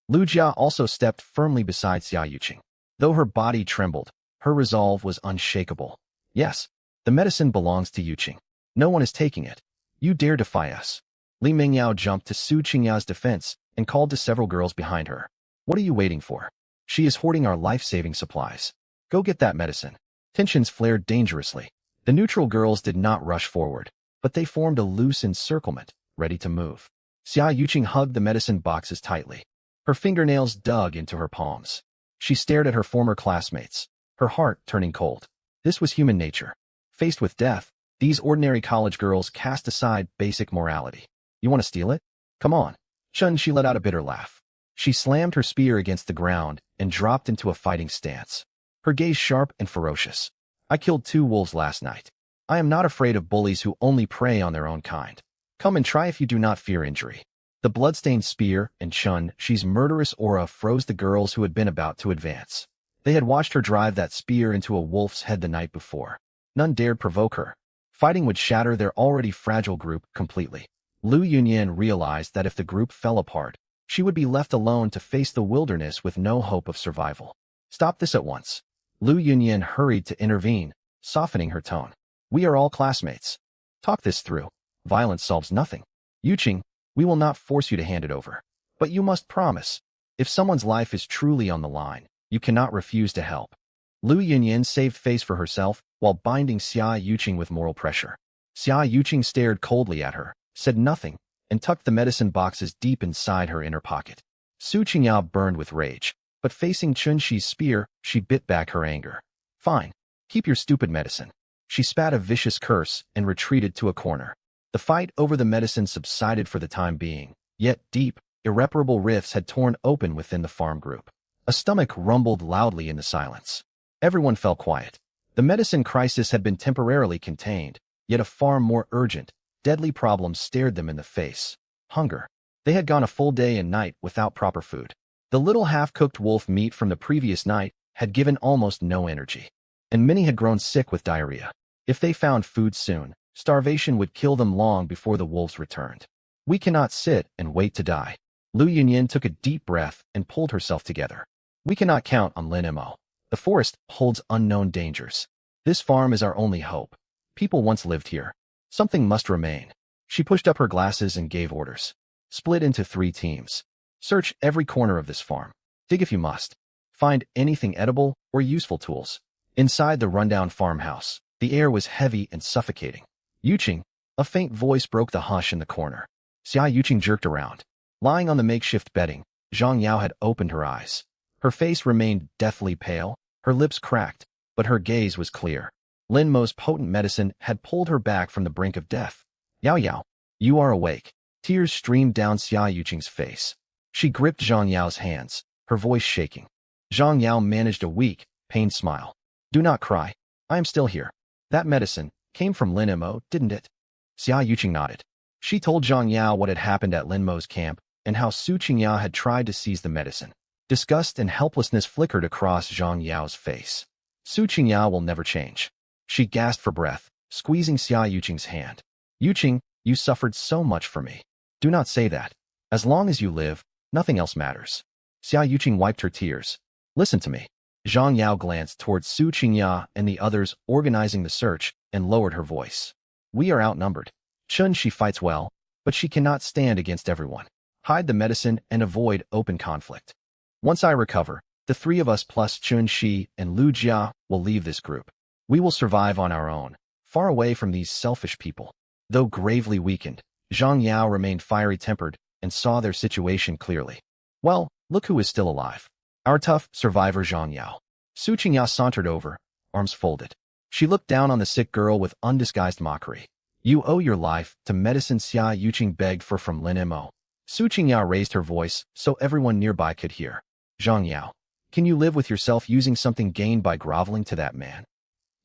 Lu Jia also stepped firmly beside Xia Yuqing. Though her body trembled, her resolve was unshakable. "Yes, the medicine belongs to Yuqing. No one is taking it. You dare defy us." Li Mingyao jumped to Su Qingyao's defense and called to several girls behind her. "What are you waiting for? She is hoarding our life-saving supplies. Go get that medicine." Tensions flared dangerously. The neutral girls did not rush forward, but they formed a loose encirclement, ready to move. Xia Yuqing hugged the medicine boxes tightly. Her fingernails dug into her palms. She stared at her former classmates, her heart turning cold. This was human nature. Faced with death, these ordinary college girls cast aside basic morality. You want to steal it? Come on. She let out a bitter laugh. She slammed her spear against the ground and dropped into a fighting stance. Her gaze sharp and ferocious. I killed 2 wolves last night. I am not afraid of bullies who only prey on their own kind. Come and try if you do not fear injury. The bloodstained spear and She's murderous aura froze the girls who had been about to advance. They had watched her drive that spear into a wolf's head the night before. None dared provoke her. Fighting would shatter their already fragile group completely. Lu Yunyan realized that if the group fell apart, she would be left alone to face the wilderness with no hope of survival. Stop this at once. Lu Yunyan hurried to intervene, softening her tone. We are all classmates. Talk this through. Violence solves nothing. Yuqing, we will not force you to hand it over. But you must promise. If someone's life is truly on the line, you cannot refuse to help. Lu Yunyan saved face for herself while binding Xia Yuqing with moral pressure. Xia Yuqing stared coldly at her, said nothing, and tucked the medicine boxes deep inside her inner pocket. Su Qingyao burned with rage, but facing Chunxi's spear, she bit back her anger. Fine. Keep your stupid medicine. She spat a vicious curse and retreated to a corner. The fight over the medicine subsided for the time being, yet deep, irreparable rifts had torn open within the farm group. A stomach rumbled loudly in the silence. Everyone fell quiet. The medicine crisis had been temporarily contained, yet a far more urgent, deadly problem stared them in the face. Hunger. They had gone a full day and night without proper food. The little half-cooked wolf meat from the previous night had given almost no energy, and many had grown sick with diarrhea. If they found food soon, starvation would kill them long before the wolves returned. We cannot sit and wait to die. Lu Yunyan took a deep breath and pulled herself together. We cannot count on Lin Mo. The forest holds unknown dangers. This farm is our only hope. People once lived here. Something must remain. She pushed up her glasses and gave orders. Split into 3 teams. Search every corner of this farm. Dig if you must. Find anything edible or useful tools. Inside the rundown farmhouse, the air was heavy and suffocating. Yuqing, a faint voice broke the hush in the corner. Xia Yuqing jerked around. Lying on the makeshift bedding, Zhang Yao had opened her eyes. Her face remained deathly pale, her lips cracked, but her gaze was clear. Lin Mo's potent medicine had pulled her back from the brink of death. Yao Yao, you are awake. Tears streamed down Xia Yuqing's face. She gripped Zhang Yao's hands, her voice shaking. Zhang Yao managed a weak, pained smile. Do not cry. I am still here. That medicine came from Lin Mo, didn't it? Xia Yuqing nodded. She told Zhang Yao what had happened at Lin Mo's camp and how Su Qingyao had tried to seize the medicine. Disgust and helplessness flickered across Zhang Yao's face. Su Qingyao will never change. She gasped for breath, squeezing Xia Yuqing's hand. Yuqing, you suffered so much for me. Do not say that. As long as you live, nothing else matters. Xia Yuqing wiped her tears. Listen to me. Zhang Yao glanced towards Su Qingyao and the others organizing the search and lowered her voice. We are outnumbered. She fights well, but she cannot stand against everyone. Hide the medicine and avoid open conflict. Once I recover, the 3 of us plus Shi and Lu Jia will leave this group. We will survive on our own, far away from these selfish people. Though gravely weakened, Zhang Yao remained fiery-tempered and saw their situation clearly. Well, look who is still alive. Our tough survivor Zhang Yao. Su Qingyao sauntered over, arms folded. She looked down on the sick girl with undisguised mockery. You owe your life to medicine. Xia Yuqing begged for from Lin Mo. Su Qingyao raised her voice so everyone nearby could hear. Zhang Yao, can you live with yourself using something gained by groveling to that man?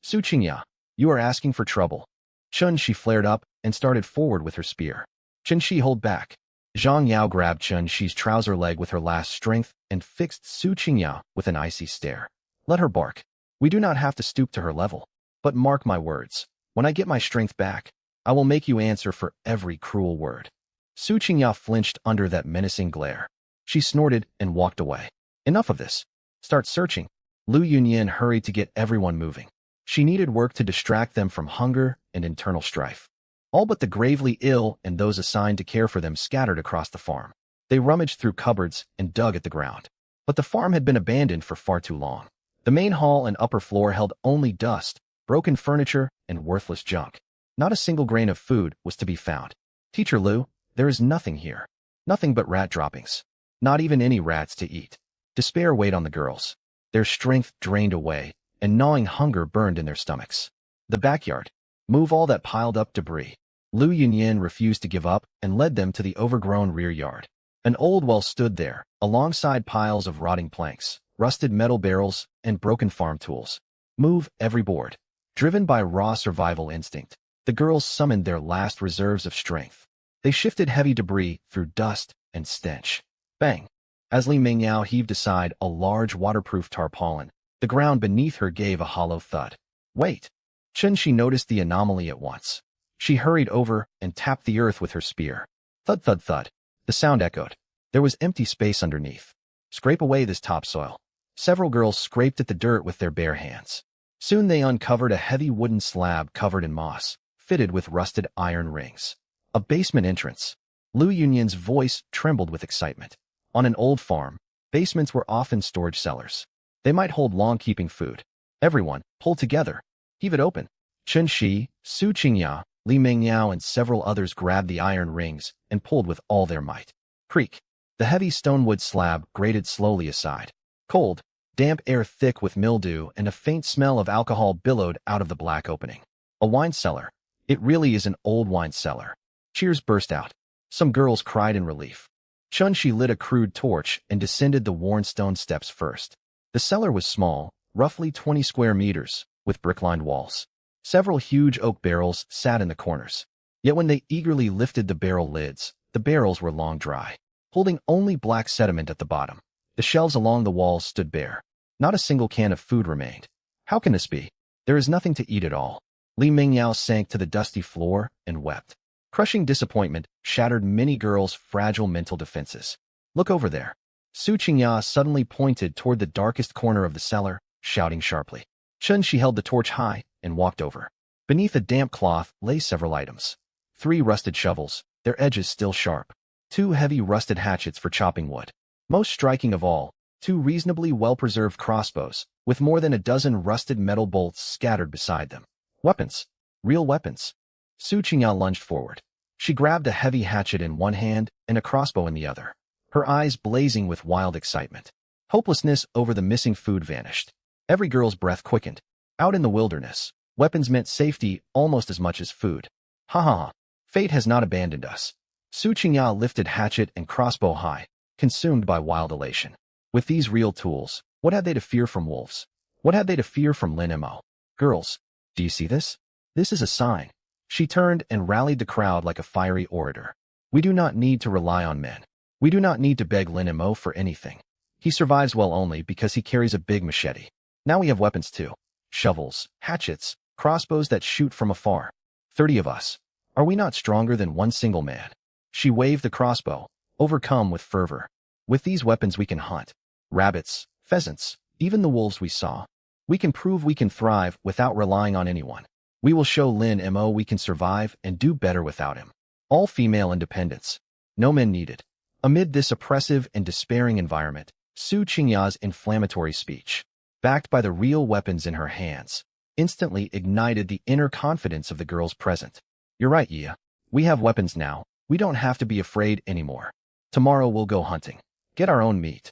Su Qingyao, you are asking for trouble. She flared up and started forward with her spear. Shi hold back. Zhang Yao grabbed Shi's trouser leg with her last strength and fixed Su Qingyao with an icy stare. Let her bark. We do not have to stoop to her level. But mark my words, when I get my strength back, I will make you answer for every cruel word. Su Qingyao flinched under that menacing glare. She snorted and walked away. Enough of this. Start searching. Lu Yunyan hurried to get everyone moving. She needed work to distract them from hunger and internal strife. All but the gravely ill and those assigned to care for them scattered across the farm. They rummaged through cupboards and dug at the ground. But the farm had been abandoned for far too long. The main hall and upper floor held only dust, broken furniture, and worthless junk. Not a single grain of food was to be found. Teacher Lu, there is nothing here. Nothing but rat droppings. Not even any rats to eat. Despair weighed on the girls. Their strength drained away, and gnawing hunger burned in their stomachs. The backyard. Move all that piled up debris. Lu Yunyan refused to give up and led them to the overgrown rear yard. An old well stood there, alongside piles of rotting planks, rusted metal barrels, and broken farm tools. Move every board. Driven by raw survival instinct, the girls summoned their last reserves of strength. They shifted heavy debris through dust and stench. Bang! As Li Mingyao heaved aside a large waterproof tarpaulin, the ground beneath her gave a hollow thud. Wait! Chen-Shi noticed the anomaly at once. She hurried over and tapped the earth with her spear. Thud thud thud. The sound echoed. There was empty space underneath. Scrape away this topsoil. Several girls scraped at the dirt with their bare hands. Soon they uncovered a heavy wooden slab covered in moss, fitted with rusted iron rings. A basement entrance. Lu Yunyan's voice trembled with excitement. On an old farm, basements were often storage cellars. They might hold long-keeping food. Everyone, pull together. Heave it open. Chen-Shi, Su Qingya, Li Mingyao and several others grabbed the iron rings and pulled with all their might. Creak. The heavy stonewood slab grated slowly aside. Cold, damp air thick with mildew and a faint smell of alcohol billowed out of the black opening. A wine cellar. It really is an old wine cellar. Cheers burst out. Some girls cried in relief. Chen-Shi lit a crude torch and descended the worn stone steps first. The cellar was small, roughly 20 square meters, with brick-lined walls. Several huge oak barrels sat in the corners. Yet when they eagerly lifted the barrel lids, the barrels were long dry, holding only black sediment at the bottom. The shelves along the walls stood bare. Not a single can of food remained. How can this be? There is nothing to eat at all. Li Mingyao sank to the dusty floor and wept. Crushing disappointment shattered many girls' fragile mental defenses. Look over there. Su Qingya suddenly pointed toward the darkest corner of the cellar, shouting sharply. Chen-Shi held the torch high and walked over. Beneath a damp cloth lay several items. 3 rusted shovels, their edges still sharp. 2 heavy rusted hatchets for chopping wood. Most striking of all, 2 reasonably well-preserved crossbows, with more than a dozen rusted metal bolts scattered beside them. Weapons. Real weapons. Su Qingya lunged forward. She grabbed a heavy hatchet in one hand and a crossbow in the other, her eyes blazing with wild excitement. Hopelessness over the missing food vanished. Every girl's breath quickened. Out in the wilderness, weapons meant safety almost as much as food. Ha ha ha. Fate has not abandoned us. Su Qingya lifted hatchet and crossbow high, consumed by wild elation. With these real tools, what had they to fear from wolves? What had they to fear from Lin Mo? Girls, do you see this? This is a sign. She turned and rallied the crowd like a fiery orator. We do not need to rely on men. We do not need to beg Lin Mo for anything. He survives well only because he carries a big machete. Now we have weapons too. Shovels, hatchets, crossbows that shoot from afar. 30 of us. Are we not stronger than one single man? She waved the crossbow, overcome with fervor. With these weapons we can hunt. Rabbits, pheasants, even the wolves we saw. We can prove we can thrive without relying on anyone. We will show Lin Mo we can survive and do better without him. All female independence. No men needed. Amid this oppressive and despairing environment, Su Qingya's inflammatory speech, backed by the real weapons in her hands, instantly ignited the inner confidence of the girls present. You're right, Yi. We have weapons now. We don't have to be afraid anymore. Tomorrow we'll go hunting. Get our own meat.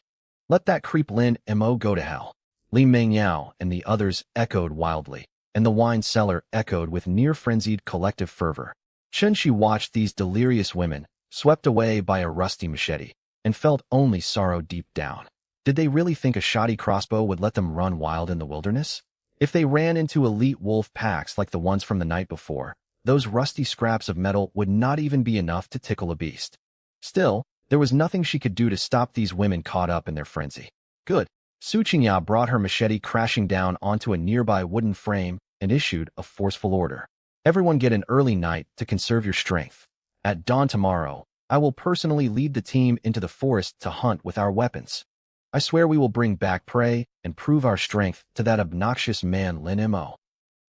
Let that creep Lin Mo go to hell. Li Mingyao and the others echoed wildly, and the wine cellar echoed with near-frenzied collective fervor. Chen-Shi watched these delirious women, swept away by a rusty machete, and felt only sorrow deep down. Did they really think a shoddy crossbow would let them run wild in the wilderness? If they ran into elite wolf packs like the ones from the night before, those rusty scraps of metal would not even be enough to tickle a beast. Still, there was nothing she could do to stop these women caught up in their frenzy. Good. Su Qingya brought her machete crashing down onto a nearby wooden frame and issued a forceful order. Everyone get an early night to conserve your strength. At dawn tomorrow, I will personally lead the team into the forest to hunt with our weapons. I swear we will bring back prey and prove our strength to that obnoxious man Lin Mo.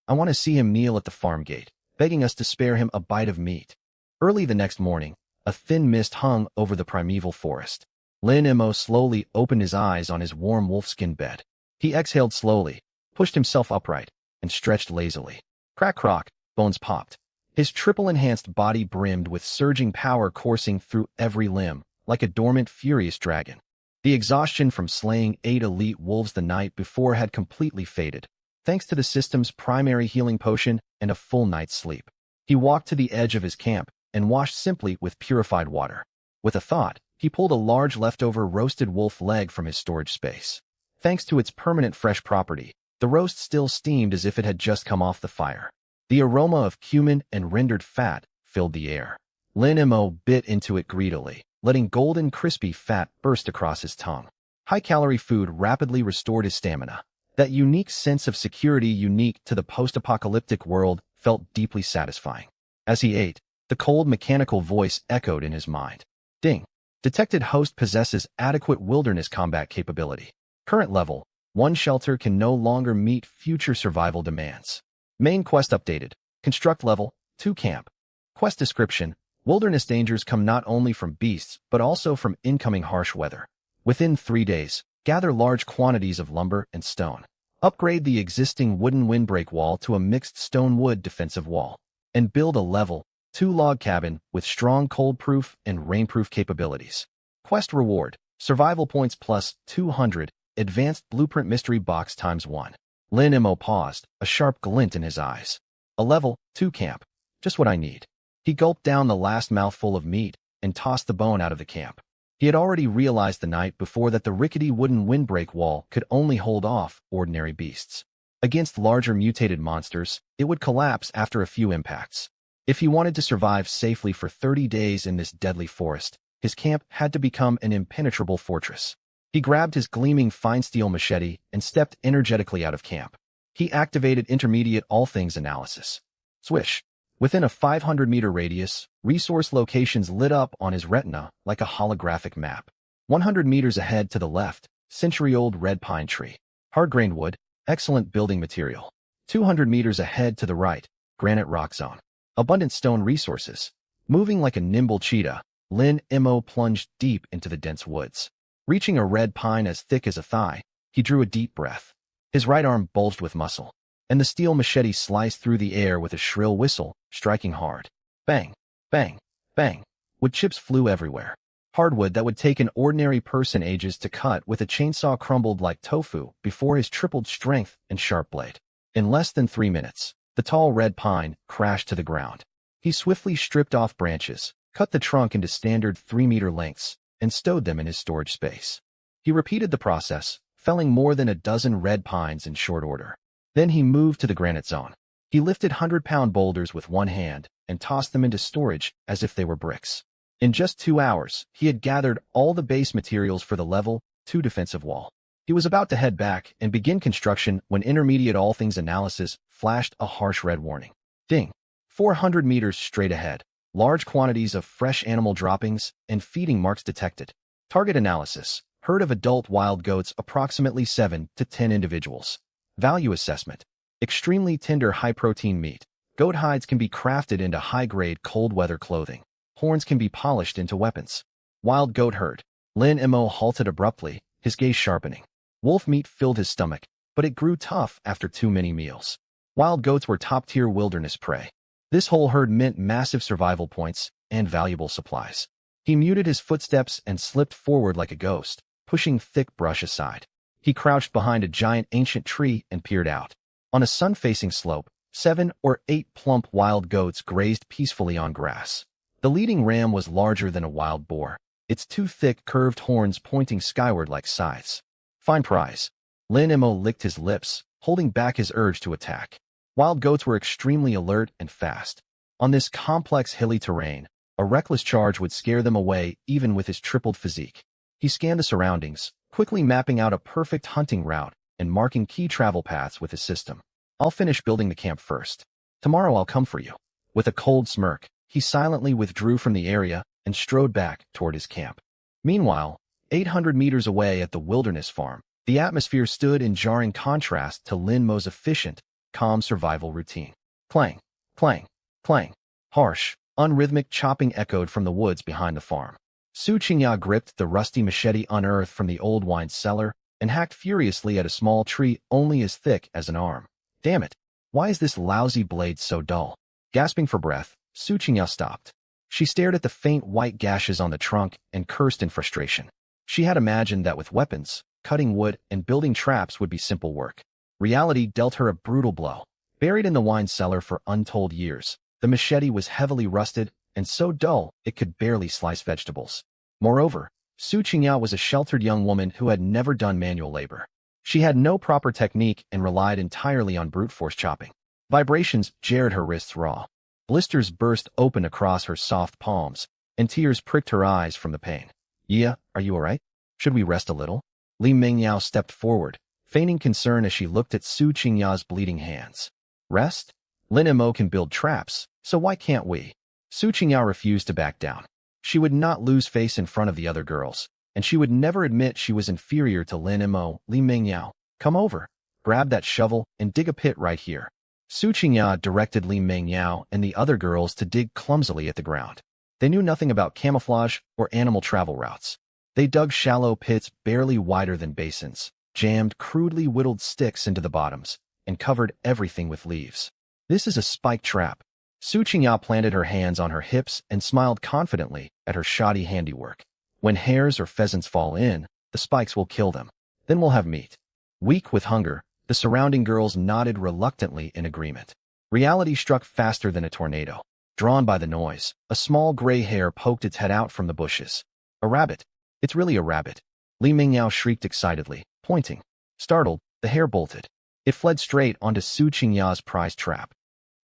I want to see him kneel at the farm gate, begging us to spare him a bite of meat. Early the next morning, a thin mist hung over the primeval forest. Lin Mo slowly opened his eyes on his warm wolfskin bed. He exhaled slowly, pushed himself upright, and stretched lazily. Crack crock, bones popped. His triple-enhanced body brimmed with surging power coursing through every limb, like a dormant, furious dragon. The exhaustion from slaying 8 elite wolves the night before had completely faded, thanks to the system's primary healing potion and a full night's sleep. He walked to the edge of his camp and washed simply with purified water. With a thought, he pulled a large leftover roasted wolf leg from his storage space. Thanks to its permanent fresh property, the roast still steamed as if it had just come off the fire. The aroma of cumin and rendered fat filled the air. Lin Mo bit into it greedily, letting golden, crispy fat burst across his tongue. High-calorie food rapidly restored his stamina. That unique sense of security unique to the post-apocalyptic world felt deeply satisfying. As he ate, the cold mechanical voice echoed in his mind. Ding! Detected host possesses adequate wilderness combat capability. Current level, 1 shelter can no longer meet future survival demands. Main quest updated. Construct level, 2 camp. Quest description. Wilderness dangers come not only from beasts, but also from incoming harsh weather. Within 3 days, gather large quantities of lumber and stone. Upgrade the existing wooden windbreak wall to a mixed stone-wood defensive wall. And build a level 2 log cabin with strong cold-proof and rainproof capabilities. Quest reward. Survival points plus 200. Advanced blueprint mystery box ×1. Lin Mo paused, a sharp glint in his eyes. A level 2 camp. Just what I need. He gulped down the last mouthful of meat and tossed the bone out of the camp. He had already realized the night before that the rickety wooden windbreak wall could only hold off ordinary beasts. Against larger mutated monsters, it would collapse after a few impacts. If he wanted to survive safely for 30 days in this deadly forest, his camp had to become an impenetrable fortress. He grabbed his gleaming fine steel machete and stepped energetically out of camp. He activated intermediate all things analysis. Swish! Within a 500-meter radius, resource locations lit up on his retina like a holographic map. 100 meters ahead to the left, century-old red pine tree. Hard-grained wood, excellent building material. 200 meters ahead to the right, granite rock zone. Abundant stone resources. Moving like a nimble cheetah, Lin Mo plunged deep into the dense woods. Reaching a red pine as thick as a thigh, he drew a deep breath. His right arm bulged with muscle, and the steel machete sliced through the air with a shrill whistle, striking hard. Bang, bang, bang. Wood chips flew everywhere. Hardwood that would take an ordinary person ages to cut with a chainsaw crumbled like tofu before his tripled strength and sharp blade. In less than 3 minutes, the tall red pine crashed to the ground. He swiftly stripped off branches, cut the trunk into standard 3-meter lengths, and stowed them in his storage space. He repeated the process, felling more than a dozen red pines in short order. Then he moved to the granite zone. He lifted 100-pound boulders with one hand and tossed them into storage as if they were bricks. In just 2 hours, he had gathered all the base materials for the level 2 defensive wall. He was about to head back and begin construction when intermediate all things analysis flashed a harsh red warning. Ding! 400 meters straight ahead. Large quantities of fresh animal droppings and feeding marks detected. Target analysis. Herd of adult wild goats, approximately 7 to 10 individuals. Value assessment. Extremely tender high-protein meat. Goat hides can be crafted into high-grade cold-weather clothing. Horns can be polished into weapons. Wild goat herd. Lin Mo halted abruptly, his gaze sharpening. Wolf meat filled his stomach, but it grew tough after too many meals. Wild goats were top-tier wilderness prey. This whole herd meant massive survival points and valuable supplies. He muted his footsteps and slipped forward like a ghost, pushing thick brush aside. He crouched behind a giant ancient tree and peered out. On a sun-facing slope, 7 or 8 plump wild goats grazed peacefully on grass. The leading ram was larger than a wild boar, its 2 thick, curved horns pointing skyward like scythes. Fine prize. Lin Mo licked his lips, holding back his urge to attack. Wild goats were extremely alert and fast. On this complex hilly terrain, a reckless charge would scare them away even with his tripled physique. He scanned the surroundings, quickly mapping out a perfect hunting route and marking key travel paths with his system. I'll finish building the camp first. Tomorrow I'll come for you. With a cold smirk, he silently withdrew from the area and strode back toward his camp. Meanwhile, 800 meters away at the wilderness farm, the atmosphere stood in jarring contrast to Lin Mo's efficient, calm survival routine. Clang, clang, clang. Harsh, unrhythmic chopping echoed from the woods behind the farm. Su Qingya gripped the rusty machete unearthed from the old wine cellar and hacked furiously at a small tree only as thick as an arm. Damn it! Why is this lousy blade so dull? Gasping for breath, Su Qingya stopped. She stared at the faint white gashes on the trunk and cursed in frustration. She had imagined that with weapons, cutting wood and building traps would be simple work. Reality dealt her a brutal blow. Buried in the wine cellar for untold years, the machete was heavily rusted and so dull it could barely slice vegetables. Moreover, Su Qingya was a sheltered young woman who had never done manual labor. She had no proper technique and relied entirely on brute force chopping. Vibrations jarred her wrists raw. Blisters burst open across her soft palms, and tears pricked her eyes from the pain. "Yeah, are you all right? Should we rest a little?" Li Mingyao stepped forward, feigning concern as she looked at Su Qingya's bleeding hands. "Rest? Lin Mo can build traps, so why can't we?" Su Qingya refused to back down. She would not lose face in front of the other girls, and she would never admit she was inferior to Lin Mo. "Li Mingyao, come over. Grab that shovel and dig a pit right here." Su Qingya directed Li Mingyao and the other girls to dig clumsily at the ground. They knew nothing about camouflage or animal travel routes. They dug shallow pits barely wider than basins, jammed crudely whittled sticks into the bottoms, and covered everything with leaves. "This is a spike trap." Su Qingya planted her hands on her hips and smiled confidently at her shoddy handiwork. "When hares or pheasants fall in, the spikes will kill them. Then we'll have meat." Weak with hunger, the surrounding girls nodded reluctantly in agreement. Reality struck faster than a tornado. Drawn by the noise, a small gray hare poked its head out from the bushes. "A rabbit. It's really a rabbit." Li Mingyao shrieked excitedly, pointing. Startled, the hare bolted. It fled straight onto Su Qingya's prized trap.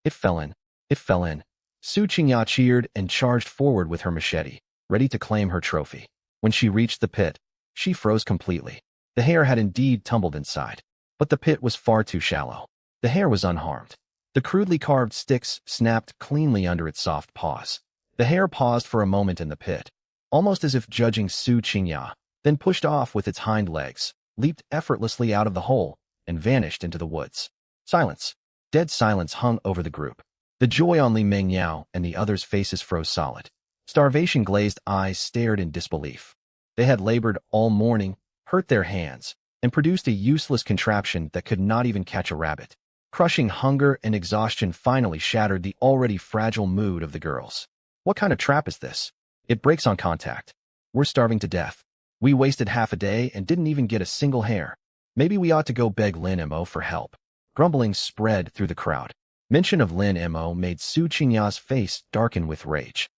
It fell in. It fell in. Su Qingya cheered and charged forward with her machete, ready to claim her trophy. When she reached the pit, she froze completely. The hare had indeed tumbled inside, but the pit was far too shallow. The hare was unharmed. The crudely carved sticks snapped cleanly under its soft paws. The hare paused for a moment in the pit, almost as if judging Su Qingya, then pushed off with its hind legs, leaped effortlessly out of the hole, and vanished into the woods. Silence. Dead silence hung over the group. The joy on Li Mingyao and the others' faces froze solid. Starvation-glazed eyes stared in disbelief. They had labored all morning, hurt their hands, and produced a useless contraption that could not even catch a rabbit. Crushing hunger and exhaustion finally shattered the already fragile mood of the girls. "What kind of trap is this? It breaks on contact. We're starving to death. We wasted half a day and didn't even get a single hare. Maybe we ought to go beg Lin Mo for help." Grumbling spread through the crowd. Mention of Lin Mo made Su Qingya's face darken with rage.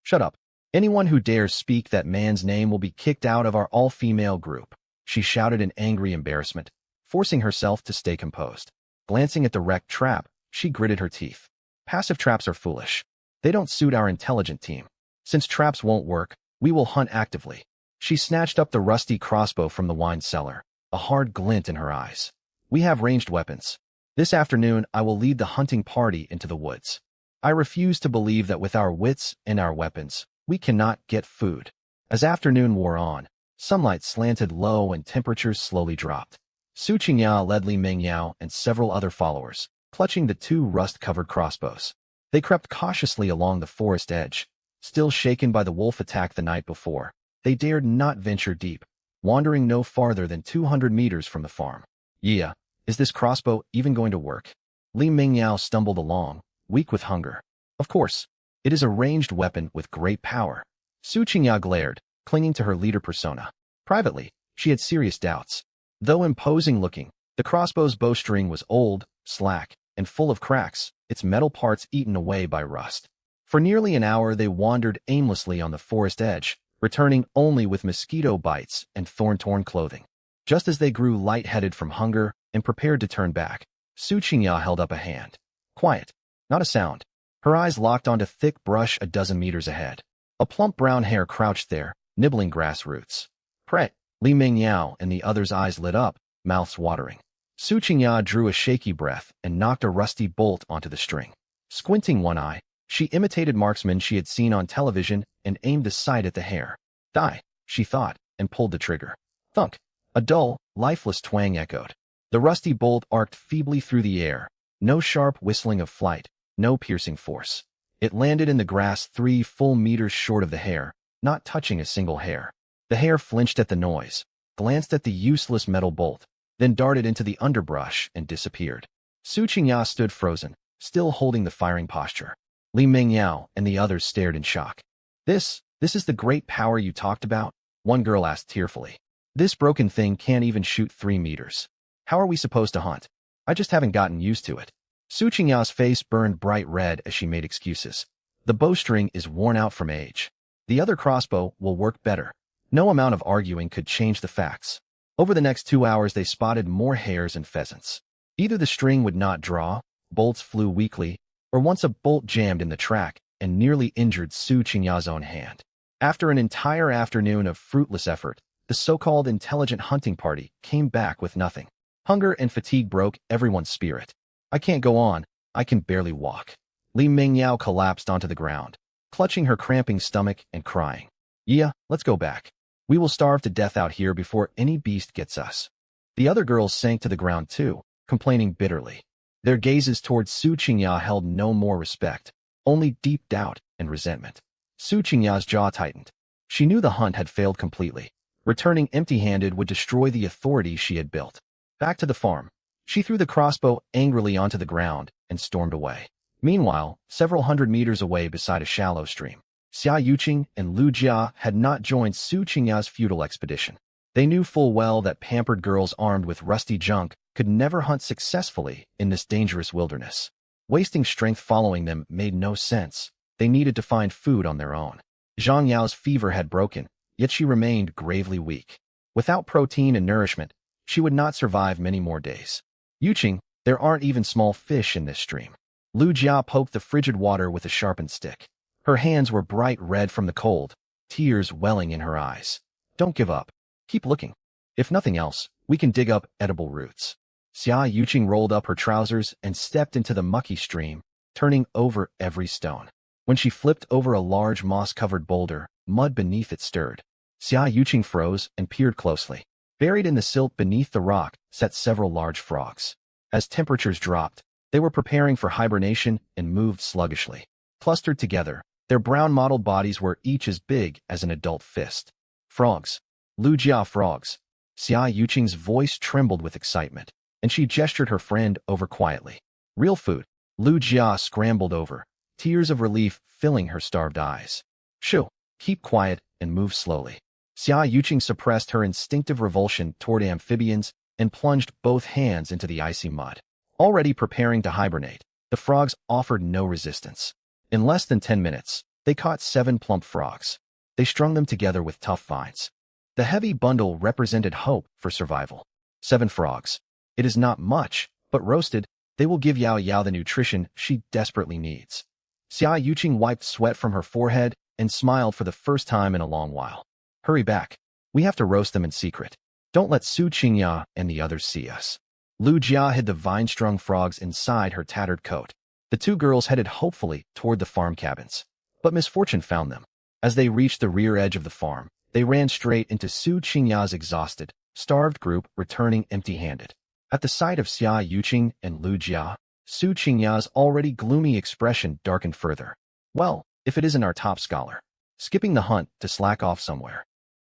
"Shut up. Anyone who dares speak that man's name will be kicked out of our all-female group," she shouted in angry embarrassment, forcing herself to stay composed. Glancing at the wrecked trap, she gritted her teeth. "Passive traps are foolish. They don't suit our intelligent team. Since traps won't work, we will hunt actively." She snatched up the rusty crossbow from the wine cellar, a hard glint in her eyes. "We have ranged weapons. This afternoon I will lead the hunting party into the woods. I refuse to believe that with our wits and our weapons, we cannot get food." As afternoon wore on, sunlight slanted low and temperatures slowly dropped. Su Qingya led Li Mingyao and several other followers, clutching the two rust-covered crossbows. They crept cautiously along the forest edge. Still shaken by the wolf attack the night before, they dared not venture deep, wandering no farther than 200 meters from the farm. "Yeah, is this crossbow even going to work?" Li Mingyao stumbled along, weak with hunger. "Of course. It is a ranged weapon with great power." Su Qingya glared, clinging to her leader persona. Privately, she had serious doubts. Though imposing-looking, the crossbow's bowstring was old, slack, and full of cracks, its metal parts eaten away by rust. For nearly an hour they wandered aimlessly on the forest edge, returning only with mosquito bites and thorn-torn clothing. Just as they grew lightheaded from hunger and prepared to turn back, Su Qingya held up a hand. Quiet. Not a sound. Her eyes locked onto thick brush a dozen meters ahead. A plump brown hare crouched there, nibbling grass roots. "Pray." Li Mingyao and the others' eyes lit up, mouths watering. Su Qingya drew a shaky breath and knocked a rusty bolt onto the string. Squinting one eye, she imitated marksmen she had seen on television and aimed the sight at the hare. "Die," she thought, and pulled the trigger. Thunk. A dull, lifeless twang echoed. The rusty bolt arced feebly through the air. No sharp whistling of flight, no piercing force. It landed in the grass 3 full meters short of the hare, not touching a single hair. The hare flinched at the noise, glanced at the useless metal bolt, then darted into the underbrush and disappeared. Su Qingya stood frozen, still holding the firing posture. Li Mingyao and the others stared in shock. This is the great power you talked about? One girl asked tearfully. This broken thing can't even shoot 3 meters. How are we supposed to hunt? I just haven't gotten used to it. Su Qingya's face burned bright red as she made excuses. The bowstring is worn out from age. The other crossbow will work better. No amount of arguing could change the facts. Over the next 2 hours they spotted more hares and pheasants. Either the string would not draw, bolts flew weakly, or once a bolt jammed in the track and nearly injured Su Qingya's own hand. After an entire afternoon of fruitless effort, the so-called intelligent hunting party came back with nothing. Hunger and fatigue broke everyone's spirit. I can't go on, I can barely walk. Li Mingyao collapsed onto the ground, clutching her cramping stomach and crying. Yeah, let's go back. We will starve to death out here before any beast gets us. The other girls sank to the ground too, complaining bitterly. Their gazes towards Su Qingya held no more respect, only deep doubt and resentment. Su Qingya's jaw tightened. She knew the hunt had failed completely. Returning empty-handed would destroy the authority she had built. Back to the farm. She threw the crossbow angrily onto the ground and stormed away. Meanwhile, several hundred meters away beside a shallow stream, Xia Yuqing and Lu Jia had not joined Su Qingya's futile expedition. They knew full well that pampered girls armed with rusty junk could never hunt successfully in this dangerous wilderness. Wasting strength following them made no sense. They needed to find food on their own. Zhang Yao's fever had broken, yet she remained gravely weak. Without protein and nourishment, she would not survive many more days. Yuqing, there aren't even small fish in this stream. Lu Jia poked the frigid water with a sharpened stick. Her hands were bright red from the cold, tears welling in her eyes. Don't give up. Keep looking. If nothing else, we can dig up edible roots. Xia Yuqing rolled up her trousers and stepped into the mucky stream, turning over every stone. When she flipped over a large moss-covered boulder, mud beneath it stirred. Xia Yuqing froze and peered closely. Buried in the silt beneath the rock sat several large frogs. As temperatures dropped, they were preparing for hibernation and moved sluggishly. Clustered together, their brown mottled bodies were each as big as an adult fist. Frogs. Lu Jia frogs. Xia Yuqing's voice trembled with excitement, and she gestured her friend over quietly. Real food. Lu Jia scrambled over, tears of relief filling her starved eyes. Shoo, keep quiet and move slowly. Xia Yuqing suppressed her instinctive revulsion toward amphibians and plunged both hands into the icy mud. Already preparing to hibernate, the frogs offered no resistance. In less than 10 minutes, they caught 7 plump frogs. They strung them together with tough vines. The heavy bundle represented hope for survival. 7 frogs. It is not much, but roasted, they will give Yao Yao the nutrition she desperately needs. Xia Yuqing wiped sweat from her forehead and smiled for the first time in a long while. Hurry back. We have to roast them in secret. Don't let Su Qingya and the others see us. Lu Jia hid the vine-strung frogs inside her tattered coat. The 2 girls headed hopefully toward the farm cabins. But misfortune found them. As they reached the rear edge of the farm, they ran straight into Su Qingya's exhausted, starved group returning empty-handed. At the sight of Xia Yuqing and Lu Jia, Su Qingya's already gloomy expression darkened further. Well, if it isn't our top scholar. Skipping the hunt to slack off somewhere.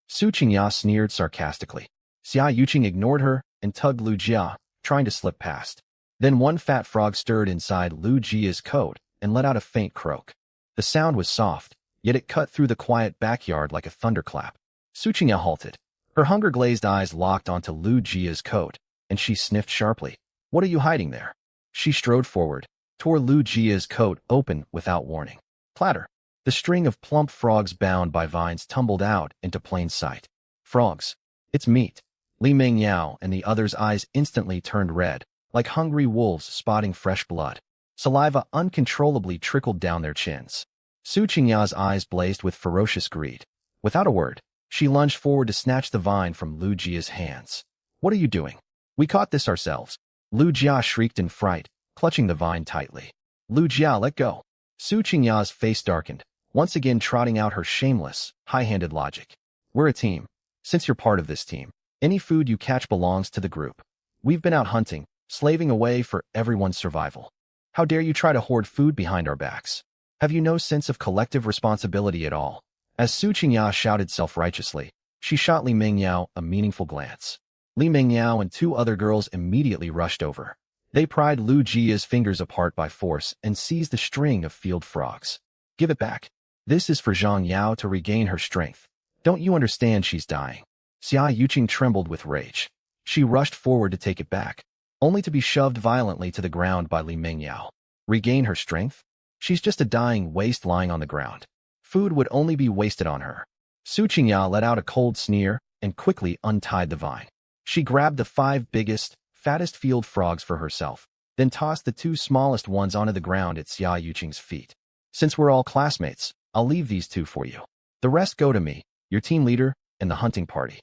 Su Qingya sneered sarcastically. Xia Yuqing ignored her and tugged Lu Jia, trying to slip past. Then one fat frog stirred inside Lu Jia's coat and let out a faint croak. The sound was soft, yet it cut through the quiet backyard like a thunderclap. Su Qingya halted. Her hunger-glazed eyes locked onto Lu Jia's coat, and she sniffed sharply. What are you hiding there? She strode forward, tore Lu Jia's coat open without warning. Clatter. The string of plump frogs bound by vines tumbled out into plain sight. Frogs. It's meat. Li Mingyao and the others' eyes instantly turned red, like hungry wolves spotting fresh blood. Saliva uncontrollably trickled down their chins. Su Qingya's eyes blazed with ferocious greed. Without a word, she lunged forward to snatch the vine from Lu Jia's hands. What are you doing? We caught this ourselves. Lu Jia shrieked in fright, clutching the vine tightly. Lu Jia, let go. Su Qingya's face darkened, once again trotting out her shameless, high-handed logic. We're a team. Since you're part of this team, any food you catch belongs to the group. We've been out hunting, slaving away for everyone's survival. How dare you try to hoard food behind our backs? Have you no sense of collective responsibility at all? As Su Qingya shouted self-righteously, she shot Li Mingyao a meaningful glance. Li Mingyao and 2 other girls immediately rushed over. They pried Lu Jia's fingers apart by force and seized the string of field frogs. Give it back. This is for Zhang Yao to regain her strength. Don't you understand she's dying? Xia Yuqing trembled with rage. She rushed forward to take it back, only to be shoved violently to the ground by Li Mengyao. Regain her strength? She's just a dying waste lying on the ground. Food would only be wasted on her. Su Qingya let out a cold sneer and quickly untied the vine. She grabbed the 5 biggest, fattest field frogs for herself, then tossed the 2 smallest ones onto the ground at Xia Yuqing's feet. Since we're all classmates, I'll leave these 2 for you. The rest go to me, your team leader, and the hunting party.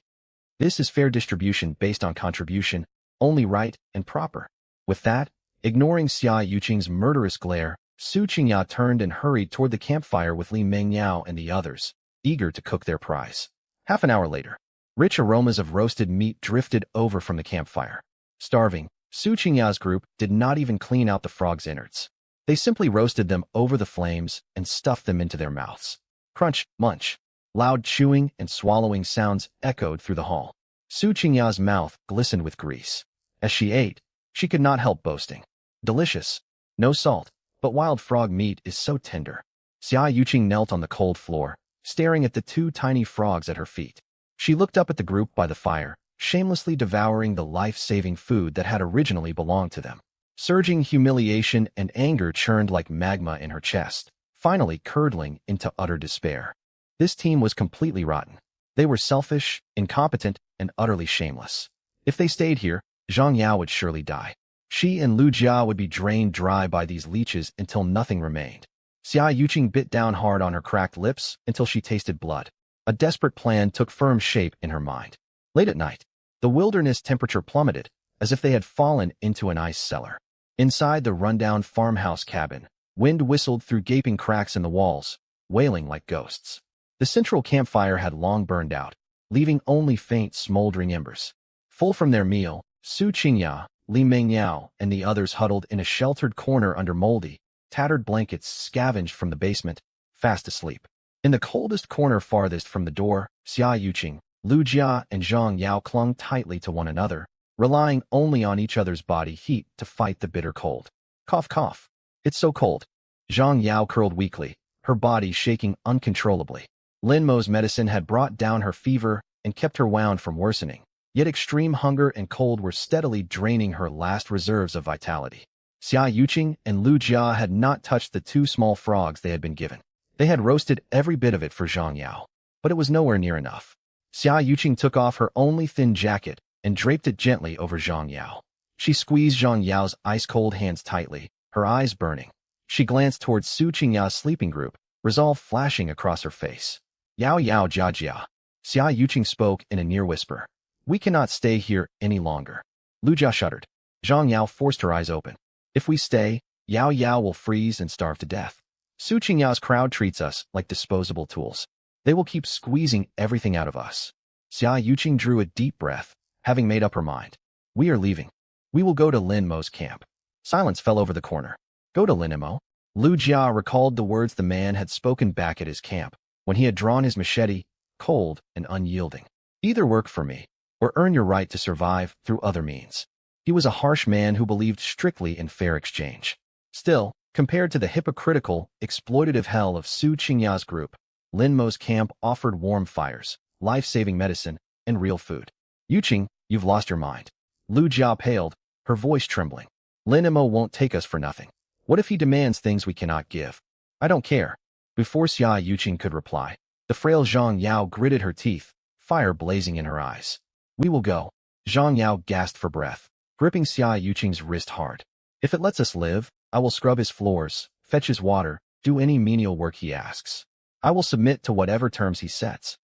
This is fair distribution based on contribution, only right and proper. With that, ignoring Xia Yuqing's murderous glare, Su Qingya turned and hurried toward the campfire with Li Mengyao and the others, eager to cook their prize. Half an hour later, rich aromas of roasted meat drifted over from the campfire. Starving, Su Qingya's group did not even clean out the frogs' innards. They simply roasted them over the flames and stuffed them into their mouths. Crunch, munch. Loud chewing and swallowing sounds echoed through the hall. Su Qingya's mouth glistened with grease. As she ate, she could not help boasting. Delicious. No salt, but wild frog meat is so tender. Xia Yuqing knelt on the cold floor, staring at the 2 tiny frogs at her feet. She looked up at the group by the fire, shamelessly devouring the life-saving food that had originally belonged to them. Surging humiliation and anger churned like magma in her chest, finally curdling into utter despair. This team was completely rotten. They were selfish, incompetent, and utterly shameless. If they stayed here, Zhang Yao would surely die. She and Lu Jia would be drained dry by these leeches until nothing remained. Xia Yuqing bit down hard on her cracked lips until she tasted blood. A desperate plan took firm shape in her mind. Late at night, the wilderness temperature plummeted, as if they had fallen into an ice cellar. Inside the rundown farmhouse cabin, wind whistled through gaping cracks in the walls, wailing like ghosts. The central campfire had long burned out, leaving only faint smoldering embers. Full from their meal, Su Qingya, Li Mengyao, and the others huddled in a sheltered corner under moldy, tattered blankets scavenged from the basement, fast asleep. In the coldest corner farthest from the door, Xia Yuqing, Lu Jia, and Zhang Yao clung tightly to one another, relying only on each other's body heat to fight the bitter cold. Cough, cough. It's so cold. Zhang Yao curled weakly, her body shaking uncontrollably. Lin Mo's medicine had brought down her fever and kept her wound from worsening, yet extreme hunger and cold were steadily draining her last reserves of vitality. Xia Yuqing and Lu Jia had not touched the 2 small frogs they had been given. They had roasted every bit of it for Zhang Yao, but it was nowhere near enough. Xia Yuqing took off her only thin jacket and draped it gently over Zhang Yao. She squeezed Zhang Yao's ice-cold hands tightly, her eyes burning. She glanced towards Su Qingya's sleeping group, resolve flashing across her face. Yao Yao Jia Jia. Xia Yuqing spoke in a near whisper. We cannot stay here any longer. Lu Jia shuddered. Zhang Yao forced her eyes open. If we stay, Yao Yao will freeze and starve to death. Su Qingya's crowd treats us like disposable tools. They will keep squeezing everything out of us. Xia Yuqing drew a deep breath, having made up her mind. We are leaving. We will go to Lin Mo's camp. Silence fell over the corner. Go to Lin Mo? Lu Jia recalled the words the man had spoken back at his camp, when he had drawn his machete, cold and unyielding. Either work for me, or earn your right to survive through other means. He was a harsh man who believed strictly in fair exchange. Still, compared to the hypocritical, exploitative hell of Su Qingya's group, Lin Mo's camp offered warm fires, life-saving medicine, and real food. Yuqing, you've lost your mind. Lu Jia paled, her voice trembling. Lin Mo won't take us for nothing. What if he demands things we cannot give? I don't care. Before Xia Yuqing could reply, the frail Zhang Yao gritted her teeth, fire blazing in her eyes. We will go. Zhang Yao gasped for breath, gripping Xia Yuqing's wrist hard. If it lets us live, I will scrub his floors, fetch his water, do any menial work he asks. I will submit to whatever terms he sets.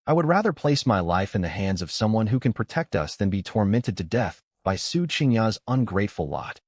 I would rather place my life in the hands of someone who can protect us than be tormented to death by Su Qingya's ungrateful lot.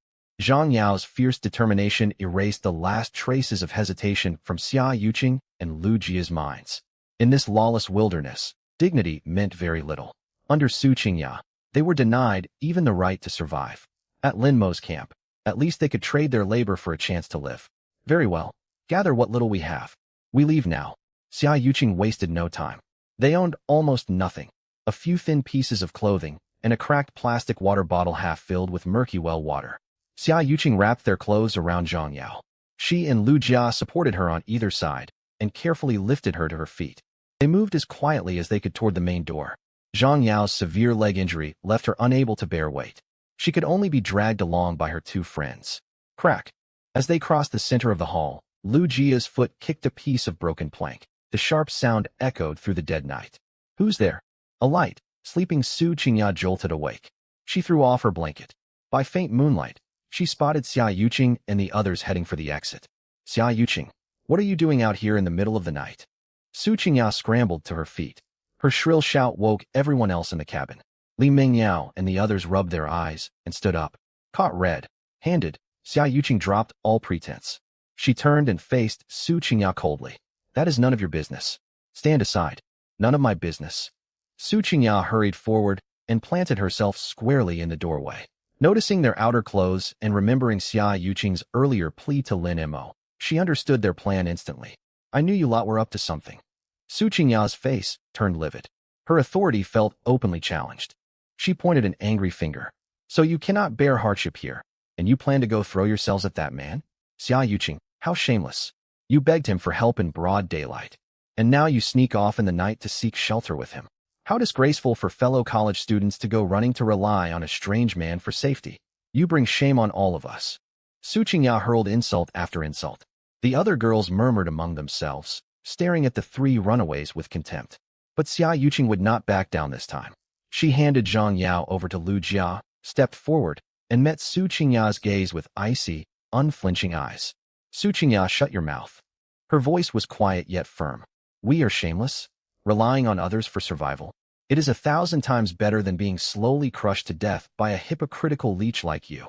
Zhang Yao's fierce determination erased the last traces of hesitation from Xia Yuqing and Lu Jia's minds. In this lawless wilderness, dignity meant very little. Under Su Qingya, they were denied even the right to survive. At Lin Mo's camp, at least they could trade their labor for a chance to live. Very well. Gather what little we have. We leave now. Xia Yuqing wasted no time. They owned almost nothing. A few thin pieces of clothing and a cracked plastic water bottle half filled with murky well water. Xia Yuqing wrapped their clothes around Zhang Yao. She and Lu Jia supported her on either side and carefully lifted her to her feet. They moved as quietly as they could toward the main door. Zhang Yao's severe leg injury left her unable to bear weight. She could only be dragged along by her two friends. Crack! As they crossed the center of the hall, Lu Jia's foot kicked a piece of broken plank. The sharp sound echoed through the dead night. Who's there? A light. Sleeping Su Qingya jolted awake. She threw off her blanket. By faint moonlight, she spotted Xia Yuqing and the others heading for the exit. Xia Yuqing, what are you doing out here in the middle of the night? Su Qingya scrambled to her feet. Her shrill shout woke everyone else in the cabin. Li Mingyao and the others rubbed their eyes and stood up. Caught red-handed, Xia Yuqing dropped all pretense. She turned and faced Su Qingya coldly. That is none of your business. Stand aside. None of my business. Su Qingya hurried forward and planted herself squarely in the doorway. Noticing their outer clothes and remembering Xia Yuqing's earlier plea to Lin Mo, she understood their plan instantly. I knew you lot were up to something. Su Qingya's face turned livid. Her authority felt openly challenged. She pointed an angry finger. So you cannot bear hardship here, and you plan to go throw yourselves at that man? Xia Yuqing, how shameless. You begged him for help in broad daylight, and now you sneak off in the night to seek shelter with him. How disgraceful for fellow college students to go running to rely on a strange man for safety. You bring shame on all of us. Su Qingya hurled insult after insult. The other girls murmured among themselves, staring at the three runaways with contempt. But Xia Yuqing would not back down this time. She handed Zhang Yao over to Lu Jia, stepped forward, and met Su Qingya's gaze with icy, unflinching eyes. Su Qingya, shut your mouth. Her voice was quiet yet firm. We are shameless, relying on others for survival. It is 1,000 times better than being slowly crushed to death by a hypocritical leech like you.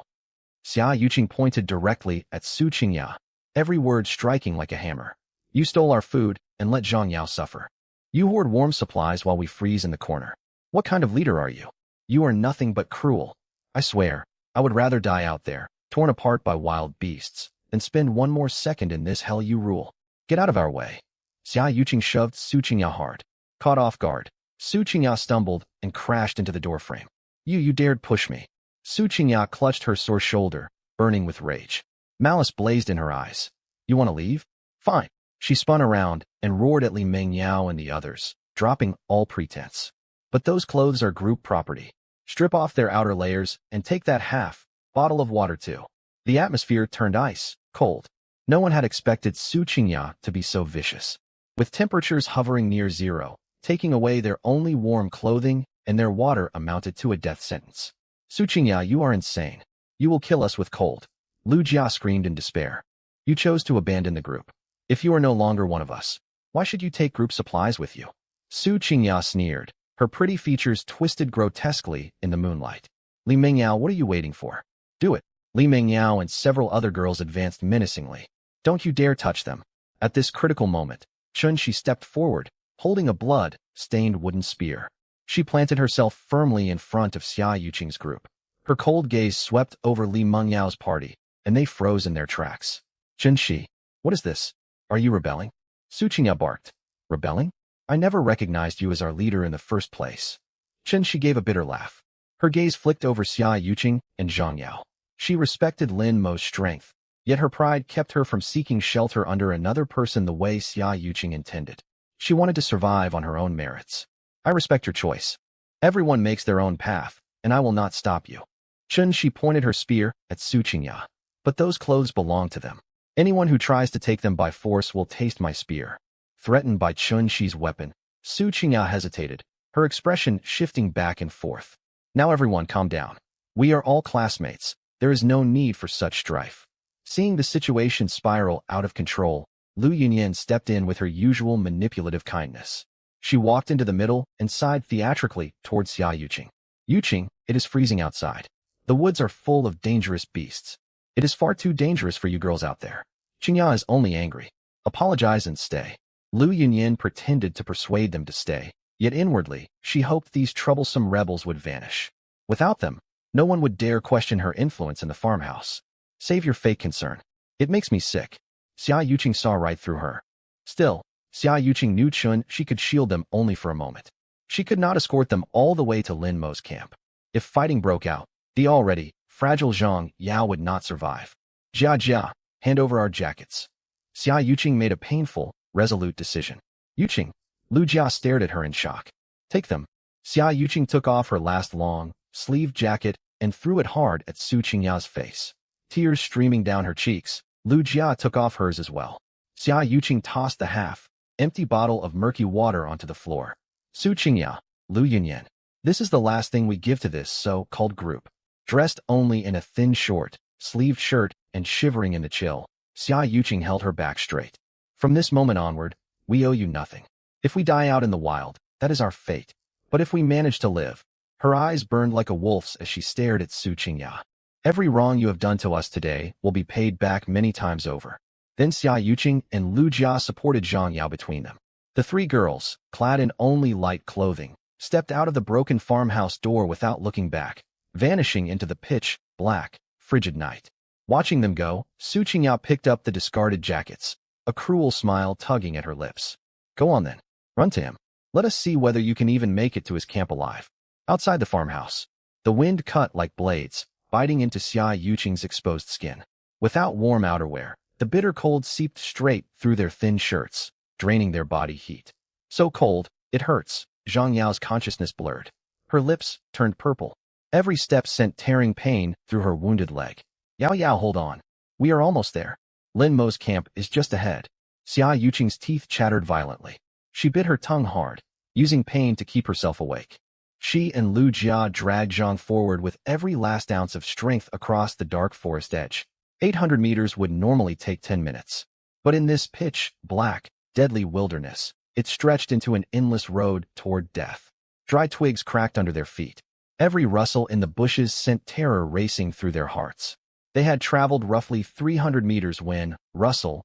Xia Yuqing pointed directly at Su Qingya, every word striking like a hammer. You stole our food and let Zhang Yao suffer. You hoard warm supplies while we freeze in the corner. What kind of leader are you? You are nothing but cruel. I swear, I would rather die out there, torn apart by wild beasts, than spend one more second in this hell you rule. Get out of our way. Xia Yuqing shoved Su Qingya hard. Caught off guard, Su Qingya stumbled and crashed into the doorframe. You dared push me. Su Qingya clutched her sore shoulder, burning with rage. Malice blazed in her eyes. You want to leave? Fine. She spun around and roared at Li Mingyao and the others, dropping all pretense. But those clothes are group property. Strip off their outer layers and take that half-bottle of water too. The atmosphere turned ice, cold. No one had expected Su Qingya to be so vicious. With temperatures hovering near zero, taking away their only warm clothing and their water amounted to a death sentence. Su Qingya, you are insane. You will kill us with cold. Lu Jia screamed in despair. You chose to abandon the group. If you are no longer one of us, why should you take group supplies with you? Su Qingya sneered, her pretty features twisted grotesquely in the moonlight. Li Mingyao, what are you waiting for? Do it. Li Mingyao and several other girls advanced menacingly. Don't you dare touch them. At this critical moment, Chun-Shi stepped forward, holding a blood-stained wooden spear. She planted herself firmly in front of Xia Yuqing's group. Her cold gaze swept over Li Mengyao's party, and they froze in their tracks. Chun-Shi, what is this? Are you rebelling? Su Qingya barked. Rebelling? I never recognized you as our leader in the first place. Chun-Shi gave a bitter laugh. Her gaze flicked over Xia Yuqing and Zhang Yao. She respected Lin Mo's strength, yet her pride kept her from seeking shelter under another person the way Xia Yuqing intended. She wanted to survive on her own merits. I respect your choice. Everyone makes their own path, and I will not stop you. Chun-Shi pointed her spear at Su Qingya. But those clothes belong to them. Anyone who tries to take them by force will taste my spear. Threatened by Chun-Shi's weapon, Su Qingya hesitated, her expression shifting back and forth. Now everyone calm down. We are all classmates. There is no need for such strife. Seeing the situation spiral out of control, Lu Yunyan stepped in with her usual manipulative kindness. She walked into the middle and sighed theatrically towards Xia Yuqing. Yuqing, it is freezing outside. The woods are full of dangerous beasts. It is far too dangerous for you girls out there. Qingya is only angry. Apologize and stay. Lu Yunyan pretended to persuade them to stay, yet inwardly, she hoped these troublesome rebels would vanish. Without them, no one would dare question her influence in the farmhouse. Save your fake concern. It makes me sick. Xia Yuqing saw right through her. Still, Xia Yuqing knew she could shield them only for a moment. She could not escort them all the way to Lin Mo's camp. If fighting broke out, the already fragile Zhang Yao would not survive. Jia Jia, hand over our jackets. Xia Yuqing made a painful, resolute decision. Yuqing. Lu Jia stared at her in shock. Take them. Xia Yuqing took off her last long, sleeved jacket and threw it hard at Su Qingyao's face. Tears streaming down her cheeks, Lu Jia took off hers as well. Xia Yuqing tossed the half-empty bottle of murky water onto the floor. Su Qingyao, Lu Yunyan. This is the last thing we give to this so-called group. Dressed only in a thin short-sleeved shirt and shivering in the chill, Xia Yuqing held her back straight. From this moment onward, we owe you nothing. If we die out in the wild, that is our fate. But if we manage to live, her eyes burned like a wolf's as she stared at Su Qingyao. Every wrong you have done to us today will be paid back many times over. Then Xia Yuqing and Lu Jia supported Zhang Yao between them. The three girls, clad in only light clothing, stepped out of the broken farmhouse door without looking back, vanishing into the pitch-black, frigid night. Watching them go, Su Qingyao picked up the discarded jackets, a cruel smile tugging at her lips. Go on then. Run to him. Let us see whether you can even make it to his camp alive. Outside the farmhouse, the wind cut like blades, biting into Xia Yuqing's exposed skin. Without warm outerwear, the bitter cold seeped straight through their thin shirts, draining their body heat. So cold, it hurts. Zhang Yao's consciousness blurred. Her lips turned purple. Every step sent tearing pain through her wounded leg. Yao Yao, hold on. We are almost there. Lin Mo's camp is just ahead. Xia Yuqing's teeth chattered violently. She bit her tongue hard, using pain to keep herself awake. She and Lu Jia dragged Zhang forward with every last ounce of strength across the dark forest edge. 800 meters would normally take 10 minutes. But in this pitch-black, deadly wilderness, it stretched into an endless road toward death. Dry twigs cracked under their feet. Every rustle in the bushes sent terror racing through their hearts. They had traveled roughly 300 meters when, rustle,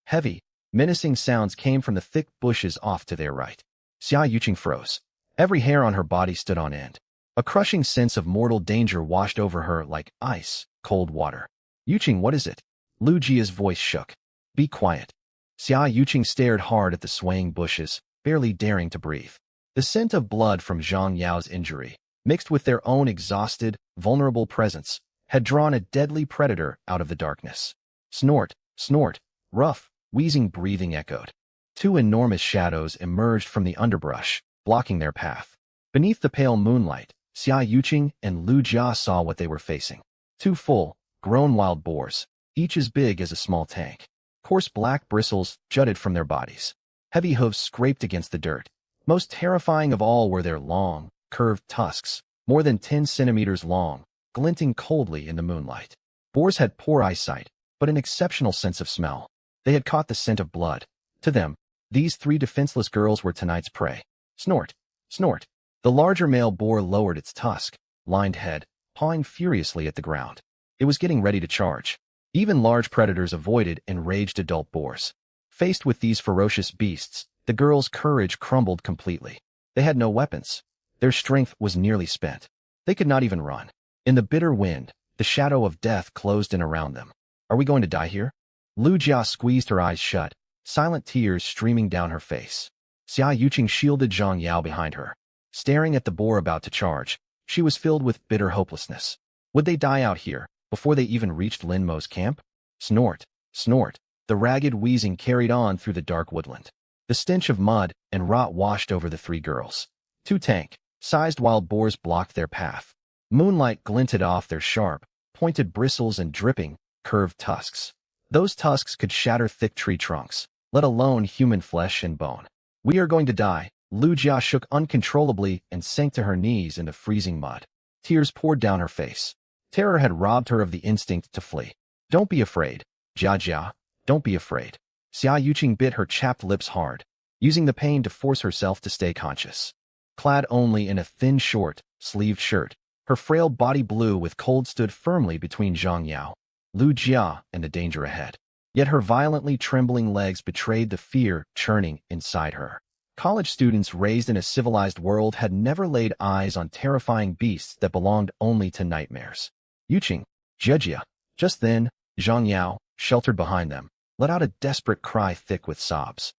heavy, menacing sounds came from the thick bushes off to their right. Xia Yuqing froze. Every hair on her body stood on end. A crushing sense of mortal danger washed over her like ice, cold water. Yuqing, what is it? Lu Jia's voice shook. Be quiet. Xia Yuqing stared hard at the swaying bushes, barely daring to breathe. The scent of blood from Zhang Yao's injury, mixed with their own exhausted, vulnerable presence, had drawn a deadly predator out of the darkness. Snort, snort, rough, wheezing breathing echoed. Two enormous shadows emerged from the underbrush, blocking their path. Beneath the pale moonlight, Xia Yuqing and Lu Jia saw what they were facing. Two full, grown wild boars, each as big as a small tank. Coarse black bristles jutted from their bodies. Heavy hooves scraped against the dirt. Most terrifying of all were their long, curved tusks, more than 10 centimeters long, glinting coldly in the moonlight. Boars had poor eyesight, but an exceptional sense of smell. They had caught the scent of blood. To them, these three defenseless girls were tonight's prey. Snort, snort. The larger male boar lowered its tusk-lined head, pawing furiously at the ground. It was getting ready to charge. Even large predators avoided enraged adult boars. Faced with these ferocious beasts, the girls' courage crumbled completely. They had no weapons. Their strength was nearly spent. They could not even run. In the bitter wind, the shadow of death closed in around them. Are we going to die here? Lu Jia squeezed her eyes shut, silent tears streaming down her face. Xia Yuqing shielded Zhang Yao behind her. Staring at the boar about to charge, she was filled with bitter hopelessness. Would they die out here, before they even reached Lin Mo's camp? Snort, snort. The ragged wheezing carried on through the dark woodland. The stench of mud and rot washed over the three girls. Two tank-sized wild boars blocked their path. Moonlight glinted off their sharp, pointed bristles and dripping, curved tusks. Those tusks could shatter thick tree trunks, let alone human flesh and bone. We are going to die. Lu Jia shook uncontrollably and sank to her knees in the freezing mud. Tears poured down her face. Terror had robbed her of the instinct to flee. Don't be afraid, Jia Jia. Don't be afraid. Xia Yuqing bit her chapped lips hard, using the pain to force herself to stay conscious. Clad only in a thin short-sleeved shirt, her frail body blue with cold stood firmly between Zhang Yao, Lu Jia, and the danger ahead. Yet her violently trembling legs betrayed the fear churning inside her. College students raised in a civilized world had never laid eyes on terrifying beasts that belonged only to nightmares. Yuqing, Jia. Just then, Zhang Yao, sheltered behind them, let out a desperate cry thick with sobs.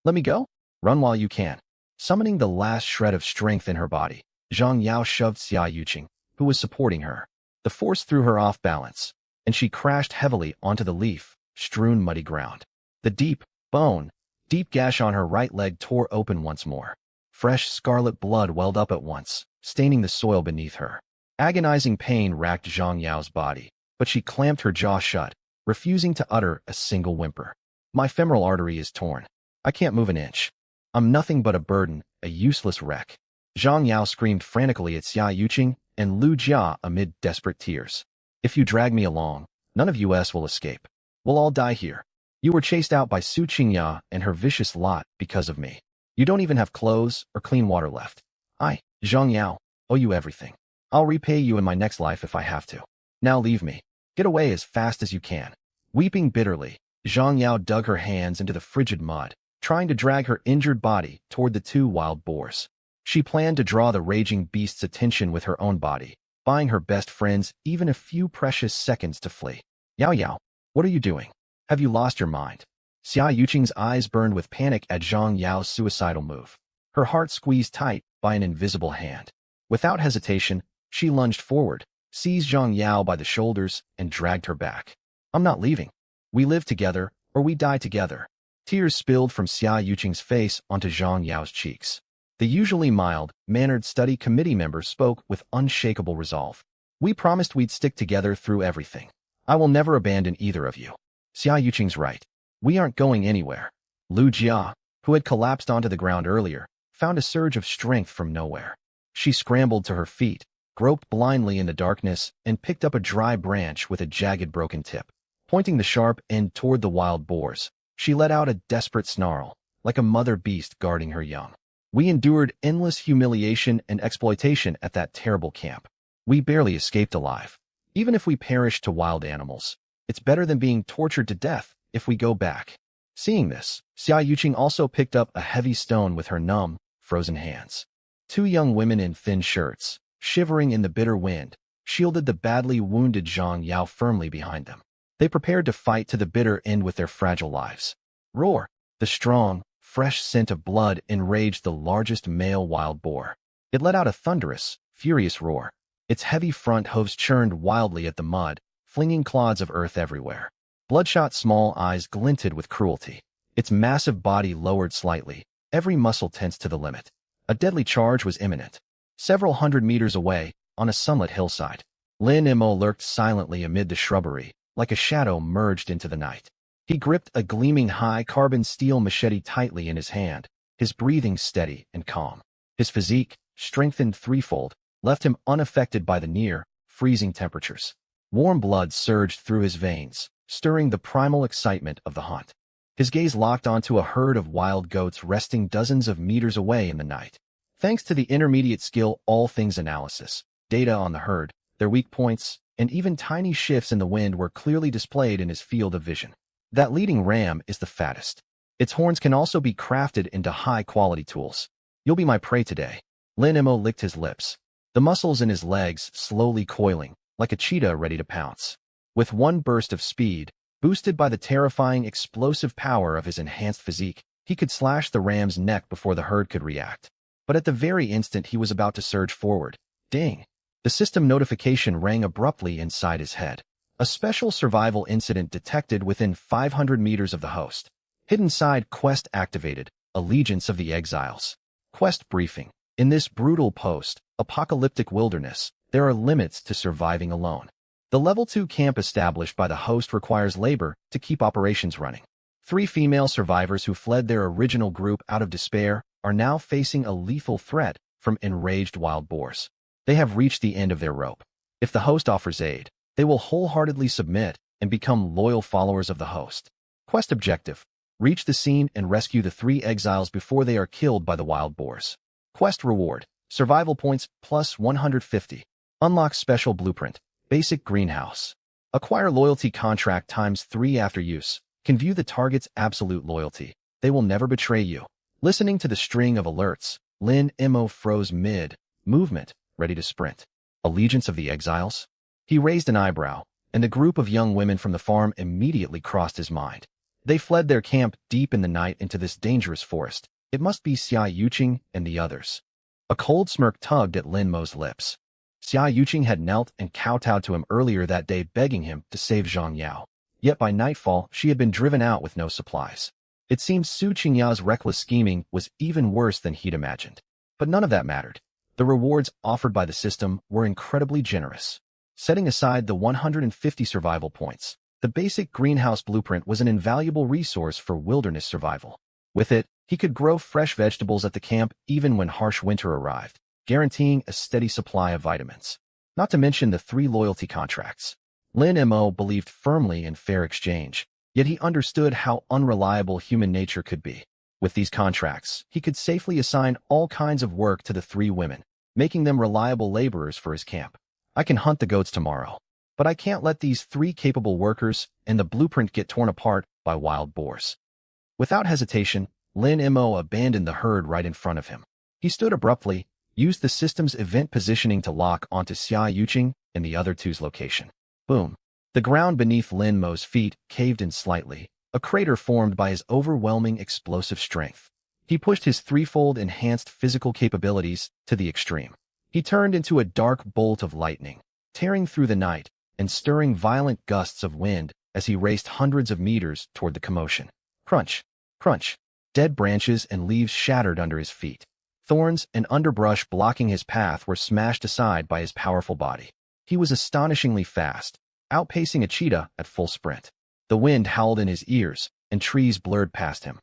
Let me go? Run while you can. Summoning the last shred of strength in her body, Zhang Yao shoved Xia Yuqing, who was supporting her. The force threw her off balance, and she crashed heavily onto the leaf-strewn muddy ground. The deep gash on her right leg tore open once more. Fresh scarlet blood welled up at once, staining the soil beneath her. Agonizing pain racked Zhang Yao's body, but she clamped her jaw shut, refusing to utter a single whimper. My femoral artery is torn. I can't move an inch. I'm nothing but a burden, a useless wreck. Zhang Yao screamed frantically at Xia Yuqing and Lu Jia amid desperate tears. If you drag me along, none of us will escape. We'll all die here. You were chased out by Su Qingya and her vicious lot because of me. You don't even have clothes or clean water left. I, Zhang Yao, owe you everything. I'll repay you in my next life if I have to. Now leave me. Get away as fast as you can. Weeping bitterly, Zhang Yao dug her hands into the frigid mud, trying to drag her injured body toward the two wild boars. She planned to draw the raging beast's attention with her own body, buying her best friends even a few precious seconds to flee. Yao, what are you doing? Have you lost your mind? Xia Yuqing's eyes burned with panic at Zhang Yao's suicidal move. Her heart squeezed tight by an invisible hand. Without hesitation, she lunged forward, seized Zhang Yao by the shoulders, and dragged her back. I'm not leaving. We live together, or we die together. Tears spilled from Xia Yuqing's face onto Zhang Yao's cheeks. The usually mild-mannered study committee member spoke with unshakable resolve. We promised we'd stick together through everything. I will never abandon either of you. Xia Yuqing's right. We aren't going anywhere. Lu Jia, who had collapsed onto the ground earlier, found a surge of strength from nowhere. She scrambled to her feet, groped blindly in the darkness, and picked up a dry branch with a jagged broken tip. Pointing the sharp end toward the wild boars, she let out a desperate snarl, like a mother beast guarding her young. We endured endless humiliation and exploitation at that terrible camp. We barely escaped alive. Even if we perish to wild animals, it's better than being tortured to death if we go back. Seeing this, Xia Yuqing also picked up a heavy stone with her numb, frozen hands. Two young women in thin shirts, shivering in the bitter wind, shielded the badly wounded Zhang Yao firmly behind them. They prepared to fight to the bitter end with their fragile lives. Roar! The strong, fresh scent of blood enraged the largest male wild boar. It let out a thunderous, furious roar. Its heavy front hooves churned wildly at the mud, flinging clods of earth everywhere. Bloodshot small eyes glinted with cruelty. Its massive body lowered slightly, every muscle tense to the limit. A deadly charge was imminent. Several hundred meters away, on a sunlit hillside, Lin Mo lurked silently amid the shrubbery, like a shadow merged into the night. He gripped a gleaming high-carbon steel machete tightly in his hand, his breathing steady and calm. His physique, strengthened threefold, left him unaffected by the near-freezing temperatures. Warm blood surged through his veins, stirring the primal excitement of the hunt. His gaze locked onto a herd of wild goats resting dozens of meters away in the night. Thanks to the intermediate skill all things analysis, data on the herd, their weak points, and even tiny shifts in the wind were clearly displayed in his field of vision. That leading ram is the fattest. Its horns can also be crafted into high-quality tools. You'll be my prey today. Lin Mo licked his lips, the muscles in his legs slowly coiling, like a cheetah ready to pounce. With one burst of speed, boosted by the terrifying explosive power of his enhanced physique, he could slash the ram's neck before the herd could react. But at the very instant he was about to surge forward, ding! The system notification rang abruptly inside his head. A special survival incident detected within 500 meters of the host. Hidden side quest activated, Allegiance of the Exiles. Quest briefing. In this brutal post-apocalyptic wilderness, there are limits to surviving alone. The Level 2 camp established by the host requires labor to keep operations running. 3 female survivors who fled their original group out of despair are now facing a lethal threat from enraged wild boars. They have reached the end of their rope. If the host offers aid, they will wholeheartedly submit and become loyal followers of the host. Quest objective: reach the scene and rescue the 3 exiles before they are killed by the wild boars. Quest reward: survival points plus 150. Unlock special blueprint: basic greenhouse. Acquire loyalty contract times 3 after use. Can view the target's absolute loyalty. They will never betray you. Listening to the string of alerts, Lin Mo froze mid-movement, ready to sprint. Allegiance of the Exiles? He raised an eyebrow, and the group of young women from the farm immediately crossed his mind. They fled their camp deep in the night into this dangerous forest. It must be Xia Yuqing and the others. A cold smirk tugged at Lin Mo's lips. Xia Yuqing had knelt and kowtowed to him earlier that day, begging him to save Zhang Yao. Yet by nightfall, she had been driven out with no supplies. It seems Su Qingya's reckless scheming was even worse than he'd imagined. But none of that mattered. The rewards offered by the system were incredibly generous. Setting aside the 150 survival points, the basic greenhouse blueprint was an invaluable resource for wilderness survival. With it, he could grow fresh vegetables at the camp even when harsh winter arrived, guaranteeing a steady supply of vitamins. Not to mention the 3 loyalty contracts. Lin Mo believed firmly in fair exchange, yet he understood how unreliable human nature could be. With these contracts, he could safely assign all kinds of work to the 3 women, making them reliable laborers for his camp. I can hunt the goats tomorrow, but I can't let these 3 capable workers and the blueprint get torn apart by wild boars. Without hesitation, Lin Mo abandoned the herd right in front of him. He stood abruptly, used the system's event positioning to lock onto Xia Yuqing and the other two's location. Boom. The ground beneath Lin Mo's feet caved in slightly, a crater formed by his overwhelming explosive strength. He pushed his 3-fold enhanced physical capabilities to the extreme. He turned into a dark bolt of lightning, tearing through the night and stirring violent gusts of wind as he raced hundreds of meters toward the commotion. Crunch, crunch. Dead branches and leaves shattered under his feet. Thorns and underbrush blocking his path were smashed aside by his powerful body. He was astonishingly fast, outpacing a cheetah at full sprint. The wind howled in his ears, and trees blurred past him.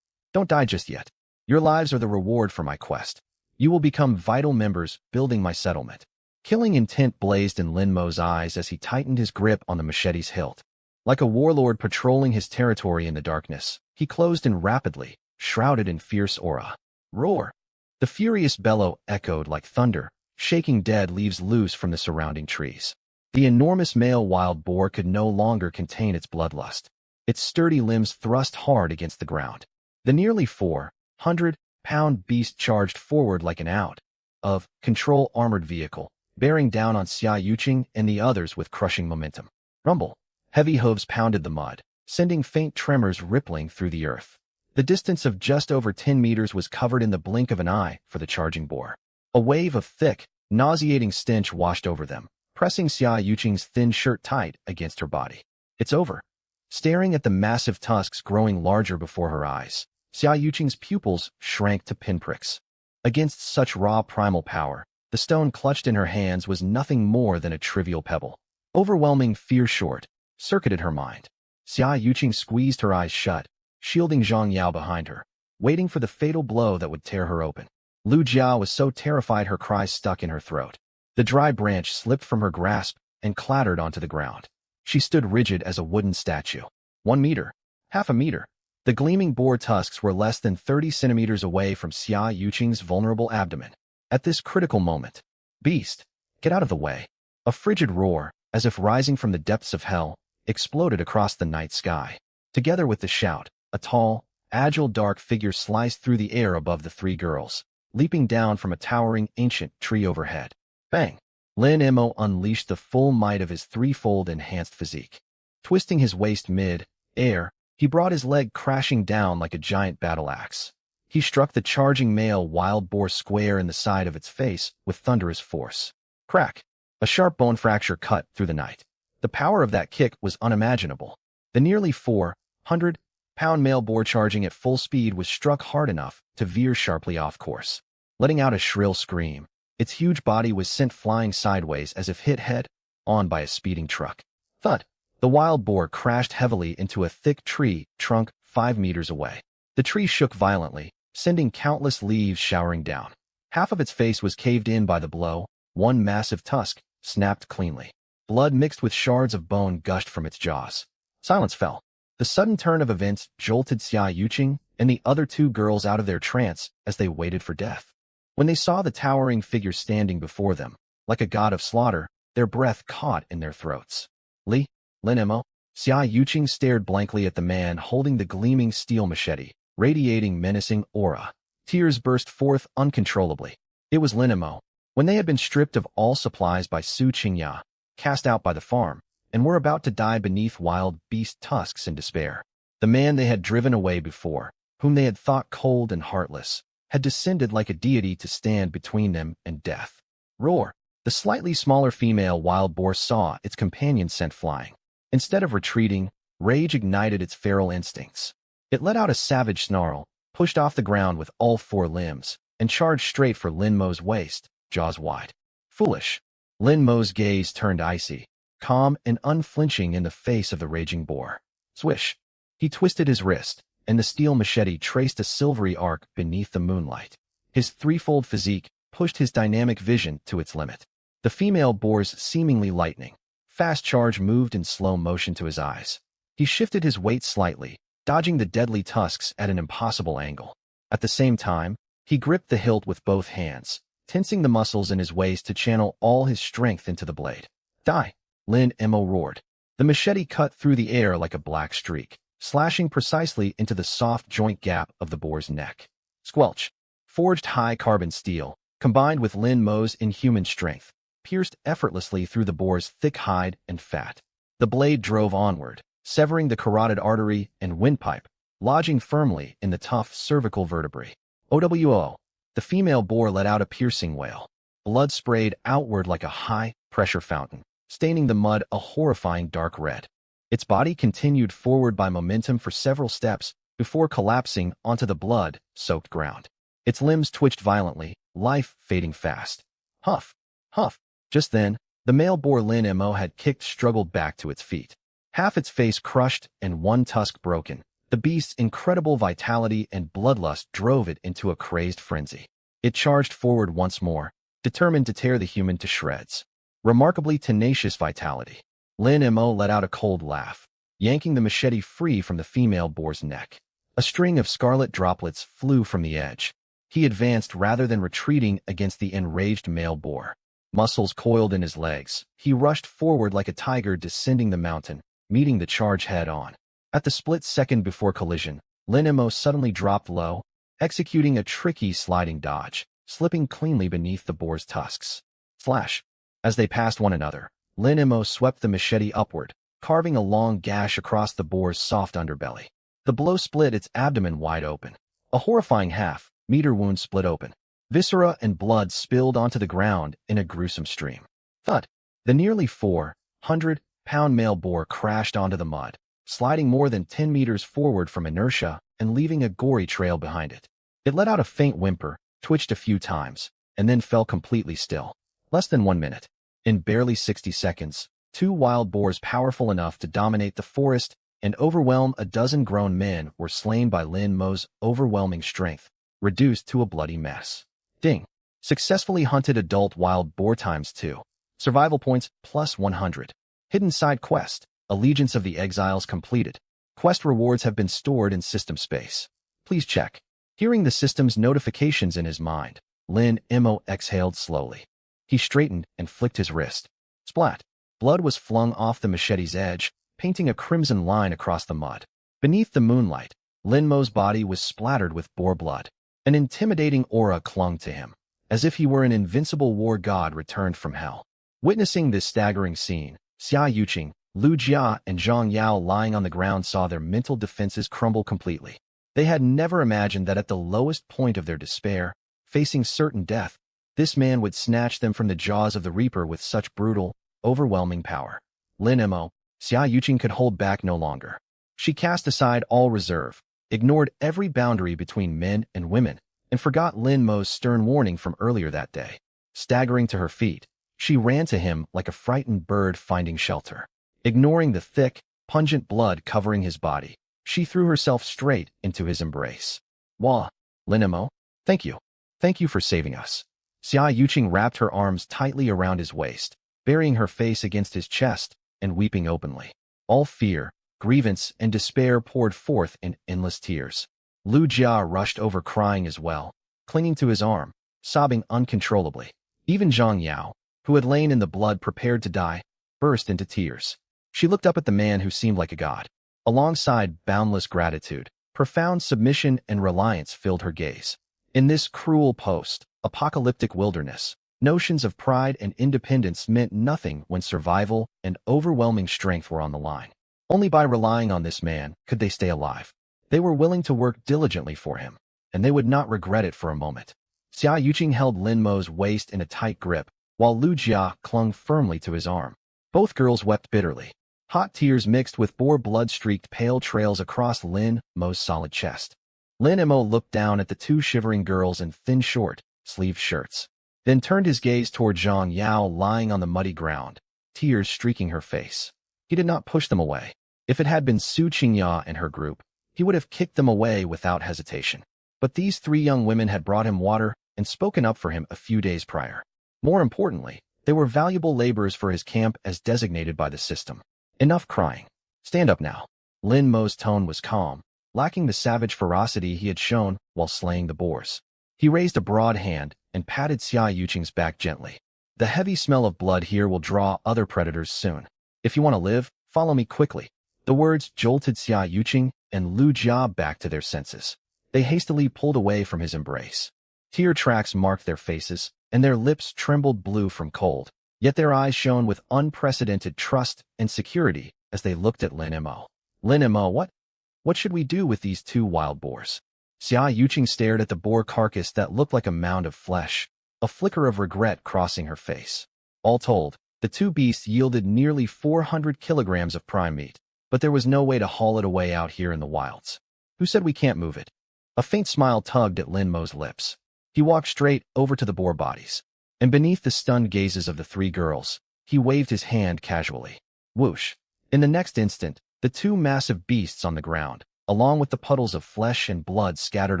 Don't die just yet. Your lives are the reward for my quest. You will become vital members building my settlement. Killing intent blazed in Lin Mo's eyes as he tightened his grip on the machete's hilt. Like a warlord patrolling his territory in the darkness, he closed in rapidly, shrouded in fierce aura. Roar! The furious bellow echoed like thunder, shaking dead leaves loose from the surrounding trees. The enormous male wild boar could no longer contain its bloodlust. Its sturdy limbs thrust hard against the ground. The nearly 400-pound beast charged forward like an out-of-control armored vehicle, bearing down on Xia Yuqing and the others with crushing momentum. Rumble! Heavy hooves pounded the mud, sending faint tremors rippling through the earth. The distance of just over 10 meters was covered in the blink of an eye for the charging boar. A wave of thick, nauseating stench washed over them, pressing Xia Yuqing's thin shirt tight against her body. It's over. Staring at the massive tusks growing larger before her eyes, Xia Yuqing's pupils shrank to pinpricks. Against such raw primal power, the stone clutched in her hands was nothing more than a trivial pebble. Overwhelming fear short-circuited her mind. Xia Yuqing squeezed her eyes shut, shielding Zhang Yao behind her, waiting for the fatal blow that would tear her open. Lu Jiao was so terrified her cries stuck in her throat. The dry branch slipped from her grasp and clattered onto the ground. She stood rigid as a wooden statue. 1 meter. Half a meter. The gleaming boar tusks were less than 30 centimeters away from Xia Yuqing's vulnerable abdomen. At this critical moment, "Beast, get out of the way." A frigid roar, as if rising from the depths of hell, exploded across the night sky. Together with the shout, a tall, agile dark figure sliced through the air above the 3 girls, leaping down from a towering ancient tree overhead. Bang! Lin Mo unleashed the full might of his 3-fold enhanced physique. Twisting his waist mid-air, he brought his leg crashing down like a giant battle axe. He struck the charging male wild boar square in the side of its face with thunderous force. Crack! A sharp bone fracture cut through the night. The power of that kick was unimaginable. The nearly 400-pound male boar charging at full speed was struck hard enough to veer sharply off course. Letting out a shrill scream, its huge body was sent flying sideways as if hit head-on by a speeding truck. Thud! The wild boar crashed heavily into a thick tree trunk 5 meters away. The tree shook violently, sending countless leaves showering down. Half of its face was caved in by the blow. One massive tusk snapped cleanly. Blood mixed with shards of bone gushed from its jaws. Silence fell. The sudden turn of events jolted Xia Yuqing and the other 2 girls out of their trance as they waited for death. When they saw the towering figure standing before them, like a god of slaughter, their breath caught in their throats. Lin Mo? Xia Yuqing stared blankly at the man holding the gleaming steel machete, radiating menacing aura. Tears burst forth uncontrollably. It was Lin Mo. When they had been stripped of all supplies by Su Qingya, cast out by the farm, and were about to die beneath wild beast tusks in despair, the man they had driven away before, whom they had thought cold and heartless, had descended like a deity to stand between them and death. Roar! The slightly smaller female wild boar saw its companion sent flying. Instead of retreating, rage ignited its feral instincts. It let out a savage snarl, pushed off the ground with all four limbs, and charged straight for Lin Mo's waist, jaws wide. Foolish. Lin Mo's gaze turned icy, calm and unflinching in the face of the raging boar. Swish. He twisted his wrist, and the steel machete traced a silvery arc beneath the moonlight. His threefold physique pushed his dynamic vision to its limit. The female boar's seemingly lightning, fast charge moved in slow motion to his eyes. He shifted his weight slightly, dodging the deadly tusks at an impossible angle. At the same time, he gripped the hilt with both hands, tensing the muscles in his waist to channel all his strength into the blade. Die! Lin Mo roared. The machete cut through the air like a black streak, slashing precisely into the soft joint gap of the boar's neck. Squelch! Forged high-carbon steel, combined with Lin Mo's inhuman strength, pierced effortlessly through the boar's thick hide and fat. The blade drove onward, severing the carotid artery and windpipe, lodging firmly in the tough cervical vertebrae. OWO! The female boar let out a piercing wail. Blood sprayed outward like a high-pressure fountain, staining the mud a horrifying dark red. Its body continued forward by momentum for several steps before collapsing onto the blood-soaked ground. Its limbs twitched violently, life fading fast. Huff! Huff! Just then, the male boar Lin Mo had kicked struggled back to its feet. Half its face crushed and one tusk broken, the beast's incredible vitality and bloodlust drove it into a crazed frenzy. It charged forward once more, determined to tear the human to shreds. Remarkably tenacious vitality. Lin Mo let out a cold laugh, yanking the machete free from the female boar's neck. A string of scarlet droplets flew from the edge. He advanced rather than retreating against the enraged male boar. Muscles coiled in his legs, he rushed forward like a tiger descending the mountain, meeting the charge head-on. At the split second before collision, Lin Mo suddenly dropped low, executing a tricky sliding dodge, slipping cleanly beneath the boar's tusks. Slash! As they passed one another, Lin Mo swept the machete upward, carving a long gash across the boar's soft underbelly. The blow split its abdomen wide open. A horrifying half-meter wound split open. Viscera and blood spilled onto the ground in a gruesome stream. Thud! The nearly 400-pound male boar crashed onto the mud, sliding more than 10 meters forward from inertia and leaving a gory trail behind it. It let out a faint whimper, twitched a few times, and then fell completely still. Less than 1 minute. In barely 60 seconds, 2 wild boars powerful enough to dominate the forest and overwhelm a dozen grown men were slain by Lin Mo's overwhelming strength, reduced to a bloody mess. Ding. Successfully hunted adult wild boar ×2. Survival points +100. Hidden side quest. Allegiance of the Exiles completed. Quest rewards have been stored in system space. Please check. Hearing the system's notifications in his mind, Lin Mo exhaled slowly. He straightened and flicked his wrist. Splat. Blood was flung off the machete's edge, painting a crimson line across the mud. Beneath the moonlight, Lin Mo's body was splattered with boar blood. An intimidating aura clung to him, as if he were an invincible war god returned from hell. Witnessing this staggering scene, Xia Yuqing, Lu Jia, and Zhang Yao lying on the ground saw their mental defenses crumble completely. They had never imagined that at the lowest point of their despair, facing certain death, this man would snatch them from the jaws of the Reaper with such brutal, overwhelming power. Lin Mo, Xia Yuqing could hold back no longer. She cast aside all reserve, ignored every boundary between men and women, and forgot Lin Mo's stern warning from earlier that day. Staggering to her feet, she ran to him like a frightened bird finding shelter. Ignoring the thick, pungent blood covering his body, she threw herself straight into his embrace. Wah, Lin Mo, thank you. Thank you for saving us. Xia Yuqing wrapped her arms tightly around his waist, burying her face against his chest and weeping openly. All fear, grievance, and despair poured forth in endless tears. Lu Jia rushed over crying as well, clinging to his arm, sobbing uncontrollably. Even Zhang Yao, who had lain in the blood prepared to die, burst into tears. She looked up at the man who seemed like a god. Alongside boundless gratitude, profound submission and reliance filled her gaze. In this cruel post-apocalyptic wilderness, notions of pride and independence meant nothing when survival and overwhelming strength were on the line. Only by relying on this man could they stay alive. They were willing to work diligently for him, and they would not regret it for a moment. Xia Yuqing held Lin Mo's waist in a tight grip, while Lu Jia clung firmly to his arm. Both girls wept bitterly. Hot tears mixed with boar blood streaked pale trails across Lin Mo's solid chest. Lin Mo looked down at the two shivering girls in thin short-sleeved shirts, then turned his gaze toward Zhang Yao lying on the muddy ground, tears streaking her face. He did not push them away. If it had been Su Qingya and her group, he would have kicked them away without hesitation. But these three young women had brought him water and spoken up for him a few days prior. More importantly, they were valuable laborers for his camp as designated by the system. Enough crying. Stand up now. Lin Mo's tone was calm, lacking the savage ferocity he had shown while slaying the boars. He raised a broad hand and patted Xia Yuqing's back gently. The heavy smell of blood here will draw other predators soon. If you want to live, follow me quickly. The words jolted Xia Yuqing and Lu Jia back to their senses. They hastily pulled away from his embrace. Tear tracks marked their faces, and their lips trembled blue from cold, yet their eyes shone with unprecedented trust and security as they looked at Lin Mo. Lin Mo, what should we do with these two wild boars? Xia Yuqing stared at the boar carcass that looked like a mound of flesh, a flicker of regret crossing her face. All told, the two beasts yielded nearly 400 kilograms of prime meat, but there was no way to haul it away out here in the wilds. Who said we can't move it? A faint smile tugged at Lin Mo's lips. He walked straight over to the boar bodies, and beneath the stunned gazes of the three girls, he waved his hand casually. Whoosh! In the next instant, the two massive beasts on the ground, along with the puddles of flesh and blood scattered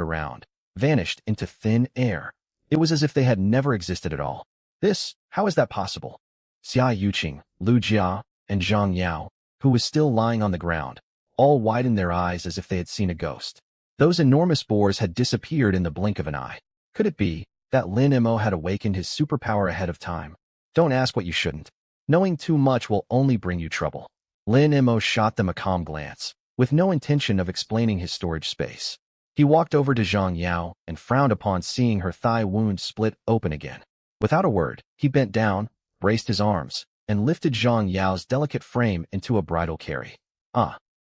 around, vanished into thin air. It was as if they had never existed at all. How is that possible? Xia Yuqing, Lu Jia, and Zhang Yao, who was still lying on the ground, all widened their eyes as if they had seen a ghost. Those enormous boars had disappeared in the blink of an eye. Could it be that Lin Mo had awakened his superpower ahead of time? Don't ask what you shouldn't. Knowing too much will only bring you trouble. Lin Mo shot them a calm glance, with no intention of explaining his storage space. He walked over to Zhang Yao and frowned upon seeing her thigh wound split open again. Without a word, he bent down, braced his arms, and lifted Zhang Yao's delicate frame into a bridal carry.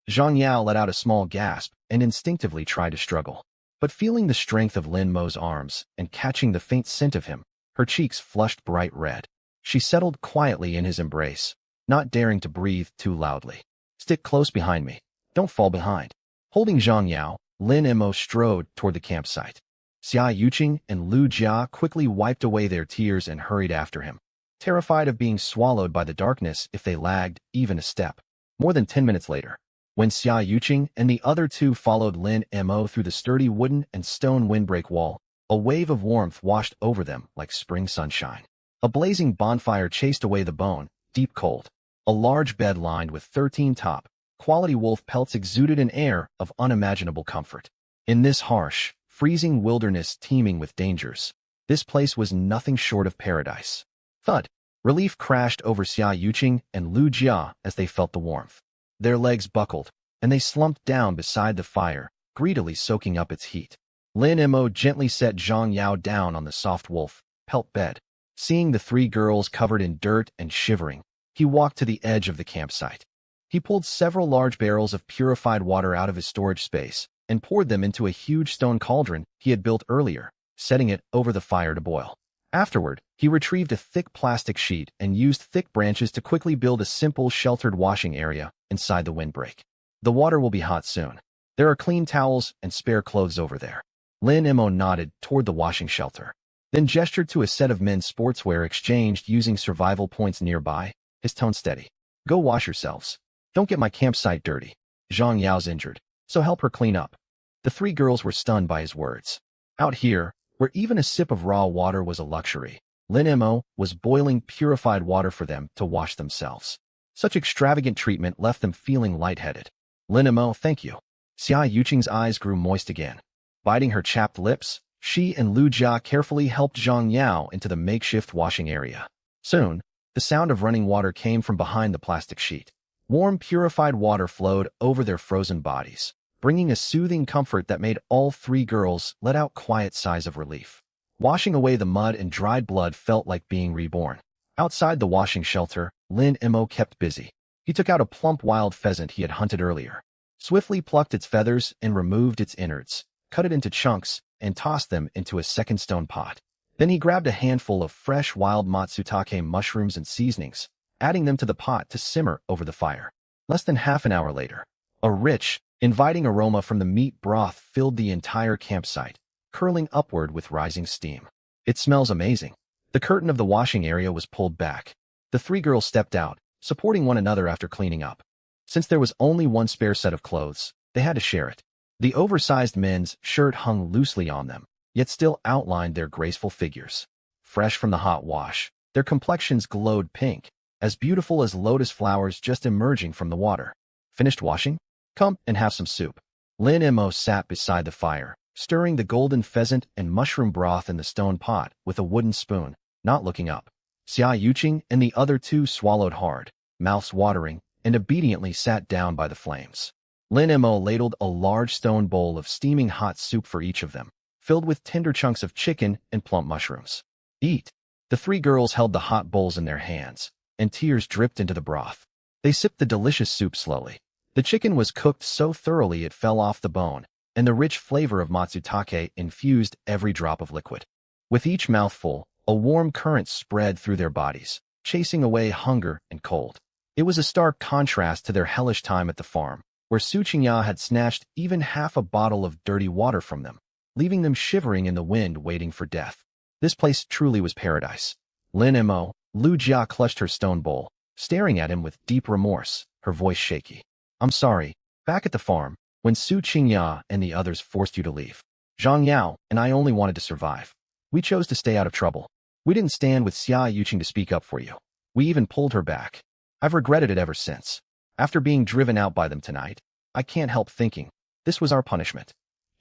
Zhang Yao let out a small gasp and instinctively tried to struggle. But feeling the strength of Lin Mo's arms and catching the faint scent of him, her cheeks flushed bright red. She settled quietly in his embrace, not daring to breathe too loudly. Stick close behind me. Don't fall behind. Holding Zhang Yao, Lin Mo strode toward the campsite. Xia Yuqing and Lu Jia quickly wiped away their tears and hurried after him, terrified of being swallowed by the darkness if they lagged even a step. More than 10 minutes later, when Xia Yuqing and the other two followed Lin Mo through the sturdy wooden and stone windbreak wall, a wave of warmth washed over them like spring sunshine. A blazing bonfire chased away the bone, deep cold. A large bed lined with 13 top-quality wolf pelts exuded an air of unimaginable comfort. In this harsh, freezing wilderness teeming with dangers, this place was nothing short of paradise. Thud! Relief crashed over Xia Yuqing and Lu Jia as they felt the warmth. Their legs buckled, and they slumped down beside the fire, greedily soaking up its heat. Lin Mo gently set Zhang Yao down on the soft wolf pelt bed. Seeing the three girls covered in dirt and shivering, he walked to the edge of the campsite. He pulled several large barrels of purified water out of his storage space and poured them into a huge stone cauldron he had built earlier, setting it over the fire to boil. Afterward, he retrieved a thick plastic sheet and used thick branches to quickly build a simple sheltered washing area inside the windbreak. The water will be hot soon. There are clean towels and spare clothes over there. Lin Mo nodded toward the washing shelter, then gestured to a set of men's sportswear exchanged using survival points nearby, his tone steady. Go wash yourselves. Don't get my campsite dirty. Zhang Yao's injured, so help her clean up. The three girls were stunned by his words. Out here, where even a sip of raw water was a luxury, Lin Mo was boiling purified water for them to wash themselves. Such extravagant treatment left them feeling lightheaded. Lin Mo, thank you. Xia Yuqing's eyes grew moist again. Biting her chapped lips, she and Lu Jia carefully helped Zhang Yao into the makeshift washing area. Soon, the sound of running water came from behind the plastic sheet. Warm, purified water flowed over their frozen bodies, bringing a soothing comfort that made all three girls let out quiet sighs of relief. Washing away the mud and dried blood felt like being reborn. Outside the washing shelter, Lin Mo kept busy. He took out a plump wild pheasant he had hunted earlier, swiftly plucked its feathers and removed its innards, cut it into chunks, and tossed them into a second stone pot. Then he grabbed a handful of fresh wild matsutake mushrooms and seasonings, adding them to the pot to simmer over the fire. Less than half an hour later, a rich, inviting aroma from the meat broth filled the entire campsite, curling upward with rising steam. It smells amazing. The curtain of the washing area was pulled back. The three girls stepped out, supporting one another after cleaning up. Since there was only one spare set of clothes, they had to share it. The oversized men's shirt hung loosely on them, yet still outlined their graceful figures. Fresh from the hot wash, their complexions glowed pink, as beautiful as lotus flowers just emerging from the water. Finished washing? Come and have some soup. Lin Mo sat beside the fire, stirring the golden pheasant and mushroom broth in the stone pot with a wooden spoon, not looking up. Xia Yuqing and the other two swallowed hard, mouths watering, and obediently sat down by the flames. Lin Mo ladled a large stone bowl of steaming hot soup for each of them, filled with tender chunks of chicken and plump mushrooms. Eat. The three girls held the hot bowls in their hands, and tears dripped into the broth. They sipped the delicious soup slowly. The chicken was cooked so thoroughly it fell off the bone, and the rich flavor of matsutake infused every drop of liquid. With each mouthful, a warm current spread through their bodies, chasing away hunger and cold. It was a stark contrast to their hellish time at the farm, where Su Qingya had snatched even half a bottle of dirty water from them, leaving them shivering in the wind waiting for death. This place truly was paradise. Lin Mo, Lu Jia clutched her stone bowl, staring at him with deep remorse, her voice shaky. I'm sorry, back at the farm, when Su Qingya and the others forced you to leave. Zhang Yao and I only wanted to survive. We chose to stay out of trouble. We didn't stand with Xia Yuqing to speak up for you. We even pulled her back. I've regretted it ever since. After being driven out by them tonight, I can't help thinking, this was our punishment.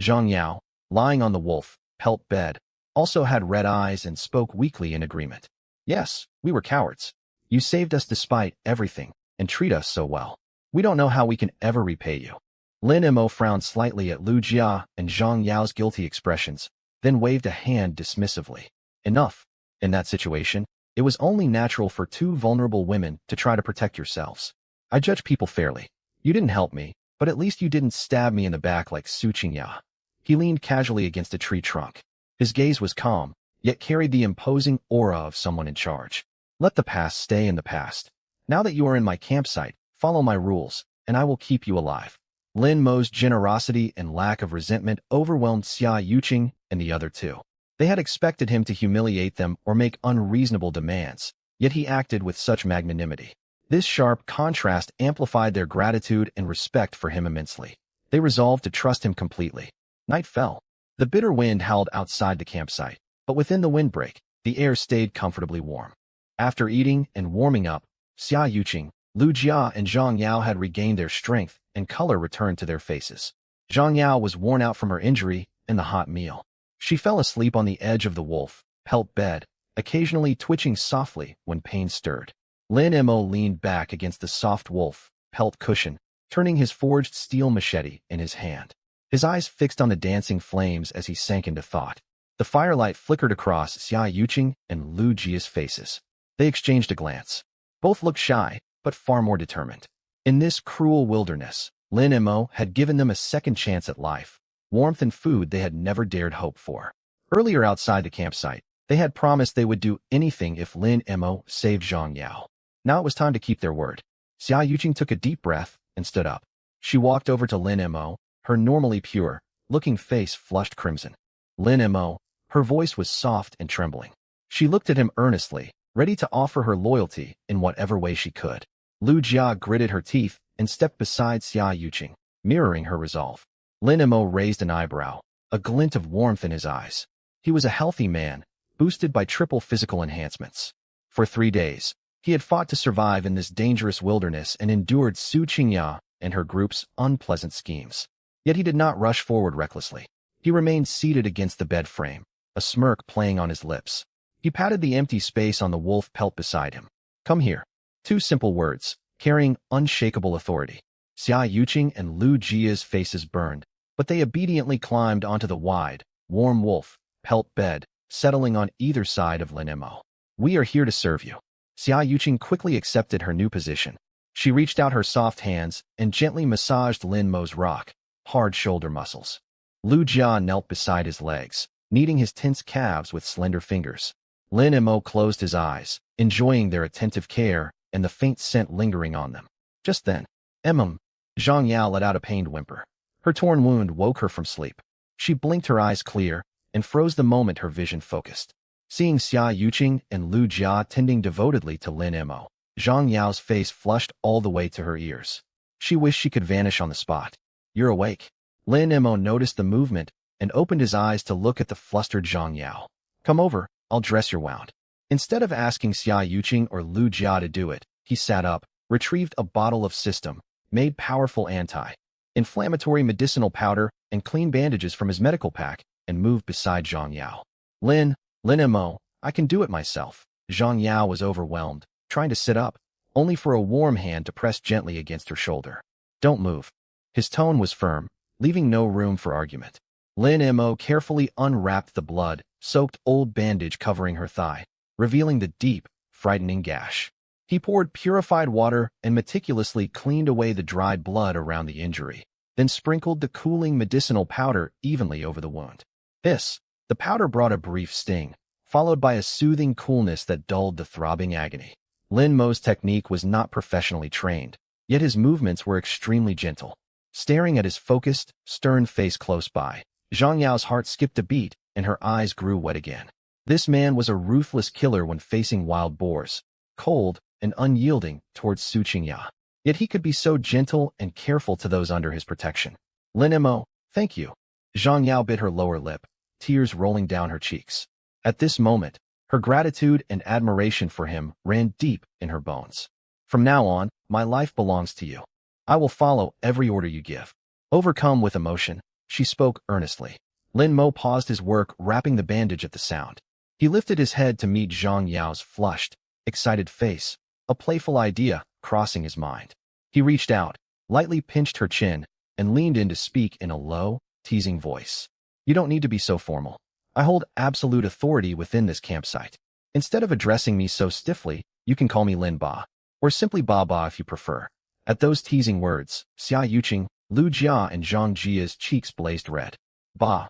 Zhang Yao, lying on the wolf, pelt bed, also had red eyes and spoke weakly in agreement. Yes, we were cowards. You saved us despite everything, and treat us so well. We don't know how we can ever repay you. Lin Mo frowned slightly at Lu Jia and Zhang Yao's guilty expressions, then waved a hand dismissively. Enough. In that situation, it was only natural for two vulnerable women to try to protect yourselves. I judge people fairly. You didn't help me, but at least you didn't stab me in the back like Su Qingya. He leaned casually against a tree trunk. His gaze was calm, yet carried the imposing aura of someone in charge. Let the past stay in the past. Now that you are in my campsite, follow my rules, and I will keep you alive. Lin Mo's generosity and lack of resentment overwhelmed Xia Yuqing and the other two. They had expected him to humiliate them or make unreasonable demands, yet he acted with such magnanimity. This sharp contrast amplified their gratitude and respect for him immensely. They resolved to trust him completely. Night fell. The bitter wind howled outside the campsite, but within the windbreak, the air stayed comfortably warm. After eating and warming up, Xia Yuqing, Lu Jia and Zhang Yao had regained their strength and color returned to their faces. Zhang Yao was worn out from her injury and the hot meal. She fell asleep on the edge of the wolf, pelt bed, occasionally twitching softly when pain stirred. Lin Mo leaned back against the soft wolf, pelt cushion, turning his forged steel machete in his hand. His eyes fixed on the dancing flames as he sank into thought. The firelight flickered across Xia Yuqing and Lu Jia's faces. They exchanged a glance. Both looked shy, but far more determined. In this cruel wilderness, Lin Mo had given them a second chance at life, warmth and food they had never dared hope for. Earlier outside the campsite, they had promised they would do anything if Lin Mo saved Zhang Yao. Now it was time to keep their word. Xia Yuqing took a deep breath and stood up. She walked over to Lin Mo, her normally pure, looking face flushed crimson. Lin Mo, her voice was soft and trembling. She looked at him earnestly, ready to offer her loyalty in whatever way she could. Lu Jia gritted her teeth and stepped beside Xia Yuqing, mirroring her resolve. Lin Mo raised an eyebrow, a glint of warmth in his eyes. He was a healthy man, boosted by triple physical enhancements. For 3 days, he had fought to survive in this dangerous wilderness and endured Su Qingya and her group's unpleasant schemes. Yet he did not rush forward recklessly. He remained seated against the bed frame, a smirk playing on his lips. He patted the empty space on the wolf pelt beside him. Come here. 2 simple words, carrying unshakable authority. Xia Yuqing and Lu Jia's faces burned, but they obediently climbed onto the wide, warm wolf pelt bed, settling on either side of Lin Mo. We are here to serve you. Xia Yuqing quickly accepted her new position. She reached out her soft hands and gently massaged Lin Mo's rock, hard shoulder muscles. Lu Jia knelt beside his legs, kneading his tense calves with slender fingers. Lin Mo closed his eyes, enjoying their attentive care and the faint scent lingering on them. Just then, Zhang Yao let out a pained whimper. Her torn wound woke her from sleep. She blinked her eyes clear and froze the moment her vision focused. Seeing Xia Yuqing and Lu Jia tending devotedly to Lin Mo, Zhang Yao's face flushed all the way to her ears. She wished she could vanish on the spot. "You're awake." Lin Mo noticed the movement and opened his eyes to look at the flustered Zhang Yao. "Come over, I'll dress your wound." Instead of asking Xia Yuqing or Lu Jia to do it, he sat up, retrieved a bottle of system, made powerful anti-inflammatory medicinal powder and clean bandages from his medical pack, and moved beside Zhang Yao. Lin Mo, I can do it myself." Zhang Yao was overwhelmed, trying to sit up, only for a warm hand to press gently against her shoulder. "Don't move." His tone was firm, leaving no room for argument. Lin Mo carefully unwrapped the blood-soaked old bandage covering her thigh, revealing the deep, frightening gash. He poured purified water and meticulously cleaned away the dried blood around the injury, then sprinkled the cooling medicinal powder evenly over the wound. The powder brought a brief sting, followed by a soothing coolness that dulled the throbbing agony. Lin Mo's technique was not professionally trained, yet his movements were extremely gentle. Staring at his focused, stern face close by, Zhang Yao's heart skipped a beat and her eyes grew wet again. This man was a ruthless killer when facing wild boars, cold and unyielding towards Su Qingya. Yet he could be so gentle and careful to those under his protection. "Lin Mo, thank you." Zhang Yao bit her lower lip, tears rolling down her cheeks. At this moment, her gratitude and admiration for him ran deep in her bones. "From now on, my life belongs to you. I will follow every order you give." Overcome with emotion, she spoke earnestly. Lin Mo paused his work wrapping the bandage at the sound. He lifted his head to meet Zhang Yao's flushed, excited face, a playful idea crossing his mind. He reached out, lightly pinched her chin, and leaned in to speak in a low, teasing voice. "You don't need to be so formal. I hold absolute authority within this campsite. Instead of addressing me so stiffly, you can call me Lin Ba, or simply Ba Ba if you prefer." At those teasing words, Xia Yuqing, Lu Jia and Zhang Jia's cheeks blazed red. Ba.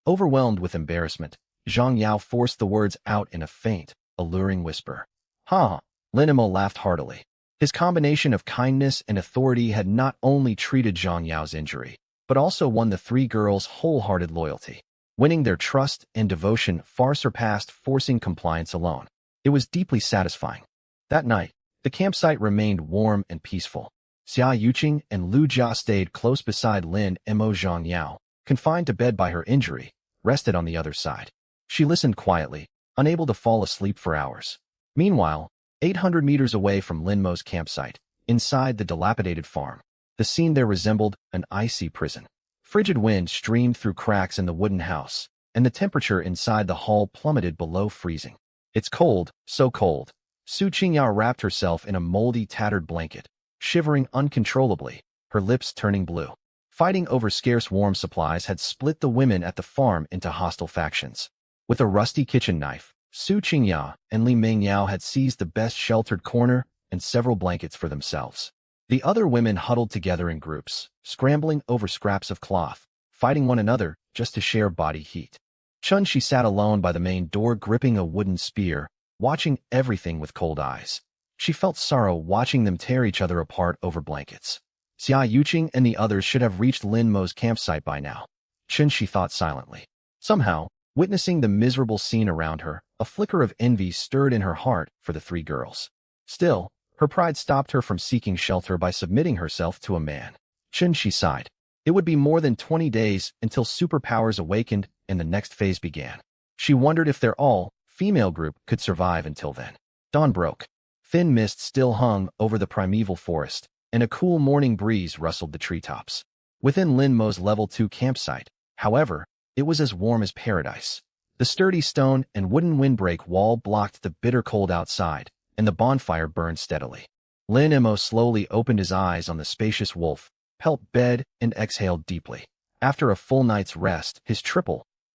Overwhelmed with embarrassment, Zhang Yao forced the words out in a faint, alluring whisper. "Ha!" Lin Mo laughed heartily. His combination of kindness and authority had not only treated Zhang Yao's injury, but also won the three girls' wholehearted loyalty. Winning their trust and devotion far surpassed forcing compliance alone. It was deeply satisfying. That night, the campsite remained warm and peaceful. Xia Yuqing and Lu Jia stayed close beside Lin Mo. Zhang Yao, confined to bed by her injury, rested on the other side. She listened quietly, unable to fall asleep for hours. Meanwhile, 800 meters away from Lin Mo's campsite, inside the dilapidated farm, the scene there resembled an icy prison. Frigid wind streamed through cracks in the wooden house, and the temperature inside the hall plummeted below freezing. "It's cold, so cold." Su Qingya wrapped herself in a moldy, tattered blanket, shivering uncontrollably, her lips turning blue. Fighting over scarce warm supplies had split the women at the farm into hostile factions. With a rusty kitchen knife, Su Qingya and Li Mengyao had seized the best sheltered corner and several blankets for themselves. The other women huddled together in groups, scrambling over scraps of cloth, fighting one another just to share body heat. She sat alone by the main door gripping a wooden spear, watching everything with cold eyes. She felt sorrow watching them tear each other apart over blankets. Xia Yuqing and the others should have reached Lin Mo's campsite by now. She thought silently. Somehow, witnessing the miserable scene around her, a flicker of envy stirred in her heart for the three girls. Still, her pride stopped her from seeking shelter by submitting herself to a man. She sighed. It would be more than 20 days until superpowers awakened and the next phase began. She wondered if their all-female group could survive until then. Dawn broke. Thin mist still hung over the primeval forest, and a cool morning breeze rustled the treetops. Within Lin Mo's Level 2 campsite, however, it was as warm as paradise. The sturdy stone and wooden windbreak wall blocked the bitter cold outside, and the bonfire burned steadily. Lin Mo slowly opened his eyes on the spacious wolf-pelt bed and exhaled deeply. After a full night's rest, his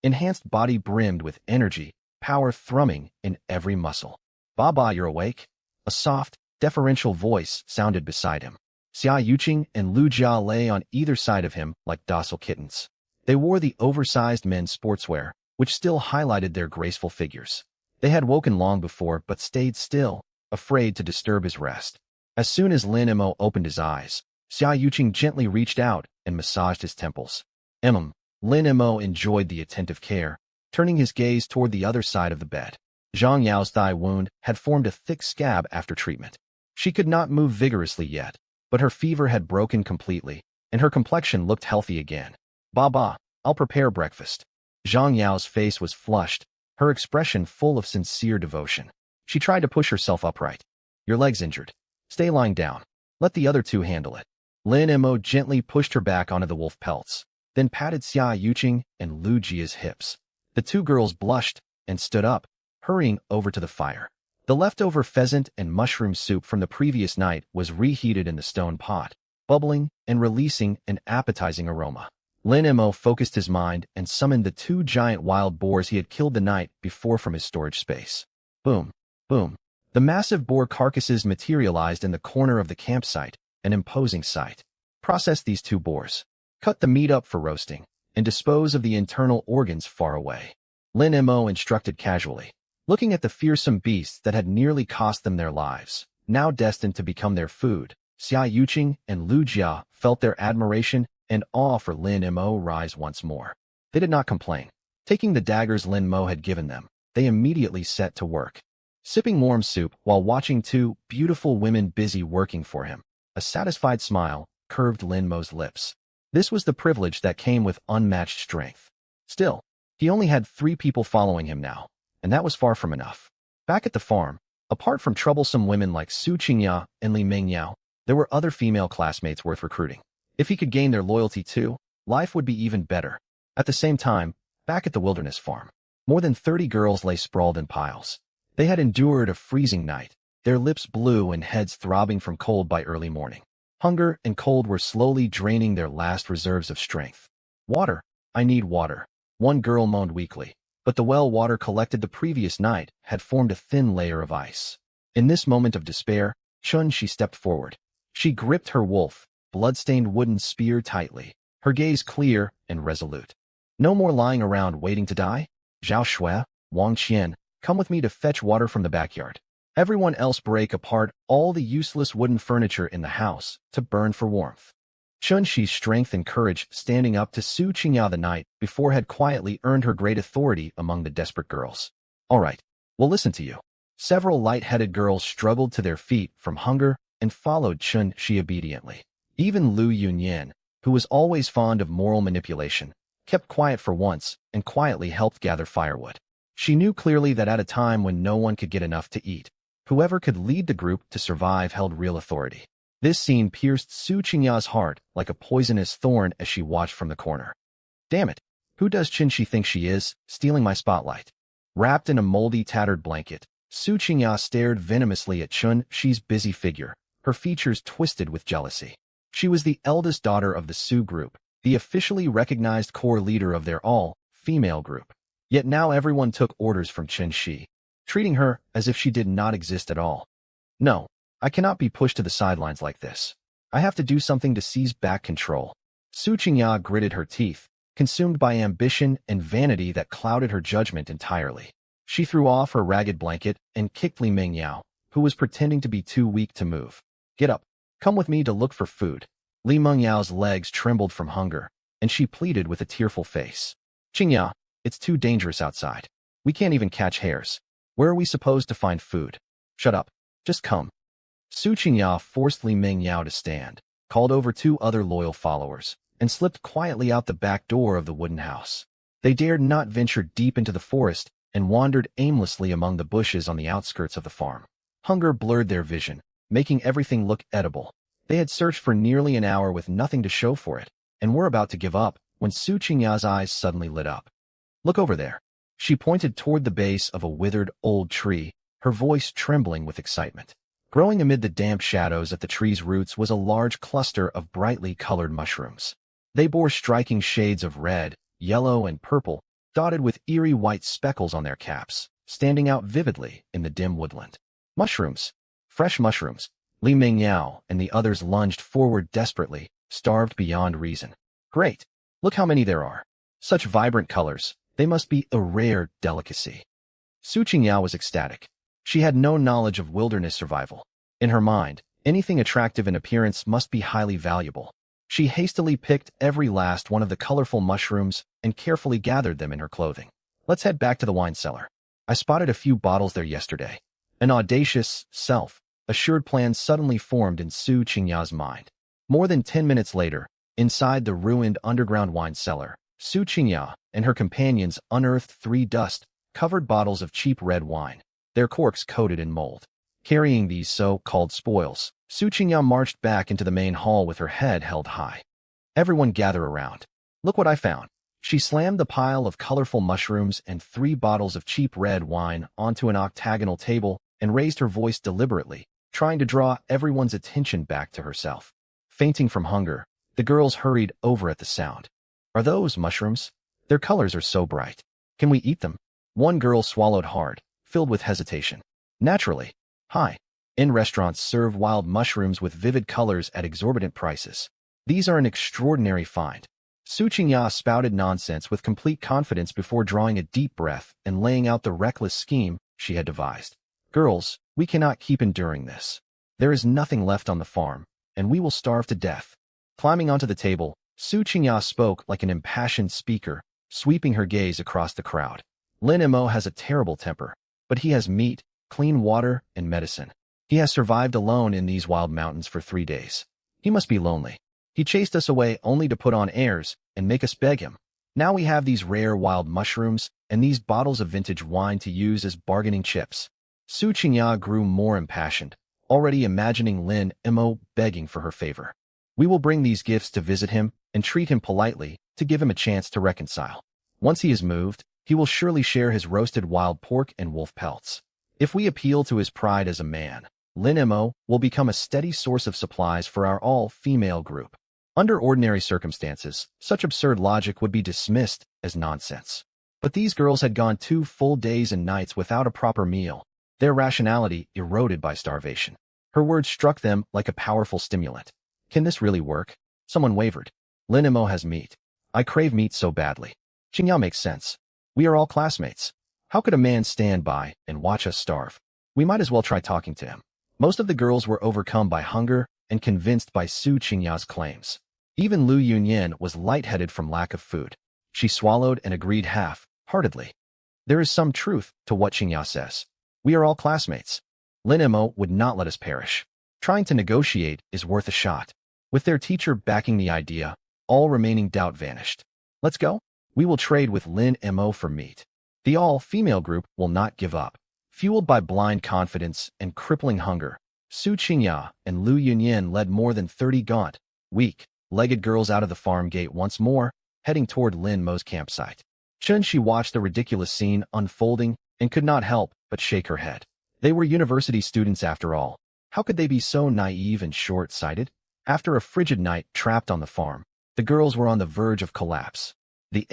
enhanced body brimmed with energy, power thrumming in every muscle. "Baba, you're awake?" A soft, deferential voice sounded beside him. Xia Yuqing and Lu Jia lay on either side of him like docile kittens. They wore the oversized men's sportswear, which still highlighted their graceful figures. They had woken long before but stayed still, afraid to disturb his rest. As soon as Lin Mo opened his eyes, Xia Yuqing gently reached out and massaged his temples. Lin Mo enjoyed the attentive care, turning his gaze toward the other side of the bed. Zhang Yao's thigh wound had formed a thick scab after treatment. She could not move vigorously yet, but her fever had broken completely, and her complexion looked healthy again. Baba, I'll prepare breakfast. Zhang Yao's face was flushed, her expression full of sincere devotion. She tried to push herself upright. Your leg's injured. Stay lying down. Let the other two handle it. Lin Mo gently pushed her back onto the wolf pelts, then patted Xia Yuqing and Lu Jia's hips. The two girls blushed and stood up, hurrying over to the fire. The leftover pheasant and mushroom soup from the previous night was reheated in the stone pot, bubbling and releasing an appetizing aroma. Lin Mo focused his mind and summoned the two giant wild boars he had killed the night before from his storage space. Boom, boom. The massive boar carcasses materialized in the corner of the campsite, an imposing sight. Process these two boars. Cut the meat up for roasting, and dispose of the internal organs far away. Lin Mo instructed casually, looking at the fearsome beasts that had nearly cost them their lives, now destined to become their food. Xia Yuqing and Lu Jia felt their admiration and awe for Lin Mo rise once more. They did not complain. Taking the daggers Lin Mo had given them, they immediately set to work. Sipping warm soup while watching two beautiful women busy working for him, a satisfied smile curved Lin Mo's lips. This was the privilege that came with unmatched strength. Still, he only had 3 people following him now, and that was far from enough. Back at the farm, apart from troublesome women like Su Qingya and Li Mengyao, there were other female classmates worth recruiting. If he could gain their loyalty too, life would be even better. At the same time, back at the wilderness farm, more than 30 girls lay sprawled in piles. They had endured a freezing night, their lips blue and heads throbbing from cold by early morning. Hunger and cold were slowly draining their last reserves of strength. Water, I need water. One girl moaned weakly, but the well water collected the previous night had formed a thin layer of ice. In this moment of despair, She stepped forward. She gripped her wolf, blood-stained wooden spear tightly, her gaze clear and resolute. No more lying around waiting to die. Zhao Shui, Wang Qian, come with me to fetch water from the backyard. Everyone else break apart all the useless wooden furniture in the house to burn for warmth. Xi's strength and courage standing up to Su Qingya the night before had quietly earned her great authority among the desperate girls. All right, we'll listen to you. Several light-headed girls struggled to their feet from hunger and followed Shi obediently. Even Lu Yunyan, who was always fond of moral manipulation, kept quiet for once and quietly helped gather firewood. She knew clearly that at a time when no one could get enough to eat, whoever could lead the group to survive held real authority. This scene pierced Su Qingya's heart like a poisonous thorn as she watched from the corner. Damn it, who does Shi think she is, stealing my spotlight? Wrapped in a moldy, tattered blanket, Su Qingya stared venomously at Shi's busy figure, her features twisted with jealousy. She was the eldest daughter of the Su group, the officially recognized core leader of their all-female group. Yet now everyone took orders from Shi, treating her as if she did not exist at all. No, I cannot be pushed to the sidelines like this. I have to do something to seize back control. Su Qingya gritted her teeth, consumed by ambition and vanity that clouded her judgment entirely. She threw off her ragged blanket and kicked Li Mengyao, who was pretending to be too weak to move. Get up. Come with me to look for food. Li Mengyao's legs trembled from hunger, and she pleaded with a tearful face. Qingya, it's too dangerous outside. We can't even catch hares. Where are we supposed to find food? Shut up. Just come. Su Qingya forced Li Mengyao to stand, called over 2 other loyal followers, and slipped quietly out the back door of the wooden house. They dared not venture deep into the forest and wandered aimlessly among the bushes on the outskirts of the farm. Hunger blurred their vision, making everything look edible. They had searched for nearly an hour with nothing to show for it, and were about to give up when Su Qingya's eyes suddenly lit up. Look over there. She pointed toward the base of a withered old tree, her voice trembling with excitement. Growing amid the damp shadows at the tree's roots was a large cluster of brightly colored mushrooms. They bore striking shades of red, yellow, and purple, dotted with eerie white speckles on their caps, standing out vividly in the dim woodland. Mushrooms. Fresh mushrooms. Li Mengyao and the others lunged forward desperately, starved beyond reason. Great! Look how many there are. Such vibrant colors, they must be a rare delicacy. Su Qingyao was ecstatic. She had no knowledge of wilderness survival. In her mind, anything attractive in appearance must be highly valuable. She hastily picked every last one of the colorful mushrooms and carefully gathered them in her clothing. Let's head back to the wine cellar. I spotted a few bottles there yesterday. An audacious, self-assured plan suddenly formed in Su Qingyao's mind. More than 10 minutes later, inside the ruined underground wine cellar, Su Qingyao and her companions unearthed 3 dust-covered bottles of cheap red wine, their corks coated in mold. Carrying these so-called spoils, Su Qingyao marched back into the main hall with her head held high. Everyone gather around. Look what I found. She slammed the pile of colorful mushrooms and 3 bottles of cheap red wine onto an octagonal table and raised her voice deliberately, trying to draw everyone's attention back to herself. Fainting from hunger, the girls hurried over at the sound. Are those mushrooms? Their colors are so bright. Can we eat them? One girl swallowed hard, filled with hesitation. Naturally. In restaurants serve wild mushrooms with vivid colors at exorbitant prices. These are an extraordinary find. Su Qingyao spouted nonsense with complete confidence before drawing a deep breath and laying out the reckless scheme she had devised. Girls, we cannot keep enduring this. There is nothing left on the farm, and we will starve to death. Climbing onto the table, Su Qingyao spoke like an impassioned speaker, sweeping her gaze across the crowd. Lin Mo has a terrible temper, but he has meat, clean water, and medicine. He has survived alone in these wild mountains for 3 days. He must be lonely. He chased us away only to put on airs and make us beg him. Now we have these rare wild mushrooms and these bottles of vintage wine to use as bargaining chips. Su Qingyao grew more impassioned, already imagining Lin Mo begging for her favor. We will bring these gifts to visit him and treat him politely to give him a chance to reconcile. Once he is moved, he will surely share his roasted wild pork and wolf pelts. If we appeal to his pride as a man, Lin Mo will become a steady source of supplies for our all-female group. Under ordinary circumstances, such absurd logic would be dismissed as nonsense. But these girls had gone 2 full days and nights without a proper meal, their rationality eroded by starvation. Her words struck them like a powerful stimulant. Can this really work? Someone wavered. Lin Mo has meat. I crave meat so badly. Qingyao makes sense. We are all classmates. How could a man stand by and watch us starve? We might as well try talking to him. Most of the girls were overcome by hunger and convinced by Su Qingyao's claims. Even Lu Yunyan was lightheaded from lack of food. She swallowed and agreed half-heartedly. There is some truth to what Qingyao says. We are all classmates. Lin Mo would not let us perish. Trying to negotiate is worth a shot. With their teacher backing the idea, all remaining doubt vanished. Let's go. We will trade with Lin Mo for meat. The all-female group will not give up. Fueled by blind confidence and crippling hunger, Su Qingyao and Lu Yunyan led more than 30 gaunt, weak-legged girls out of the farm gate once more, heading toward Lin Mo's campsite. She watched the ridiculous scene unfolding and could not help but shake her head. They were university students after all. How could they be so naive and short-sighted? After a frigid night trapped on the farm, the girls were on the verge of collapse. The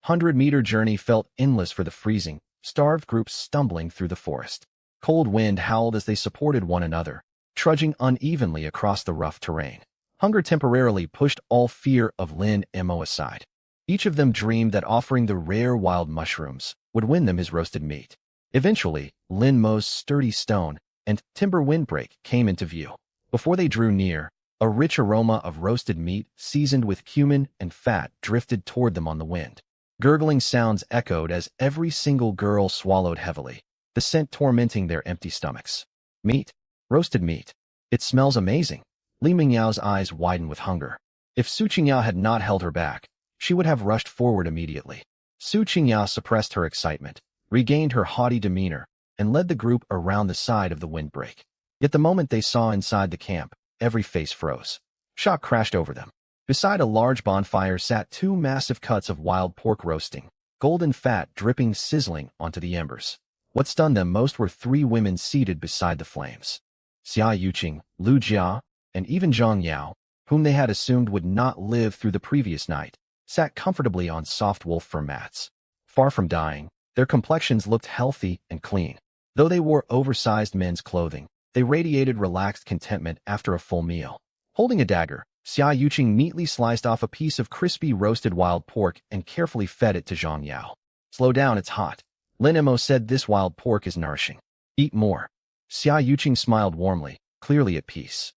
800-meter journey felt endless for the freezing, starved group stumbling through the forest. Cold wind howled as they supported one another, trudging unevenly across the rough terrain. Hunger temporarily pushed all fear of Lin Mo aside. Each of them dreamed that offering the rare wild mushrooms would win them his roasted meat. Eventually, Lin Mo's sturdy stone and timber windbreak came into view. Before they drew near, a rich aroma of roasted meat seasoned with cumin and fat drifted toward them on the wind. Gurgling sounds echoed as every single girl swallowed heavily, the scent tormenting their empty stomachs. Meat? Roasted meat. It smells amazing. Li Mingyao's eyes widened with hunger. If Su Qingyao had not held her back, she would have rushed forward immediately. Su Qingyao suppressed her excitement, regained her haughty demeanor, and led the group around the side of the windbreak. Yet the moment they saw inside the camp, every face froze. Shock crashed over them. Beside a large bonfire sat 2 massive cuts of wild pork roasting, golden fat dripping sizzling onto the embers. What stunned them most were 3 women seated beside the flames. Xia Yuqing, Lu Jia, and even Zhang Yao, whom they had assumed would not live through the previous night, sat comfortably on soft wolf fur mats. Far from dying, their complexions looked healthy and clean. Though they wore oversized men's clothing, they radiated relaxed contentment after a full meal. Holding a dagger, Xia Yuqing neatly sliced off a piece of crispy roasted wild pork and carefully fed it to Zhang Yao. Slow down, it's hot. Lin Mo said this wild pork is nourishing. Eat more. Xia Yuqing smiled warmly, clearly at peace.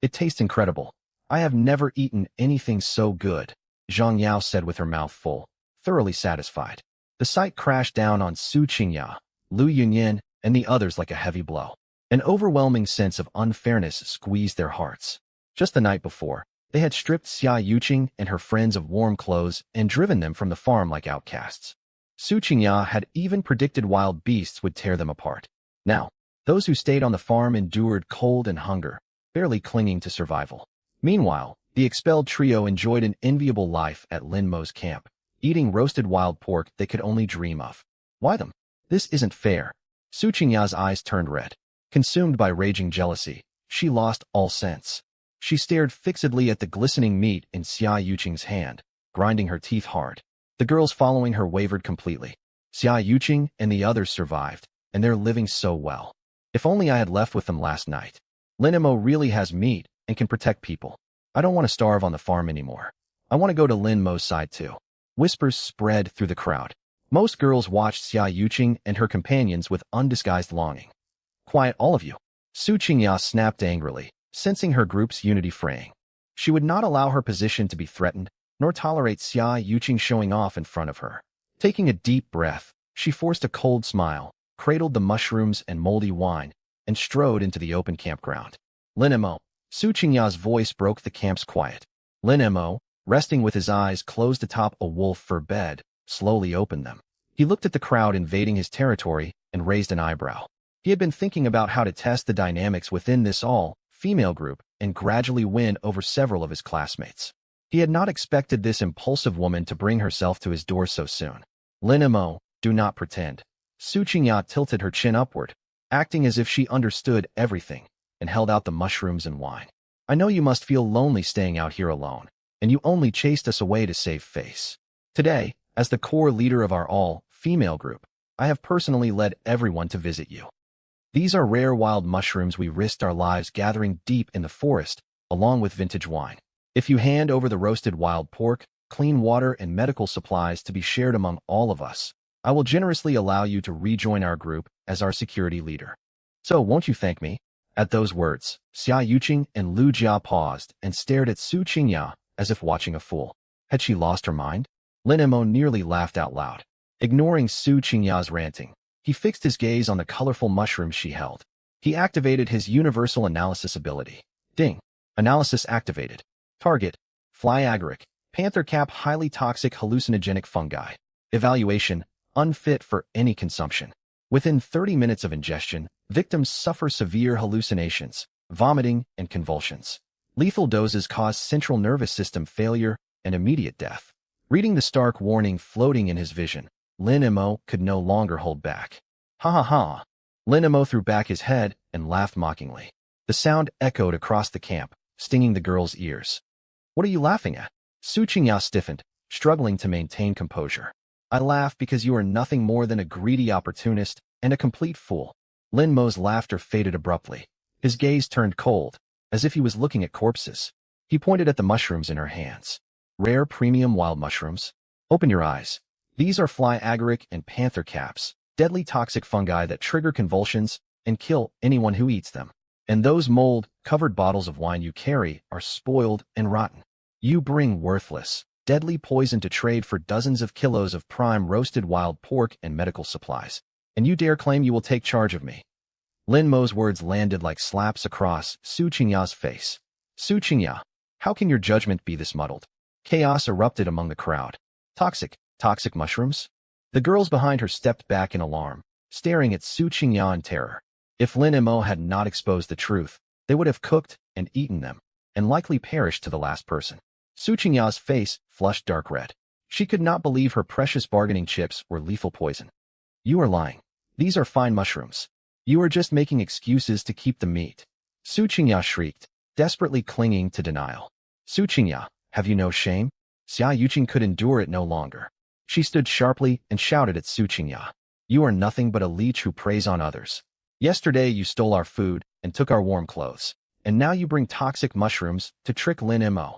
It tastes incredible. I have never eaten anything so good, Zhang Yao said with her mouth full, thoroughly satisfied. The sight crashed down on Su Qingya, Lu Yunyan, and the others like a heavy blow. An overwhelming sense of unfairness squeezed their hearts. Just the night before, they had stripped Xia Yuqing and her friends of warm clothes and driven them from the farm like outcasts. Su Qingya had even predicted wild beasts would tear them apart. Now, those who stayed on the farm endured cold and hunger, barely clinging to survival. Meanwhile, the expelled trio enjoyed an enviable life at Lin Mo's camp, eating roasted wild pork they could only dream of. Why them? This isn't fair. Su Qingya's eyes turned red. Consumed by raging jealousy, she lost all sense. She stared fixedly at the glistening meat in Xia Yuqing's hand, grinding her teeth hard. The girls following her wavered completely. Xia Yuqing and the others survived, and they're living so well. If only I had left with them last night. Lin Mo really has meat and can protect people. I don't want to starve on the farm anymore. I want to go to Lin Mo's side too. Whispers spread through the crowd. Most girls watched Xia Yuqing and her companions with undisguised longing. Quiet, all of you. Su Qingya snapped angrily, sensing her group's unity fraying. She would not allow her position to be threatened, nor tolerate Xia Yuqing showing off in front of her. Taking a deep breath, she forced a cold smile, cradled the mushrooms and moldy wine, and strode into the open campground. Lin Mo. Su Qingya's voice broke the camp's quiet. Lin Mo, resting with his eyes closed atop a wolf fur bed, slowly opened them. He looked at the crowd invading his territory and raised an eyebrow. He had been thinking about how to test the dynamics within this all-female group and gradually win over several of his classmates. He had not expected this impulsive woman to bring herself to his door so soon. Lin Mo, do not pretend. Su Qingya tilted her chin upward, acting as if she understood everything, and held out the mushrooms and wine. I know you must feel lonely staying out here alone, and you only chased us away to save face. Today, as the core leader of our all-female group, I have personally led everyone to visit you. These are rare wild mushrooms we risked our lives gathering deep in the forest, along with vintage wine. If you hand over the roasted wild pork, clean water, and medical supplies to be shared among all of us, I will generously allow you to rejoin our group as our security leader. So won't you thank me? At those words, Xia Yuqing and Lu Jia paused and stared at Su Qingya as if watching a fool. Had she lost her mind? Lin Mo nearly laughed out loud. Ignoring Su Qingya's ranting, he fixed his gaze on the colorful mushrooms she held. He activated his universal analysis ability. Ding. Analysis activated. Target: fly agaric, panther cap, highly toxic hallucinogenic fungi. Evaluation: unfit for any consumption. Within 30 minutes of ingestion, victims suffer severe hallucinations, vomiting, and convulsions. Lethal doses cause central nervous system failure and immediate death. Reading the stark warning floating in his vision, Lin Mo could no longer hold back. Ha ha ha. Lin Mo threw back his head and laughed mockingly. The sound echoed across the camp, stinging the girl's ears. What are you laughing at? Su Qingya stiffened, struggling to maintain composure. I laugh because you are nothing more than a greedy opportunist and a complete fool. Lin Mo's laughter faded abruptly. His gaze turned cold, as if he was looking at corpses. He pointed at the mushrooms in her hands. Rare premium wild mushrooms? Open your eyes. These are fly agaric and panther caps, deadly toxic fungi that trigger convulsions and kill anyone who eats them. And those mold-covered bottles of wine you carry are spoiled and rotten. You bring worthless, deadly poison to trade for dozens of kilos of prime roasted wild pork and medical supplies. And you dare claim you will take charge of me? Lin Mo's words landed like slaps across Su Qingya's face. Su Qingya, how can your judgment be this muddled? Chaos erupted among the crowd. Toxic mushrooms? The girls behind her stepped back in alarm, staring at Su Qingya in terror. If Lin Mo had not exposed the truth, they would have cooked and eaten them, and likely perished to the last person. Su Qingya's face flushed dark red. She could not believe her precious bargaining chips were lethal poison. You are lying. These are fine mushrooms. You are just making excuses to keep the meat. Su Qingya shrieked, desperately clinging to denial. Su Qingya, have you no shame? Xia Yuqing could endure it no longer. She stood sharply and shouted at Su Qingya. You are nothing but a leech who preys on others. Yesterday you stole our food and took our warm clothes, and now you bring toxic mushrooms to trick Lin Mo.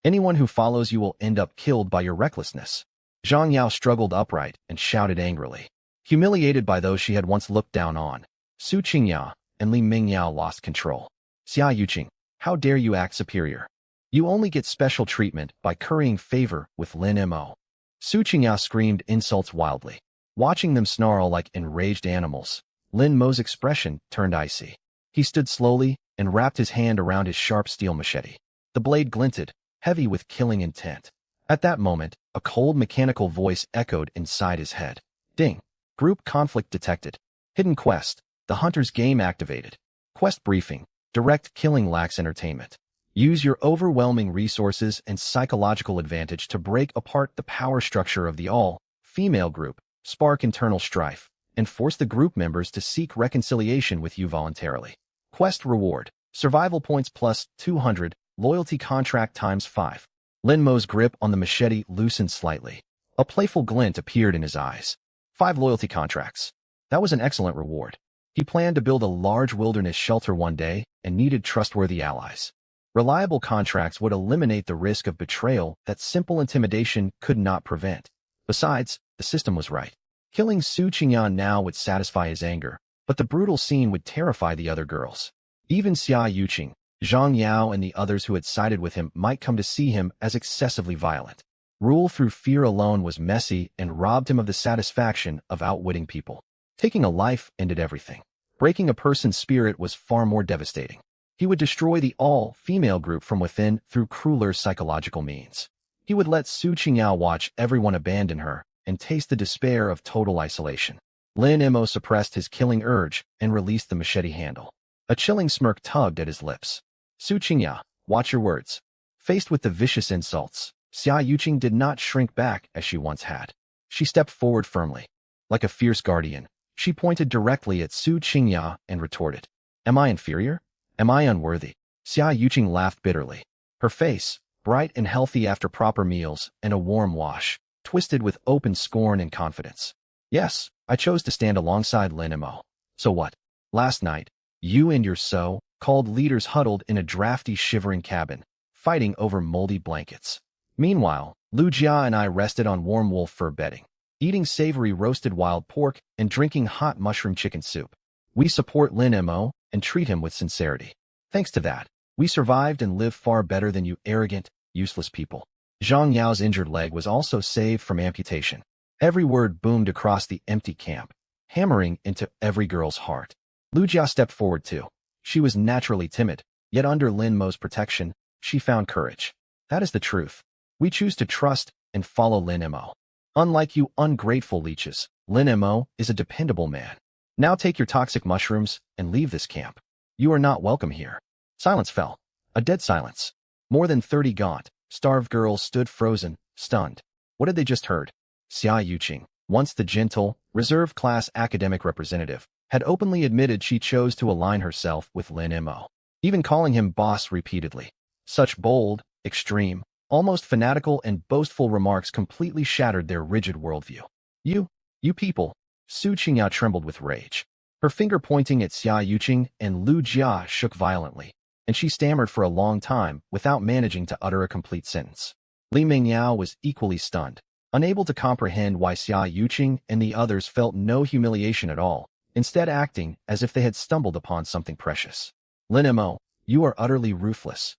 Anyone who follows you will end up killed by your recklessness. Zhang Yao struggled upright and shouted angrily. Humiliated by those she had once looked down on, Su Qingya and Li Mingyao lost control. Xia Yuqing, how dare you act superior? You only get special treatment by currying favor with Lin Mo. Su Qingya screamed insults wildly. Watching them snarl like enraged animals, Lin Mo's expression turned icy. He stood slowly and wrapped his hand around his sharp steel machete. The blade glinted, heavy with killing intent. At that moment, a cold mechanical voice echoed inside his head. Ding! Group conflict detected. Hidden quest. The hunter's game activated. Quest briefing. Direct killing lacks entertainment. Use your overwhelming resources and psychological advantage to break apart the power structure of the all-female group, spark internal strife, and force the group members to seek reconciliation with you voluntarily. Quest reward. Survival points plus 200, loyalty contract times 5. Lin Mo's grip on the machete loosened slightly. A playful glint appeared in his eyes. 5 loyalty contracts. That was an excellent reward. He planned to build a large wilderness shelter one day and needed trustworthy allies. Reliable contracts would eliminate the risk of betrayal that simple intimidation could not prevent. Besides, the system was right. Killing Su Qingyan now would satisfy his anger, but the brutal scene would terrify the other girls. Even Xia Yuqing, Zhang Yao and the others who had sided with him might come to see him as excessively violent. Rule through fear alone was messy and robbed him of the satisfaction of outwitting people. Taking a life ended everything. Breaking a person's spirit was far more devastating. He would destroy the all-female group from within through crueler psychological means. He would let Su Qingyao watch everyone abandon her and taste the despair of total isolation. Lin Mo suppressed his killing urge and released the machete handle. A chilling smirk tugged at his lips. Su Qingya, watch your words. Faced with the vicious insults, Xia Yuqing did not shrink back as she once had. She stepped forward firmly. Like a fierce guardian, she pointed directly at Su Qingya and retorted. Am I inferior? Am I unworthy? Xia Yuqing laughed bitterly. Her face, bright and healthy after proper meals and a warm wash, twisted with open scorn and confidence. Yes, I chose to stand alongside Lin Mo. So what? Last night, you and your so-called leaders huddled in a drafty, shivering cabin, fighting over moldy blankets. Meanwhile, Lu Jia and I rested on warm wolf fur bedding, eating savory roasted wild pork and drinking hot mushroom chicken soup. We support Lin Mo and treat him with sincerity. Thanks to that, we survived and live far better than you arrogant, useless people. Zhang Yao's injured leg was also saved from amputation. Every word boomed across the empty camp, hammering into every girl's heart. Lu Jia stepped forward too. She was naturally timid, yet under Lin Mo's protection, she found courage. That is the truth. We choose to trust and follow Lin Mo. Unlike you ungrateful leeches, Lin Mo is a dependable man. Now take your toxic mushrooms and leave this camp. You are not welcome here. Silence fell. A dead silence. More than 30 gaunt, starved girls stood frozen, stunned. What had they just heard? Xia Yuqing, once the gentle, reserved class academic representative, had openly admitted she chose to align herself with Lin Mo, even calling him boss repeatedly. Such bold, extreme, almost fanatical and boastful remarks completely shattered their rigid worldview. You people. Su Qingyao trembled with rage. Her finger pointing at Xia Yuqing and Lu Jia shook violently, and she stammered for a long time without managing to utter a complete sentence. Li Mingyao was equally stunned, unable to comprehend why Xia Yuqing and the others felt no humiliation at all, instead acting as if they had stumbled upon something precious. Lin Mo, you are utterly ruthless.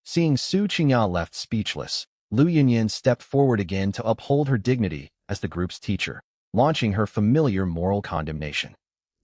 Seeing Su Qingyao left speechless, Lu Yunyan stepped forward again to uphold her dignity as the group's teacher, launching her familiar moral condemnation.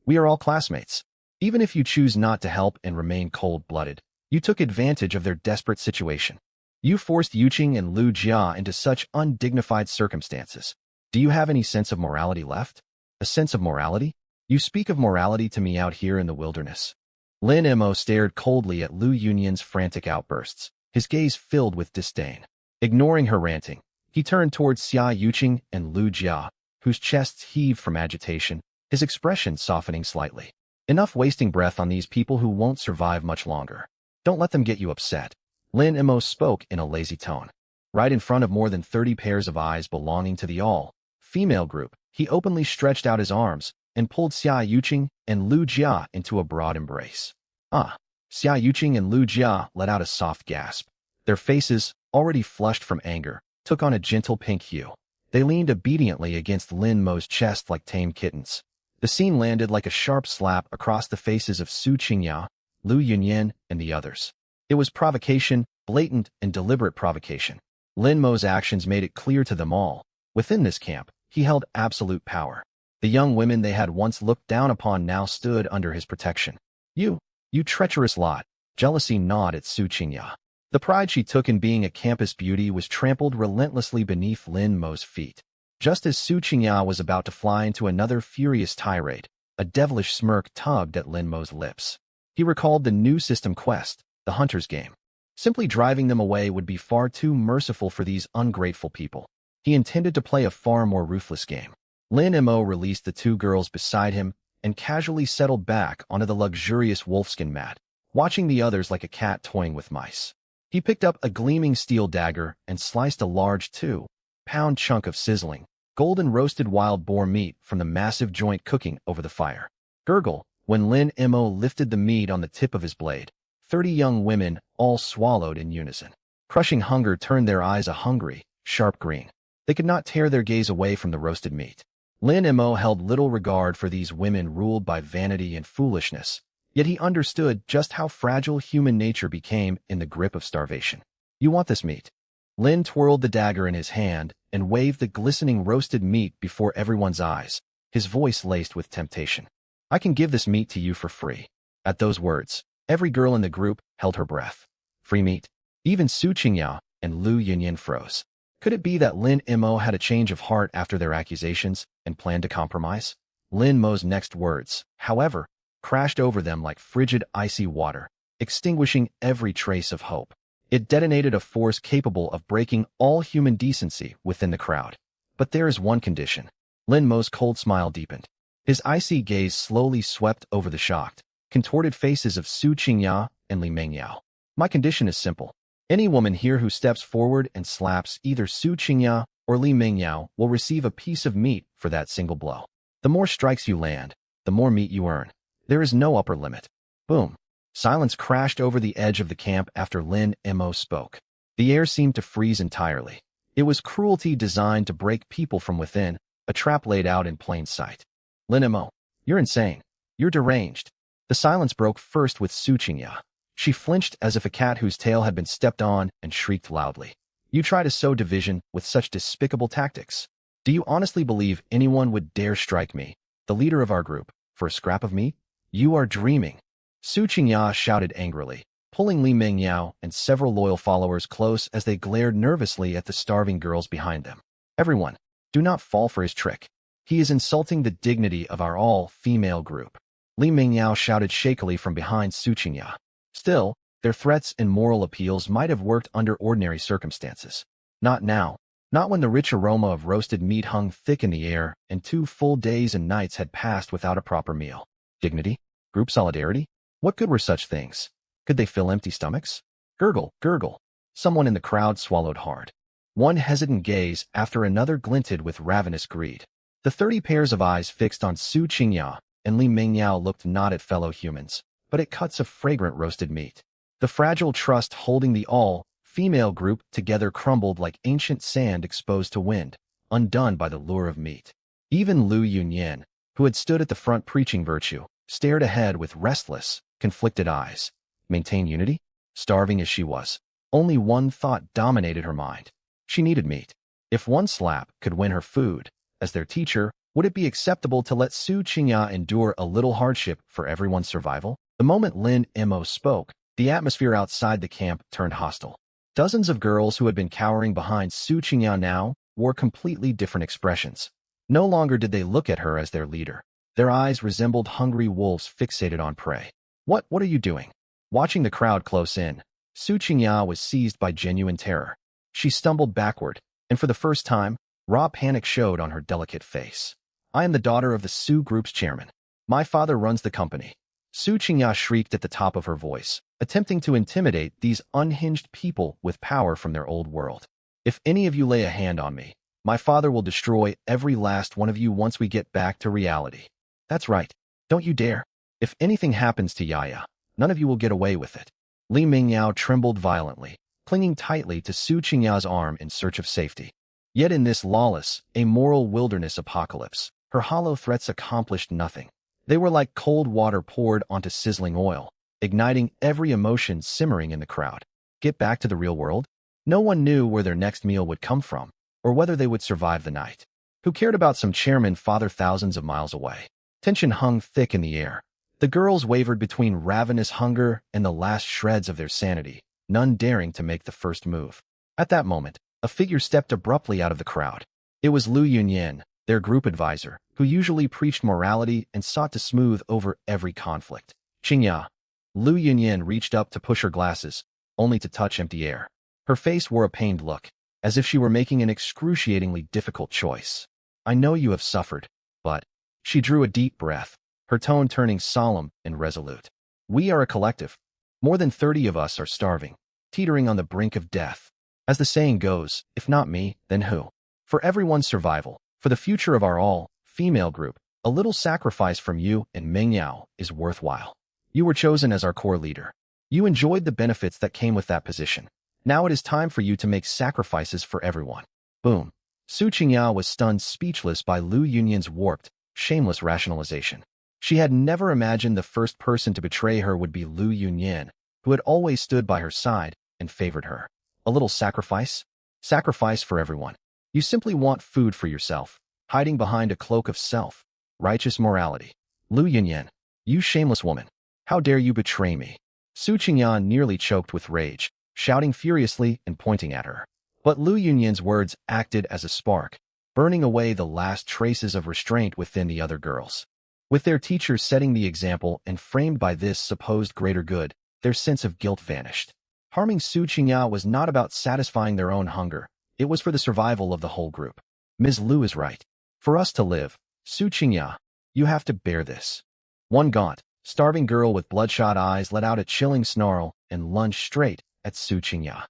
We are all classmates. Even if you choose not to help and remain cold-blooded, you took advantage of their desperate situation. You forced Yuqing and Lu Jia into such undignified circumstances. Do you have any sense of morality left? A sense of morality? You speak of morality to me out here in the wilderness. Lin Mo stared coldly at Lu Yunyan's frantic outbursts, his gaze filled with disdain. Ignoring her ranting, he turned towards Xia Yuqing and Lu Jia, whose chests heaved from agitation, his expression softening slightly. Enough wasting breath on these people who won't survive much longer. Don't let them get you upset. Lin Mo spoke in a lazy tone. Right in front of more than 30 pairs of eyes belonging to the all-female group, he openly stretched out his arms and pulled Xia Yuqing and Lu Jia into a broad embrace. Ah, Xia Yuqing and Lu Jia let out a soft gasp. Their faces, already flushed from anger, took on a gentle pink hue. They leaned obediently against Lin Mo's chest like tame kittens. The scene landed like a sharp slap across the faces of Su Qingya, Lu Yunyan, and the others. It was provocation, blatant and deliberate provocation. Lin Mo's actions made it clear to them all. Within this camp, he held absolute power. The young women they had once looked down upon now stood under his protection. You treacherous lot. Jealousy gnawed at Su Qingya. The pride she took in being a campus beauty was trampled relentlessly beneath Lin Mo's feet. Just as Su Qingya was about to fly into another furious tirade, a devilish smirk tugged at Lin Mo's lips. He recalled the new system quest, the Hunter's Game. Simply driving them away would be far too merciful for these ungrateful people. He intended to play a far more ruthless game. Lin Mo released the two girls beside him and casually settled back onto the luxurious wolfskin mat, watching the others like a cat toying with mice. He picked up a gleaming steel dagger and sliced a large 2-pound chunk of sizzling, golden roasted wild boar meat from the massive joint cooking over the fire. Gurgle, when Lin Mo lifted the meat on the tip of his blade. 30 young women all swallowed in unison. Crushing hunger turned their eyes a hungry, sharp green. They could not tear their gaze away from the roasted meat. Lin Mo held little regard for these women ruled by vanity and foolishness, yet he understood just how fragile human nature became in the grip of starvation. You want this meat? Lin twirled the dagger in his hand and waved the glistening roasted meat before everyone's eyes, his voice laced with temptation. I can give this meat to you for free. At those words, every girl in the group held her breath. Free meat? Even Su Qingya and Lu Yunyan froze. Could it be that Lin Mo had a change of heart after their accusations and planned to compromise? Lin Mo's next words, however, crashed over them like frigid, icy water, extinguishing every trace of hope. It detonated a force capable of breaking all human decency within the crowd. But there is one condition. Lin Mo's cold smile deepened. His icy gaze slowly swept over the shocked, contorted faces of Su Qingya and Li Mengyao. My condition is simple. Any woman here who steps forward and slaps either Su Qingya or Li Mengyao will receive a piece of meat for that single blow. The more strikes you land, the more meat you earn. There is no upper limit. Boom. Silence crashed over the edge of the camp after Lin Mo spoke. The air seemed to freeze entirely. It was cruelty designed to break people from within, a trap laid out in plain sight. Lin Mo, you're insane. You're deranged. The silence broke first with Su Qingya. She flinched as if a cat whose tail had been stepped on and shrieked loudly. You try to sow division with such despicable tactics. Do you honestly believe anyone would dare strike me, the leader of our group, for a scrap of meat? You are dreaming. Su Qingya shouted angrily, pulling Li Mengyao and several loyal followers close as they glared nervously at the starving girls behind them. Everyone, do not fall for his trick. He is insulting the dignity of our all-female group. Li Mengyao shouted shakily from behind Su Qingya. Still, their threats and moral appeals might have worked under ordinary circumstances. Not now. Not when the rich aroma of roasted meat hung thick in the air and 2 full days and nights had passed without a proper meal. Dignity? Group solidarity? What good were such things? Could they fill empty stomachs? Gurgle, gurgle. Someone in the crowd swallowed hard. One hesitant gaze after another glinted with ravenous greed. The 30 pairs of eyes fixed on Su Qingya and Li Mengyao looked not at fellow humans, but at cuts of fragrant roasted meat. The fragile trust holding the all-female group together crumbled like ancient sand exposed to wind, undone by the lure of meat. Even Lu Yunyan, who had stood at the front preaching virtue, stared ahead with restless, conflicted eyes. Maintain unity? Starving as she was, only one thought dominated her mind. She needed meat. If one slap could win her food, as their teacher, would it be acceptable to let Su Qingya endure a little hardship for everyone's survival? The moment Lin Mo spoke, the atmosphere outside the camp turned hostile. Dozens of girls who had been cowering behind Su Qingya now wore completely different expressions. No longer did they look at her as their leader. Their eyes resembled hungry wolves fixated on prey. What are you doing? Watching the crowd close in, Su Qingya was seized by genuine terror. She stumbled backward, and for the first time, raw panic showed on her delicate face. I am the daughter of the Su group's chairman. My father runs the company. Su Qingya shrieked at the top of her voice, attempting to intimidate these unhinged people with power from their old world. If any of you lay a hand on me, my father will destroy every last one of you once we get back to reality. That's right. Don't you dare. If anything happens to Yaya, None of you will get away with it. Li Mingyao trembled violently, clinging tightly to Su Qingyao's arm in search of safety. Yet in this lawless, amoral wilderness apocalypse, her hollow threats accomplished nothing. They were like cold water poured onto sizzling oil, igniting every emotion simmering in the crowd. Get back to the real world? No one knew where their next meal would come from, or whether they would survive the night. Who cared about some chairman father thousands of miles away? Tension hung thick in the air. The girls wavered between ravenous hunger and the last shreds of their sanity, none daring to make the first move. At that moment, a figure stepped abruptly out of the crowd. It was Lu Yunyan, their group advisor, who usually preached morality and sought to smooth over every conflict. Qingya. Lu Yunyan reached up to push her glasses, only to touch empty air. Her face wore a pained look, as if she were making an excruciatingly difficult choice. I know you have suffered, but... She drew a deep breath, her tone turning solemn and resolute. We are a collective. More than 30 of us are starving, teetering on the brink of death. As the saying goes, if not me, then who? For everyone's survival, for the future of our all-female group, a little sacrifice from you and Meng Yao is worthwhile. You were chosen as our core leader. You enjoyed the benefits that came with that position. Now it is time for you to make sacrifices for everyone. Boom. Su Qingyao was stunned speechless by Lu Yunyan's warped, shameless rationalization. She had never imagined the first person to betray her would be Lu Yunyan, who had always stood by her side and favored her. A little sacrifice? Sacrifice for everyone. You simply want food for yourself, hiding behind a cloak of self-righteous morality. Lu Yunyan, you shameless woman. How dare you betray me? Su Qingyan nearly choked with rage, shouting furiously and pointing at her. But Lu Yunyan's words acted as a spark, burning away the last traces of restraint within the other girls. With their teacher setting the example and framed by this supposed greater good, their sense of guilt vanished. Harming Su Qingya was not about satisfying their own hunger, it was for the survival of the whole group. Ms. Lu is right. For us to live, Su Qingya, you have to bear this. One gaunt, starving girl with bloodshot eyes let out a chilling snarl and lunged straight at Su Qingya.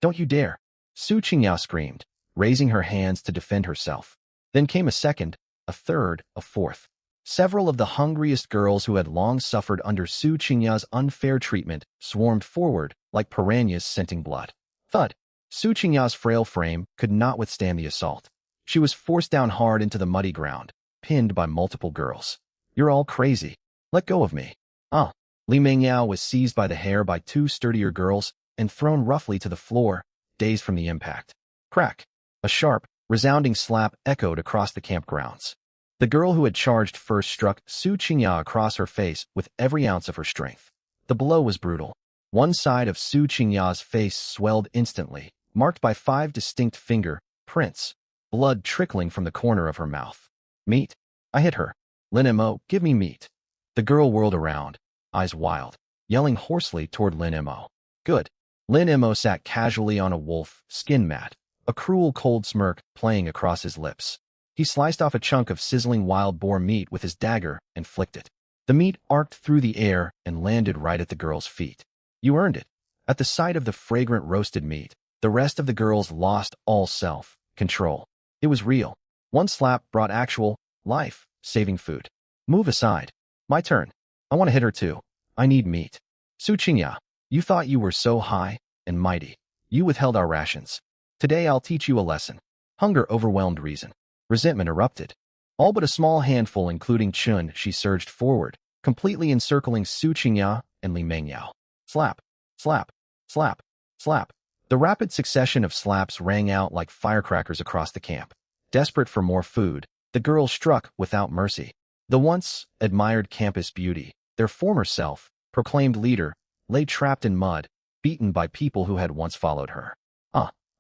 Don't you dare! Su Qingya screamed, raising her hands to defend herself. Then came a second, a third, a fourth. Several of the hungriest girls who had long suffered under Su Qingya's unfair treatment swarmed forward like piranhas scenting blood. Thud! Su Qingya's frail frame could not withstand the assault. She was forced down hard into the muddy ground, pinned by multiple girls. You're all crazy. Let go of me. Li Mingyao was seized by the hair by two sturdier girls and thrown roughly to the floor, dazed from the impact. Crack! A sharp, resounding slap echoed across the campgrounds. The girl who had charged first struck Su Qingya across her face with every ounce of her strength. The blow was brutal. One side of Su Qingya's face swelled instantly, marked by 5 distinct finger prints, blood trickling from the corner of her mouth. Meat? I hit her. Lin Mo, give me meat. The girl whirled around, eyes wild, yelling hoarsely toward Lin Mo. Good. Lin Mo sat casually on a wolf skin mat, a cruel cold smirk playing across his lips. He sliced off a chunk of sizzling wild boar meat with his dagger and flicked it. The meat arced through the air and landed right at the girl's feet. You earned it. At the sight of the fragrant roasted meat, the rest of the girls lost all self-control. It was real. One slap brought actual, life-saving food. Move aside. My turn. I want to hit her too. I need meat. Su Qingya, you thought you were so high and mighty. You withheld our rations. Today I'll teach you a lesson. Hunger overwhelmed reason. Resentment erupted. All but a small handful, including Chun, she surged forward, completely encircling Su Qingya and Li Mingyao. Slap, slap, slap, slap. The rapid succession of slaps rang out like firecrackers across the camp. Desperate for more food, the girls struck without mercy. The once admired campus beauty, their former self, proclaimed leader, lay trapped in mud, beaten by people who had once followed her.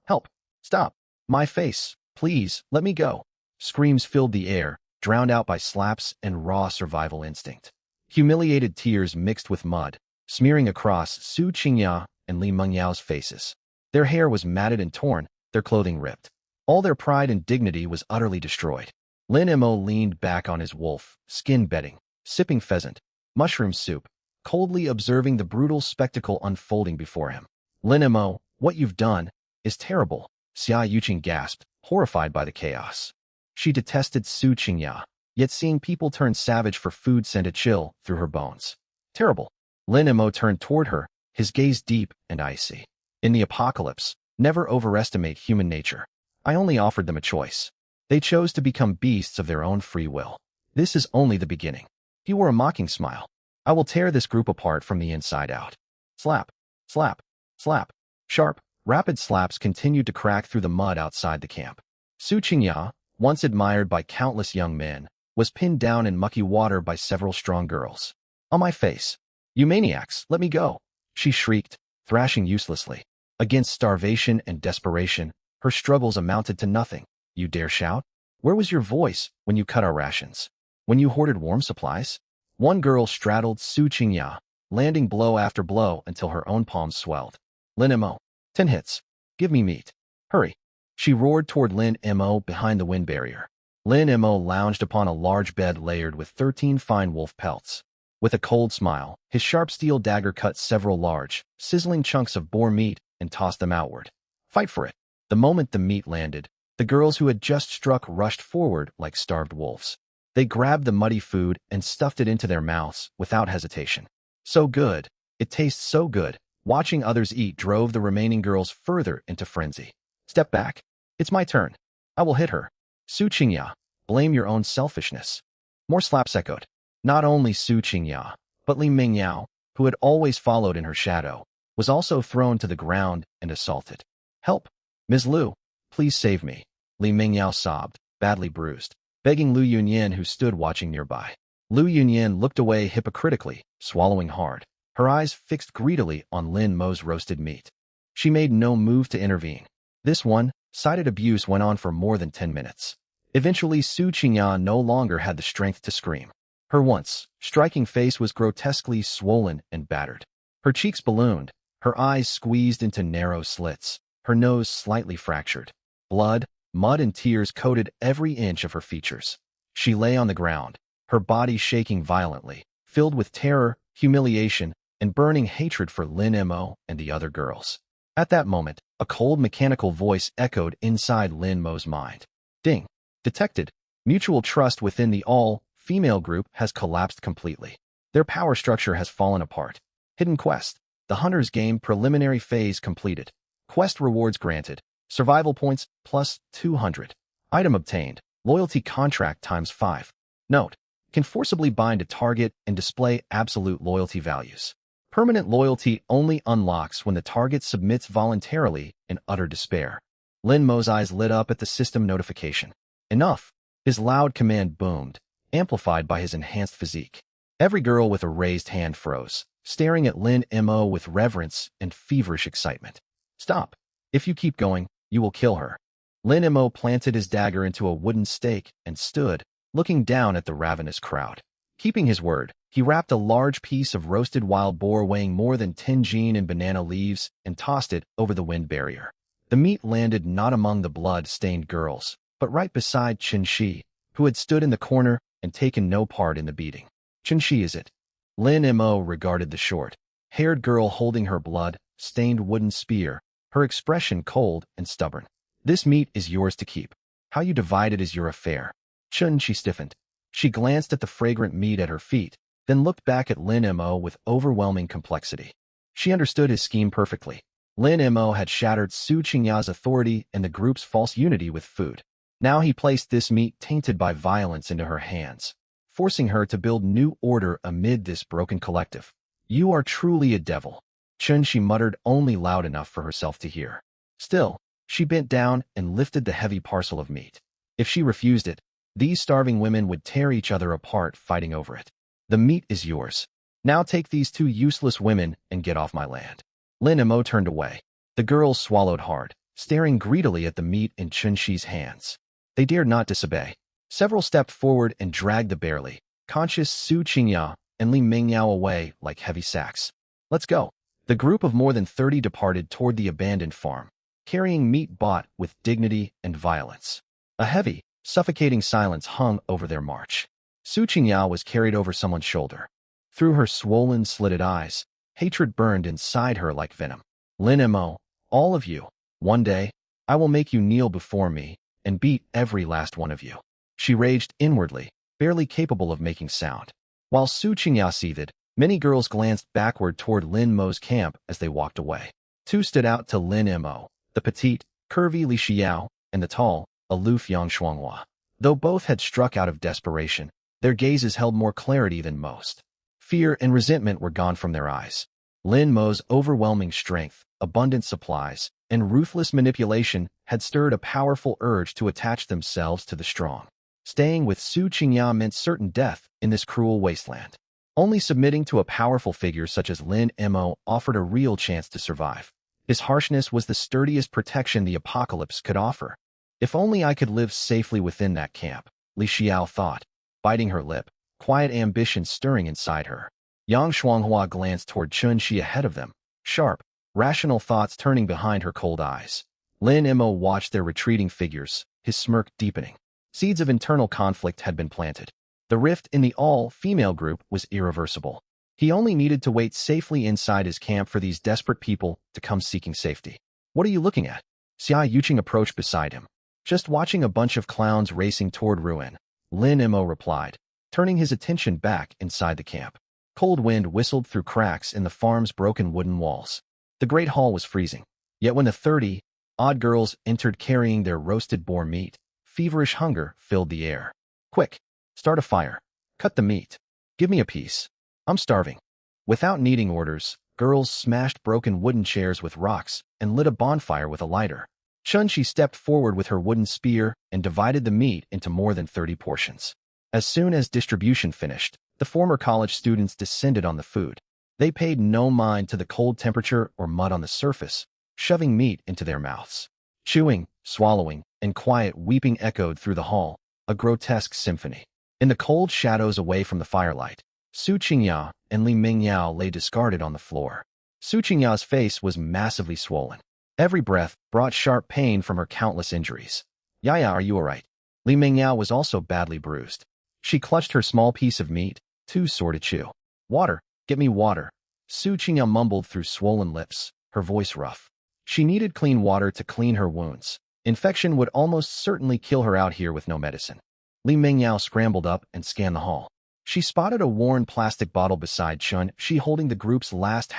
Help! Stop! My face! Please, let me go! Screams filled the air, drowned out by slaps and raw survival instinct. Humiliated tears mixed with mud, smearing across Su Qingya and Li Mengyao's faces. Their hair was matted and torn, their clothing ripped. All their pride and dignity was utterly destroyed. Lin Mo leaned back on his wolf, skin bedding, sipping pheasant, mushroom soup, coldly observing the brutal spectacle unfolding before him. Lin Mo, what you've done is terrible, Xia Yuqing gasped, horrified by the chaos. She detested Su Qingya, yet seeing people turn savage for food sent a chill through her bones. Terrible. Lin Mo turned toward her, his gaze deep and icy. In the apocalypse, never overestimate human nature. I only offered them a choice. They chose to become beasts of their own free will. This is only the beginning. He wore a mocking smile. I will tear this group apart from the inside out. Slap, slap, slap. Sharp, rapid slaps continued to crack through the mud outside the camp. Su Qingya, once admired by countless young men, was pinned down in mucky water by several strong girls. On my face. You maniacs, let me go, she shrieked, thrashing uselessly. Against starvation and desperation, her struggles amounted to nothing. You dare shout? Where was your voice when you cut our rations? When you hoarded warm supplies? One girl straddled Su Qingya, landing blow after blow until her own palms swelled. Lin Mo, 10 hits. Give me meat. Hurry. She roared toward Lin Mo behind the wind barrier. Lin Mo lounged upon a large bed layered with 13 fine wolf pelts. With a cold smile, his sharp steel dagger cut several large, sizzling chunks of boar meat and tossed them outward. Fight for it. The moment the meat landed, the girls who had just struck rushed forward like starved wolves. They grabbed the muddy food and stuffed it into their mouths without hesitation. So good. It tastes so good. Watching others eat drove the remaining girls further into frenzy. Step back. It's my turn. I will hit her. Su Qingya, blame your own selfishness. More slaps echoed. Not only Su Qingya, but Li Mingyao, who had always followed in her shadow, was also thrown to the ground and assaulted. Help! Ms. Lu, please save me. Li Mingyao sobbed, badly bruised, begging Lu Yunyan, who stood watching nearby. Lu Yunyan looked away hypocritically, swallowing hard, her eyes fixed greedily on Lin Mo's roasted meat. She made no move to intervene. This one-sided abuse went on for more than 10 minutes. Eventually, Su Qingya no longer had the strength to scream. Her once striking face was grotesquely swollen and battered. Her cheeks ballooned, her eyes squeezed into narrow slits, her nose slightly fractured. Blood, mud, and tears coated every inch of her features. She lay on the ground, her body shaking violently, filled with terror, humiliation, and burning hatred for Lin Mo and the other girls. At that moment, a cold mechanical voice echoed inside Lin Mo's mind. Ding! Detected. Mutual trust within the all-female group has collapsed completely. Their power structure has fallen apart. Hidden quest. The Hunter's Game preliminary phase completed. Quest rewards granted. Survival points plus 200. Item obtained. Loyalty contract times 5. Note. Can forcibly bind a target and display absolute loyalty values. Permanent loyalty only unlocks when the target submits voluntarily in utter despair. Lin Mo's eyes lit up at the system notification. Enough! His loud command boomed, amplified by his enhanced physique. Every girl with a raised hand froze, staring at Lin Mo with reverence and feverish excitement. Stop! If you keep going, you will kill her. Lin Mo planted his dagger into a wooden stake and stood, looking down at the ravenous crowd. Keeping his word, he wrapped a large piece of roasted wild boar weighing more than 10 jin in banana leaves and tossed it over the wind barrier. The meat landed not among the blood-stained girls, but right beside Chen Shi, who had stood in the corner and taken no part in the beating. Chen Shi, is it? Lin Mo regarded the short-haired girl holding her blood-stained wooden spear, her expression cold and stubborn. This meat is yours to keep. How you divide it is your affair. Chen Shi stiffened. She glanced at the fragrant meat at her feet, then looked back at Lin Mo with overwhelming complexity. She understood his scheme perfectly. Lin Mo had shattered Su Qingya's authority and the group's false unity with food. Now he placed this meat tainted by violence into her hands, forcing her to build new order amid this broken collective. You are truly a devil, Chen Shi muttered, only loud enough for herself to hear. Still, she bent down and lifted the heavy parcel of meat. If she refused it, these starving women would tear each other apart fighting over it. The meat is yours. Now take these 2 useless women and get off my land. Lin Mo turned away. The girls swallowed hard, staring greedily at the meat in Chen Shi's hands. They dared not disobey. Several stepped forward and dragged the barely conscious Su Qingya and Li Mingyao away like heavy sacks. Let's go. The group of more than 30 departed toward the abandoned farm, carrying meat bought with dignity and violence. A heavy, suffocating silence hung over their march. Su Qingya was carried over someone's shoulder. Through her swollen, slitted eyes, hatred burned inside her like venom. Lin Mo, all of you, one day, I will make you kneel before me and beat every last one of you. She raged inwardly, barely capable of making sound. While Su Qingya seethed, Many girls glanced backward toward Lin Mo's camp as they walked away. Two stood out to Lin Mo, the petite, curvy Li Xiao, and the tall, aloof Yang Shuanghua. Though both had struck out of desperation, their gazes held more clarity than most. Fear and resentment were gone from their eyes. Lin Mo's overwhelming strength, abundant supplies, and ruthless manipulation had stirred a powerful urge to attach themselves to the strong. Staying with Su Qingya meant certain death in this cruel wasteland. Only submitting to a powerful figure such as Lin Mo offered a real chance to survive. His harshness was the sturdiest protection the apocalypse could offer. If only I could live safely within that camp, Li Xiao thought, biting her lip, quiet ambition stirring inside her. Yang Shuanghua glanced toward Chun Shi ahead of them, sharp, rational thoughts turning behind her cold eyes. Lin Mo watched their retreating figures, his smirk deepening. Seeds of internal conflict had been planted. The rift in the all-female group was irreversible. He only needed to wait safely inside his camp for these desperate people to come seeking safety. What are you looking at? Xia Yuqing approached beside him. Just watching a bunch of clowns racing toward ruin, Lin Mo replied, turning his attention back inside the camp. Cold wind whistled through cracks in the farm's broken wooden walls. The great hall was freezing. Yet when the 30-odd girls entered carrying their roasted boar meat, feverish hunger filled the air. Quick! Start a fire. Cut the meat. Give me a piece. I'm starving. Without needing orders, girls smashed broken wooden chairs with rocks and lit a bonfire with a lighter. Chun-Shi stepped forward with her wooden spear and divided the meat into more than 30 portions. As soon as distribution finished, the former college students descended on the food. They paid no mind to the cold temperature or mud on the surface, shoving meat into their mouths. Chewing, swallowing, and quiet weeping echoed through the hall, a grotesque symphony. In the cold shadows away from the firelight, Su Qingya and Li Mingyao lay discarded on the floor. Su Qingya's face was massively swollen. Every breath brought sharp pain from her countless injuries. Yaya, are you all right? Li Mingyao was also badly bruised. She clutched her small piece of meat, too sore to chew. Water, get me water. Su Qingya mumbled through swollen lips, her voice rough. She needed clean water to clean her wounds. Infection would almost certainly kill her out here with no medicine. Li Mingyao scrambled up and scanned the hall. She spotted a worn plastic bottle beside Chun-Shi holding the group's last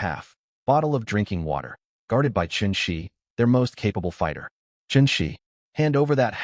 bottle of drinking water, guarded by Chun-Shi, their most capable fighter. Chun-Shi, hand over that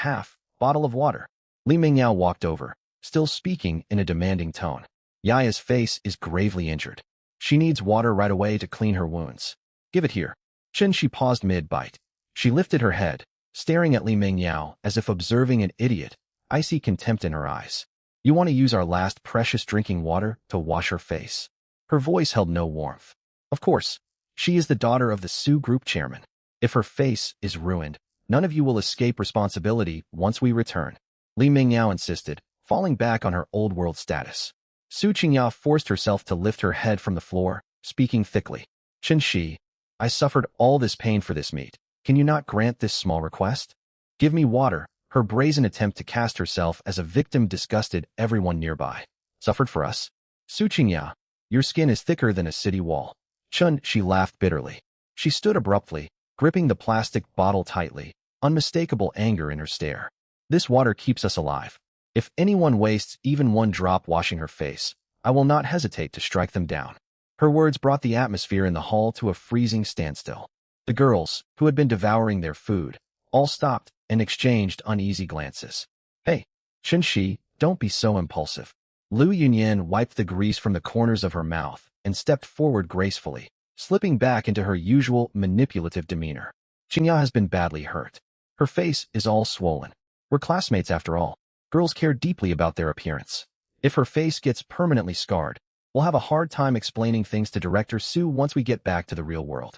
bottle of water. Li Mingyao walked over, still speaking in a demanding tone. Yaya's face is gravely injured. She needs water right away to clean her wounds. Give it here. Chun-Shi paused mid-bite. She lifted her head, staring at Li Mingyao as if observing an idiot, icy contempt in her eyes. You want to use our last precious drinking water to wash her face? Her voice held no warmth. Of course, she is the daughter of the Su group chairman. If her face is ruined, none of you will escape responsibility once we return. Li Mingyao insisted, falling back on her old-world status. Su Qingya forced herself to lift her head from the floor, speaking thickly. Chun-Shi, I suffered all this pain for this meat. Can you not grant this small request? Give me water. Her brazen attempt to cast herself as a victim disgusted everyone nearby. Suffered for us? Su Qingya, your skin is thicker than a city wall. Chun-Shi laughed bitterly. She stood abruptly, gripping the plastic bottle tightly, unmistakable anger in her stare. This water keeps us alive. If anyone wastes even one drop washing her face, I will not hesitate to strike them down. Her words brought the atmosphere in the hall to a freezing standstill. The girls, who had been devouring their food, all stopped and exchanged uneasy glances. Hey, Chun-Shi, don't be so impulsive. Lu Yunyan wiped the grease from the corners of her mouth and stepped forward gracefully, slipping back into her usual manipulative demeanor. Qingya has been badly hurt. Her face is all swollen. We're classmates after all. Girls care deeply about their appearance. If her face gets permanently scarred, we'll have a hard time explaining things to Director Su once we get back to the real world.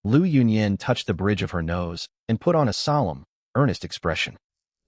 Lu Yunyan touched the bridge of her nose and put on a solemn, earnest expression.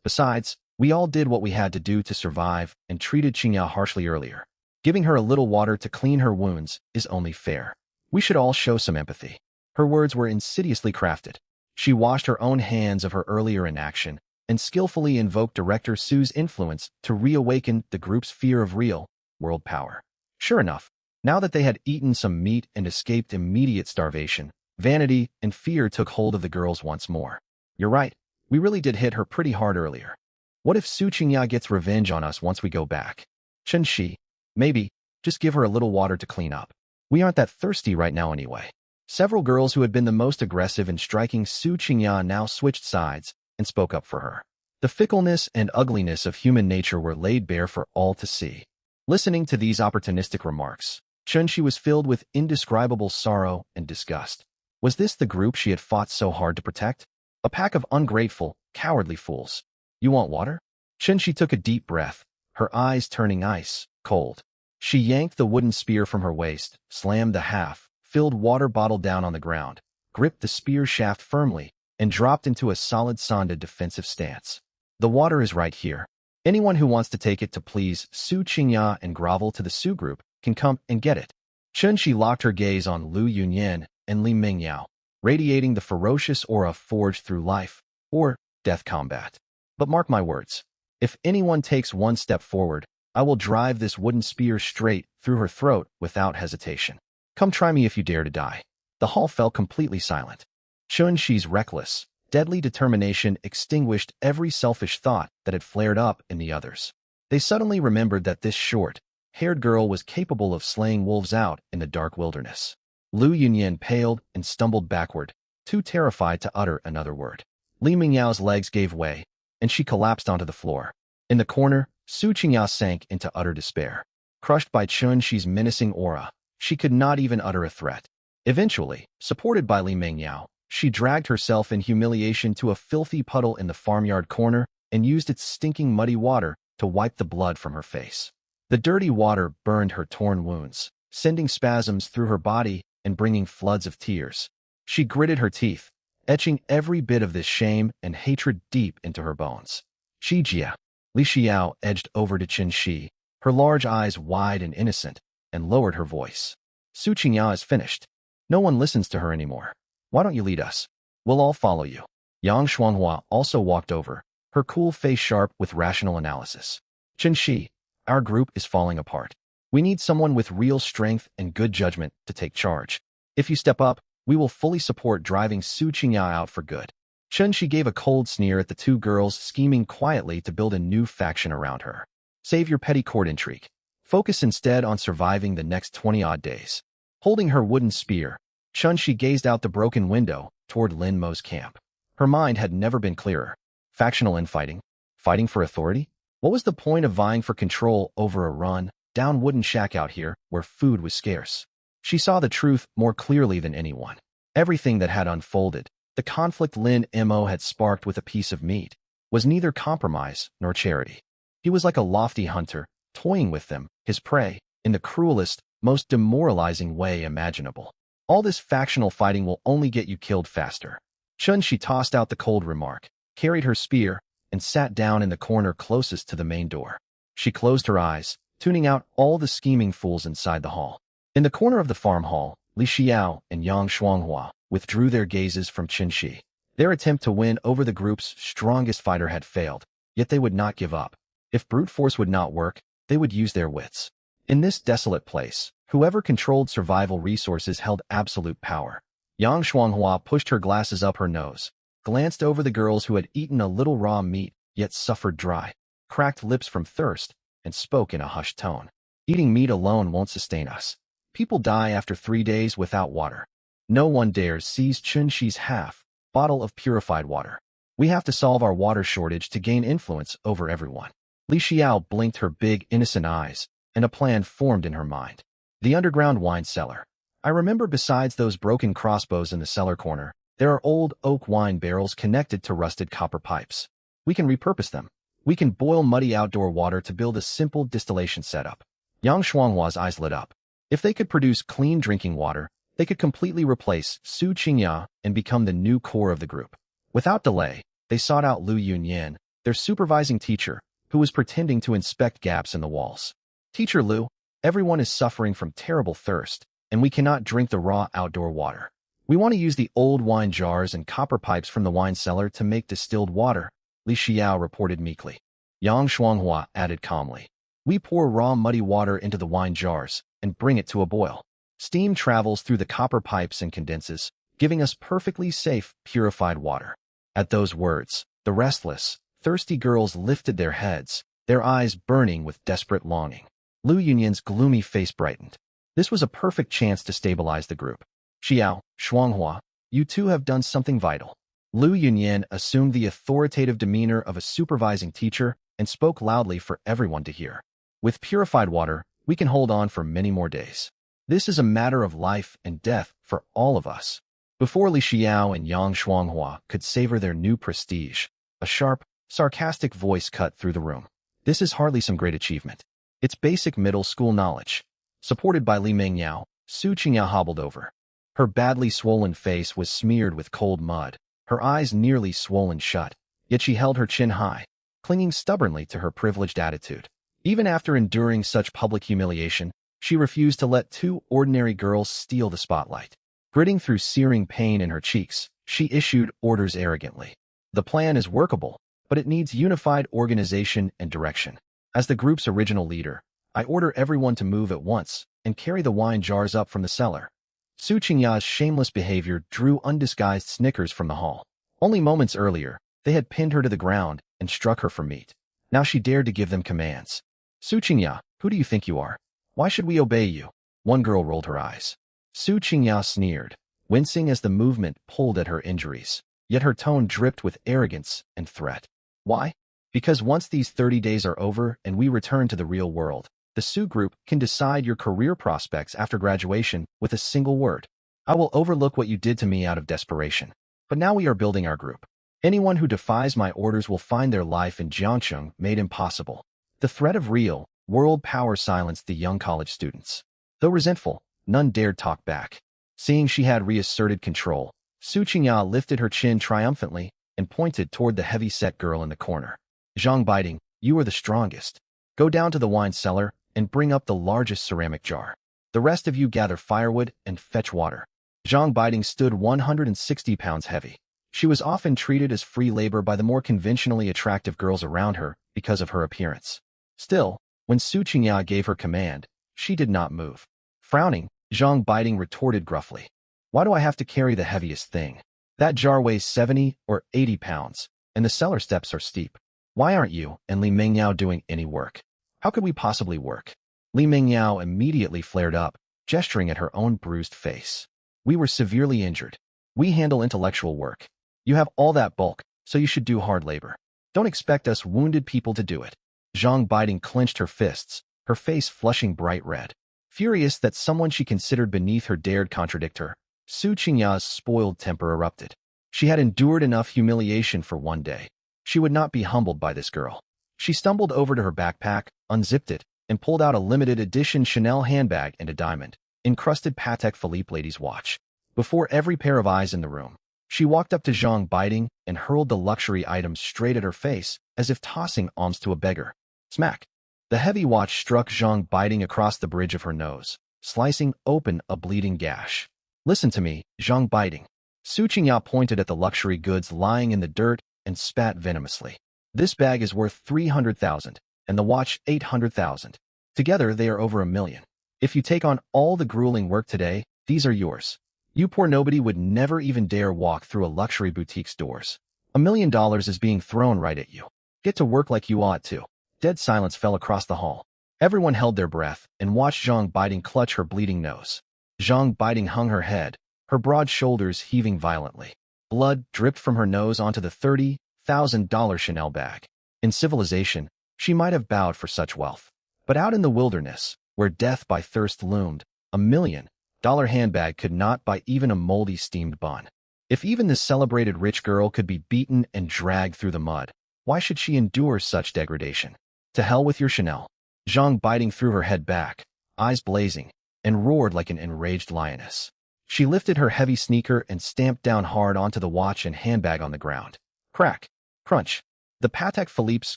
Besides, we all did what we had to do to survive and treated Qingya harshly earlier. Giving her a little water to clean her wounds is only fair. We should all show some empathy. Her words were insidiously crafted. She washed her own hands of her earlier inaction and skillfully invoked Director Su's influence to reawaken the group's fear of real-world power. Sure enough, now that they had eaten some meat and escaped immediate starvation, vanity and fear took hold of the girls once more. You're right, we really did hit her pretty hard earlier. What if Su Qingya gets revenge on us once we go back? Chun-Shi, maybe, Just give her a little water to clean up. We aren't that thirsty right now anyway. Several girls who had been the most aggressive in striking Su Qingya now switched sides and spoke up for her. The fickleness and ugliness of human nature were laid bare for all to see. Listening to these opportunistic remarks, Chunshi was filled with indescribable sorrow and disgust. Was this the group she had fought so hard to protect? A pack of ungrateful, cowardly fools. You want water? Chunshi took a deep breath, her eyes turning ice cold. She yanked the wooden spear from her waist, slammed the half-filled water bottle down on the ground, gripped the spear shaft firmly, and dropped into a solid Sonda defensive stance. The water is right here. Anyone who wants to take it to please Su Qingya and grovel to the Su group can come and get it. Chunshi locked her gaze on Lu Yunyan and Li Mingyao, radiating the ferocious aura forged through life or death combat. But mark my words, if anyone takes one step forward, I will drive this wooden spear straight through her throat without hesitation. Come try me if you dare to die. The hall fell completely silent. Chunshi's reckless, deadly determination extinguished every selfish thought that had flared up in the others. They suddenly remembered that this short-haired girl was capable of slaying wolves out in the dark wilderness. Lu Yunyan paled and stumbled backward, too terrified to utter another word. Li Mingyao's legs gave way, and she collapsed onto the floor. In the corner, Su Qingya sank into utter despair. Crushed by Chunshi's menacing aura, she could not even utter a threat. Eventually, supported by Li Mingyao, she dragged herself in humiliation to a filthy puddle in the farmyard corner and used its stinking muddy water to wipe the blood from her face. The dirty water burned her torn wounds, sending spasms through her body and bringing floods of tears. She gritted her teeth, etching every bit of this shame and hatred deep into her bones. Xijia. Li Xiao edged over to Chunshi, her large eyes wide and innocent, and lowered her voice. Su Qingya is finished. No one listens to her anymore. Why don't you lead us? We'll all follow you. Yang Shuanghua also walked over, her cool face sharp with rational analysis. Chunshi, our group is falling apart. We need someone with real strength and good judgment to take charge. If you step up, we will fully support driving Su Qingya out for good. Chunshi gave a cold sneer at the two girls scheming quietly to build a new faction around her. Save your petty court intrigue. Focus instead on surviving the next 20-odd days. Holding her wooden spear, Chunshi gazed out the broken window toward Lin Mo's camp. Her mind had never been clearer. Factional infighting? Fighting for authority? What was the point of vying for control over a run-down wooden shack out here where food was scarce? She saw the truth more clearly than anyone. Everything that had unfolded, the conflict Lin Mo had sparked with a piece of meat, was neither compromise nor charity. He was like a lofty hunter, toying with them, his prey, in the cruelest, most demoralizing way imaginable. All this factional fighting will only get you killed faster. Chunshi tossed out the cold remark, carried her spear, and sat down in the corner closest to the main door. She closed her eyes, tuning out all the scheming fools inside the hall. In the corner of the farm hall, Li Xiao and Yang Shuanghua withdrew their gazes from Chunshi. Their attempt to win over the group's strongest fighter had failed, yet they would not give up. If brute force would not work, they would use their wits. In this desolate place, whoever controlled survival resources held absolute power. Yang Shuanghua pushed her glasses up her nose, glanced over the girls who had eaten a little raw meat, yet suffered dry, cracked lips from thirst, and spoke in a hushed tone. Eating meat alone won't sustain us. People die after 3 days without water. No one dares seize Chunshi's half-bottle of purified water. We have to solve our water shortage to gain influence over everyone. Li Xiao blinked her big, innocent eyes, and a plan formed in her mind. The underground wine cellar. I remember besides those broken crossbows in the cellar corner, there are old oak wine barrels connected to rusted copper pipes. We can repurpose them. We can boil muddy outdoor water to build a simple distillation setup. Yang Shuanghua's eyes lit up. If they could produce clean drinking water, they could completely replace Su Qingya and become the new core of the group. Without delay, they sought out Lu Yunyan, their supervising teacher, who was pretending to inspect gaps in the walls. Teacher Lu, everyone is suffering from terrible thirst, and we cannot drink the raw outdoor water. We want to use the old wine jars and copper pipes from the wine cellar to make distilled water, Li Xiao reported meekly. Yang Shuanghua added calmly. We pour raw muddy water into the wine jars and bring it to a boil. Steam travels through the copper pipes and condenses, giving us perfectly safe, purified water. At those words, the restless, thirsty girls lifted their heads, their eyes burning with desperate longing. Lu Yunyan's gloomy face brightened. This was a perfect chance to stabilize the group. Xiao, Shuanghua, you two have done something vital. Lu Yunyan assumed the authoritative demeanor of a supervising teacher and spoke loudly for everyone to hear. With purified water, we can hold on for many more days. This is a matter of life and death for all of us. Before Li Xiao and Yang Shuanghua could savor their new prestige, a sharp, sarcastic voice cut through the room. This is hardly some great achievement. It's basic middle school knowledge. Supported by Li Mengyao, Su Qingya hobbled over. Her badly swollen face was smeared with cold mud, her eyes nearly swollen shut, yet she held her chin high, clinging stubbornly to her privileged attitude. Even after enduring such public humiliation, she refused to let two ordinary girls steal the spotlight. Gritting through searing pain in her cheeks, she issued orders arrogantly. The plan is workable, but it needs unified organization and direction. As the group's original leader, I order everyone to move at once and carry the wine jars up from the cellar. Su Qingya's shameless behavior drew undisguised snickers from the hall. Only moments earlier, they had pinned her to the ground and struck her for meat. Now she dared to give them commands. Su Qingya, who do you think you are? Why should we obey you? One girl rolled her eyes. Su Qingya sneered, wincing as the movement pulled at her injuries. Yet her tone dripped with arrogance and threat. Why? Because once these 30 days are over and we return to the real world, the Su group can decide your career prospects after graduation with a single word. I will overlook what you did to me out of desperation. But now we are building our group. Anyone who defies my orders will find their life in Jiangcheng made impossible. The threat of real, world power silenced the young college students. Though resentful, none dared talk back. Seeing she had reasserted control, Su Qingya lifted her chin triumphantly and pointed toward the heavy-set girl in the corner. Zhang Biding, you are the strongest. Go down to the wine cellar and bring up the largest ceramic jar. The rest of you gather firewood and fetch water. Zhang Biding stood 160 pounds heavy. She was often treated as free labor by the more conventionally attractive girls around her because of her appearance. Still, when Su Qingya gave her command, she did not move. Frowning, Zhang Biding retorted gruffly. Why do I have to carry the heaviest thing? That jar weighs 70 or 80 pounds, and the cellar steps are steep. Why aren't you and Li Mengyao doing any work? How could we possibly work? Li Mengyao immediately flared up, gesturing at her own bruised face. We were severely injured. We handle intellectual work. You have all that bulk, so you should do hard labor. Don't expect us wounded people to do it. Zhang Biding clenched her fists, her face flushing bright red. Furious that someone she considered beneath her dared contradict her, Su Qingya's spoiled temper erupted. She had endured enough humiliation for one day. She would not be humbled by this girl. She stumbled over to her backpack, unzipped it, and pulled out a limited edition Chanel handbag and a diamond-encrusted Patek Philippe lady's watch. Before every pair of eyes in the room, she walked up to Zhang Biding and hurled the luxury items straight at her face, as if tossing alms to a beggar. Smack! The heavy watch struck Zhang Biding across the bridge of her nose, slicing open a bleeding gash. Listen to me, Zhang Biding. Su Qingya pointed at the luxury goods lying in the dirt and spat venomously. This bag is worth 300,000, and the watch 800,000. Together they are over 1 million. If you take on all the grueling work today, these are yours. You poor nobody would never even dare walk through a luxury boutique's doors. $1 million is being thrown right at you. Get to work like you ought to. Dead silence fell across the hall. Everyone held their breath and watched Zhang Biding clutch her bleeding nose. Zhang Biding hung her head, her broad shoulders heaving violently. Blood dripped from her nose onto the $30,000 Chanel bag. In civilization, she might have bowed for such wealth. But out in the wilderness, where death by thirst loomed, $1 million handbag could not buy even a moldy steamed bun. If even this celebrated rich girl could be beaten and dragged through the mud, why should she endure such degradation? To hell with your Chanel. Zhang Biding threw her head back, eyes blazing, and roared like an enraged lioness. She lifted her heavy sneaker and stamped down hard onto the watch and handbag on the ground. Crack! Crunch! The Patek Philippe's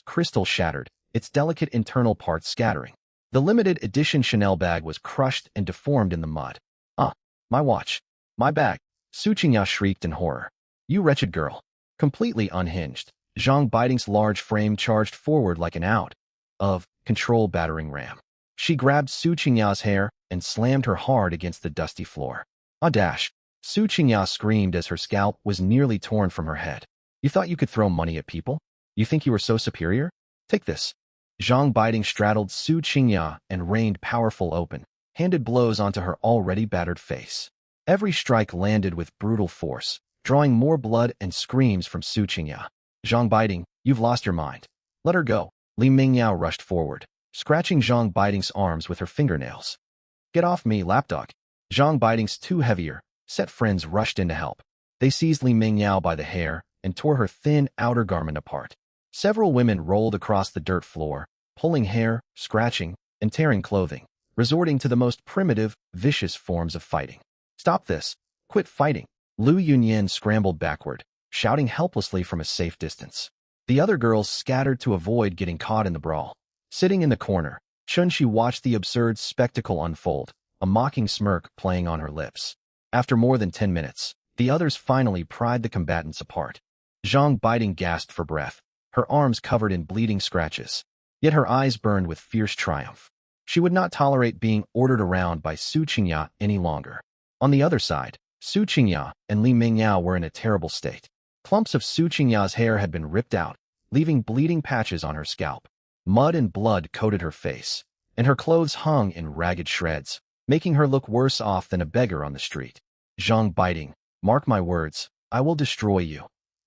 crystal shattered, its delicate internal parts scattering. The limited edition Chanel bag was crushed and deformed in the mud. Ah, my watch. My bag. Su Qingya shrieked in horror. You wretched girl. Completely unhinged, Zhang Biding's large frame charged forward like an out-of-control battering ram. She grabbed Su Qingya's hair and slammed her hard against the dusty floor. Ah dash! Su Qingya screamed as her scalp was nearly torn from her head. You thought you could throw money at people? You think you were so superior? Take this. Zhang Biding straddled Su Qingya and rained powerful open-handed blows onto her already battered face. Every strike landed with brutal force, drawing more blood and screams from Su Qingya. Zhang Biding, you've lost your mind. Let her go. Li Mingyao rushed forward, scratching Zhang Biding's arms with her fingernails. Get off me, lapdog. Zhang Biding's two heavier, set friends rushed in to help. They seized Li Mingyao by the hair and tore her thin outer garment apart. Several women rolled across the dirt floor, pulling hair, scratching, and tearing clothing, resorting to the most primitive, vicious forms of fighting. Stop this. Quit fighting. Lu Yunyan scrambled backward, shouting helplessly from a safe distance. The other girls scattered to avoid getting caught in the brawl. Sitting in the corner, Chunxi watched the absurd spectacle unfold, a mocking smirk playing on her lips. After more than 10 minutes, the others finally pried the combatants apart. Zhang Biding gasped for breath, her arms covered in bleeding scratches. Yet her eyes burned with fierce triumph. She would not tolerate being ordered around by Su Qingya any longer. On the other side, Su Qingya and Li Mingyao were in a terrible state. Clumps of Su Qingya's hair had been ripped out, leaving bleeding patches on her scalp. Mud and blood coated her face, and her clothes hung in ragged shreds, making her look worse off than a beggar on the street. Zhang Biding, mark my words, I will destroy you.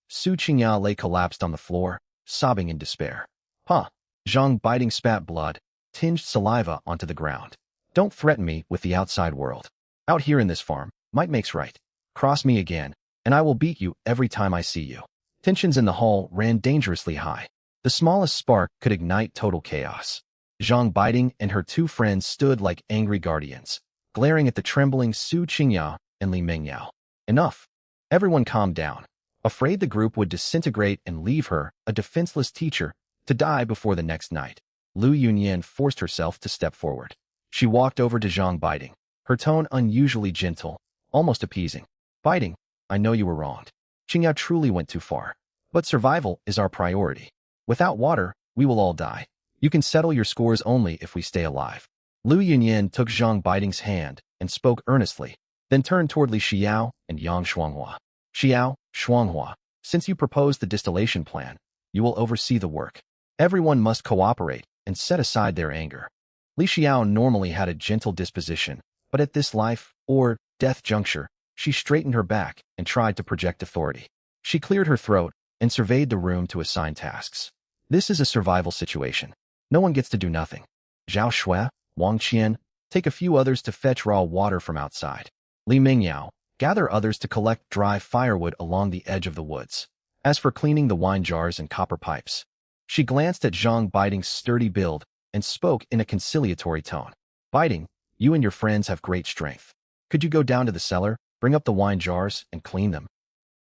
Su Qingya lay collapsed on the floor, sobbing in despair. Huh. Zhang Biding spat blood, tinged saliva onto the ground. Don't threaten me with the outside world. Out here in this farm, might makes right. Cross me again, and I will beat you every time I see you. Tensions in the hall ran dangerously high. The smallest spark could ignite total chaos. Zhang Biding and her two friends stood like angry guardians, glaring at the trembling Su Qingya and Li Mingyao. Enough. Everyone calmed down. Afraid the group would disintegrate and leave her, a defenseless teacher, to die before the next night. Lu Yunyan forced herself to step forward. She walked over to Zhang Biding, her tone unusually gentle, almost appeasing. Biding, I know you were wronged. Qingyao truly went too far. But survival is our priority. Without water, we will all die. You can settle your scores only if we stay alive. Lu Yunyan took Zhang Biding's hand and spoke earnestly, then turned toward Li Xiao and Yang Shuanghua. Xiao, Shuanghua, since you proposed the distillation plan, you will oversee the work. Everyone must cooperate and set aside their anger. Li Xiao normally had a gentle disposition, but at this life, or death juncture, she straightened her back and tried to project authority. She cleared her throat and surveyed the room to assign tasks. This is a survival situation. No one gets to do nothing. Zhao Shui, Wang Qian, take a few others to fetch raw water from outside. Li Mingyao, gather others to collect dry firewood along the edge of the woods. As for cleaning the wine jars and copper pipes, she glanced at Zhang Biding's sturdy build and spoke in a conciliatory tone. Biding, you and your friends have great strength. Could you go down to the cellar, bring up the wine jars, and clean them?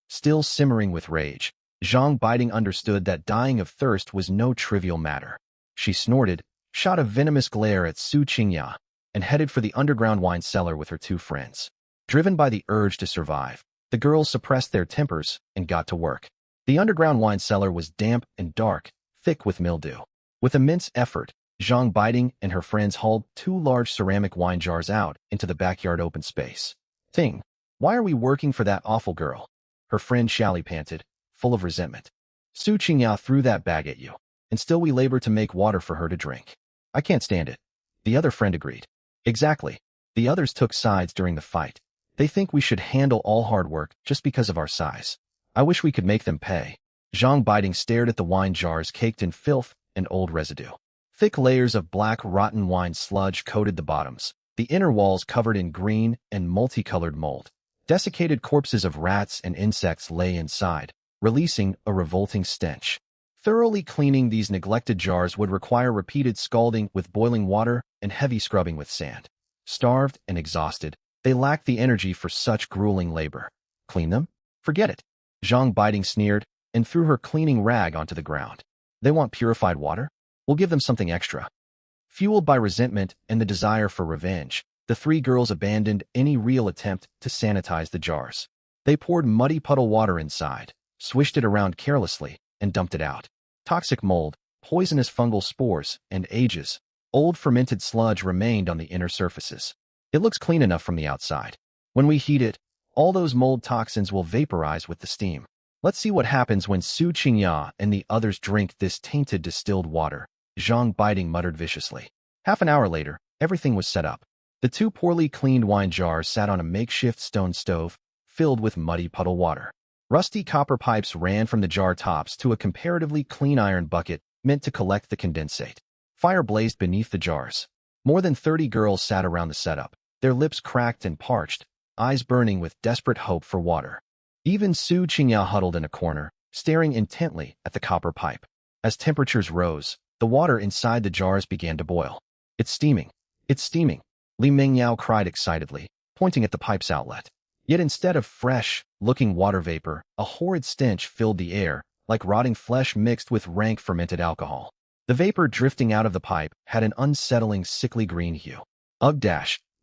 Still simmering with rage, Zhang Biding understood that dying of thirst was no trivial matter. She snorted, shot a venomous glare at Su Qingya, and headed for the underground wine cellar with her two friends. Driven by the urge to survive, the girls suppressed their tempers and got to work. The underground wine cellar was damp and dark, thick with mildew. With immense effort, Zhang Biding and her friends hauled two large ceramic wine jars out into the backyard open space. Ting, why are we working for that awful girl? Her friend Xiaoli panted, full of resentment. Su Qingya threw that bag at you, and still we labor to make water for her to drink. I can't stand it. The other friend agreed. Exactly. The others took sides during the fight. They think we should handle all hard work just because of our size. I wish we could make them pay. Zhang Biding stared at the wine jars caked in filth and old residue. Thick layers of black rotten wine sludge coated the bottoms, the inner walls covered in green and multicolored mold. Desiccated corpses of rats and insects lay inside, releasing a revolting stench. Thoroughly cleaning these neglected jars would require repeated scalding with boiling water and heavy scrubbing with sand. Starved and exhausted, they lacked the energy for such grueling labor. Clean them? Forget it. Zhang Biding sneered and threw her cleaning rag onto the ground. They want purified water? We'll give them something extra. Fueled by resentment and the desire for revenge, the three girls abandoned any real attempt to sanitize the jars. They poured muddy puddle water inside, swished it around carelessly, and dumped it out. Toxic mold, poisonous fungal spores, and ages, old fermented sludge remained on the inner surfaces. It looks clean enough from the outside. When we heat it, all those mold toxins will vaporize with the steam. Let's see what happens when Su Qingya and the others drink this tainted distilled water. Zhang Biding muttered viciously. Half an hour later, everything was set up. The two poorly cleaned wine jars sat on a makeshift stone stove, filled with muddy puddle water. Rusty copper pipes ran from the jar tops to a comparatively clean iron bucket meant to collect the condensate. Fire blazed beneath the jars. More than 30 girls sat around the setup, their lips cracked and parched, eyes burning with desperate hope for water. Even Su Qingya huddled in a corner, staring intently at the copper pipe. As temperatures rose, the water inside the jars began to boil. It's steaming. It's steaming, Li Mengyao cried excitedly, pointing at the pipe's outlet. Yet instead of fresh-looking water vapor, a horrid stench filled the air, like rotting flesh mixed with rank fermented alcohol. The vapor drifting out of the pipe had an unsettling sickly green hue. Ugh!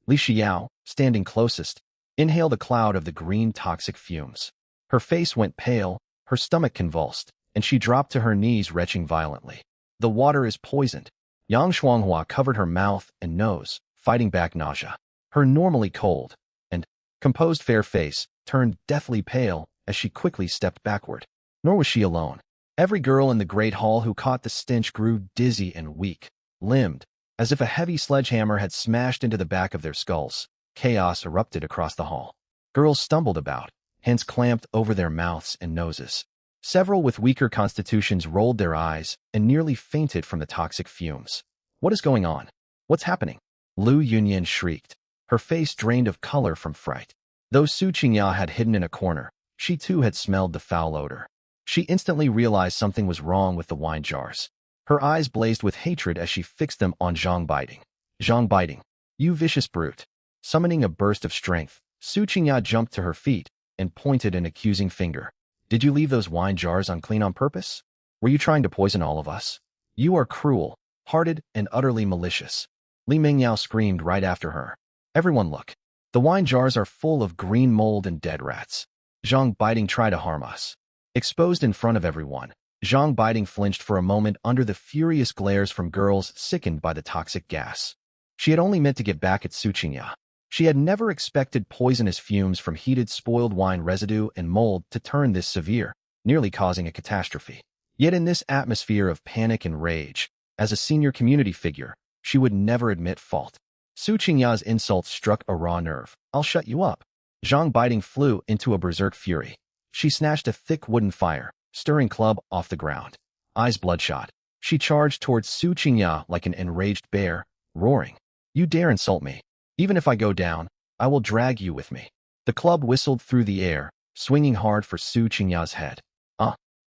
Li Xiao, standing closest, inhaled a cloud of the green toxic fumes. Her face went pale, her stomach convulsed, and she dropped to her knees retching violently. The water is poisoned. Yang Shuanghua covered her mouth and nose, fighting back nausea. Her normally cold and composed fair face turned deathly pale as she quickly stepped backward. Nor was she alone. Every girl in the great hall who caught the stench grew dizzy and weak-limbed, as if a heavy sledgehammer had smashed into the back of their skulls. Chaos erupted across the hall. Girls stumbled about, hands clamped over their mouths and noses. Several with weaker constitutions rolled their eyes and nearly fainted from the toxic fumes. What is going on? What's happening? Lu Yunyan shrieked, her face drained of color from fright. Though Su Qingya had hidden in a corner, she too had smelled the foul odor. She instantly realized something was wrong with the wine jars. Her eyes blazed with hatred as she fixed them on Zhang Biding. Zhang Biding, you vicious brute. Summoning a burst of strength, Su Qingya jumped to her feet and pointed an accusing finger. Did you leave those wine jars unclean on purpose? Were you trying to poison all of us? You are cruel-hearted and utterly malicious. Li Mengyao screamed right after her. Everyone look. The wine jars are full of green mold and dead rats. Zhang Biding tried to harm us. Exposed in front of everyone, Zhang Biding flinched for a moment under the furious glares from girls sickened by the toxic gas. She had only meant to get back at Su Qingya. She had never expected poisonous fumes from heated spoiled wine residue and mold to turn this severe, nearly causing a catastrophe. Yet in this atmosphere of panic and rage, as a senior community figure, she would never admit fault. Su Qingya's insults struck a raw nerve. I'll shut you up. Zhang Biding flew into a berserk fury. She snatched a thick wooden fire, stirring club off the ground. Eyes bloodshot, she charged towards Su Qingya like an enraged bear, roaring. You dare insult me. Even if I go down, I will drag you with me. The club whistled through the air, swinging hard for Su Qingya's head.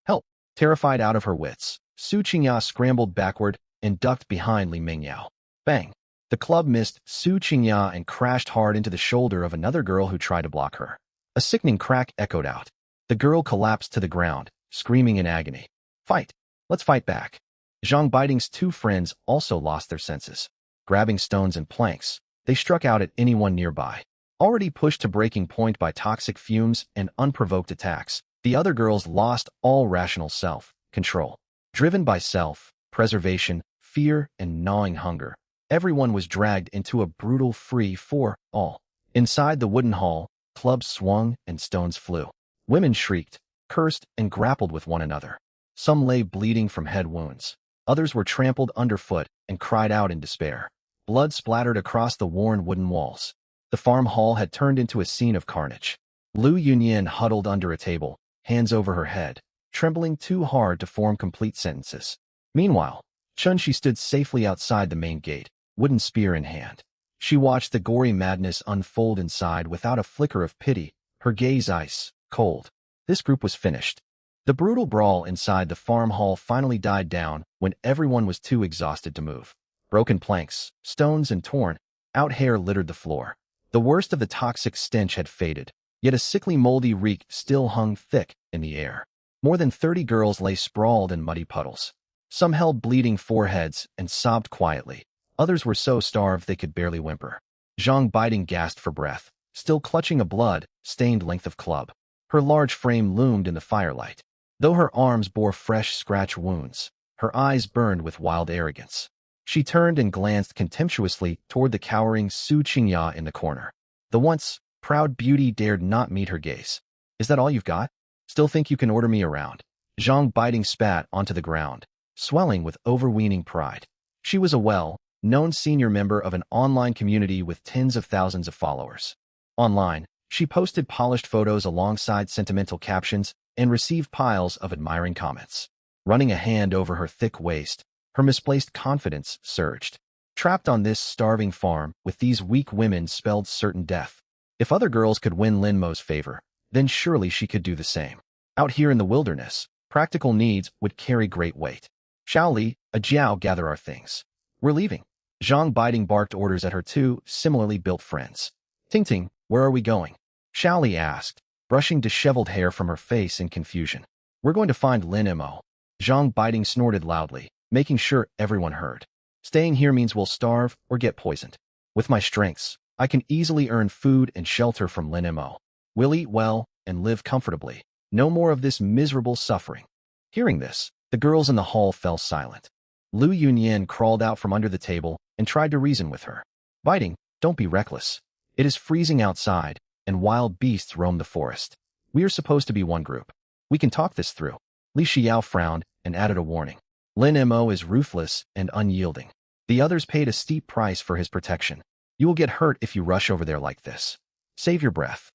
Help! Terrified out of her wits, Su Qingya scrambled backward and ducked behind Li Mengyao. Bang! The club missed Su Qingya and crashed hard into the shoulder of another girl who tried to block her. A sickening crack echoed out. The girl collapsed to the ground, screaming in agony. Fight! Let's fight back. Zhang Biding's two friends also lost their senses. Grabbing stones and planks, they struck out at anyone nearby. Already pushed to breaking point by toxic fumes and unprovoked attacks, the other girls lost all rational self-control. Driven by self-preservation, fear, and gnawing hunger, everyone was dragged into a brutal free-for-all. Inside the wooden hall, clubs swung and stones flew. Women shrieked, cursed, and grappled with one another. Some lay bleeding from head wounds. Others were trampled underfoot and cried out in despair. Blood splattered across the worn wooden walls. The farm hall had turned into a scene of carnage. Lu Yunyan huddled under a table, hands over her head, trembling too hard to form complete sentences. Meanwhile, Chunshi stood safely outside the main gate, wooden spear in hand. She watched the gory madness unfold inside without a flicker of pity, her gaze ice-cold. This group was finished. The brutal brawl inside the farm hall finally died down when everyone was too exhausted to move. Broken planks, stones, and torn-out hair littered the floor. The worst of the toxic stench had faded, yet a sickly moldy reek still hung thick in the air. More than 30 girls lay sprawled in muddy puddles. Some held bleeding foreheads and sobbed quietly. Others were so starved they could barely whimper. Zhang Biding gasped for breath, still clutching a blood-stained length of club. Her large frame loomed in the firelight. Though her arms bore fresh scratch wounds, her eyes burned with wild arrogance. She turned and glanced contemptuously toward the cowering Su Qingya in the corner. The once proud beauty dared not meet her gaze. Is that all you've got? Still think you can order me around? Zhang Biding spat onto the ground, swelling with overweening pride. She was a well-known senior member of an online community with tens of thousands of followers. Online, she posted polished photos alongside sentimental captions and received piles of admiring comments. Running a hand over her thick waist, her misplaced confidence surged. Trapped on this starving farm with these weak women spelled certain death. If other girls could win Lin Mo's favor, then surely she could do the same. Out here in the wilderness, practical needs would carry great weight. Xiao Li, a Jiao, gather our things. We're leaving. Zhang biting barked orders at her two similarly built friends. Ting Ting, where are we going? Xiao Li asked, brushing disheveled hair from her face in confusion. We're going to find Lin Mo. Zhang biting snorted loudly, making sure everyone heard. Staying here means we'll starve or get poisoned. With my strengths, I can easily earn food and shelter from Lin Mo. We'll eat well and live comfortably. No more of this miserable suffering. Hearing this, the girls in the hall fell silent. Lu Yunyan crawled out from under the table and tried to reason with her. Biting, don't be reckless. It is freezing outside, and wild beasts roam the forest. We are supposed to be one group. We can talk this through. Li Xiao frowned and added a warning. Lin Mo is ruthless and unyielding. The others paid a steep price for his protection. You will get hurt if you rush over there like this. Save your breath.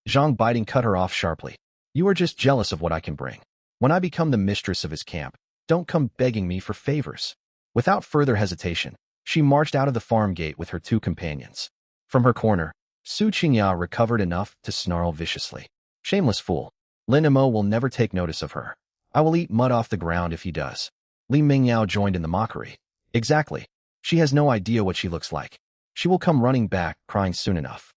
Zhang biting cut her off sharply. You are just jealous of what I can bring. When I become the mistress of his camp, don't come begging me for favors. Without further hesitation, she marched out of the farm gate with her two companions. From her corner, Su Qingya recovered enough to snarl viciously. Shameless fool. Lin Mo will never take notice of her. I will eat mud off the ground if he does. Li Mingyao joined in the mockery. Exactly. She has no idea what she looks like. She will come running back, crying soon enough.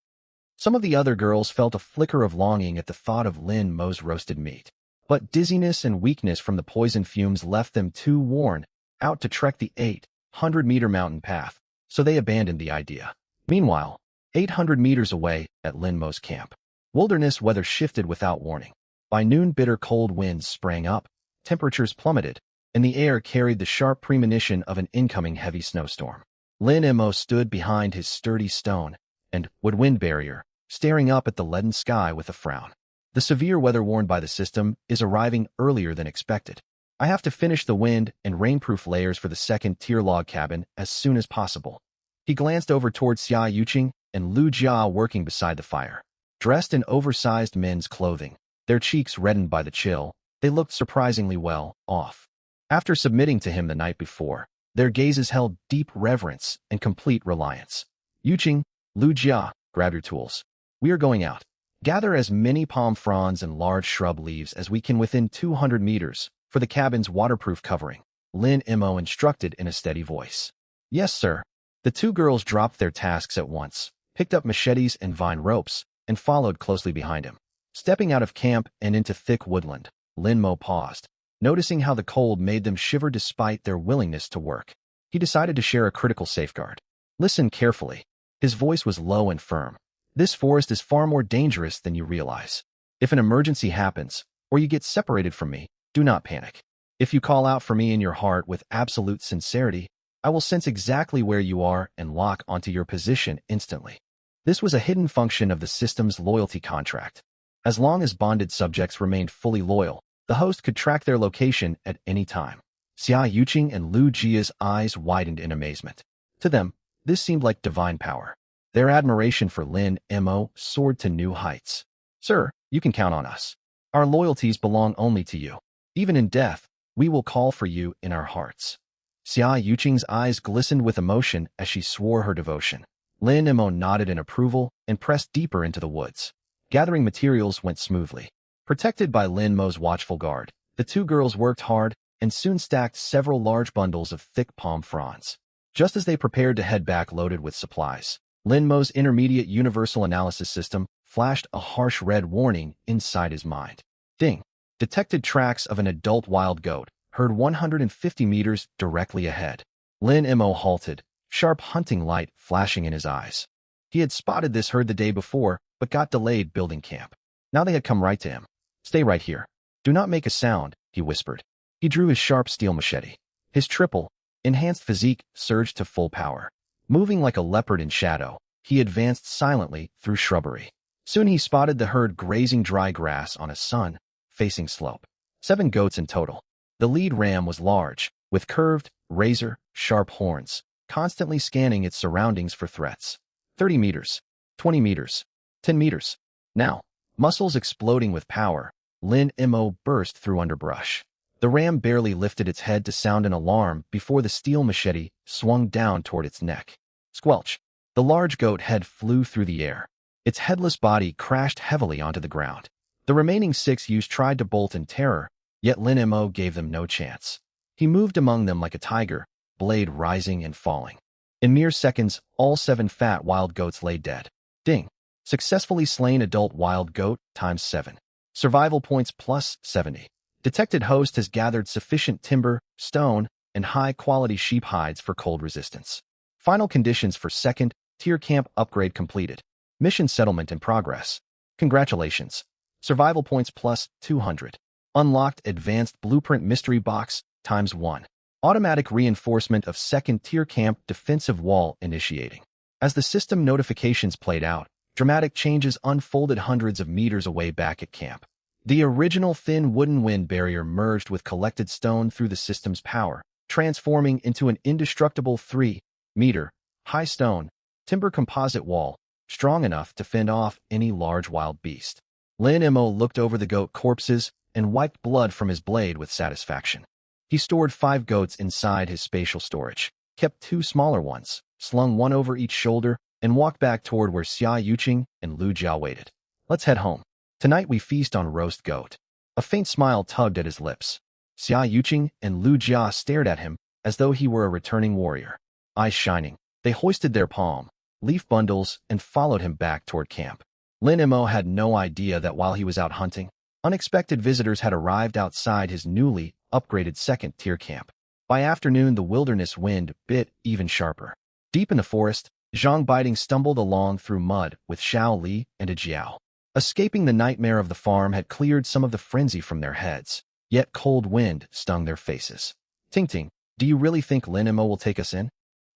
Some of the other girls felt a flicker of longing at the thought of Lin Mo's roasted meat. But dizziness and weakness from the poison fumes left them too worn out to trek the 800-meter mountain path, so they abandoned the idea. Meanwhile, 800 meters away at Lin Mo's camp, wilderness weather shifted without warning. By noon, bitter cold winds sprang up, temperatures plummeted, and the air carried the sharp premonition of an incoming heavy snowstorm. Lin Mo stood behind his sturdy stone and woodwind barrier, staring up at the leaden sky with a frown. The severe weather warned by the system is arriving earlier than expected. I have to finish the wind and rainproof layers for the second-tier log cabin as soon as possible. He glanced over toward Xia Yuqing and Lu Jia working beside the fire. Dressed in oversized men's clothing, their cheeks reddened by the chill, they looked surprisingly well off. After submitting to him the night before, their gazes held deep reverence and complete reliance. Yuqing, Lu Jia, grab your tools. We are going out. Gather as many palm fronds and large shrub leaves as we can within 200 meters for the cabin's waterproof covering, Lin Mo instructed in a steady voice. Yes, sir. The two girls dropped their tasks at once, picked up machetes and vine ropes, and followed closely behind him. Stepping out of camp and into thick woodland, Lin Mo paused, noticing how the cold made them shiver despite their willingness to work. He decided to share a critical safeguard. Listen carefully. His voice was low and firm. This forest is far more dangerous than you realize. If an emergency happens, or you get separated from me, do not panic. If you call out for me in your heart with absolute sincerity, I will sense exactly where you are and lock onto your position instantly. This was a hidden function of the system's loyalty contract. As long as bonded subjects remained fully loyal, the host could track their location at any time. Xia Yuqing and Lu Jia's eyes widened in amazement. To them, this seemed like divine power. Their admiration for Lin Mo soared to new heights. Sir, you can count on us. Our loyalties belong only to you. Even in death, we will call for you in our hearts. Xia Yuqing's eyes glistened with emotion as she swore her devotion. Lin Mo nodded in approval and pressed deeper into the woods. Gathering materials went smoothly. Protected by Lin Mo's watchful guard, the two girls worked hard and soon stacked several large bundles of thick palm fronds. Just as they prepared to head back loaded with supplies, Lin Mo's intermediate universal analysis system flashed a harsh red warning inside his mind. Ding! Detected tracks of an adult wild goat, heard 150 meters directly ahead. Lin Mo halted, sharp hunting light flashing in his eyes. He had spotted this herd the day before, but got delayed building camp. Now they had come right to him. Stay right here. Do not make a sound, he whispered. He drew his sharp steel machete. His triple, enhanced physique surged to full power. Moving like a leopard in shadow, he advanced silently through shrubbery. Soon he spotted the herd grazing dry grass on a sun-facing slope. 7 goats in total. The lead ram was large, with curved, razor-sharp horns, constantly scanning its surroundings for threats. 30 meters, 20 meters, 10 meters. Now, muscles exploding with power, Lin Mo burst through underbrush. The ram barely lifted its head to sound an alarm before the steel machete swung down toward its neck. Squelch! The large goat head flew through the air. Its headless body crashed heavily onto the ground. The remaining 6 youths tried to bolt in terror, yet Lin Mo gave them no chance. He moved among them like a tiger, blade rising and falling. In mere seconds, all 7 fat wild goats lay dead. Ding! Successfully slain adult wild goat times 7. Survival points plus 70. Detected host has gathered sufficient timber, stone, and high-quality sheep hides for cold resistance. Final conditions for second tier camp upgrade completed. Mission settlement in progress. Congratulations. Survival points plus 200. Unlocked advanced blueprint mystery box times 1. Automatic reinforcement of second tier camp defensive wall initiating. As the system notifications played out, dramatic changes unfolded hundreds of meters away back at camp. The original thin wooden wind barrier merged with collected stone through the system's power, transforming into an indestructible 3-meter high stone, timber composite wall, strong enough to fend off any large wild beast. Lin Mo looked over the goat corpses and wiped blood from his blade with satisfaction. He stored 5 goats inside his spatial storage, kept 2 smaller ones, slung one over each shoulder, and walked back toward where Xia Yuqing and Lu Jia waited. Let's head home. Tonight we feast on roast goat. A faint smile tugged at his lips. Xia Yuqing and Lu Jia stared at him as though he were a returning warrior. Eyes shining, they hoisted their palm leaf bundles and followed him back toward camp. Lin Mo had no idea that while he was out hunting, unexpected visitors had arrived outside his newly upgraded second-tier camp. By afternoon, the wilderness wind bit even sharper. Deep in the forest, Zhang Biding stumbled along through mud with Xiao Li and a Jiao. Escaping the nightmare of the farm had cleared some of the frenzy from their heads, yet cold wind stung their faces. Ting Ting, do you really think Lin Mo will take us in?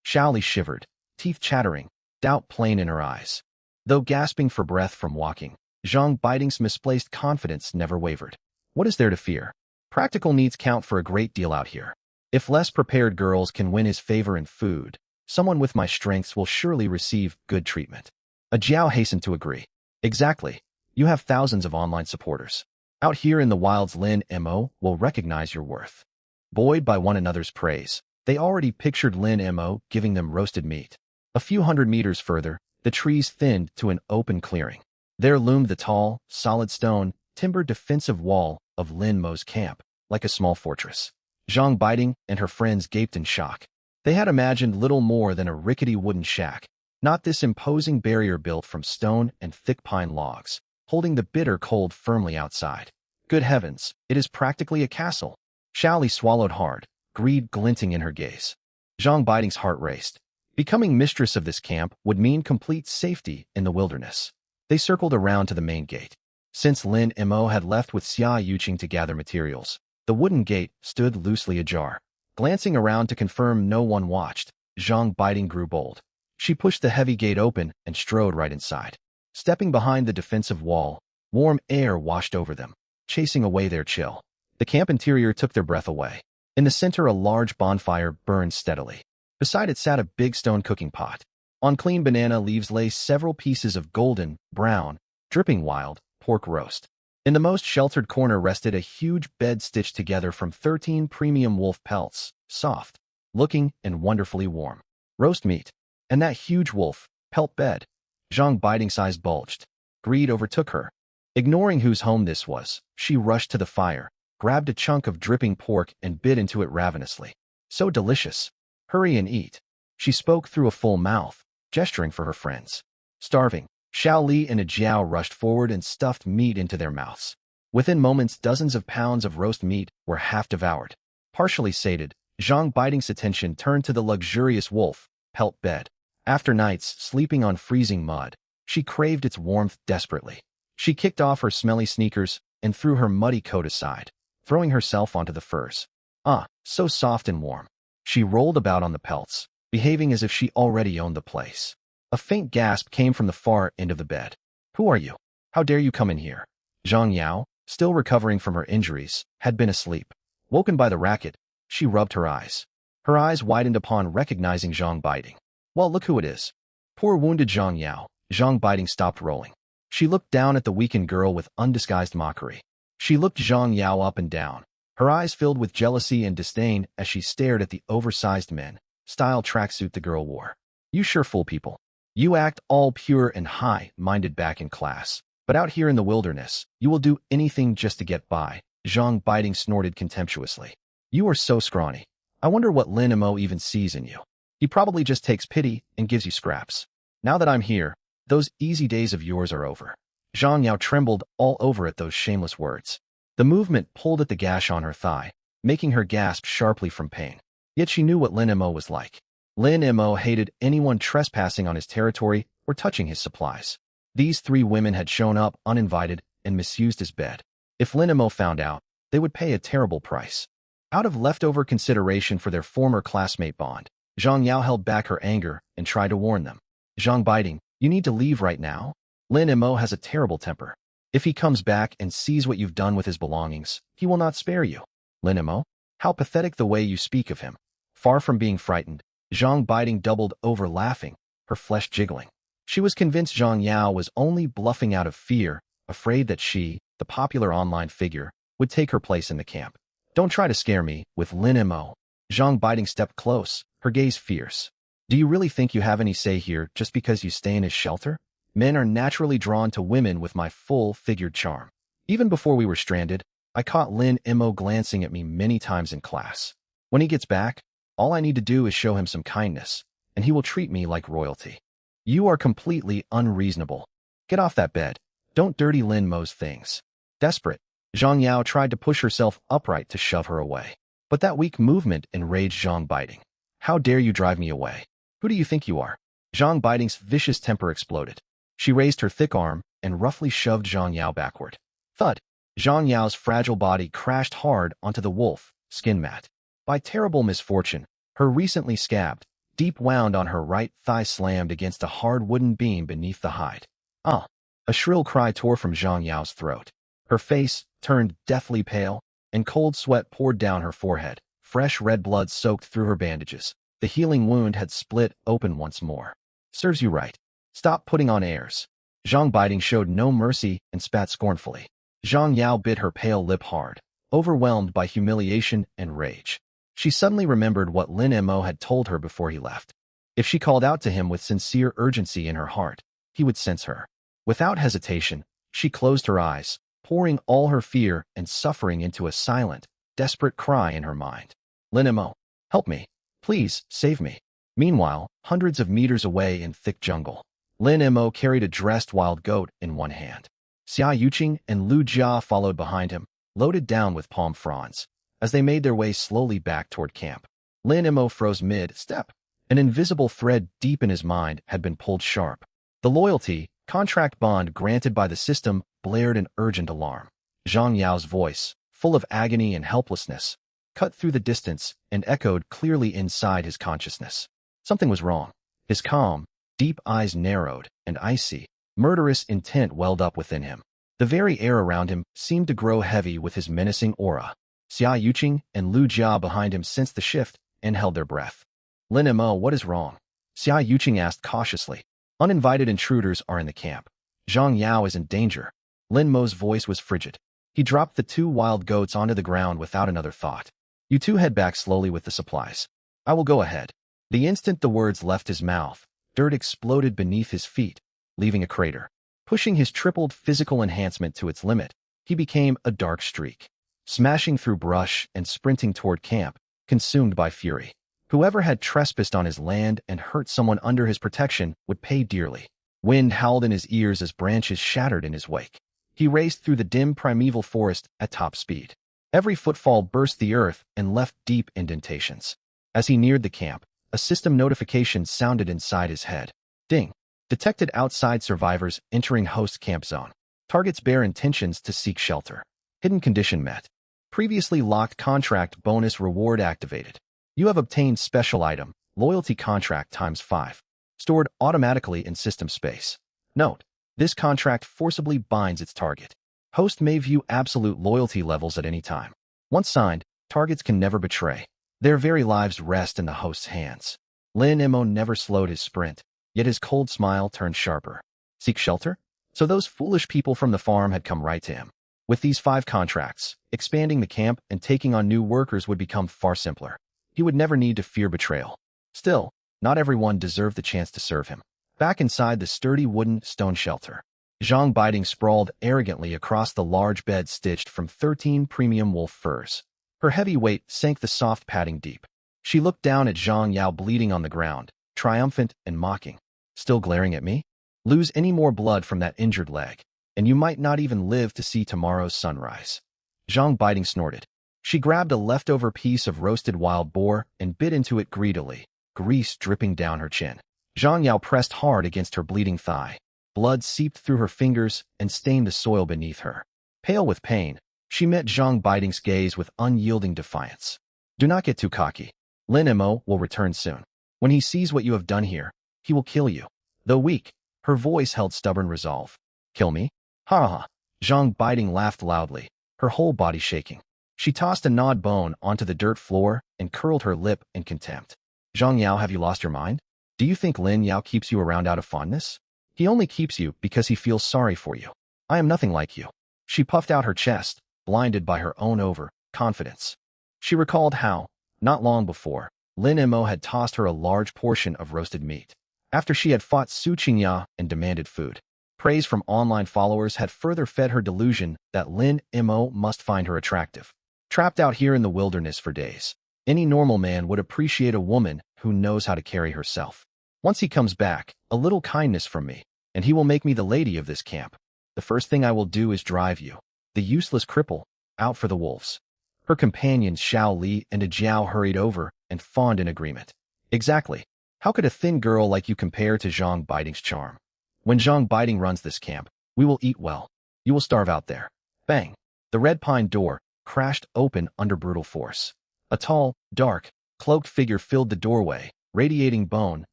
Xiao Li shivered, teeth chattering, doubt plain in her eyes. Though gasping for breath from walking, Zhang Biding's misplaced confidence never wavered. What is there to fear? Practical needs count for a great deal out here. If less prepared girls can win his favor in food, someone with my strengths will surely receive good treatment. A Jiao hastened to agree. Exactly. You have thousands of online supporters. Out here in the wilds, Lin Mo will recognize your worth. Buoyed by one another's praise, they already pictured Lin Mo giving them roasted meat. A few hundred meters further, the trees thinned to an open clearing. There loomed the tall, solid stone, timber defensive wall of Lin Mo's camp, like a small fortress. Zhang Biding and her friends gaped in shock. They had imagined little more than a rickety wooden shack, not this imposing barrier built from stone and thick pine logs, holding the bitter cold firmly outside. Good heavens, it is practically a castle. Xiao Li swallowed hard, greed glinting in her gaze. Zhang Biding's heart raced. Becoming mistress of this camp would mean complete safety in the wilderness. They circled around to the main gate. Since Lin Mo had left with Xia Yuqing to gather materials, the wooden gate stood loosely ajar. Glancing around to confirm no one watched, Zhang Biding grew bold. She pushed the heavy gate open and strode right inside. Stepping behind the defensive wall, warm air washed over them, chasing away their chill. The camp interior took their breath away. In the center, a large bonfire burned steadily. Beside it sat a big stone cooking pot. On clean banana leaves lay several pieces of golden, brown, dripping wild pork roast. In the most sheltered corner rested a huge bed stitched together from 13 premium wolf pelts, soft, looking and wonderfully warm. Roast meat. And that huge wolf pelt bed. Zhang Biding's eyes bulged. Greed overtook her. Ignoring whose home this was, she rushed to the fire, grabbed a chunk of dripping pork and bit into it ravenously. So delicious. Hurry and eat. She spoke through a full mouth, gesturing for her friends. Starving, Xiao Li and a Jiao rushed forward and stuffed meat into their mouths. Within moments, dozens of pounds of roast meat were half devoured. Partially sated, Zhang Biding's attention turned to the luxurious wolf pelt bed. After nights sleeping on freezing mud, she craved its warmth desperately. She kicked off her smelly sneakers and threw her muddy coat aside, throwing herself onto the furs. Ah, so soft and warm. She rolled about on the pelts, behaving as if she already owned the place. A faint gasp came from the far end of the bed. Who are you? How dare you come in here? Zhang Yao, still recovering from her injuries, had been asleep. Woken by the racket, She rubbed her eyes. Her eyes widened upon recognizing Zhang Baiting. Well, look who it is. Poor wounded Zhang Yao. Zhang Baiting stopped rolling. She looked down at the weakened girl with undisguised mockery. She looked Zhang Yao up and down, her eyes filled with jealousy and disdain as she stared at the oversized men-style tracksuit the girl wore. You sure fool people. You act all pure and high-minded back in class, but out here in the wilderness, you will do anything just to get by. Zhang Baiting snorted contemptuously. You are so scrawny. I wonder what Lin Mo even sees in you. He probably just takes pity and gives you scraps. Now that I'm here, those easy days of yours are over. Zhang Yao trembled all over at those shameless words. The movement pulled at the gash on her thigh, making her gasp sharply from pain. Yet she knew what Lin Mo was like. Lin Mo hated anyone trespassing on his territory or touching his supplies. These three women had shown up uninvited and misused his bed. If Lin Mo found out, they would pay a terrible price. Out of leftover consideration for their former classmate bond, Zhang Yao held back her anger and tried to warn them. Zhang Baiting, you need to leave right now. Lin Mo has a terrible temper. If he comes back and sees what you've done with his belongings, he will not spare you. Lin Mo, how pathetic the way you speak of him. Far from being frightened, Zhang Baiting doubled over laughing, her flesh jiggling. She was convinced Zhang Yao was only bluffing out of fear, afraid that she, the popular online figure, would take her place in the camp. Don't try to scare me with Lin Mo. Zhang Baiting stepped close, her gaze fierce. Do you really think you have any say here just because you stay in his shelter? Men are naturally drawn to women with my full-figured charm. Even before we were stranded, I caught Lin Mo glancing at me many times in class. When he gets back, all I need to do is show him some kindness, and he will treat me like royalty. You are completely unreasonable. Get off that bed. Don't dirty Lin Mo's things. Desperate, Zhang Yao tried to push herself upright to shove her away. But that weak movement enraged Zhang Baiting. How dare you drive me away? Who do you think you are? Zhang Baiting's vicious temper exploded. She raised her thick arm and roughly shoved Zhang Yao backward. Thud! Zhang Yao's fragile body crashed hard onto the wolf skin mat. By terrible misfortune, her recently scabbed, deep wound on her right thigh slammed against a hard wooden beam beneath the hide. Ah! A shrill cry tore from Zhang Yao's throat. Her face turned deathly pale, and cold sweat poured down her forehead. Fresh red blood soaked through her bandages. The healing wound had split open once more. Serves you right. Stop putting on airs. Zhang Baiting showed no mercy and spat scornfully. Zhang Yao bit her pale lip hard, overwhelmed by humiliation and rage. She suddenly remembered what Lin Mo had told her before he left. If she called out to him with sincere urgency in her heart, he would sense her. Without hesitation, she closed her eyes, pouring all her fear and suffering into a silent, desperate cry in her mind. Lin Mo, help me. Please, save me. Meanwhile, hundreds of meters away in thick jungle, Lin Mo carried a dressed wild goat in one hand. Xia Yuqing and Lu Jia followed behind him, loaded down with palm fronds. As they made their way slowly back toward camp, Lin Mo froze mid-step. An invisible thread deep in his mind had been pulled sharp. The loyalty, contract bond granted by the system blared an urgent alarm. Zhang Yao's voice, full of agony and helplessness, cut through the distance and echoed clearly inside his consciousness. Something was wrong. His calm, deep eyes narrowed, and icy, murderous intent welled up within him. The very air around him seemed to grow heavy with his menacing aura. Xia Yuqing and Lu Jia behind him sensed the shift and held their breath. Lin Mo, what is wrong? Xia Yuqing asked cautiously. Uninvited intruders are in the camp. Zhang Yao is in danger. Lin Mo's voice was frigid. He dropped the two wild goats onto the ground without another thought. You two head back slowly with the supplies. I will go ahead. The instant the words left his mouth, dirt exploded beneath his feet, leaving a crater. Pushing his tripled physical enhancement to its limit, he became a dark streak, smashing through brush and sprinting toward camp, consumed by fury. Whoever had trespassed on his land and hurt someone under his protection would pay dearly. Wind howled in his ears as branches shattered in his wake. He raced through the dim primeval forest at top speed. Every footfall burst the earth and left deep indentations. As he neared the camp, a system notification sounded inside his head. Ding. Detected outside survivors entering host camp zone. Targets bear intentions to seek shelter. Hidden condition met. Previously locked contract bonus reward activated. You have obtained special item, loyalty contract ×5. Stored automatically in system space. Note, this contract forcibly binds its target. Host may view absolute loyalty levels at any time. Once signed, targets can never betray. Their very lives rest in the host's hands. Lin Mo never slowed his sprint, yet his cold smile turned sharper. Seek shelter? So those foolish people from the farm had come right to him. With these 5 contracts, expanding the camp and taking on new workers would become far simpler. He would never need to fear betrayal. Still, not everyone deserved the chance to serve him. Back inside the sturdy wooden stone shelter, Zhang Biding sprawled arrogantly across the large bed stitched from 13 premium wolf furs. Her heavy weight sank the soft padding deep. She looked down at Zhang Yao bleeding on the ground, triumphant and mocking. Still glaring at me? Lose any more blood from that injured leg, and you might not even live to see tomorrow's sunrise. Zhang Biding snorted. She grabbed a leftover piece of roasted wild boar and bit into it greedily, grease dripping down her chin. Zhang Yao pressed hard against her bleeding thigh. Blood seeped through her fingers and stained the soil beneath her. Pale with pain, she met Zhang Biding's gaze with unyielding defiance. Do not get too cocky. Lin Mo will return soon. When he sees what you have done here, he will kill you. Though weak, her voice held stubborn resolve. Kill me? Ha ha. Zhang Biding laughed loudly, her whole body shaking. She tossed a gnawed bone onto the dirt floor and curled her lip in contempt. Zhang Yao, have you lost your mind? Do you think Lin Yao keeps you around out of fondness? He only keeps you because he feels sorry for you. I am nothing like you. She puffed out her chest, blinded by her own overconfidence. She recalled how, not long before, Lin Mo had tossed her a large portion of roasted meat. After she had fought Su Qingya and demanded food, praise from online followers had further fed her delusion that Lin Mo must find her attractive. Trapped out here in the wilderness for days, any normal man would appreciate a woman who knows how to carry herself. Once he comes back, a little kindness from me, and he will make me the lady of this camp. The first thing I will do is drive you, the useless cripple, out for the wolves. Her companions Xiao Li and Jiao hurried over and fawned in agreement. Exactly. How could a thin girl like you compare to Zhang Biding's charm? When Zhang Biding runs this camp, we will eat well. You will starve out there. Bang! The red pine door crashed open under brutal force. A tall, dark, cloaked figure filled the doorway, radiating bone,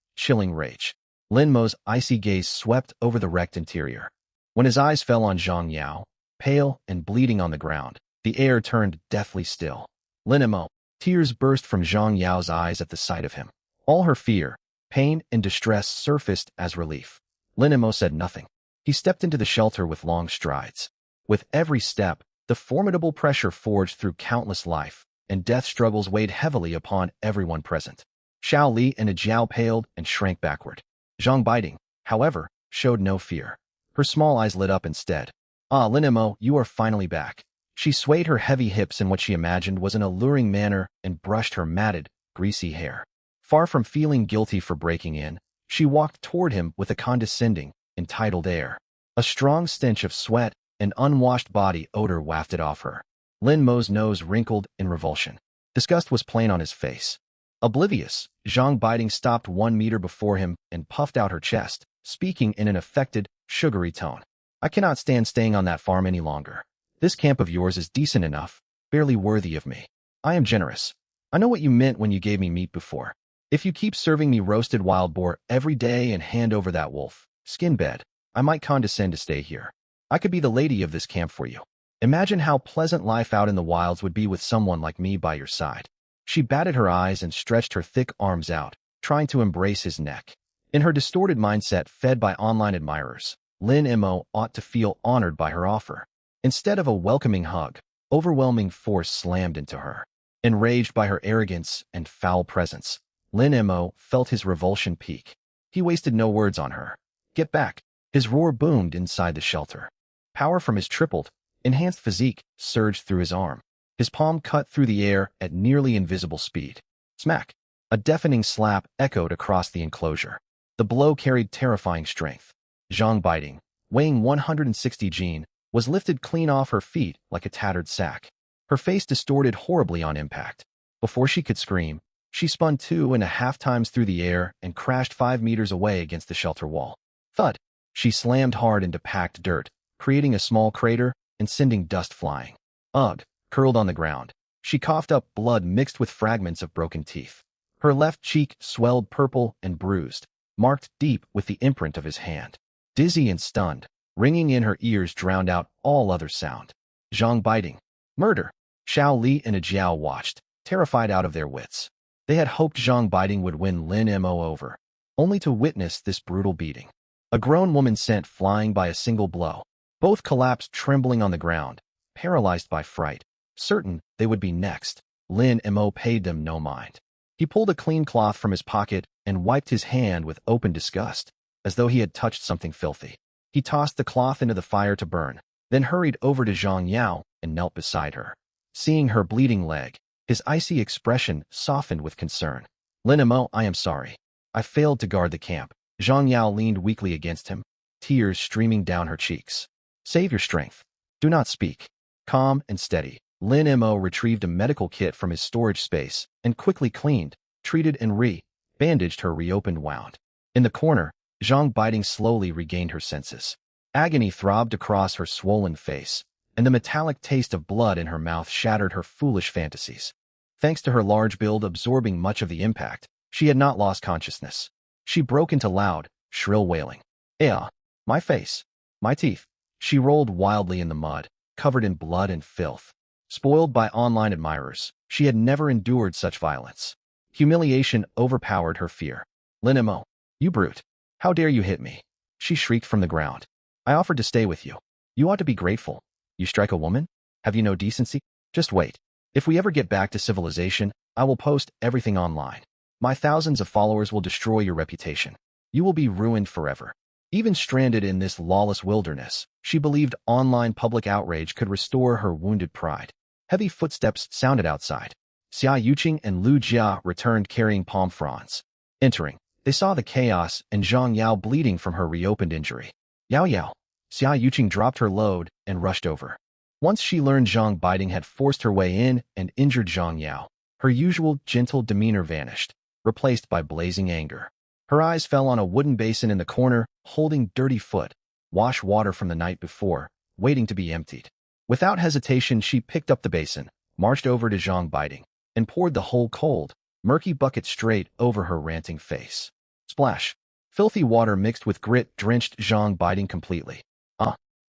chilling rage. Lin Mo's icy gaze swept over the wrecked interior. When his eyes fell on Zhang Yao, pale and bleeding on the ground, the air turned deathly still. Lin Mo, tears burst from Zhang Yao's eyes at the sight of him. All her fear, pain, and distress surfaced as relief. Lin Mo said nothing. He stepped into the shelter with long strides. With every step, the formidable pressure forged through countless life and death struggles weighed heavily upon everyone present. Xiao Li and Jiao paled and shrank backward. Zhang Biding, however, showed no fear. Her small eyes lit up instead. Ah, Lin Mo, you are finally back. She swayed her heavy hips in what she imagined was an alluring manner and brushed her matted, greasy hair. Far from feeling guilty for breaking in, she walked toward him with a condescending, entitled air. A strong stench of sweat and unwashed body odor wafted off her. Lin Mo's nose wrinkled in revulsion. Disgust was plain on his face. Oblivious, Zhang Biding stopped 1 meter before him and puffed out her chest, speaking in an affected, sugary tone. I cannot stand staying on that farm any longer. This camp of yours is decent enough, barely worthy of me. I am generous. I know what you meant when you gave me meat before. If you keep serving me roasted wild boar every day and hand over that wolf skin bed, I might condescend to stay here. I could be the lady of this camp for you. Imagine how pleasant life out in the wilds would be with someone like me by your side. She batted her eyes and stretched her thick arms out, trying to embrace his neck. In her distorted mindset fed by online admirers, Lin Mo ought to feel honored by her offer. Instead of a welcoming hug, overwhelming force slammed into her. Enraged by her arrogance and foul presence, Lin Mo felt his revulsion peak. He wasted no words on her. Get back! His roar boomed inside the shelter. Power from his tripled, enhanced physique surged through his arm. His palm cut through the air at nearly invisible speed. Smack! A deafening slap echoed across the enclosure. The blow carried terrifying strength. Zhang Biding, weighing 160 jin, was lifted clean off her feet like a tattered sack. Her face distorted horribly on impact. Before she could scream, she spun 2.5 times through the air and crashed 5 meters away against the shelter wall. Thud! She slammed hard into packed dirt, creating a small crater and sending dust flying. Ugh! Curled on the ground, she coughed up blood mixed with fragments of broken teeth. Her left cheek swelled purple and bruised, marked deep with the imprint of his hand. Dizzy and stunned, ringing in her ears drowned out all other sound. Zhang Biding. Murder! Xiao Li and Jiao watched, terrified out of their wits. They had hoped Zhang Biding would win Lin Mo over, only to witness this brutal beating. A grown woman sent flying by a single blow. Both collapsed trembling on the ground, paralyzed by fright, certain they would be next. Lin Mo paid them no mind. He pulled a clean cloth from his pocket and wiped his hand with open disgust, as though he had touched something filthy. He tossed the cloth into the fire to burn, then hurried over to Zhang Yao and knelt beside her. Seeing her bleeding leg, his icy expression softened with concern. Lin Mo, I am sorry. I failed to guard the camp. Zhang Yao leaned weakly against him, tears streaming down her cheeks. Save your strength. Do not speak. Calm and steady. Lin Mo retrieved a medical kit from his storage space and quickly cleaned, treated and bandaged her reopened wound. In the corner, Zhang Biding slowly regained her senses. Agony throbbed across her swollen face, and the metallic taste of blood in her mouth shattered her foolish fantasies. Thanks to her large build absorbing much of the impact, she had not lost consciousness. She broke into loud, shrill wailing. My face. My teeth. She rolled wildly in the mud, covered in blood and filth. Spoiled by online admirers, she had never endured such violence. Humiliation overpowered her fear. Lin Mo, you brute. How dare you hit me? She shrieked from the ground. I offered to stay with you. You ought to be grateful. You strike a woman? Have you no decency? Just wait. If we ever get back to civilization, I will post everything online. My thousands of followers will destroy your reputation. You will be ruined forever. Even stranded in this lawless wilderness, she believed online public outrage could restore her wounded pride. Heavy footsteps sounded outside. Xia Yuqing and Lu Jia returned carrying palm fronds. Entering, they saw the chaos and Zhang Yao bleeding from her reopened injury. Yao Yao. Xia Yuqing dropped her load and rushed over. Once she learned Zhang Biding had forced her way in and injured Zhang Yao, her usual gentle demeanor vanished, replaced by blazing anger. Her eyes fell on a wooden basin in the corner, holding dirty foot, wash water from the night before, waiting to be emptied. Without hesitation, she picked up the basin, marched over to Zhang Biding, and poured the whole cold, murky bucket straight over her ranting face. Splash! Filthy water mixed with grit drenched Zhang Biding completely.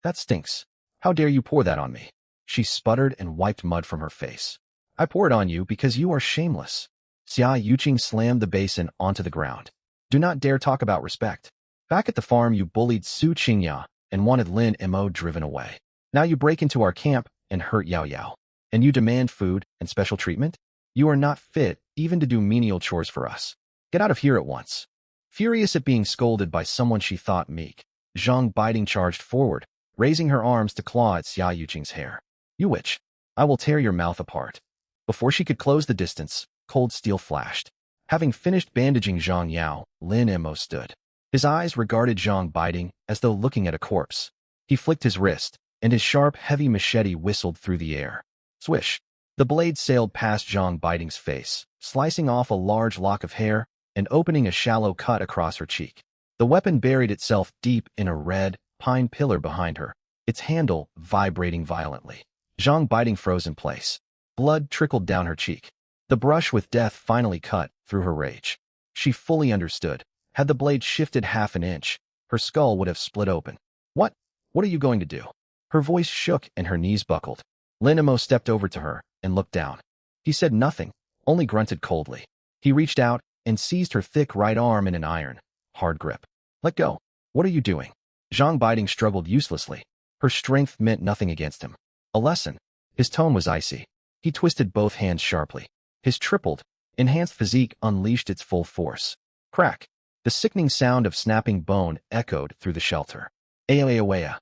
That stinks. How dare you pour that on me? She sputtered and wiped mud from her face. I pour it on you because you are shameless. Xia Yuqing slammed the basin onto the ground. Do not dare talk about respect. Back at the farm you bullied Su Qingya and wanted Lin Mo driven away. Now you break into our camp and hurt Yao Yao. And you demand food and special treatment? You are not fit even to do menial chores for us. Get out of here at once. Furious at being scolded by someone she thought meek, Zhang Biding charged forward, raising her arms to claw at Xia Yuqing's hair. You witch! I will tear your mouth apart. Before she could close the distance, cold steel flashed. Having finished bandaging Zhang Yao, Lin Mo stood. His eyes regarded Zhang Biding as though looking at a corpse. He flicked his wrist, and his sharp, heavy machete whistled through the air. Swish! The blade sailed past Zhang Biding's face, slicing off a large lock of hair and opening a shallow cut across her cheek. The weapon buried itself deep in a red, pine pillar behind her, its handle vibrating violently. Zhang Biding froze in place. Blood trickled down her cheek. The brush with death finally cut through her rage. She fully understood. Had the blade shifted half an inch, her skull would have split open. What? What are you going to do? Her voice shook and her knees buckled. Lin Mo stepped over to her and looked down. He said nothing, only grunted coldly. He reached out and seized her thick right arm in an iron, hard grip. Let go. What are you doing? Zhang Biding struggled uselessly. Her strength meant nothing against him. A lesson. His tone was icy. He twisted both hands sharply. His tripled, enhanced physique unleashed its full force. Crack! The sickening sound of snapping bone echoed through the shelter. Aoeawea!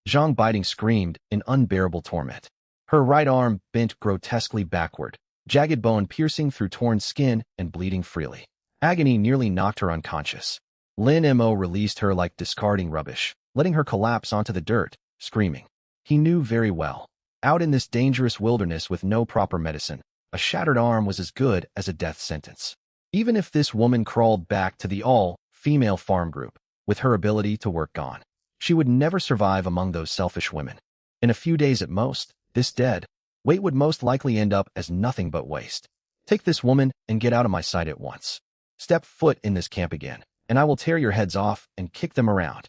Zhang Biding screamed in unbearable torment. Her right arm bent grotesquely backward, jagged bone piercing through torn skin and bleeding freely. Agony nearly knocked her unconscious. Lin Mo released her like discarding rubbish, letting her collapse onto the dirt, screaming. He knew very well. Out in this dangerous wilderness with no proper medicine, a shattered arm was as good as a death sentence. Even if this woman crawled back to the all-female farm group, with her ability to work gone, she would never survive among those selfish women. In a few days at most, this dead weight would most likely end up as nothing but waste. Take this woman and get out of my sight at once. Step foot in this camp again, and I will tear your heads off and kick them around.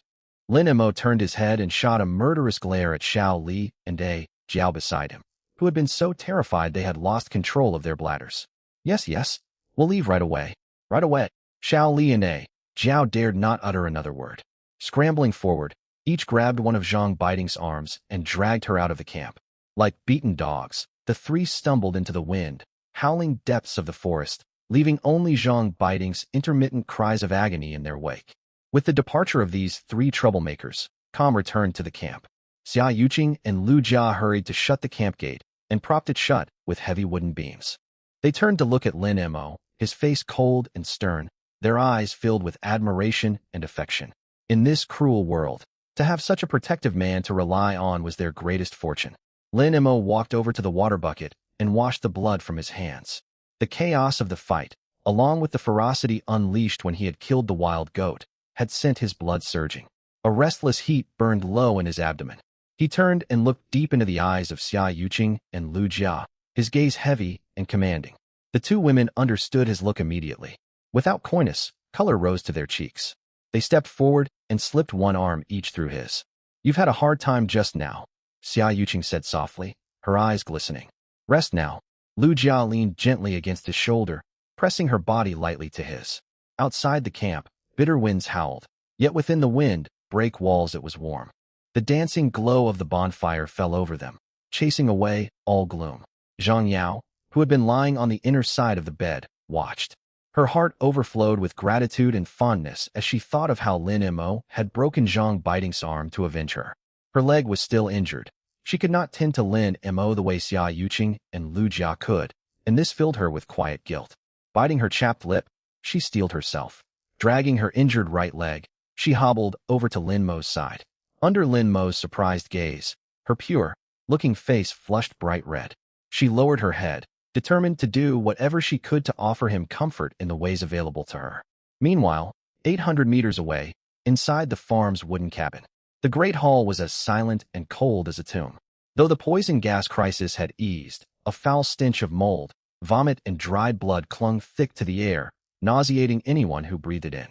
Lin Mo turned his head and shot a murderous glare at Xiao Li and Jiao beside him. who had been so terrified they had lost control of their bladders. Yes, yes, we'll leave right away. Right away. Xiao Li and Jiao dared not utter another word. Scrambling forward, each grabbed one of Zhang Baiting's arms and dragged her out of the camp. Like beaten dogs, the three stumbled into the wind, howling depths of the forest, leaving only Zhang Baiting's intermittent cries of agony in their wake. With the departure of these three troublemakers, calm returned to the camp. Xia Yuqing and Lu Jia hurried to shut the camp gate and propped it shut with heavy wooden beams. They turned to look at Lin Mo, his face cold and stern, their eyes filled with admiration and affection. In this cruel world, to have such a protective man to rely on was their greatest fortune. Lin Mo walked over to the water bucket and washed the blood from his hands. The chaos of the fight, along with the ferocity unleashed when he had killed the wild goat, had sent his blood surging. A restless heat burned low in his abdomen. He turned and looked deep into the eyes of Xia Yuqing and Lu Jia, his gaze heavy and commanding. The two women understood his look immediately. Without coyness, color rose to their cheeks. They stepped forward and slipped one arm each through his. "You've had a hard time just now," Xia Yuqing said softly, her eyes glistening. "Rest now." Lu Jia leaned gently against his shoulder, pressing her body lightly to his. Outside the camp, bitter winds howled, yet within the wind, break walls it was warm. The dancing glow of the bonfire fell over them, chasing away all gloom. Zhang Yao, who had been lying on the inner side of the bed, watched. Her heart overflowed with gratitude and fondness as she thought of how Lin Mo had broken Zhang Baiting's arm to avenge her. Her leg was still injured. She could not tend to Lin Mo the way Xia Yuqing and Lu Jia could, and this filled her with quiet guilt. Biting her chapped lip, she steeled herself. Dragging her injured right leg, she hobbled over to Lin Mo's side. Under Lin Mo's surprised gaze, her pure-looking face flushed bright red. She lowered her head, determined to do whatever she could to offer him comfort in the ways available to her. Meanwhile, 800 meters away, inside the farm's wooden cabin, the great hall was as silent and cold as a tomb. Though the poison gas crisis had eased, a foul stench of mold, vomit, and dried blood clung thick to the air, nauseating anyone who breathed it in.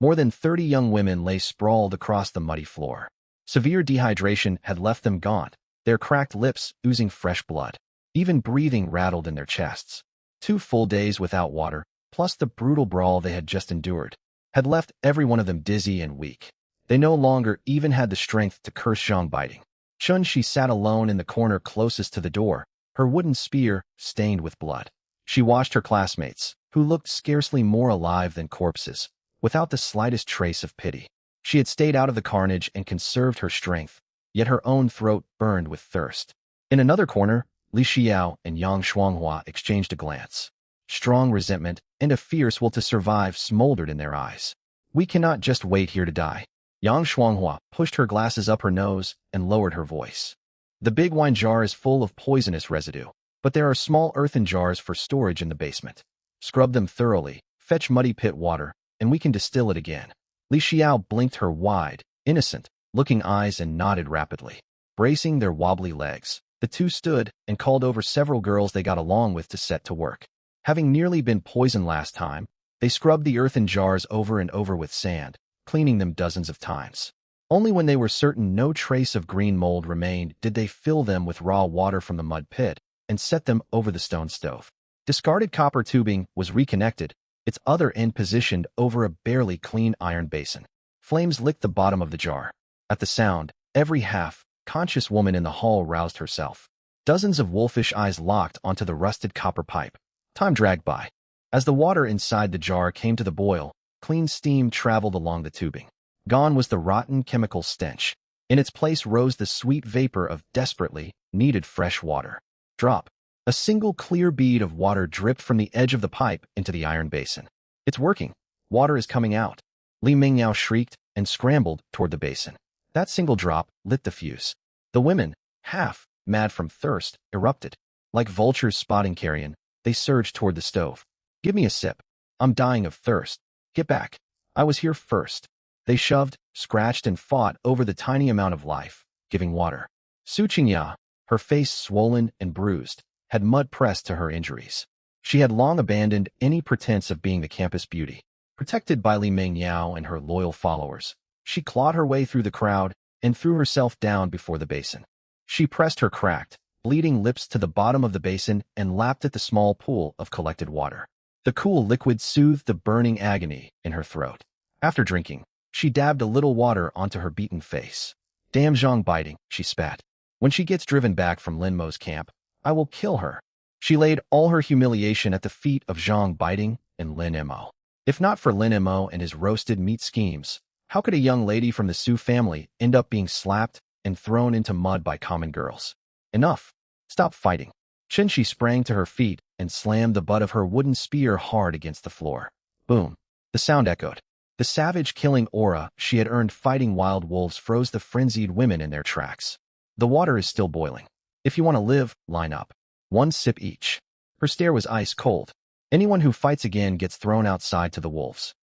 More than 30 young women lay sprawled across the muddy floor. Severe dehydration had left them gaunt, their cracked lips oozing fresh blood. Even breathing rattled in their chests. 2 full days without water, plus the brutal brawl they had just endured, had left every one of them dizzy and weak. They no longer even had the strength to curse Zhang Baiting. Chun-Shi sat alone in the corner closest to the door, her wooden spear stained with blood. She watched her classmates, who looked scarcely more alive than corpses, without the slightest trace of pity. She had stayed out of the carnage and conserved her strength, yet her own throat burned with thirst. In another corner, Li Xiao and Yang Shuanghua exchanged a glance. Strong resentment and a fierce will to survive smoldered in their eyes. "We cannot just wait here to die." Yang Shuanghua pushed her glasses up her nose and lowered her voice. "The big wine jar is full of poisonous residue, but there are small earthen jars for storage in the basement. Scrub them thoroughly, fetch muddy pit water, and we can distill it again." Li Xiao blinked her wide, innocent-looking eyes and nodded rapidly. Bracing their wobbly legs, the two stood and called over several girls they got along with to set to work. Having nearly been poisoned last time, they scrubbed the earthen jars over and over with sand, cleaning them dozens of times. Only when they were certain no trace of green mold remained did they fill them with raw water from the mud pit and set them over the stone stove. Discarded copper tubing was reconnected, its other end positioned over a barely clean iron basin. Flames licked the bottom of the jar. At the sound, every half-conscious woman in the hall roused herself. Dozens of wolfish eyes locked onto the rusted copper pipe. Time dragged by. As the water inside the jar came to the boil, clean steam traveled along the tubing. Gone was the rotten chemical stench. In its place rose the sweet vapor of desperately needed fresh water. Drop. A single clear bead of water dripped from the edge of the pipe into the iron basin. "It's working. Water is coming out." Li Mingyao shrieked and scrambled toward the basin. That single drop lit the fuse. The women, half mad from thirst, erupted. Like vultures spotting carrion, they surged toward the stove. "Give me a sip. I'm dying of thirst. Get back. I was here first." They shoved, scratched, and fought over the tiny amount of life-giving water. Su Qingya, her face swollen and bruised, had mud pressed to her injuries. She had long abandoned any pretense of being the campus beauty. Protected by Li Mingyao and her loyal followers, she clawed her way through the crowd and threw herself down before the basin. She pressed her cracked, bleeding lips to the bottom of the basin and lapped at the small pool of collected water. The cool liquid soothed the burning agony in her throat. After drinking, she dabbed a little water onto her beaten face. Damn Zhang biting, she spat. When she gets driven back from Lin Mo's camp, I will kill her. She laid all her humiliation at the feet of Zhang biting and Lin Mo. If not for Lin Mo and his roasted meat schemes, how could a young lady from the Su family end up being slapped and thrown into mud by common girls? Enough. Stop fighting. She sprang to her feet and slammed the butt of her wooden spear hard against the floor. Boom. The sound echoed. The savage killing aura she had earned fighting wild wolves froze the frenzied women in their tracks. The water is still boiling. If you want to live, line up. One sip each. Her stare was ice cold. Anyone who fights again gets thrown outside to the wolves.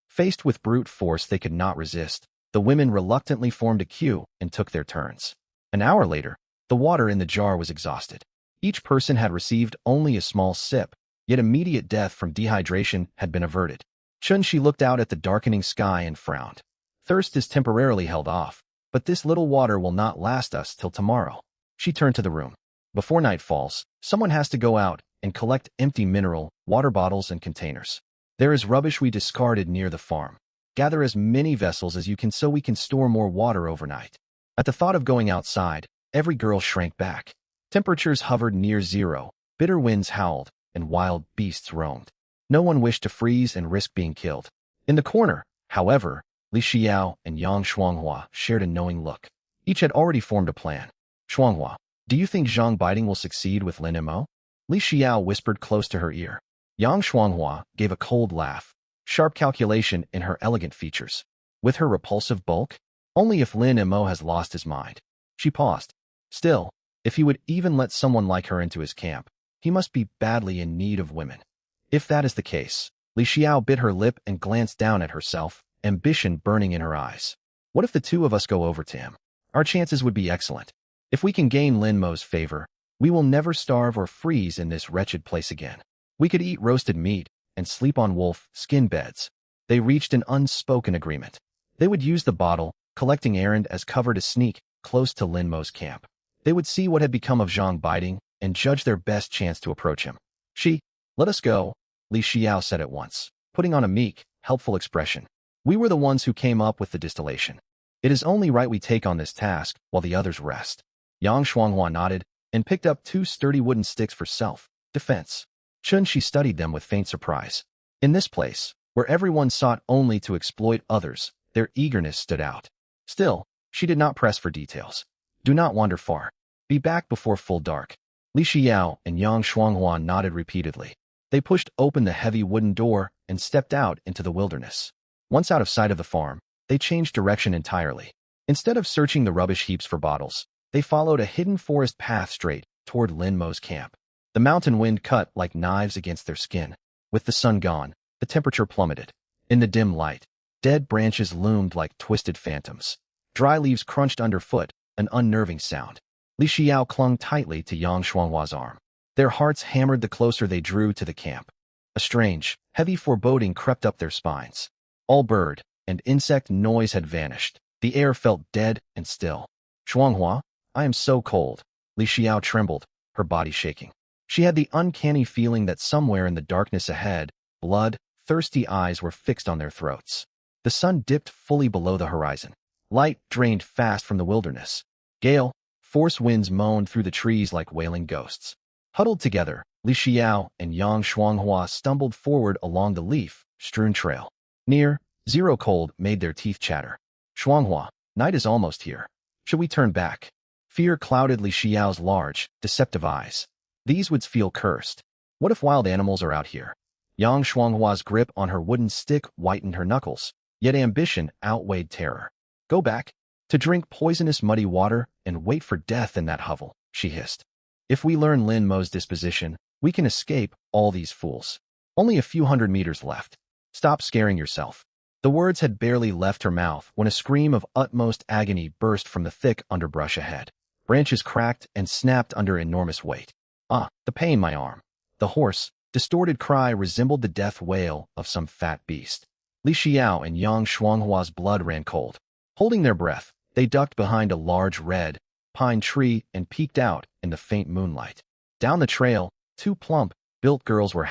Faced with brute force they could not resist, the women reluctantly formed a queue and took their turns. An hour later, the water in the jar was exhausted. Each person had received only a small sip, yet immediate death from dehydration had been averted. She looked out at the darkening sky and frowned. Thirst is temporarily held off, but this little water will not last us till tomorrow. She turned to the room. Before night falls, someone has to go out and collect empty mineral, water bottles and containers. There is rubbish we discarded near the farm. Gather as many vessels as you can so we can store more water overnight. At the thought of going outside, every girl shrank back. Temperatures hovered near zero, bitter winds howled, and wild beasts roamed. No one wished to freeze and risk being killed. In the corner, however, Li Xiao and Yang Shuanghua shared a knowing look. Each had already formed a plan. Shuanghua, do you think Zhang biting will succeed with Lin Mo? Li Xiao whispered close to her ear. Yang Shuanghua gave a cold laugh, sharp calculation in her elegant features. With her repulsive bulk? Only if Lin Mo has lost his mind. She paused. Still, if he would even let someone like her into his camp, he must be badly in need of women. If that is the case, Li Xiao bit her lip and glanced down at herself, ambition burning in her eyes. What if the two of us go over to him? Our chances would be excellent. If we can gain Lin Mo's favor, we will never starve or freeze in this wretched place again. We could eat roasted meat and sleep on wolf skin beds. They reached an unspoken agreement. They would use the bottle, collecting errand as cover to sneak close to Lin Mo's camp. They would see what had become of Zhang biting and judge their best chance to approach him. Let us go, Li Xiao said at once, putting on a meek, helpful expression. We were the ones who came up with the distillation. It is only right we take on this task while the others rest. Yang Shuanghua nodded and picked up 2 sturdy wooden sticks for self-defense. She studied them with faint surprise. In this place, where everyone sought only to exploit others, their eagerness stood out. Still, she did not press for details. Do not wander far. Be back before full dark. Li Xiao and Yang Shuanghua nodded repeatedly. They pushed open the heavy wooden door and stepped out into the wilderness. Once out of sight of the farm, they changed direction entirely. Instead of searching the rubbish heaps for bottles, they followed a hidden forest path straight toward Lin Mo's camp. The mountain wind cut like knives against their skin. With the sun gone, the temperature plummeted. In the dim light, dead branches loomed like twisted phantoms. Dry leaves crunched underfoot, an unnerving sound. Li Xiao clung tightly to Yang Shuanghua's arm. Their hearts hammered the closer they drew to the camp. A strange, heavy foreboding crept up their spines. All bird and insect noise had vanished. The air felt dead and still. Shuanghua, I am so cold. Li Xiao trembled, her body shaking. She had the uncanny feeling that somewhere in the darkness ahead, blood-thirsty eyes were fixed on their throats. The sun dipped fully below the horizon. Light drained fast from the wilderness. Gale, force winds moaned through the trees like wailing ghosts. Huddled together, Li Xiao and Yang Shuanghua stumbled forward along the leaf-strewn trail. Near zero cold made their teeth chatter. Shuanghua, night is almost here. Should we turn back? Fear clouded Li Xiao's large, deceptive eyes. These would feel cursed. What if wild animals are out here? Yang Shuanghua's grip on her wooden stick whitened her knuckles, yet ambition outweighed terror. Go back? To drink poisonous muddy water and wait for death in that hovel, she hissed. If we learn Lin Mo's disposition, we can escape all these fools. Only a few hundred meters left. Stop scaring yourself. The words had barely left her mouth when a scream of utmost agony burst from the thick underbrush ahead. Branches cracked and snapped under enormous weight. Ah, the pain, my arm. The hoarse, distorted cry resembled the death wail of some fat beast. Li Xiao and Yang Shuanghua's blood ran cold. Holding their breath, they ducked behind a large red, pine tree and peeked out in the faint moonlight. Down the trail, two plump, built girls were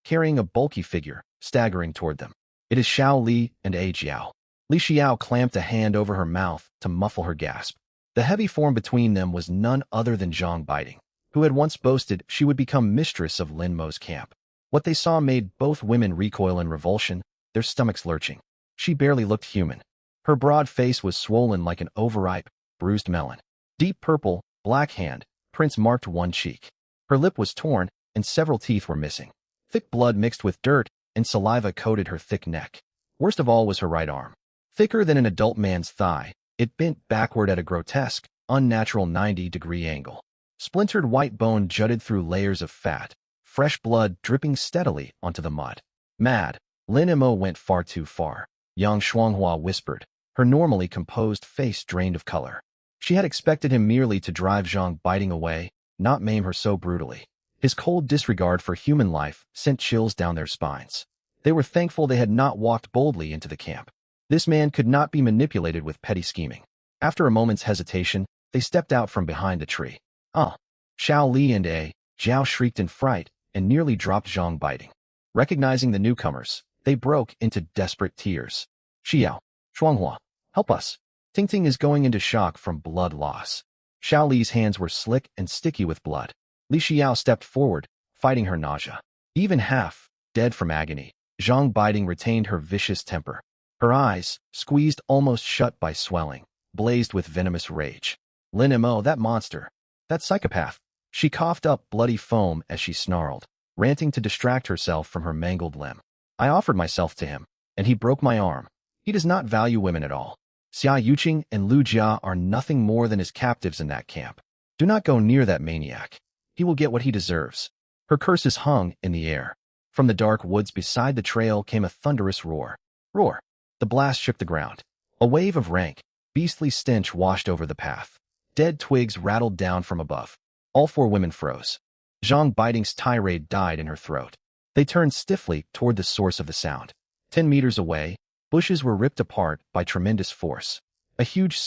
carrying a bulky figure, staggering toward them. It is Xiao Li and A Jiao. Li Xiao clamped a hand over her mouth to muffle her gasp. The heavy form between them was none other than Zhang Baiting, who had once boasted she would become mistress of Lin Mo's camp. What they saw made both women recoil in revulsion, their stomachs lurching. She barely looked human. Her broad face was swollen like an overripe, bruised melon. Deep purple, black hand prints marked one cheek. Her lip was torn, and several teeth were missing. Thick blood mixed with dirt and saliva coated her thick neck. Worst of all was her right arm. Thicker than an adult man's thigh, it bent backward at a grotesque, unnatural 90-degree angle. Splintered white bone jutted through layers of fat, fresh blood dripping steadily onto the mud. Mad, Lin Mo went far too far, Yang Shuanghua whispered, her normally composed face drained of color. She had expected him merely to drive Zhang Baiting away, not maim her so brutally. His cold disregard for human life sent chills down their spines. They were thankful they had not walked boldly into the camp. This man could not be manipulated with petty scheming. After a moment's hesitation, they stepped out from behind the tree. Xiao Li and A Jiao shrieked in fright and nearly dropped Zhang Baiting. Recognizing the newcomers, they broke into desperate tears. Xiao, Shuanghua, help us. Tingting is going into shock from blood loss. Xiao Li's hands were slick and sticky with blood. Li Xiao stepped forward, fighting her nausea. Even half dead from agony, Zhang Baiting retained her vicious temper. Her eyes, squeezed almost shut by swelling, blazed with venomous rage. Lin Mo, that monster. That psychopath. She coughed up bloody foam as she snarled, ranting to distract herself from her mangled limb. I offered myself to him, and he broke my arm. He does not value women at all. Xia Yuqing and Lu Jia are nothing more than his captives in that camp. Do not go near that maniac. He will get what he deserves. Her curses hung in the air. From the dark woods beside the trail came a thunderous roar. Roar. The blast shook the ground. A wave of rank, beastly stench washed over the path. Dead twigs rattled down from above. All four women froze. Zhang Baiting's tirade died in her throat. They turned stiffly toward the source of the sound. 10 meters away, bushes were ripped apart by tremendous force. A huge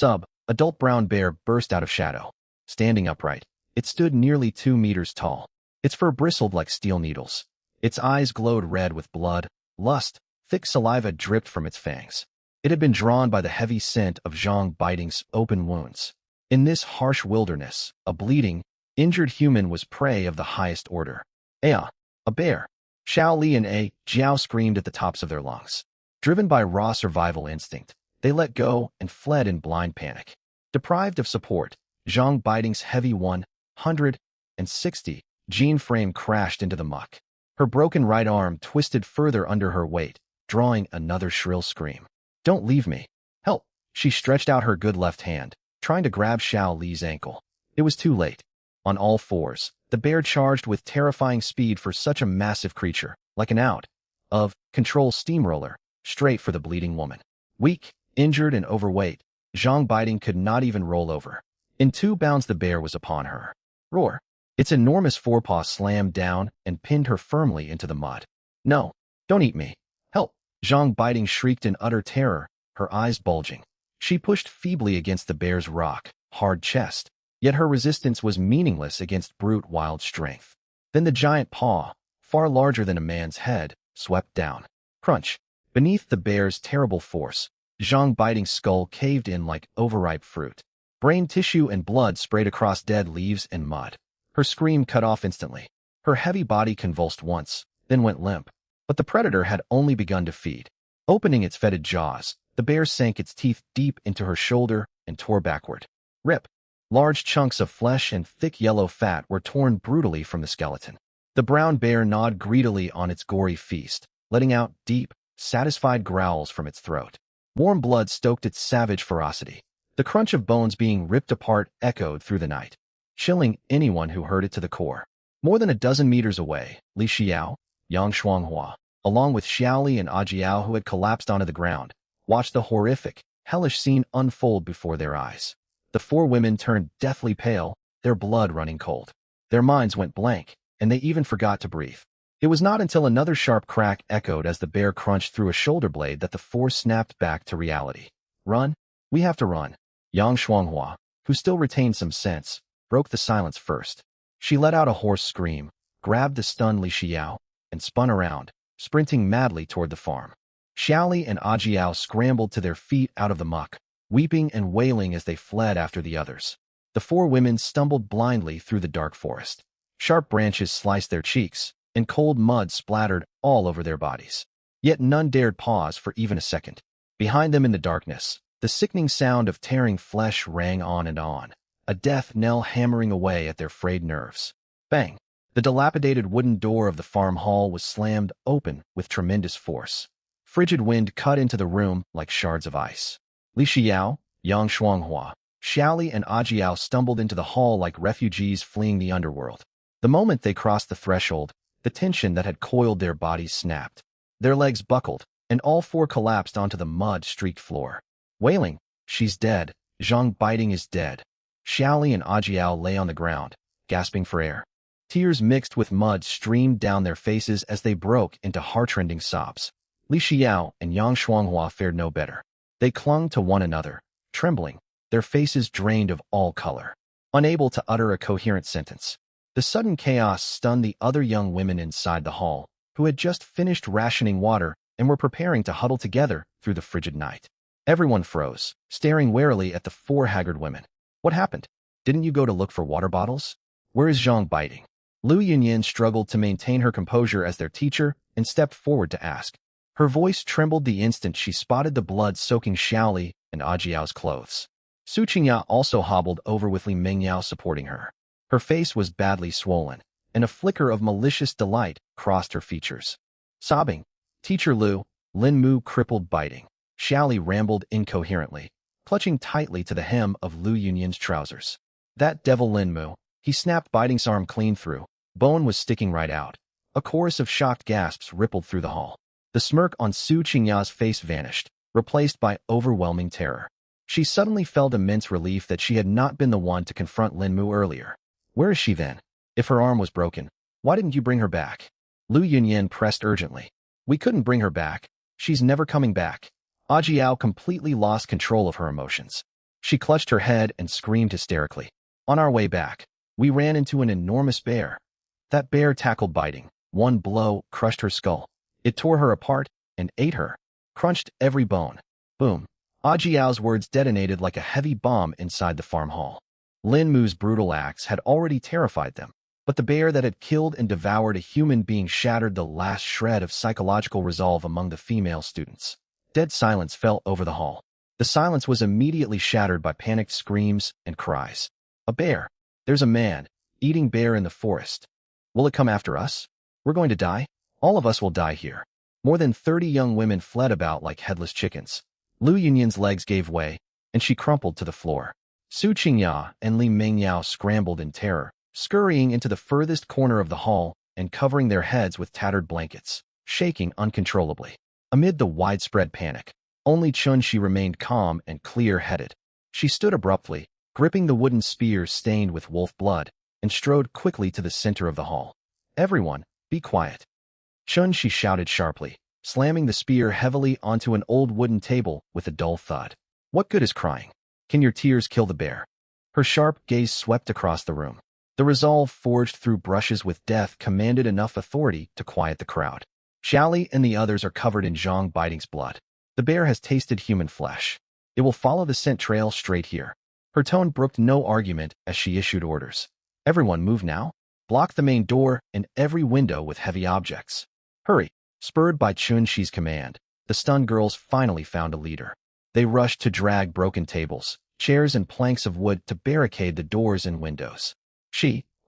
adult brown bear burst out of shadow. Standing upright, it stood nearly 2 meters tall. Its fur bristled like steel needles. Its eyes glowed red with blood, lust. Thick saliva dripped from its fangs. It had been drawn by the heavy scent of Zhang Baiting's open wounds. In this harsh wilderness, a bleeding, injured human was prey of the highest order. A bear. Xiao Li and A Jiao screamed at the tops of their lungs. Driven by raw survival instinct, they let go and fled in blind panic. Deprived of support, Zhang Baiting's heavy 160 gene frame crashed into the muck. Her broken right arm twisted further under her weight, drawing another shrill scream. Don't leave me. Help. She stretched out her good left hand, trying to grab Xiao Li's ankle. It was too late. On all fours, the bear charged with terrifying speed for such a massive creature, like an out-of-control steamroller, straight for the bleeding woman. Weak, injured, and overweight, Zhang Baiting could not even roll over. In 2 bounds the bear was upon her. Roar. Its enormous forepaw slammed down and pinned her firmly into the mud. No, don't eat me. Help. Zhang Baiting shrieked in utter terror, her eyes bulging. She pushed feebly against the bear's rock, hard chest, yet her resistance was meaningless against brute wild strength. Then the giant paw, far larger than a man's head, swept down. Crunch. Beneath the bear's terrible force, Zhang Baiting's skull caved in like overripe fruit. Brain tissue and blood sprayed across dead leaves and mud. Her scream cut off instantly. Her heavy body convulsed once, then went limp. But the predator had only begun to feed. Opening its fetid jaws, the bear sank its teeth deep into her shoulder and tore backward. Rip. Large chunks of flesh and thick yellow fat were torn brutally from the skeleton. The brown bear gnawed greedily on its gory feast, letting out deep, satisfied growls from its throat. Warm blood stoked its savage ferocity. The crunch of bones being ripped apart echoed through the night, chilling anyone who heard it to the core. More than a dozen meters away, Li Xiao, Yang Shuanghua, along with Xiao Li and A Jiao, who had collapsed onto the ground, watched the horrific, hellish scene unfold before their eyes. The 4 women turned deathly pale, their blood running cold. Their minds went blank, and they even forgot to breathe. It was not until another sharp crack echoed as the bear crunched through a shoulder blade that the 4 snapped back to reality. Run. We have to run. Yang Shuanghua, who still retained some sense, broke the silence first. She let out a hoarse scream, grabbed the stunned Li Xiao, and spun around, sprinting madly toward the farm. Xiaoli and Ajiao scrambled to their feet out of the muck, weeping and wailing as they fled after the others. The four women stumbled blindly through the dark forest. Sharp branches sliced their cheeks, and cold mud splattered all over their bodies. Yet none dared pause for even a second. Behind them in the darkness, the sickening sound of tearing flesh rang on and on, a death knell hammering away at their frayed nerves. Bang! The dilapidated wooden door of the farm hall was slammed open with tremendous force. Frigid wind cut into the room like shards of ice. Li Xiao, Yang Shuanghua, Xiaoli, and Ajiao stumbled into the hall like refugees fleeing the underworld. The moment they crossed the threshold, the tension that had coiled their bodies snapped. Their legs buckled, and all four collapsed onto the mud-streaked floor. Wailing, "She's dead. Zhang Biting is dead." Xiaoli and Ajiao lay on the ground, gasping for air. Tears mixed with mud streamed down their faces as they broke into heart-rending sobs. Li Xiao and Yang Shuanghua fared no better. They clung to one another, trembling, their faces drained of all color, unable to utter a coherent sentence. The sudden chaos stunned the other young women inside the hall, who had just finished rationing water and were preparing to huddle together through the frigid night. Everyone froze, staring warily at the four haggard women. "What happened? Didn't you go to look for water bottles? Where is Zhang Biting?" Lu Yunyan struggled to maintain her composure as their teacher and stepped forward to ask. Her voice trembled the instant she spotted the blood-soaking Xiaoli and Ajiao's clothes. Su Qingya also hobbled over with Li Mengyao supporting her. Her face was badly swollen, and a flicker of malicious delight crossed her features. Sobbing, "Teacher Lu, Lin Mo crippled Biting." Xiaoli rambled incoherently, clutching tightly to the hem of Lu Yunyan's trousers. "That devil Lin Mo, he snapped Biting's arm clean through. Bone was sticking right out." A chorus of shocked gasps rippled through the hall. The smirk on Su Qingya's face vanished, replaced by overwhelming terror. She suddenly felt immense relief that she had not been the one to confront Lin Mo earlier. Where is she then? If her arm was broken, why didn't you bring her back? Lu Yunyan pressed urgently. "We couldn't bring her back. She's never coming back." Ajiao completely lost control of her emotions. She clutched her head and screamed hysterically. "On our way back, we ran into an enormous bear. That bear tackled Biting. One blow crushed her skull. It tore her apart and ate her, crunched every bone." Boom. Ajiao's words detonated like a heavy bomb inside the farm hall. Lin Mo's brutal acts had already terrified them, but the bear that had killed and devoured a human being shattered the last shred of psychological resolve among the female students. Dead silence fell over the hall. The silence was immediately shattered by panicked screams and cries. "A bear! There's a man, eating bear in the forest. Will it come after us? We're going to die? All of us will die here." More than 30 young women fled about like headless chickens. Lu Yunyan's legs gave way, and she crumpled to the floor. Su Qingya and Li Mengyao scrambled in terror, scurrying into the furthest corner of the hall and covering their heads with tattered blankets, shaking uncontrollably. Amid the widespread panic, only Chunxi remained calm and clear-headed. She stood abruptly, gripping the wooden spear stained with wolf blood, and strode quickly to the center of the hall. "Everyone, be quiet." Chunxi shouted sharply, slamming the spear heavily onto an old wooden table with a dull thud. "What good is crying? Can your tears kill the bear?" Her sharp gaze swept across the room. The resolve forged through brushes with death commanded enough authority to quiet the crowd. "Xiaoli and the others are covered in Zhang Biting's blood. The bear has tasted human flesh. It will follow the scent trail straight here." Her tone brooked no argument as she issued orders. "Everyone move now. Block the main door and every window with heavy objects. Hurry." Spurred by Chunxi's command, the stunned girls finally found a leader. They rushed to drag broken tables, chairs, and planks of wood to barricade the doors and windows.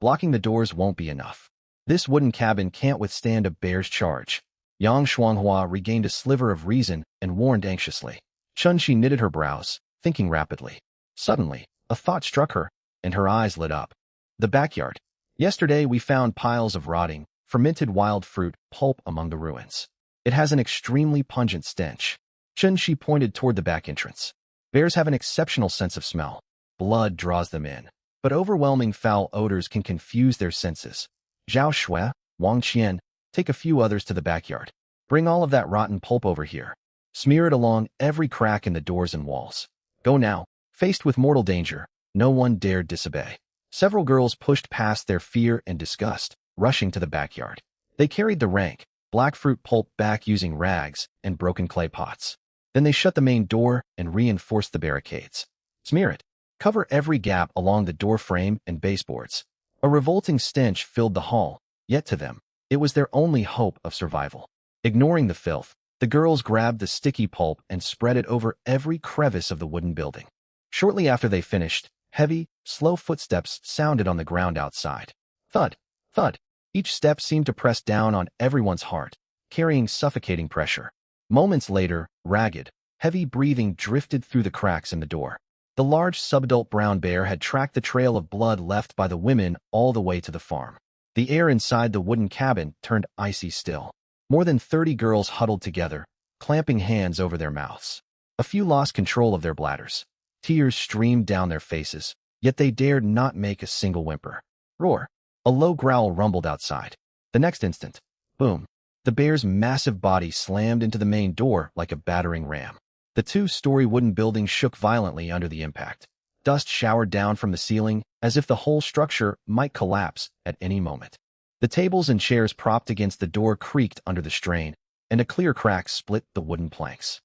Blocking the doors won't be enough. This wooden cabin can't withstand a bear's charge." Yang Shuanghua regained a sliver of reason and warned anxiously. Chunxi knitted her brows, thinking rapidly. Suddenly, a thought struck her, and her eyes lit up. "The backyard. Yesterday we found piles of rotting, fermented wild fruit pulp among the ruins. It has an extremely pungent stench." Chunxi pointed toward the back entrance. "Bears have an exceptional sense of smell. Blood draws them in, but overwhelming foul odors can confuse their senses. Zhao Shui, Wang Qian, take a few others to the backyard. Bring all of that rotten pulp over here. Smear it along every crack in the doors and walls. Go now." Faced with mortal danger, No one dared disobey. Several girls pushed past their fear and disgust, rushing to the backyard. They carried the rank, black fruit pulp back using rags and broken clay pots. Then they shut the main door and reinforced the barricades. Smear it. Cover every gap along the door frame and baseboards. A revolting stench filled the hall, yet to them, it was their only hope of survival. Ignoring the filth, the girls grabbed the sticky pulp and spread it over every crevice of the wooden building. Shortly after they finished, heavy, slow footsteps sounded on the ground outside. Thud, thud. Each step seemed to press down on everyone's heart, carrying suffocating pressure. Moments later, ragged, heavy breathing drifted through the cracks in the door. The large subadult brown bear had tracked the trail of blood left by the women all the way to the farm. The air inside the wooden cabin turned icy still. More than 30 girls huddled together, clamping hands over their mouths. A few lost control of their bladders. Tears streamed down their faces, yet they dared not make a single whimper. Roar! A low growl rumbled outside. The next instant, boom! The bear's massive body slammed into the main door like a battering ram. The two-story wooden building shook violently under the impact. Dust showered down from the ceiling, as if the whole structure might collapse at any moment. The tables and chairs propped against the door creaked under the strain, and a clear crack split the wooden planks.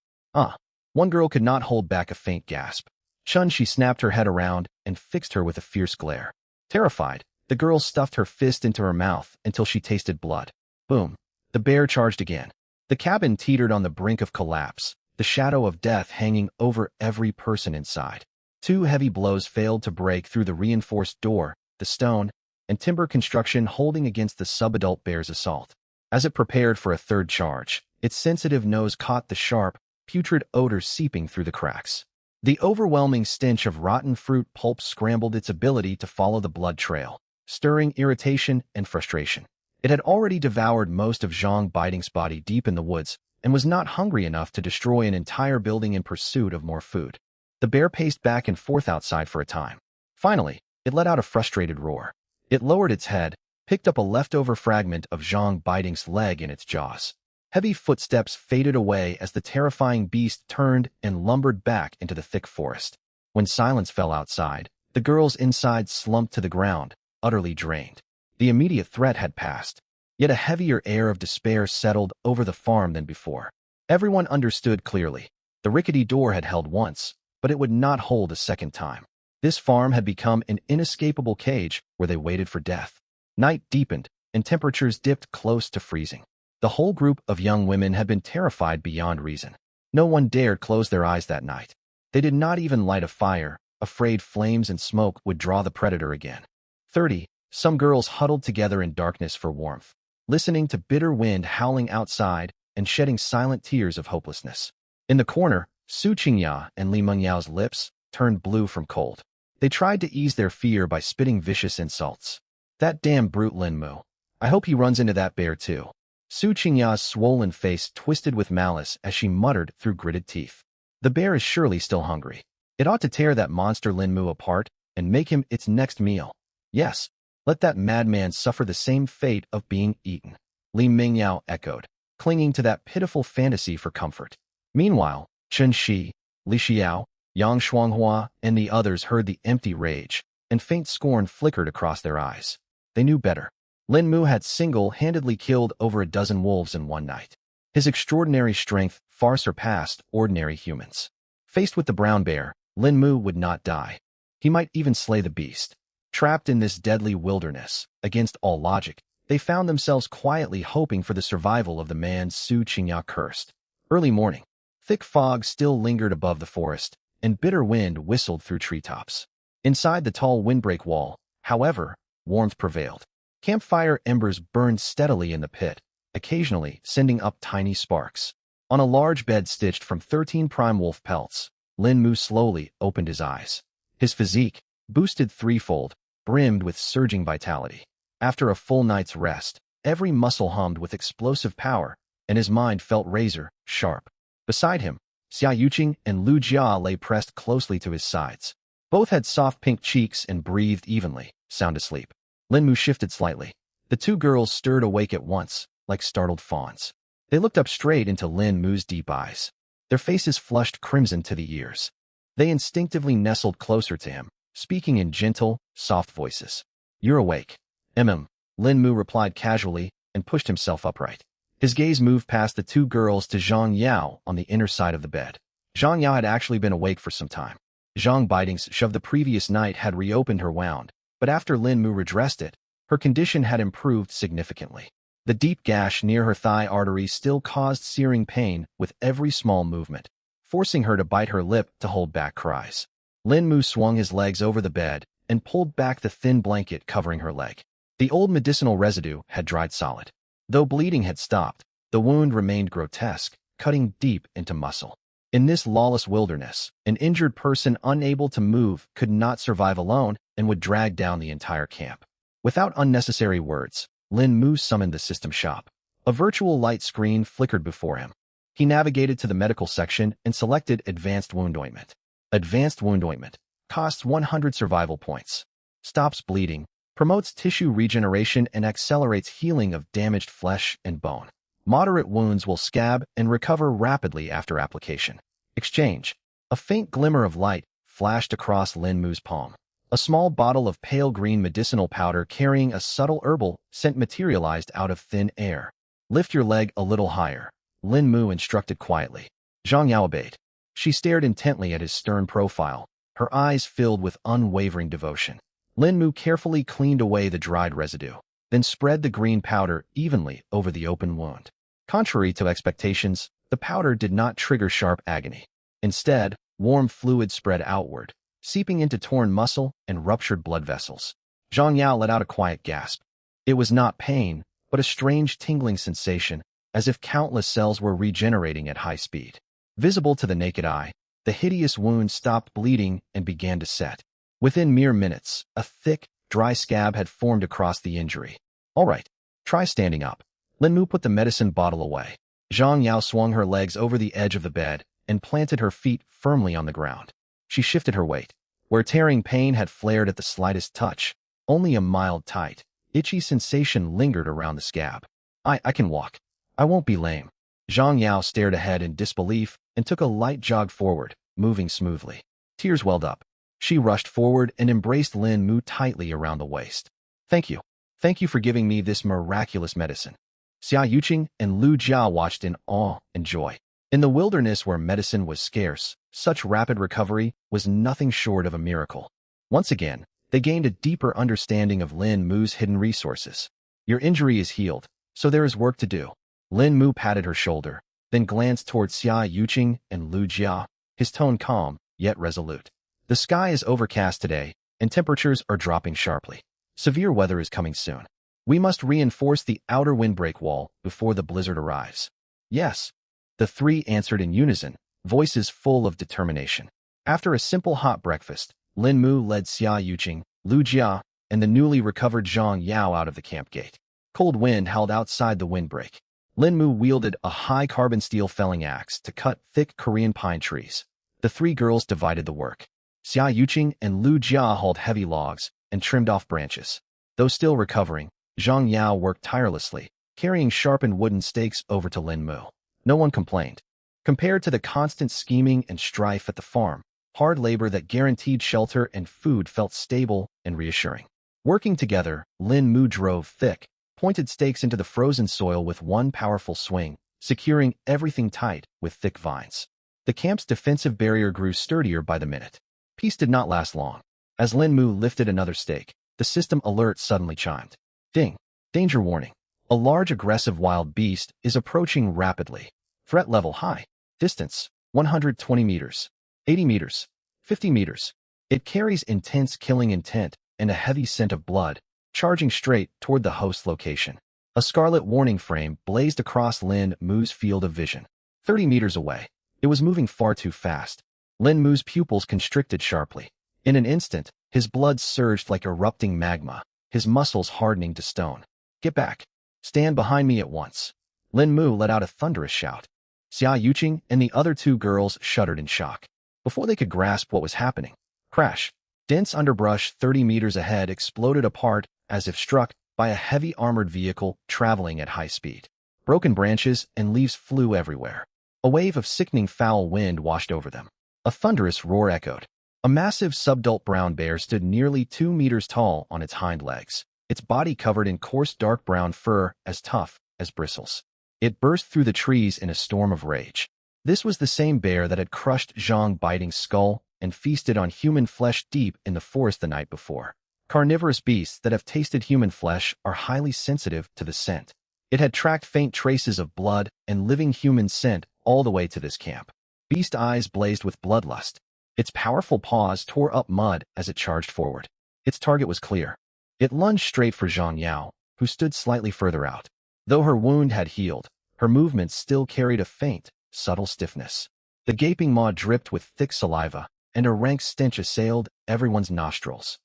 One girl could not hold back a faint gasp. She snapped her head around and fixed her with a fierce glare. Terrified, the girl stuffed her fist into her mouth until she tasted blood. Boom! The bear charged again. The cabin teetered on the brink of collapse, the shadow of death hanging over every person inside. Two heavy blows failed to break through the reinforced door, the stone and timber construction holding against the subadult bear's assault. As it prepared for a third charge, its sensitive nose caught the sharp, putrid odor seeping through the cracks. The overwhelming stench of rotten fruit pulp scrambled its ability to follow the blood trail, stirring irritation and frustration. It had already devoured most of Zhang Biding's body deep in the woods and was not hungry enough to destroy an entire building in pursuit of more food. The bear paced back and forth outside for a time. Finally, it let out a frustrated roar. It lowered its head, picked up a leftover fragment of Zhang Biding's leg in its jaws. Heavy footsteps faded away as the terrifying beast turned and lumbered back into the thick forest. When silence fell outside, the girls inside slumped to the ground, utterly drained. The immediate threat had passed, yet a heavier air of despair settled over the farm than before. Everyone understood clearly. The rickety door had held once, but it would not hold a second time. This farm had become an inescapable cage where they waited for death. Night deepened, and temperatures dipped close to freezing. The whole group of young women had been terrified beyond reason. No one dared close their eyes that night. They did not even light a fire, afraid flames and smoke would draw the predator again. 30. Some girls huddled together in darkness for warmth, listening to bitter wind howling outside and shedding silent tears of hopelessness. In the corner, Su Qingya and Li Mengyao's lips turned blue from cold. They tried to ease their fear by spitting vicious insults. That damn brute Lin Mo. I hope he runs into that bear too. Su Qingya's swollen face twisted with malice as she muttered through gritted teeth. The bear is surely still hungry. It ought to tear that monster Lin Mo apart and make him its next meal. Yes, let that madman suffer the same fate of being eaten. Li Mengyao echoed, clinging to that pitiful fantasy for comfort. Meanwhile, Chen Shi, Li Xiao, Yang Shuanghua, and the others heard the empty rage, and faint scorn flickered across their eyes. They knew better. Lin Mo had single-handedly killed over a dozen wolves in one night. His extraordinary strength far surpassed ordinary humans. Faced with the brown bear, Lin Mo would not die. He might even slay the beast. Trapped in this deadly wilderness, against all logic, they found themselves quietly hoping for the survival of the man Su Qingya cursed. Early morning. Thick fog still lingered above the forest, and bitter wind whistled through treetops. Inside the tall windbreak wall, however, warmth prevailed. Campfire embers burned steadily in the pit, occasionally sending up tiny sparks. On a large bed stitched from 13 prime wolf pelts, Lin Mo slowly opened his eyes. His physique, boosted threefold, brimmed with surging vitality. After a full night's rest, every muscle hummed with explosive power, and his mind felt razor-sharp. Beside him, Xia Yuqing and Lu Jia lay pressed closely to his sides. Both had soft pink cheeks and breathed evenly, sound asleep. Lin Mo shifted slightly. The two girls stirred awake at once, like startled fawns. They looked up straight into Lin Mo's deep eyes. Their faces flushed crimson to the ears. They instinctively nestled closer to him, speaking in gentle, soft voices. "You're awake." Lin Mo replied casually and pushed himself upright. His gaze moved past the two girls to Zhang Yao on the inner side of the bed. Zhang Yao had actually been awake for some time. Zhang Biting's shove the previous night had reopened her wound, but after Lin Mo redressed it, her condition had improved significantly. The deep gash near her thigh artery still caused searing pain with every small movement, forcing her to bite her lip to hold back cries. Lin Mo swung his legs over the bed and pulled back the thin blanket covering her leg. The old medicinal residue had dried solid. Though bleeding had stopped, the wound remained grotesque, cutting deep into muscle. In this lawless wilderness, an injured person unable to move could not survive alone and would drag down the entire camp. Without unnecessary words, Lin Mo summoned the system shop. A virtual light screen flickered before him. He navigated to the medical section and selected Advanced Wound Ointment. Advanced Wound Ointment costs 100 survival points, stops bleeding, promotes tissue regeneration, and accelerates healing of damaged flesh and bone. Moderate wounds will scab and recover rapidly after application. Exchange. A faint glimmer of light flashed across Lin Mo's palm. A small bottle of pale green medicinal powder carrying a subtle herbal scent materialized out of thin air. "Lift your leg a little higher," Lin Mo instructed quietly. Zhang Yao obeyed. She stared intently at his stern profile, her eyes filled with unwavering devotion. Lin Mo carefully cleaned away the dried residue, then spread the green powder evenly over the open wound. Contrary to expectations, the powder did not trigger sharp agony. Instead, warm fluid spread outward, seeping into torn muscle and ruptured blood vessels. Zhang Yao let out a quiet gasp. It was not pain, but a strange tingling sensation, as if countless cells were regenerating at high speed. Visible to the naked eye, the hideous wound stopped bleeding and began to set. Within mere minutes, a thick, dry scab had formed across the injury. "All right, try standing up." Lin Mo put the medicine bottle away. Zhang Yao swung her legs over the edge of the bed and planted her feet firmly on the ground. She shifted her weight. Where tearing pain had flared at the slightest touch, only a mild, tight, itchy sensation lingered around the scab. I can walk. I won't be lame." Zhang Yao stared ahead in disbelief and took a light jog forward, moving smoothly. Tears welled up. She rushed forward and embraced Lin Mo tightly around the waist. "Thank you. Thank you for giving me this miraculous medicine." Xia Yuqing and Lu Jia watched in awe and joy. In the wilderness where medicine was scarce, such rapid recovery was nothing short of a miracle. Once again, they gained a deeper understanding of Lin Mo's hidden resources. "Your injury is healed, so there is work to do." Lin Mo patted her shoulder, then glanced toward Xia Yuqing and Lu Jia, his tone calm, yet resolute. "The sky is overcast today, and temperatures are dropping sharply. Severe weather is coming soon. We must reinforce the outer windbreak wall before the blizzard arrives." "Yes," the three answered in unison, voices full of determination. After a simple hot breakfast, Lin Mo led Xia Yuqing, Lu Jia, and the newly recovered Zhang Yao out of the camp gate. Cold wind howled outside the windbreak. Lin Mo wielded a high-carbon steel felling axe to cut thick Korean pine trees. The three girls divided the work. Xia Yuqing and Lu Jia hauled heavy logs and trimmed off branches. Though still recovering, Zhang Yao worked tirelessly, carrying sharpened wooden stakes over to Lin Mo. No one complained. Compared to the constant scheming and strife at the farm, hard labor that guaranteed shelter and food felt stable and reassuring. Working together, Lin Mo drove thick, pointed stakes into the frozen soil with one powerful swing, securing everything tight with thick vines. The camp's defensive barrier grew sturdier by the minute. Peace did not last long. As Lin Mo lifted another stake, the system alert suddenly chimed. Ding! Danger warning. A large aggressive wild beast is approaching rapidly. Threat level high. Distance, 120 meters. 80 meters. 50 meters. It carries intense killing intent and a heavy scent of blood, charging straight toward the host's location. A scarlet warning frame blazed across Lin Mo's field of vision. 30 meters away. It was moving far too fast. Lin Mo's pupils constricted sharply. In an instant, his blood surged like erupting magma, his muscles hardening to stone. "Get back. Stand behind me at once." Lin Mo let out a thunderous shout. Xia Yuqing and the other two girls shuddered in shock. Before they could grasp what was happening, crash! Dense underbrush 30 meters ahead exploded apart as if struck by a heavy armored vehicle traveling at high speed. Broken branches and leaves flew everywhere. A wave of sickening foul wind washed over them. A thunderous roar echoed. A massive subadult brown bear stood nearly 2 meters tall on its hind legs, its body covered in coarse dark brown fur as tough as bristles. It burst through the trees in a storm of rage. This was the same bear that had crushed Zhang Biting's skull and feasted on human flesh deep in the forest the night before. Carnivorous beasts that have tasted human flesh are highly sensitive to the scent. It had tracked faint traces of blood and living human scent all the way to this camp. Beast eyes blazed with bloodlust. Its powerful paws tore up mud as it charged forward. Its target was clear. It lunged straight for Zhang Yao, who stood slightly further out. Though her wound had healed, her movements still carried a faint, subtle stiffness. The gaping maw dripped with thick saliva, and a rank stench assailed everyone's nostrils.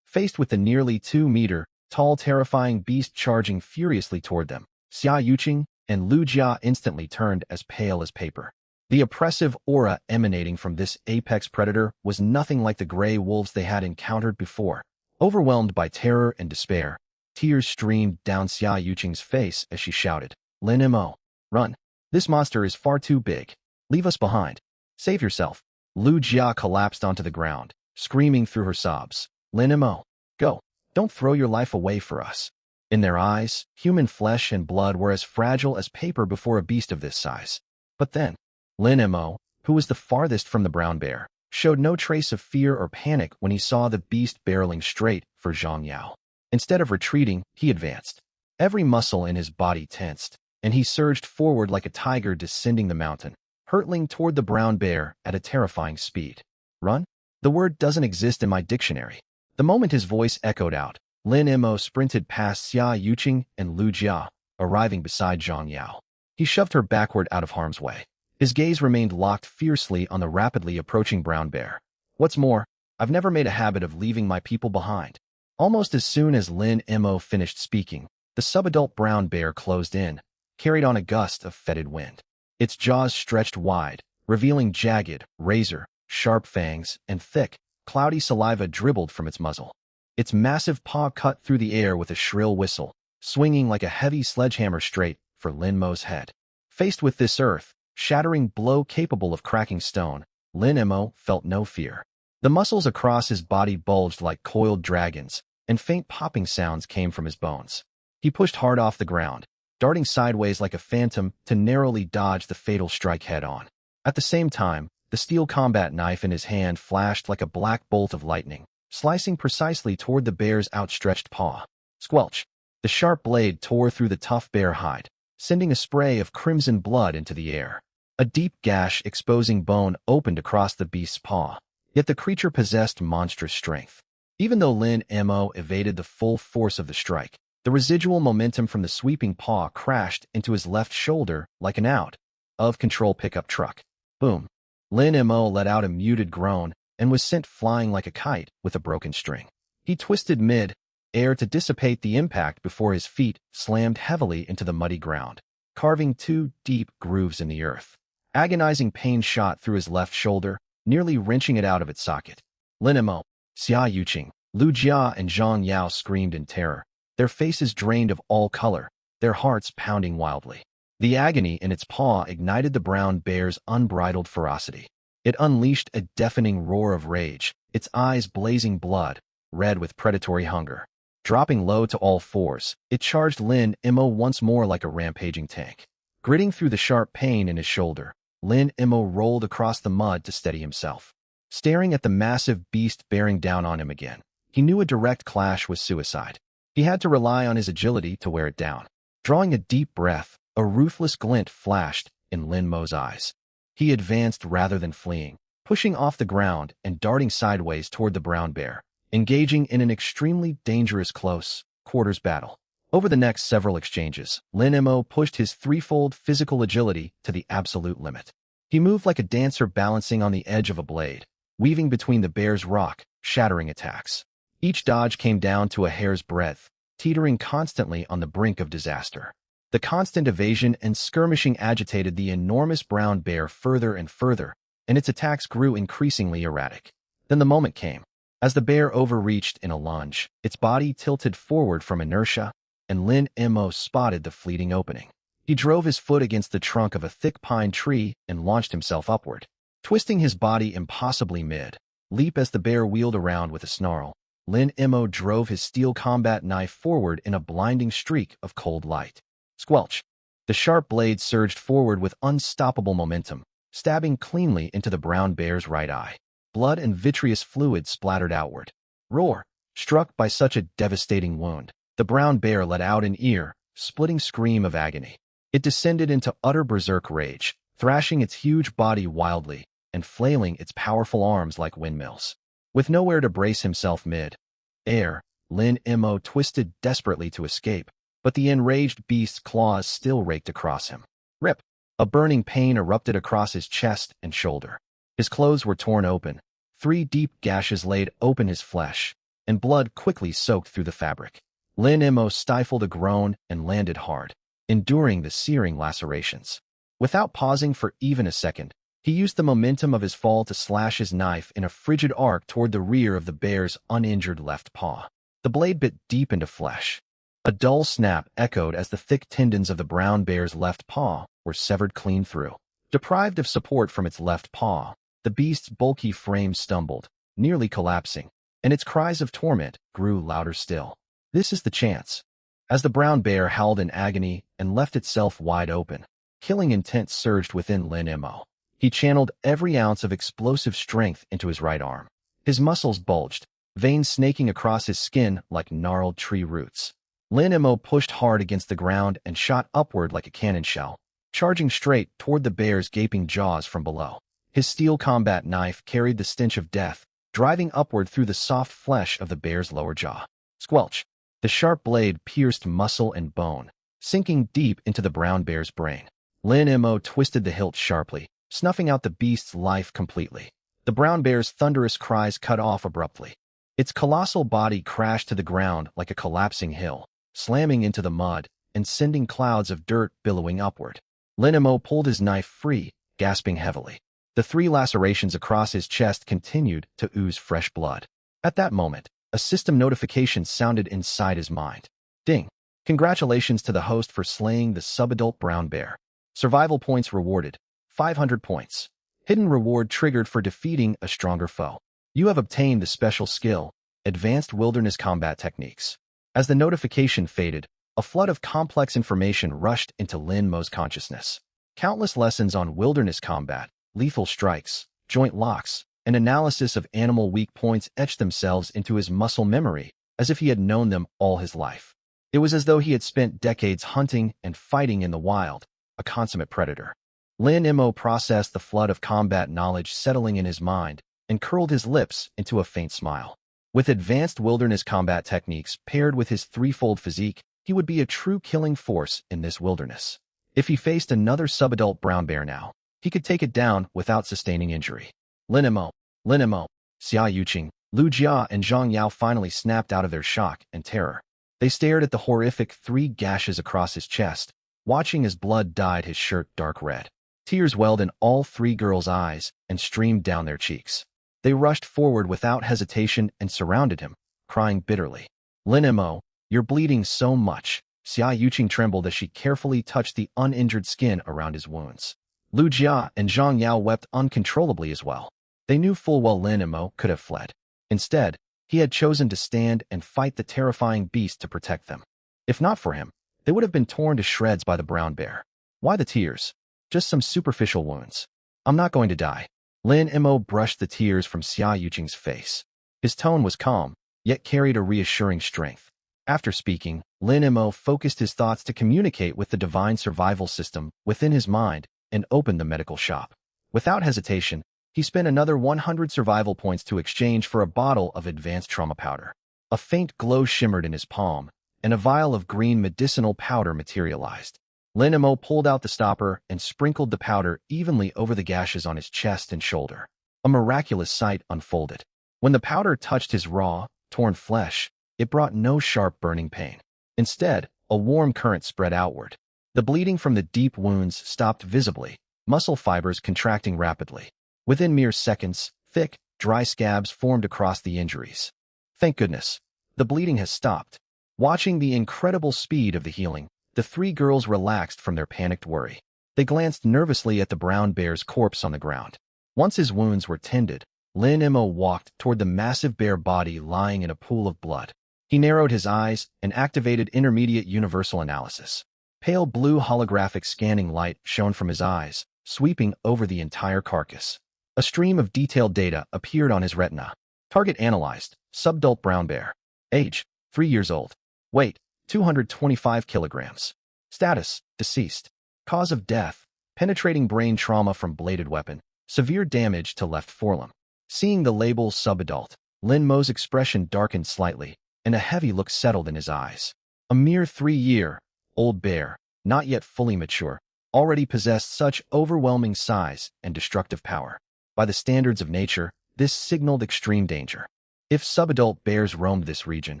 Faced with the nearly 2-meter tall terrifying beast charging furiously toward them, Xia Yuqing and Lu Jia instantly turned as pale as paper. The oppressive aura emanating from this apex predator was nothing like the gray wolves they had encountered before. Overwhelmed by terror and despair, tears streamed down Xia Yuqing's face as she shouted, "Lin Mo, run! This monster is far too big. Leave us behind. Save yourself." Lu Jia collapsed onto the ground, screaming through her sobs, "Lin Mo, go! Don't throw your life away for us." In their eyes, human flesh and blood were as fragile as paper before a beast of this size. But then, Lin Mo, who was the farthest from the brown bear, showed no trace of fear or panic when he saw the beast barreling straight for Zhang Yao. Instead of retreating, he advanced. Every muscle in his body tensed, and he surged forward like a tiger descending the mountain, hurtling toward the brown bear at a terrifying speed. Run? The word doesn't exist in my dictionary. The moment his voice echoed out, Lin Mo sprinted past Xia Yuqing and Lu Jia, arriving beside Zhang Yao. He shoved her backward out of harm's way. His gaze remained locked fiercely on the rapidly approaching brown bear. What's more, I've never made a habit of leaving my people behind. Almost as soon as Lin Mo finished speaking, the subadult brown bear closed in, carried on a gust of fetid wind. Its jaws stretched wide, revealing jagged, razor-sharp fangs, and thick, cloudy saliva dribbled from its muzzle. Its massive paw cut through the air with a shrill whistle, swinging like a heavy sledgehammer straight for Lin Mo's head. Faced with this earth-shattering blow capable of cracking stone, Lin Mo felt no fear. The muscles across his body bulged like coiled dragons, and faint popping sounds came from his bones. He pushed hard off the ground, darting sideways like a phantom to narrowly dodge the fatal strike head-on. At the same time, the steel combat knife in his hand flashed like a black bolt of lightning, slicing precisely toward the bear's outstretched paw. Squelch! The sharp blade tore through the tough bear hide, sending a spray of crimson blood into the air. A deep gash exposing bone opened across the beast's paw, yet the creature possessed monstrous strength. Even though Lin Mo evaded the full force of the strike, the residual momentum from the sweeping paw crashed into his left shoulder like an out-of-control pickup truck. Boom! Lin Mo let out a muted groan and was sent flying like a kite with a broken string. He twisted mid-air to dissipate the impact before his feet slammed heavily into the muddy ground, carving 2 deep grooves in the earth. Agonizing pain shot through his left shoulder, nearly wrenching it out of its socket. Lin Mo, Xia Yuqing, Lu Jia, and Zhang Yao screamed in terror, their faces drained of all color, their hearts pounding wildly. The agony in its paw ignited the brown bear's unbridled ferocity. It unleashed a deafening roar of rage, its eyes blazing blood, red with predatory hunger. Dropping low to all fours, it charged Lin Mo once more like a rampaging tank. Gritting through the sharp pain in his shoulder, Lin Mo rolled across the mud to steady himself. Staring at the massive beast bearing down on him again, he knew a direct clash was suicide. He had to rely on his agility to wear it down. Drawing a deep breath, a ruthless glint flashed in Lin Mo's eyes. He advanced rather than fleeing, pushing off the ground and darting sideways toward the brown bear, engaging in an extremely dangerous close-quarters battle. Over the next several exchanges, Lin Mo pushed his threefold physical agility to the absolute limit. He moved like a dancer balancing on the edge of a blade, weaving between the bear's rock-shattering attacks. Each dodge came down to a hair's breadth, teetering constantly on the brink of disaster. The constant evasion and skirmishing agitated the enormous brown bear further and further, and its attacks grew increasingly erratic. Then the moment came. As the bear overreached in a lunge, its body tilted forward from inertia, and Lin Mo spotted the fleeting opening. He drove his foot against the trunk of a thick pine tree and launched himself upward. Twisting his body impossibly mid, leap as the bear wheeled around with a snarl. Lin Mo drove his steel combat knife forward in a blinding streak of cold light. Squelch! The sharp blade surged forward with unstoppable momentum, stabbing cleanly into the brown bear's right eye. Blood and vitreous fluid splattered outward. Roar! Struck by such a devastating wound, the brown bear let out an ear-splitting scream of agony. It descended into utter berserk rage, thrashing its huge body wildly and flailing its powerful arms like windmills. With nowhere to brace himself mid-air, Lin Mo twisted desperately to escape, but the enraged beast's claws still raked across him. Rip! A burning pain erupted across his chest and shoulder. His clothes were torn open. 3 deep gashes laid open his flesh, and blood quickly soaked through the fabric. Lin Mo stifled a groan and landed hard, enduring the searing lacerations. Without pausing for even a second, he used the momentum of his fall to slash his knife in a frigid arc toward the rear of the bear's uninjured left paw. The blade bit deep into flesh. A dull snap echoed as the thick tendons of the brown bear's left paw were severed clean through. Deprived of support from its left paw, the beast's bulky frame stumbled, nearly collapsing, and its cries of torment grew louder still. This is the chance. As the brown bear howled in agony and left itself wide open, killing intent surged within Lin Mo. He channeled every ounce of explosive strength into his right arm. His muscles bulged, veins snaking across his skin like gnarled tree roots. Lin Mo pushed hard against the ground and shot upward like a cannon shell, charging straight toward the bear's gaping jaws from below. His steel combat knife carried the stench of death, driving upward through the soft flesh of the bear's lower jaw. Squelch! The sharp blade pierced muscle and bone, sinking deep into the brown bear's brain. Lin Mo twisted the hilt sharply, snuffing out the beast's life completely. The brown bear's thunderous cries cut off abruptly. Its colossal body crashed to the ground like a collapsing hill, slamming into the mud and sending clouds of dirt billowing upward. Lin Mo pulled his knife free, gasping heavily. The 3 lacerations across his chest continued to ooze fresh blood. At that moment, a system notification sounded inside his mind. Ding! Congratulations to the host for slaying the subadult brown bear. Survival points rewarded. 500 points. Hidden reward triggered for defeating a stronger foe. You have obtained the special skill, Advanced Wilderness Combat Techniques. As the notification faded, a flood of complex information rushed into Lin Mo's consciousness. Countless lessons on wilderness combat, lethal strikes, joint locks, and analysis of animal weak points etched themselves into his muscle memory as if he had known them all his life. It was as though he had spent decades hunting and fighting in the wild, a consummate predator. Lin Mo processed the flood of combat knowledge settling in his mind and curled his lips into a faint smile. With advanced wilderness combat techniques paired with his threefold physique, he would be a true killing force in this wilderness. If he faced another subadult brown bear now, he could take it down without sustaining injury. Lin Mo, Xia Yuqing, Lu Jia, and Zhang Yao finally snapped out of their shock and terror. They stared at the horrific 3 gashes across his chest, watching as blood dyed his shirt dark red. Tears welled in all 3 girls' eyes and streamed down their cheeks. They rushed forward without hesitation and surrounded him, crying bitterly. Lin Mo, you're bleeding so much. Xia Yuqing trembled as she carefully touched the uninjured skin around his wounds. Lu Jia and Zhang Yao wept uncontrollably as well. They knew full well Lin Mo could have fled. Instead, he had chosen to stand and fight the terrifying beast to protect them. If not for him, they would have been torn to shreds by the brown bear. Why the tears? Just some superficial wounds. I'm not going to die. Lin Mo brushed the tears from Xia Yuqing's face. His tone was calm, yet carried a reassuring strength. After speaking, Lin Mo focused his thoughts to communicate with the divine survival system within his mind and opened the medical shop. Without hesitation, he spent another 100 survival points to exchange for a bottle of advanced trauma powder. A faint glow shimmered in his palm, and a vial of green medicinal powder materialized. Lin Mo pulled out the stopper and sprinkled the powder evenly over the gashes on his chest and shoulder. A miraculous sight unfolded. When the powder touched his raw, torn flesh, it brought no sharp burning pain. Instead, a warm current spread outward. The bleeding from the deep wounds stopped visibly, muscle fibers contracting rapidly. Within mere seconds, thick, dry scabs formed across the injuries. Thank goodness, the bleeding has stopped. Watching the incredible speed of the healing, the 3 girls relaxed from their panicked worry. They glanced nervously at the brown bear's corpse on the ground. Once his wounds were tended, Lin Mo walked toward the massive bear body lying in a pool of blood. He narrowed his eyes and activated intermediate universal analysis. Pale blue holographic scanning light shone from his eyes, sweeping over the entire carcass. A stream of detailed data appeared on his retina. Target analyzed, subadult brown bear. Age, 3 years old. Weight, 225 kilograms. Status, deceased. Cause of death, penetrating brain trauma from bladed weapon. Severe damage to left forelimb. Seeing the label subadult, Lin Mo's expression darkened slightly, and a heavy look settled in his eyes. A mere 3-year-old bear, not yet fully mature, already possessed such overwhelming size and destructive power. By the standards of nature, this signaled extreme danger. If subadult bears roamed this region,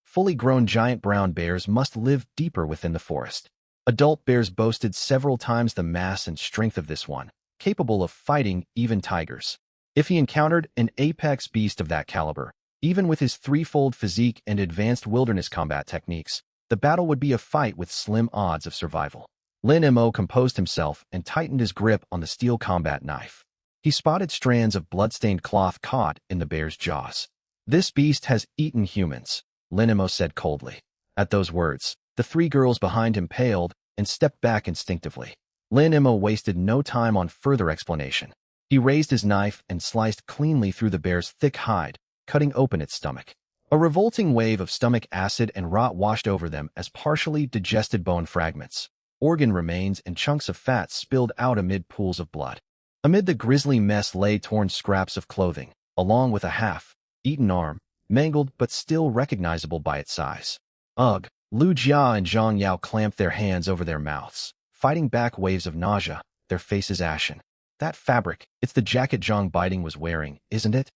fully grown giant brown bears must live deeper within the forest. Adult bears boasted several times the mass and strength of this one, capable of fighting even tigers. If he encountered an apex beast of that caliber, even with his threefold physique and advanced wilderness combat techniques, the battle would be a fight with slim odds of survival. Lin Mo composed himself and tightened his grip on the steel combat knife. He spotted strands of blood-stained cloth caught in the bear's jaws. "This beast has eaten humans," Lin Mo said coldly. At those words, the 3 girls behind him paled and stepped back instinctively. Lin Mo wasted no time on further explanation. He raised his knife and sliced cleanly through the bear's thick hide, cutting open its stomach. A revolting wave of stomach acid and rot washed over them as partially digested bone fragments, organ remains, and chunks of fat spilled out amid pools of blood. Amid the grisly mess lay torn scraps of clothing, along with a half-eaten arm, mangled but still recognizable by its size. Ugh! Lu Jia and Zhang Yao clamped their hands over their mouths, fighting back waves of nausea, their faces ashen. "That fabric, it's the jacket Zhang Biding was wearing, isn't it?"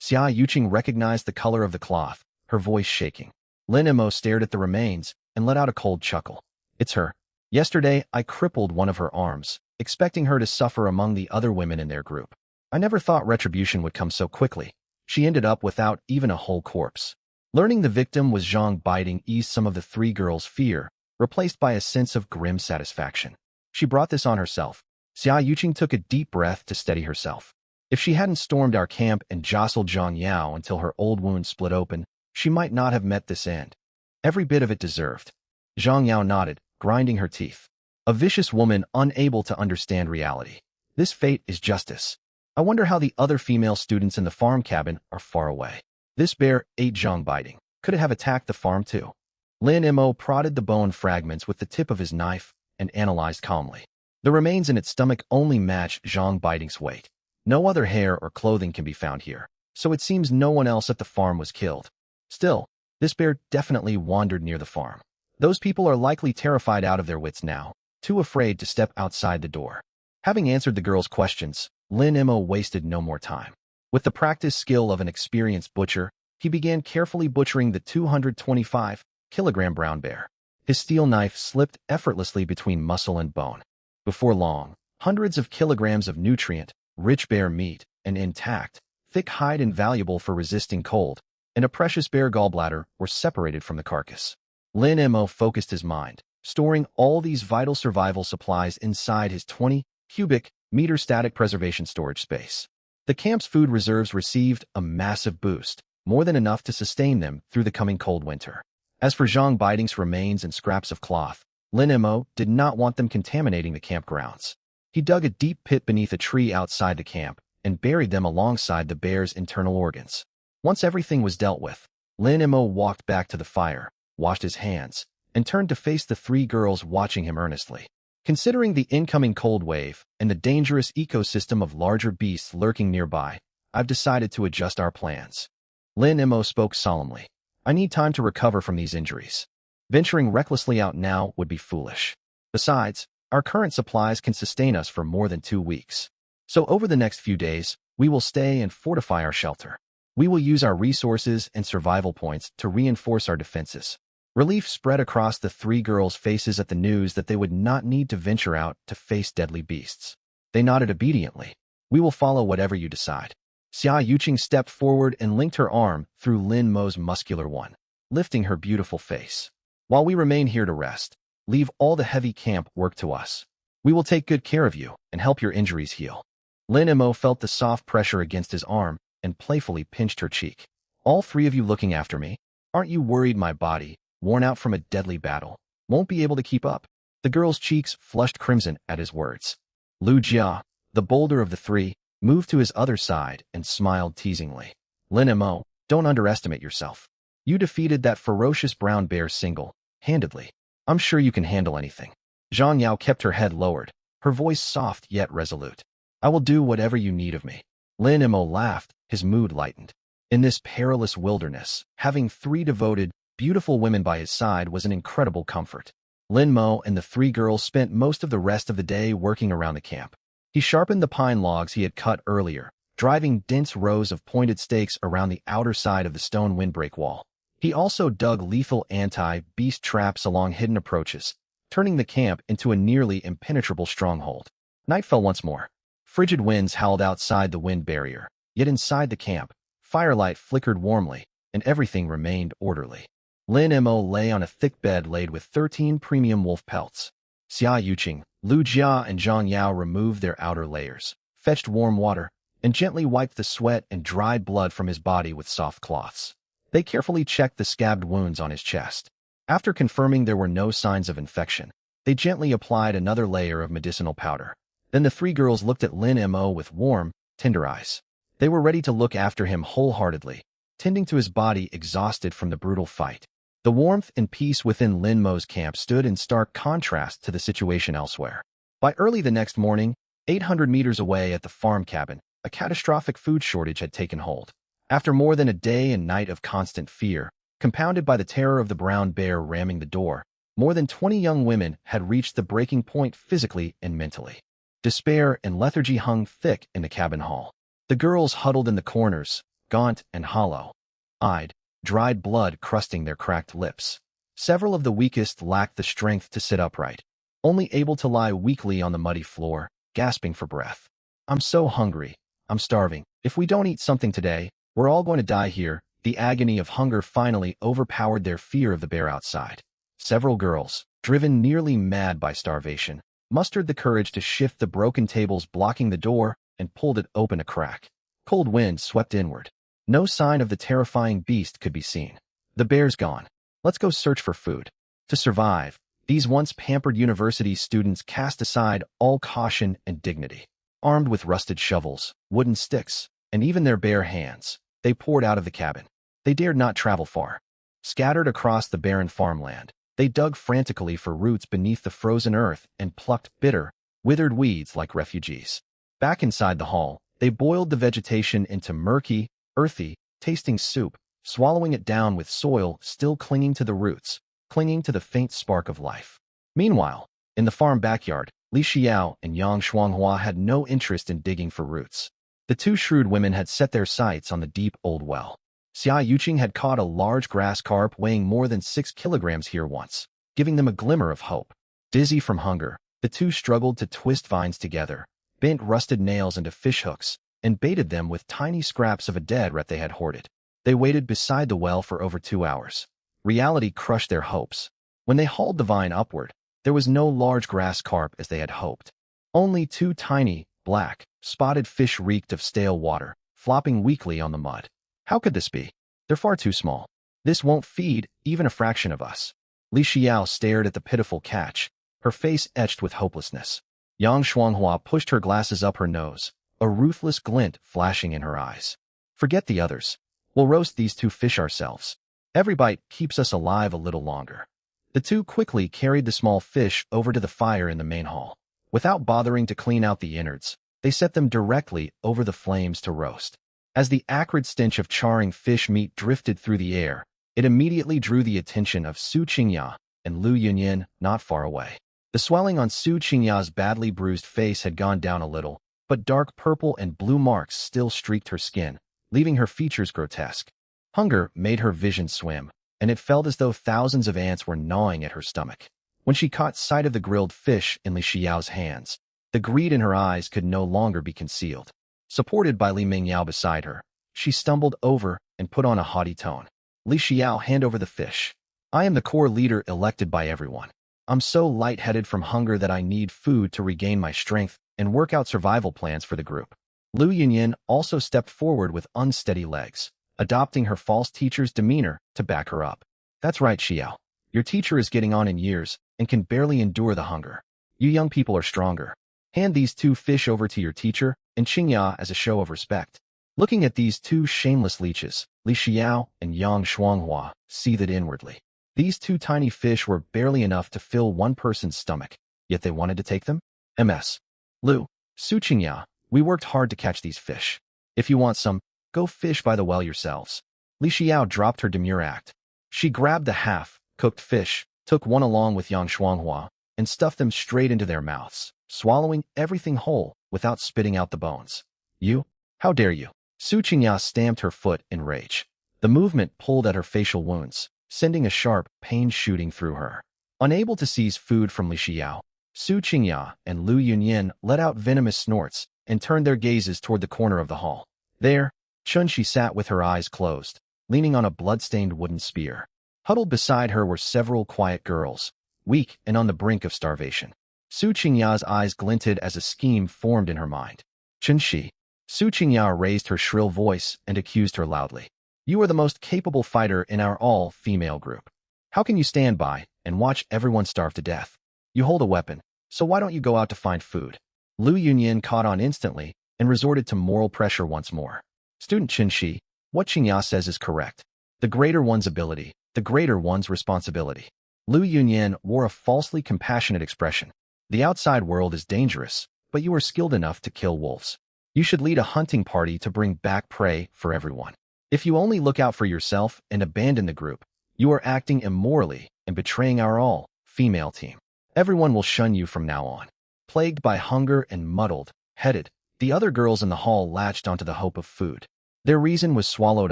Xia Yuqing recognized the color of the cloth, her voice shaking. Lin Mo stared at the remains and let out a cold chuckle. "It's her. Yesterday, I crippled one of her arms, expecting her to suffer among the other women in their group. I never thought retribution would come so quickly. She ended up without even a whole corpse." Learning the victim was Zhang Biding eased some of the 3 girls' fear, replaced by a sense of grim satisfaction. She brought this on herself. Xia Yuqing took a deep breath to steady herself. If she hadn't stormed our camp and jostled Zhang Yao until her old wound split open, she might not have met this end. Every bit of it deserved. Zhang Yao nodded, grinding her teeth. A vicious woman unable to understand reality. This fate is justice. I wonder how the other female students in the farm cabin are far away. This bear ate Zhang Biding. Could it have attacked the farm too? Lin Mo prodded the bone fragments with the tip of his knife and analyzed calmly. The remains in its stomach only match Zhang Biding's weight. No other hair or clothing can be found here, so it seems no one else at the farm was killed. Still, this bear definitely wandered near the farm. Those people are likely terrified out of their wits now, too afraid to step outside the door. Having answered the girls' questions, Lin Mo wasted no more time. With the practiced skill of an experienced butcher, he began carefully butchering the 225-kilogram brown bear. His steel knife slipped effortlessly between muscle and bone. Before long, hundreds of kilograms of nutrient-rich bear meat, an intact, thick hide invaluable for resisting cold, and a precious bear gallbladder were separated from the carcass. Lin Mo focused his mind, storing all these vital survival supplies inside his 20-cubic-meter static preservation storage space. The camp's food reserves received a massive boost, more than enough to sustain them through the coming cold winter. As for Zhang Biding's remains and scraps of cloth, Lin Mo did not want them contaminating the campgrounds. He dug a deep pit beneath a tree outside the camp and buried them alongside the bear's internal organs. Once everything was dealt with, Lin Mo walked back to the fire, washed his hands, and turned to face the 3 girls watching him earnestly. Considering the incoming cold wave and the dangerous ecosystem of larger beasts lurking nearby, I've decided to adjust our plans. Lin Mo spoke solemnly. I need time to recover from these injuries. Venturing recklessly out now would be foolish. Besides, our current supplies can sustain us for more than 2 weeks. So over the next few days, we will stay and fortify our shelter. We will use our resources and survival points to reinforce our defenses. Relief spread across the 3 girls' faces at the news that they would not need to venture out to face deadly beasts. They nodded obediently. We will follow whatever you decide. Xia Yuqing stepped forward and linked her arm through Lin Mo's muscular one, lifting her beautiful face. While we remain here to rest, leave all the heavy camp work to us. We will take good care of you and help your injuries heal. Lin Mo felt the soft pressure against his arm and playfully pinched her cheek. All three of you looking after me? Aren't you worried my body, worn out from a deadly battle, won't be able to keep up? The girl's cheeks flushed crimson at his words. Lu Jia, the bolder of the three, moved to his other side and smiled teasingly. Lin Mo, don't underestimate yourself. You defeated that ferocious brown bear single-handedly. I'm sure you can handle anything. Zhang Yao kept her head lowered, her voice soft yet resolute. I will do whatever you need of me. Lin Mo laughed, his mood lightened. In this perilous wilderness, having three devoted, beautiful women by his side was an incredible comfort. Lin Mo and the three girls spent most of the rest of the day working around the camp. He sharpened the pine logs he had cut earlier, driving dense rows of pointed stakes around the outer side of the stone windbreak wall. He also dug lethal anti-beast traps along hidden approaches, turning the camp into a nearly impenetrable stronghold. Night fell once more. Frigid winds howled outside the wind barrier, yet inside the camp, firelight flickered warmly, and everything remained orderly. Lin Mo lay on a thick bed laid with 13 premium wolf pelts. Xia Yuqing, Lu Jia, and Zhang Yao removed their outer layers, fetched warm water, and gently wiped the sweat and dried blood from his body with soft cloths. They carefully checked the scabbed wounds on his chest. After confirming there were no signs of infection, they gently applied another layer of medicinal powder. Then the three girls looked at Lin Mo with warm, tender eyes. They were ready to look after him wholeheartedly, tending to his body exhausted from the brutal fight. The warmth and peace within Lin Mo's camp stood in stark contrast to the situation elsewhere. By early the next morning, 800 meters away at the farm cabin, a catastrophic food shortage had taken hold. After more than a day and night of constant fear, compounded by the terror of the brown bear ramming the door, more than 20 young women had reached the breaking point physically and mentally. Despair and lethargy hung thick in the cabin hall. The girls huddled in the corners, gaunt and hollow-eyed, dried blood crusting their cracked lips. Several of the weakest lacked the strength to sit upright, only able to lie weakly on the muddy floor, gasping for breath. I'm so hungry. I'm starving. If we don't eat something today, we're all going to die here. The agony of hunger finally overpowered their fear of the bear outside. Several girls, driven nearly mad by starvation, mustered the courage to shift the broken tables blocking the door and pulled it open a crack. Cold wind swept inward. No sign of the terrifying beast could be seen. The bear's gone. Let's go search for food. To survive, these once pampered university students cast aside all caution and dignity. Armed with rusted shovels, wooden sticks, and even their bare hands, they poured out of the cabin. They dared not travel far. Scattered across the barren farmland, they dug frantically for roots beneath the frozen earth and plucked bitter, withered weeds like refugees. Back inside the hall, they boiled the vegetation into murky, earthy, tasting soup, swallowing it down with soil still clinging to the roots, clinging to the faint spark of life. Meanwhile, in the farm backyard, Li Xiao and Yang Shuanghua had no interest in digging for roots. The two shrewd women had set their sights on the deep old well. Xia Yuqing had caught a large grass carp weighing more than 6 kilograms here once, giving them a glimmer of hope. Dizzy from hunger, the two struggled to twist vines together, bent rusted nails into fishhooks, and baited them with tiny scraps of a dead rat they had hoarded. They waited beside the well for over 2 hours. Reality crushed their hopes. When they hauled the vine upward, there was no large grass carp as they had hoped. Only 2 tiny, black, spotted fish reeked of stale water, flopping weakly on the mud. How could this be? They're far too small. This won't feed even a fraction of us. Li Xiao stared at the pitiful catch, her face etched with hopelessness. Yang Shuanghua pushed her glasses up her nose, a ruthless glint flashing in her eyes. Forget the others. We'll roast these 2 fish ourselves. Every bite keeps us alive a little longer. The two quickly carried the small fish over to the fire in the main hall. Without bothering to clean out the innards, they set them directly over the flames to roast. As the acrid stench of charring fish meat drifted through the air, it immediately drew the attention of Su Qingya and Lu Yunyin not far away. The swelling on Su Qingya's badly bruised face had gone down a little, but dark purple and blue marks still streaked her skin, leaving her features grotesque. Hunger made her vision swim, and it felt as though thousands of ants were gnawing at her stomach. When she caught sight of the grilled fish in Li Xiao's hands, the greed in her eyes could no longer be concealed. Supported by Li Mingyao beside her, she stumbled over and put on a haughty tone. Li Xiao, hand over the fish. I am the core leader elected by everyone. I'm so lightheaded from hunger that I need food to regain my strength and work out survival plans for the group. Lu Yunyin also stepped forward with unsteady legs, adopting her false teacher's demeanor to back her up. That's right, Xiao. Your teacher is getting on in years and can barely endure the hunger. You young people are stronger. Hand these 2 fish over to your teacher and Qingya as a show of respect. Looking at these 2 shameless leeches, Li Xiao and Yang Shuanghua seethed inwardly. These 2 tiny fish were barely enough to fill one person's stomach, yet they wanted to take them? MS. Lu, Su Qingya, we worked hard to catch these fish. If you want some, go fish by the well yourselves. Li Xiao dropped her demure act. She grabbed the half-cooked fish, took one along with Yang Shuanghua, and stuffed them straight into their mouths, swallowing everything whole without spitting out the bones. You? How dare you? Su Qingya stamped her foot in rage. The movement pulled at her facial wounds, sending a sharp pain shooting through her. Unable to seize food from Li Xiao, Su Qingya and Lu Yunyin let out venomous snorts and turned their gazes toward the corner of the hall. There, Chunshi sat with her eyes closed, leaning on a blood-stained wooden spear. Huddled beside her were several quiet girls, weak and on the brink of starvation. Su Qingya's eyes glinted as a scheme formed in her mind. Chunshi. Su Qingya raised her shrill voice and accused her loudly. You are the most capable fighter in our all-female group. How can you stand by and watch everyone starve to death? You hold a weapon, so why don't you go out to find food? Lu Yunyin caught on instantly and resorted to moral pressure once more. Student Qinshi, what Qingya says is correct. The greater one's ability, the greater one's responsibility. Lu Yunyin wore a falsely compassionate expression. The outside world is dangerous, but you are skilled enough to kill wolves. You should lead a hunting party to bring back prey for everyone. If you only look out for yourself and abandon the group, you are acting immorally and betraying our all-female team. Everyone will shun you from now on. Plagued by hunger and muddled-headed, the other girls in the hall latched onto the hope of food. Their reason was swallowed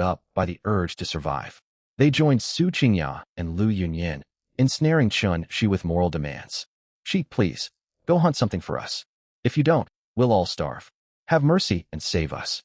up by the urge to survive. They joined Su Qingya and Lu Yunyin, ensnaring Chun-Shi with moral demands. She, please, go hunt something for us. If you don't, we'll all starve. Have mercy and save us.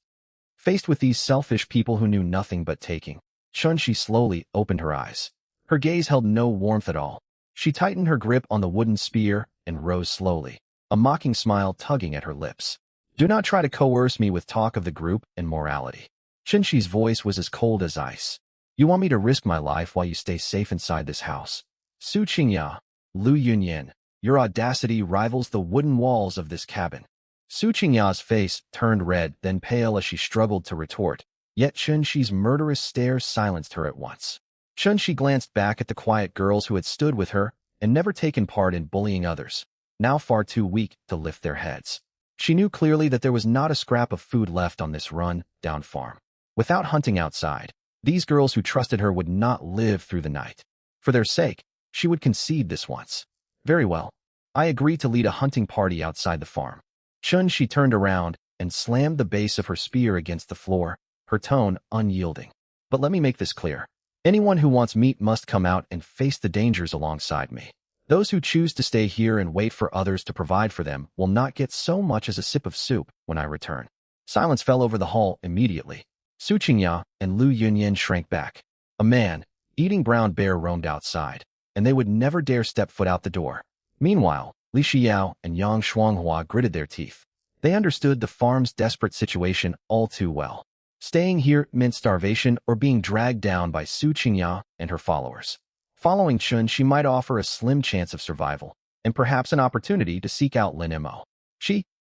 Faced with these selfish people who knew nothing but taking, Chun-Shi slowly opened her eyes. Her gaze held no warmth at all. She tightened her grip on the wooden spear and rose slowly, a mocking smile tugging at her lips. Do not try to coerce me with talk of the group and morality. Chun-Shi's voice was as cold as ice. You want me to risk my life while you stay safe inside this house? Su Qingya, Lu Yunyin, your audacity rivals the wooden walls of this cabin. Su Qingya's face turned red, then pale as she struggled to retort, yet Chun-Shi's murderous stare silenced her at once. Chun-Shi glanced back at the quiet girls who had stood with her and never taken part in bullying others, now far too weak to lift their heads. She knew clearly that there was not a scrap of food left on this run-down farm. Without hunting outside, these girls who trusted her would not live through the night. For their sake, she would concede this once. Very well. I agree to lead a hunting party outside the farm. Chun-Shi turned around and slammed the base of her spear against the floor, her tone unyielding. But let me make this clear. Anyone who wants meat must come out and face the dangers alongside me. Those who choose to stay here and wait for others to provide for them will not get so much as a sip of soup when I return. Silence fell over the hall immediately. Su Qingya and Lu Yunyin shrank back. A man, eating brown bear roamed outside, and they would never dare step foot out the door. Meanwhile, Li Xiao and Yang Shuanghua gritted their teeth. They understood the farm's desperate situation all too well. Staying here meant starvation or being dragged down by Su Qingya and her followers. Following Chun, she might offer a slim chance of survival, and perhaps an opportunity to seek out Lin Mo.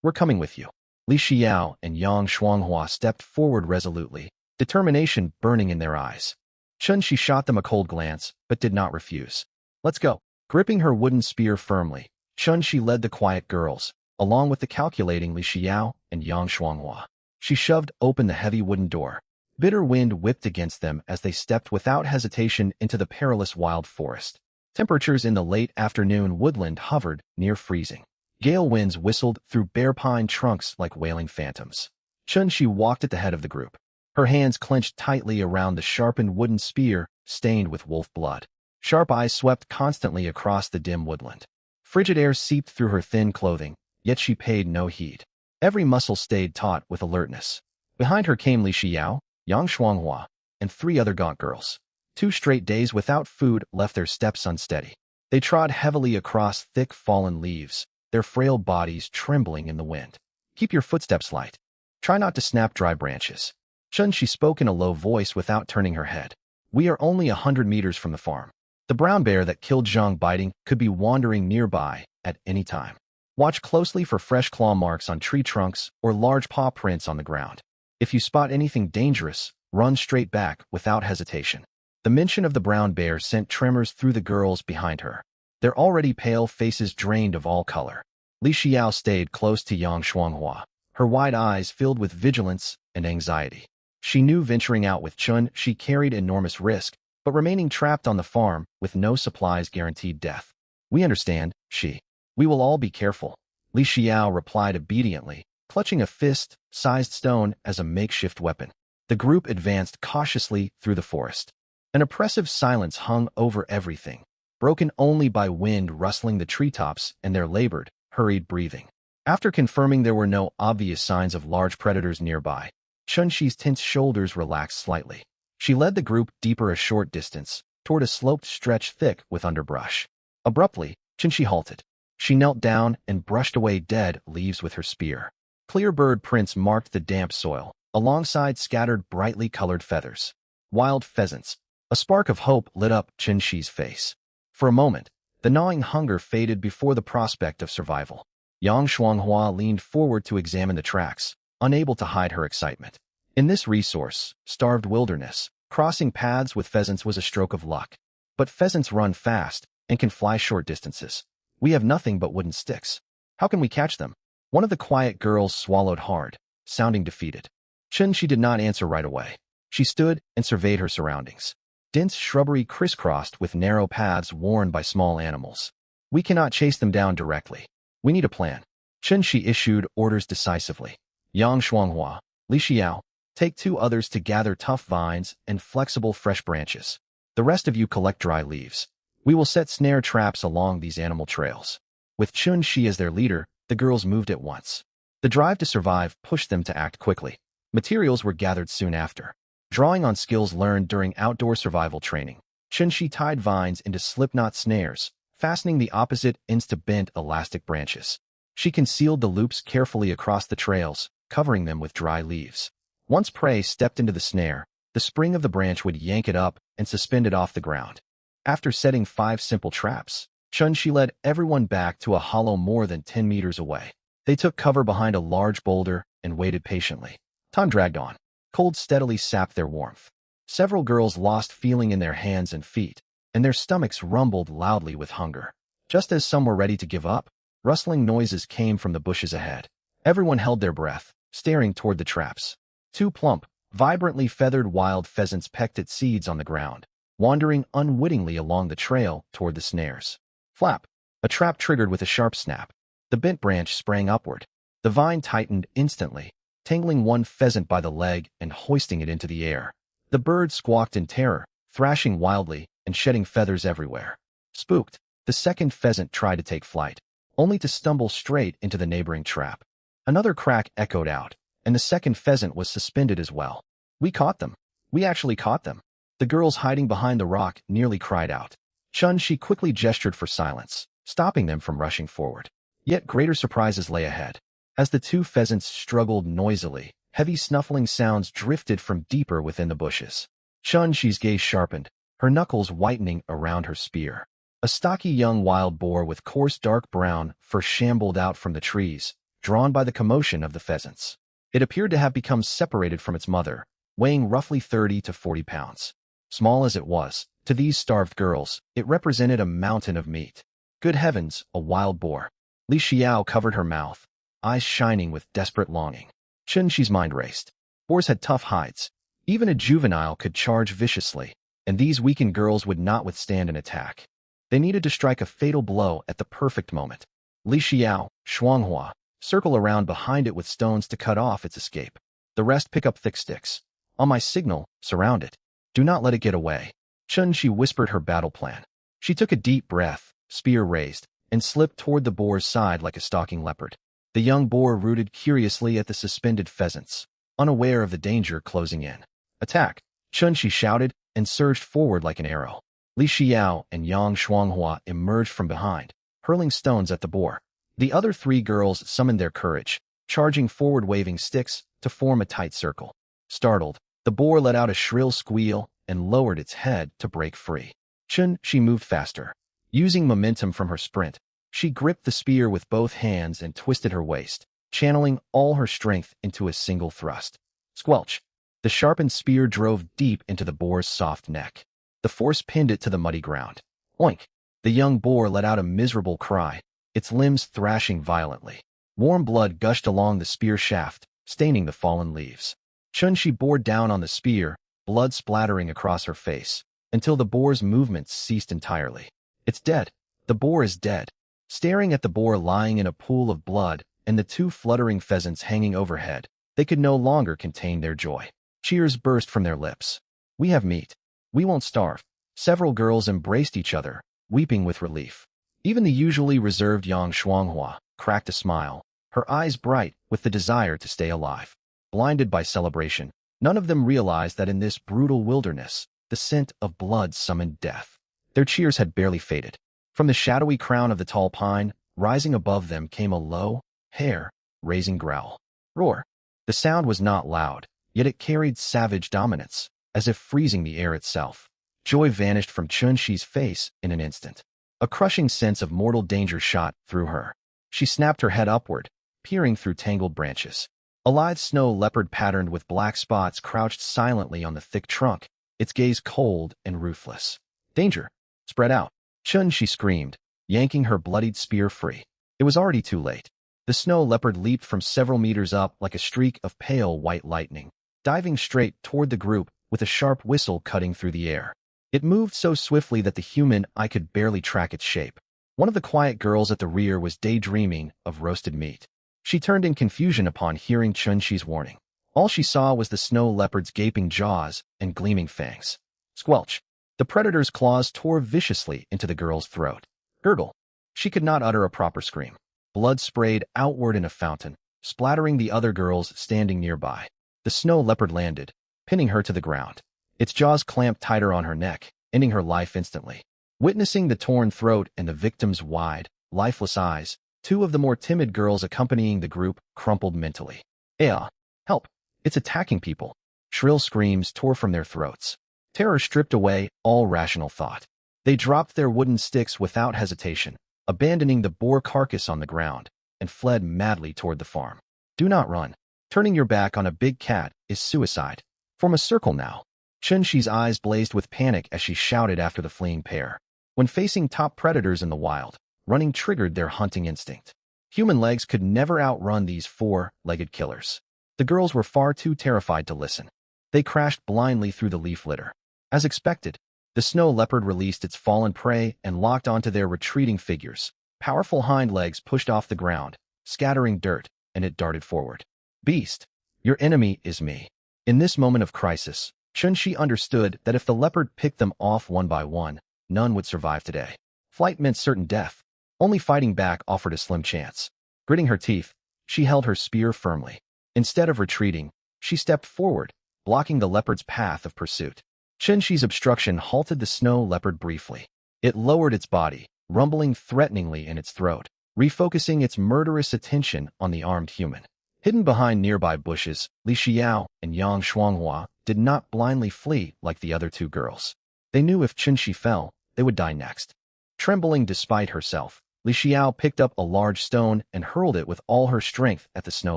We're coming with you. Li Xiao and Yang Shuanghua stepped forward resolutely, determination burning in their eyes. Chun-Shi shot them a cold glance, but did not refuse. Let's go. Gripping her wooden spear firmly, Chun-Shi led the quiet girls, along with the calculating Li Xiao and Yang Shuanghua. She shoved open the heavy wooden door. Bitter wind whipped against them as they stepped without hesitation into the perilous wild forest. Temperatures in the late afternoon woodland hovered near freezing. Gale winds whistled through bare pine trunks like wailing phantoms. Chun-Shi walked at the head of the group. Her hands clenched tightly around the sharpened wooden spear stained with wolf blood. Sharp eyes swept constantly across the dim woodland. Frigid air seeped through her thin clothing, yet she paid no heed. Every muscle stayed taut with alertness. Behind her came Li Xiao, Yang Shuanghua, and 3 other gaunt girls. 2 straight days without food left their steps unsteady. They trod heavily across thick fallen leaves, their frail bodies trembling in the wind. Keep your footsteps light. Try not to snap dry branches. Chun-Shi spoke in a low voice without turning her head. We are only 100 meters from the farm. The brown bear that killed Zhang Biting could be wandering nearby at any time. Watch closely for fresh claw marks on tree trunks or large paw prints on the ground. If you spot anything dangerous, run straight back without hesitation. The mention of the brown bear sent tremors through the girls behind her. Their already pale faces drained of all color. Li Xiao stayed close to Yang Shuanghua, her wide eyes filled with vigilance and anxiety. She knew venturing out with Chun-Shi carried enormous risk, but remaining trapped on the farm with no supplies guaranteed death. We understand, Shi. We will all be careful. Li Xiao replied obediently, clutching a fist-sized stone as a makeshift weapon. The group advanced cautiously through the forest. An oppressive silence hung over everything, broken only by wind rustling the treetops and their labored, hurried breathing. After confirming there were no obvious signs of large predators nearby, Chun-Shi's tense shoulders relaxed slightly. She led the group deeper a short distance, toward a sloped stretch thick with underbrush. Abruptly, Chun-Shi halted. She knelt down and brushed away dead leaves with her spear. Clear bird prints marked the damp soil, alongside scattered brightly colored feathers. Wild pheasants. A spark of hope lit up Chun-Shi's face. For a moment, the gnawing hunger faded before the prospect of survival. Yang Shuanghua leaned forward to examine the tracks, unable to hide her excitement. In this resource-starved wilderness, crossing paths with pheasants was a stroke of luck. But pheasants run fast and can fly short distances. We have nothing but wooden sticks. How can we catch them? One of the quiet girls swallowed hard, sounding defeated. Chun-Shi did not answer right away. She stood and surveyed her surroundings. Dense shrubbery crisscrossed with narrow paths worn by small animals. We cannot chase them down directly. We need a plan. Chun-Shi issued orders decisively. Yang Shuanghua, Li Xiao, take 2 others to gather tough vines and flexible fresh branches. The rest of you collect dry leaves. We will set snare traps along these animal trails. With Chun-Shi as their leader, the girls moved at once. The drive to survive pushed them to act quickly. Materials were gathered soon after. Drawing on skills learned during outdoor survival training, Chun-Shi tied vines into slipknot snares, fastening the opposite ends to bent elastic branches. She concealed the loops carefully across the trails, covering them with dry leaves. Once prey stepped into the snare, the spring of the branch would yank it up and suspend it off the ground. After setting 5 simple traps, Chun-Shi led everyone back to a hollow more than 10 meters away. They took cover behind a large boulder and waited patiently. Time dragged on. Cold steadily sapped their warmth. Several girls lost feeling in their hands and feet, and their stomachs rumbled loudly with hunger. Just as some were ready to give up, rustling noises came from the bushes ahead. Everyone held their breath, staring toward the traps. 2 plump, vibrantly feathered wild pheasants pecked at seeds on the ground, wandering unwittingly along the trail toward the snares. Flap! A trap triggered with a sharp snap. The bent branch sprang upward. The vine tightened instantly, tangling one pheasant by the leg and hoisting it into the air. The bird squawked in terror, thrashing wildly and shedding feathers everywhere. Spooked, the second pheasant tried to take flight, only to stumble straight into the neighboring trap. Another crack echoed out, and the second pheasant was suspended as well. We caught them. We actually caught them. The girls hiding behind the rock nearly cried out. Chun-Shi quickly gestured for silence, stopping them from rushing forward. Yet greater surprises lay ahead. As the 2 pheasants struggled noisily, heavy snuffling sounds drifted from deeper within the bushes. Chun-Shi's gaze sharpened, her knuckles whitening around her spear. A stocky young wild boar with coarse dark brown fur shambled out from the trees, drawn by the commotion of the pheasants. It appeared to have become separated from its mother, weighing roughly 30 to 40 pounds. Small as it was, to these starved girls, it represented a mountain of meat. Good heavens, a wild boar. Li Xiao covered her mouth, eyes shining with desperate longing. Chun-Shi's mind raced. Boars had tough hides. Even a juvenile could charge viciously, and these weakened girls would not withstand an attack. They needed to strike a fatal blow at the perfect moment. Li Xiao, Shuanghua, circle around behind it with stones to cut off its escape. The rest pick up thick sticks. On my signal, surround it. Do not let it get away. Chun-Shi whispered her battle plan. She took a deep breath, spear raised, and slipped toward the boar's side like a stalking leopard. The young boar rooted curiously at the suspended pheasants, unaware of the danger closing in. Attack! Chun-Shi shouted and surged forward like an arrow. Li Xiao and Yang Shuanghua emerged from behind, hurling stones at the boar. The other 3 girls summoned their courage, charging forward waving sticks to form a tight circle. Startled, the boar let out a shrill squeal and lowered its head to break free. She moved faster. Using momentum from her sprint, she gripped the spear with both hands and twisted her waist, channeling all her strength into a single thrust. Squelch! The sharpened spear drove deep into the boar's soft neck. The force pinned it to the muddy ground. Oink! The young boar let out a miserable cry, its limbs thrashing violently. Warm blood gushed along the spear shaft, staining the fallen leaves. She bore down on the spear, blood splattering across her face, until the boar's movements ceased entirely. It's dead. The boar is dead. Staring at the boar lying in a pool of blood and the two fluttering pheasants hanging overhead, they could no longer contain their joy. Cheers burst from their lips. We have meat. We won't starve. Several girls embraced each other, weeping with relief. Even the usually reserved Yang Shuanghua cracked a smile, her eyes bright with the desire to stay alive. Blinded by celebration, none of them realized that in this brutal wilderness, the scent of blood summoned death. Their cheers had barely faded. From the shadowy crown of the tall pine, rising above them came a low, hair-raising growl. Roar. The sound was not loud, yet it carried savage dominance, as if freezing the air itself. Joy vanished from Chun-Shi's face in an instant. A crushing sense of mortal danger shot through her. She snapped her head upward, peering through tangled branches. A lithe snow leopard patterned with black spots crouched silently on the thick trunk, its gaze cold and ruthless. Danger! Spread out! Chun-Shi screamed, yanking her bloodied spear free. It was already too late. The snow leopard leaped from several meters up like a streak of pale white lightning, diving straight toward the group with a sharp whistle cutting through the air. It moved so swiftly that the human eye could barely track its shape. One of the quiet girls at the rear was daydreaming of roasted meat. She turned in confusion upon hearing Chun-Shi's warning. All she saw was the snow leopard's gaping jaws and gleaming fangs. Squelch! The predator's claws tore viciously into the girl's throat. Gurgle! She could not utter a proper scream. Blood sprayed outward in a fountain, splattering the other girls standing nearby. The snow leopard landed, pinning her to the ground. Its jaws clamped tighter on her neck, ending her life instantly. Witnessing the torn throat and the victim's wide, lifeless eyes, two of the more timid girls accompanying the group crumpled mentally. Help! It's attacking people! Shrill screams tore from their throats. Terror stripped away all rational thought. They dropped their wooden sticks without hesitation, abandoning the boar carcass on the ground, and fled madly toward the farm. Do not run. Turning your back on a big cat is suicide. Form a circle now. Chun-Shi's eyes blazed with panic as she shouted after the fleeing pair. When facing top predators in the wild, running triggered their hunting instinct. Human legs could never outrun these four-legged killers. The girls were far too terrified to listen. They crashed blindly through the leaf litter. As expected, the snow leopard released its fallen prey and locked onto their retreating figures. Powerful hind legs pushed off the ground, scattering dirt, and it darted forward. Beast, your enemy is me. In this moment of crisis, Chun-Shi understood that if the leopard picked them off one by one, none would survive today. Flight meant certain death. Only fighting back offered a slim chance. Gritting her teeth, she held her spear firmly. Instead of retreating, she stepped forward, blocking the leopard's path of pursuit. Chun-Shi's obstruction halted the snow leopard briefly. It lowered its body, rumbling threateningly in its throat, refocusing its murderous attention on the armed human. Hidden behind nearby bushes, Li Xiao and Yang Shuanghua did not blindly flee like the other two girls. They knew if Chun-Shi fell, they would die next. Trembling despite herself, Li Xiao picked up a large stone and hurled it with all her strength at the snow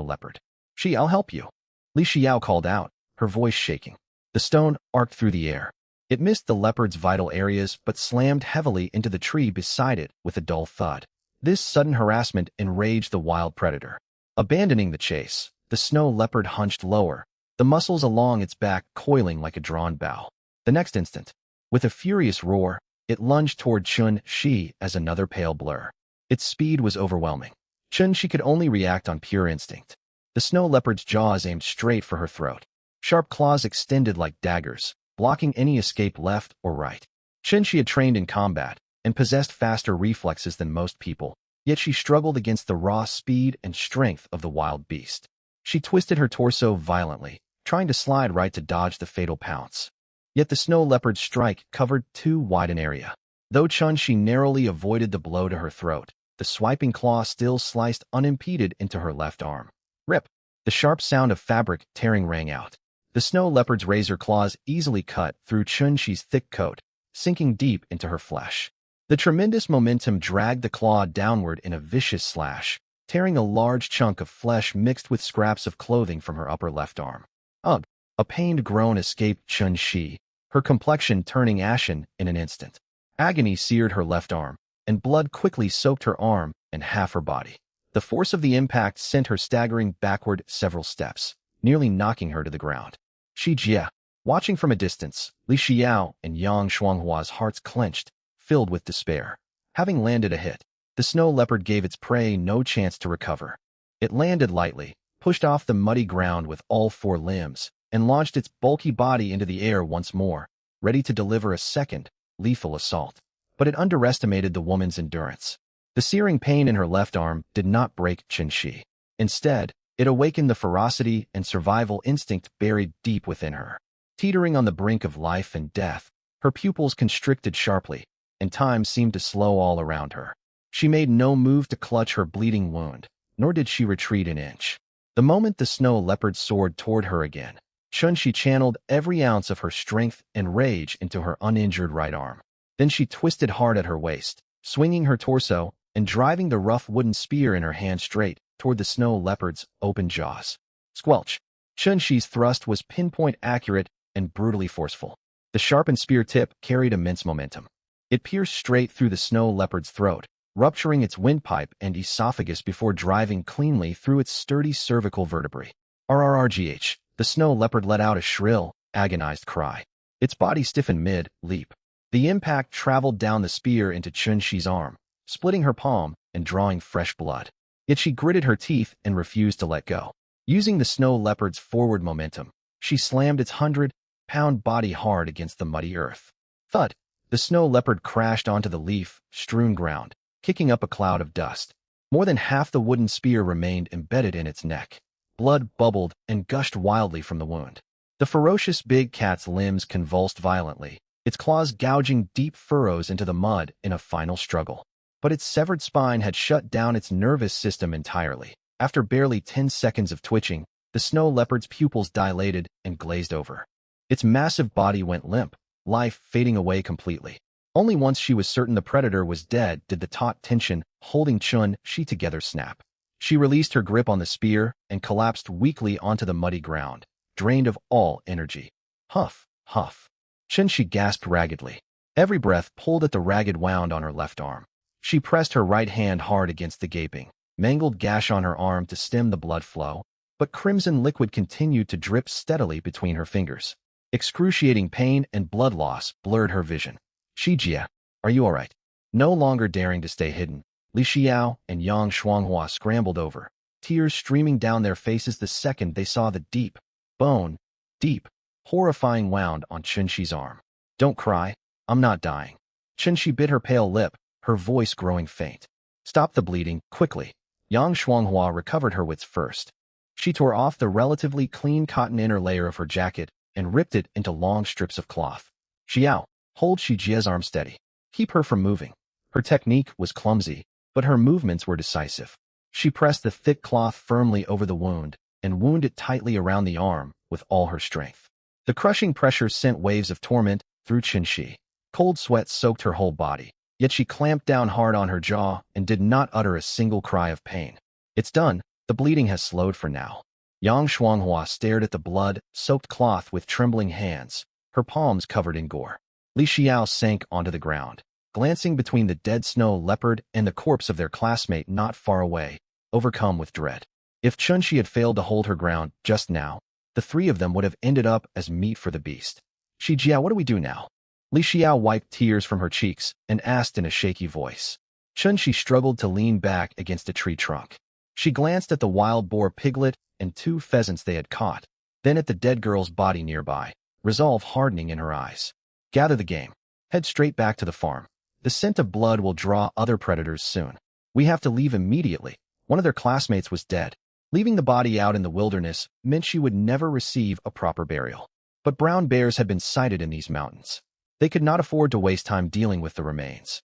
leopard. I'll help you. Li Xiao called out, her voice shaking. The stone arced through the air. It missed the leopard's vital areas but slammed heavily into the tree beside it with a dull thud. This sudden harassment enraged the wild predator. Abandoning the chase, the snow leopard hunched lower, the muscles along its back coiling like a drawn bow. The next instant, with a furious roar, it lunged toward Chun-Shi as another pale blur. Its speed was overwhelming. Chun-Shi could only react on pure instinct. The snow leopard's jaws aimed straight for her throat. Sharp claws extended like daggers, blocking any escape left or right. Chun-Shi had trained in combat and possessed faster reflexes than most people, yet she struggled against the raw speed and strength of the wild beast. She twisted her torso violently, trying to slide right to dodge the fatal pounce. Yet the snow leopard's strike covered too wide an area. Though Chun-Shi narrowly avoided the blow to her throat, the swiping claw still sliced unimpeded into her left arm. Rip! The sharp sound of fabric tearing rang out. The snow leopard's razor claws easily cut through Chun-Chi's thick coat, sinking deep into her flesh. The tremendous momentum dragged the claw downward in a vicious slash, tearing a large chunk of flesh mixed with scraps of clothing from her upper left arm. Ugh! A pained groan escaped Chun-Chi, her complexion turning ashen in an instant. Agony seared her left arm, and blood quickly soaked her arm and half her body. The force of the impact sent her staggering backward several steps, nearly knocking her to the ground. Shi Jie, watching from a distance, Li Xiao and Yang Shuanghua's hearts clenched, filled with despair. Having landed a hit, the snow leopard gave its prey no chance to recover. It landed lightly, pushed off the muddy ground with all four limbs, and launched its bulky body into the air once more, ready to deliver a second, lethal assault. But it underestimated the woman's endurance. The searing pain in her left arm did not break Chun-Chi. Instead, it awakened the ferocity and survival instinct buried deep within her. Teetering on the brink of life and death, her pupils constricted sharply, and time seemed to slow all around her. She made no move to clutch her bleeding wound, nor did she retreat an inch. The moment the snow leopard soared toward her again, Chun-Chi channeled every ounce of her strength and rage into her uninjured right arm. Then she twisted hard at her waist, swinging her torso and driving the rough wooden spear in her hand straight toward the snow leopard's open jaws. Squelch! Chun-Chi's thrust was pinpoint accurate and brutally forceful. The sharpened spear tip carried immense momentum. It pierced straight through the snow leopard's throat, rupturing its windpipe and esophagus before driving cleanly through its sturdy cervical vertebrae. RRRGH! The snow leopard let out a shrill, agonized cry. Its body stiffened mid-leap. The impact traveled down the spear into Chun-Chi's arm, splitting her palm and drawing fresh blood. Yet she gritted her teeth and refused to let go. Using the snow leopard's forward momentum, she slammed its 100-pound body hard against the muddy earth. Thud! The snow leopard crashed onto the leaf-strewn ground, kicking up a cloud of dust. More than half the wooden spear remained embedded in its neck. Blood bubbled and gushed wildly from the wound. The ferocious big cat's limbs convulsed violently, its claws gouging deep furrows into the mud in a final struggle. But its severed spine had shut down its nervous system entirely. After barely 10 seconds of twitching, the snow leopard's pupils dilated and glazed over. Its massive body went limp, life fading away completely. Only once she was certain the predator was dead did the taut tension holding Chun-Chi together snap. She released her grip on the spear and collapsed weakly onto the muddy ground, drained of all energy. Huff, huff. Chun-Chi gasped raggedly. Every breath pulled at the ragged wound on her left arm. She pressed her right hand hard against the gaping, mangled gash on her arm to stem the blood flow, but crimson liquid continued to drip steadily between her fingers. Excruciating pain and blood loss blurred her vision. Shi Jie, are you all right? No longer daring to stay hidden, Li Xiao and Yang Shuanghua scrambled over, tears streaming down their faces the second they saw the deep, horrifying wound on Chun-Chi's arm. Don't cry, I'm not dying. Chun-Chi bit her pale lip, her voice growing faint. Stop the bleeding, quickly. Yang Shuanghua recovered her wits first. She tore off the relatively clean cotton inner layer of her jacket and ripped it into long strips of cloth. Xiao, hold Shi Jie's arm steady. Keep her from moving. Her technique was clumsy, but her movements were decisive. She pressed the thick cloth firmly over the wound and wound it tightly around the arm with all her strength. The crushing pressure sent waves of torment through Chun-Chi. Cold sweat soaked her whole body, yet she clamped down hard on her jaw and did not utter a single cry of pain. It's done. The bleeding has slowed for now. Yang Shuanghua stared at the blood-soaked cloth with trembling hands, her palms covered in gore. Li Xiao sank onto the ground, glancing between the dead snow leopard and the corpse of their classmate not far away, overcome with dread. If Chun-Chi had failed to hold her ground just now, the three of them would have ended up as meat for the beast. Shi Jie, what do we do now? Li Xiao wiped tears from her cheeks and asked in a shaky voice. Chun-Chi struggled to lean back against a tree trunk. She glanced at the wild boar piglet and 2 pheasants they had caught, then at the dead girl's body nearby, resolve hardening in her eyes. Gather the game. Head straight back to the farm. The scent of blood will draw other predators soon. We have to leave immediately. One of their classmates was dead. Leaving the body out in the wilderness meant she would never receive a proper burial. But brown bears had been sighted in these mountains. They could not afford to waste time dealing with the remains.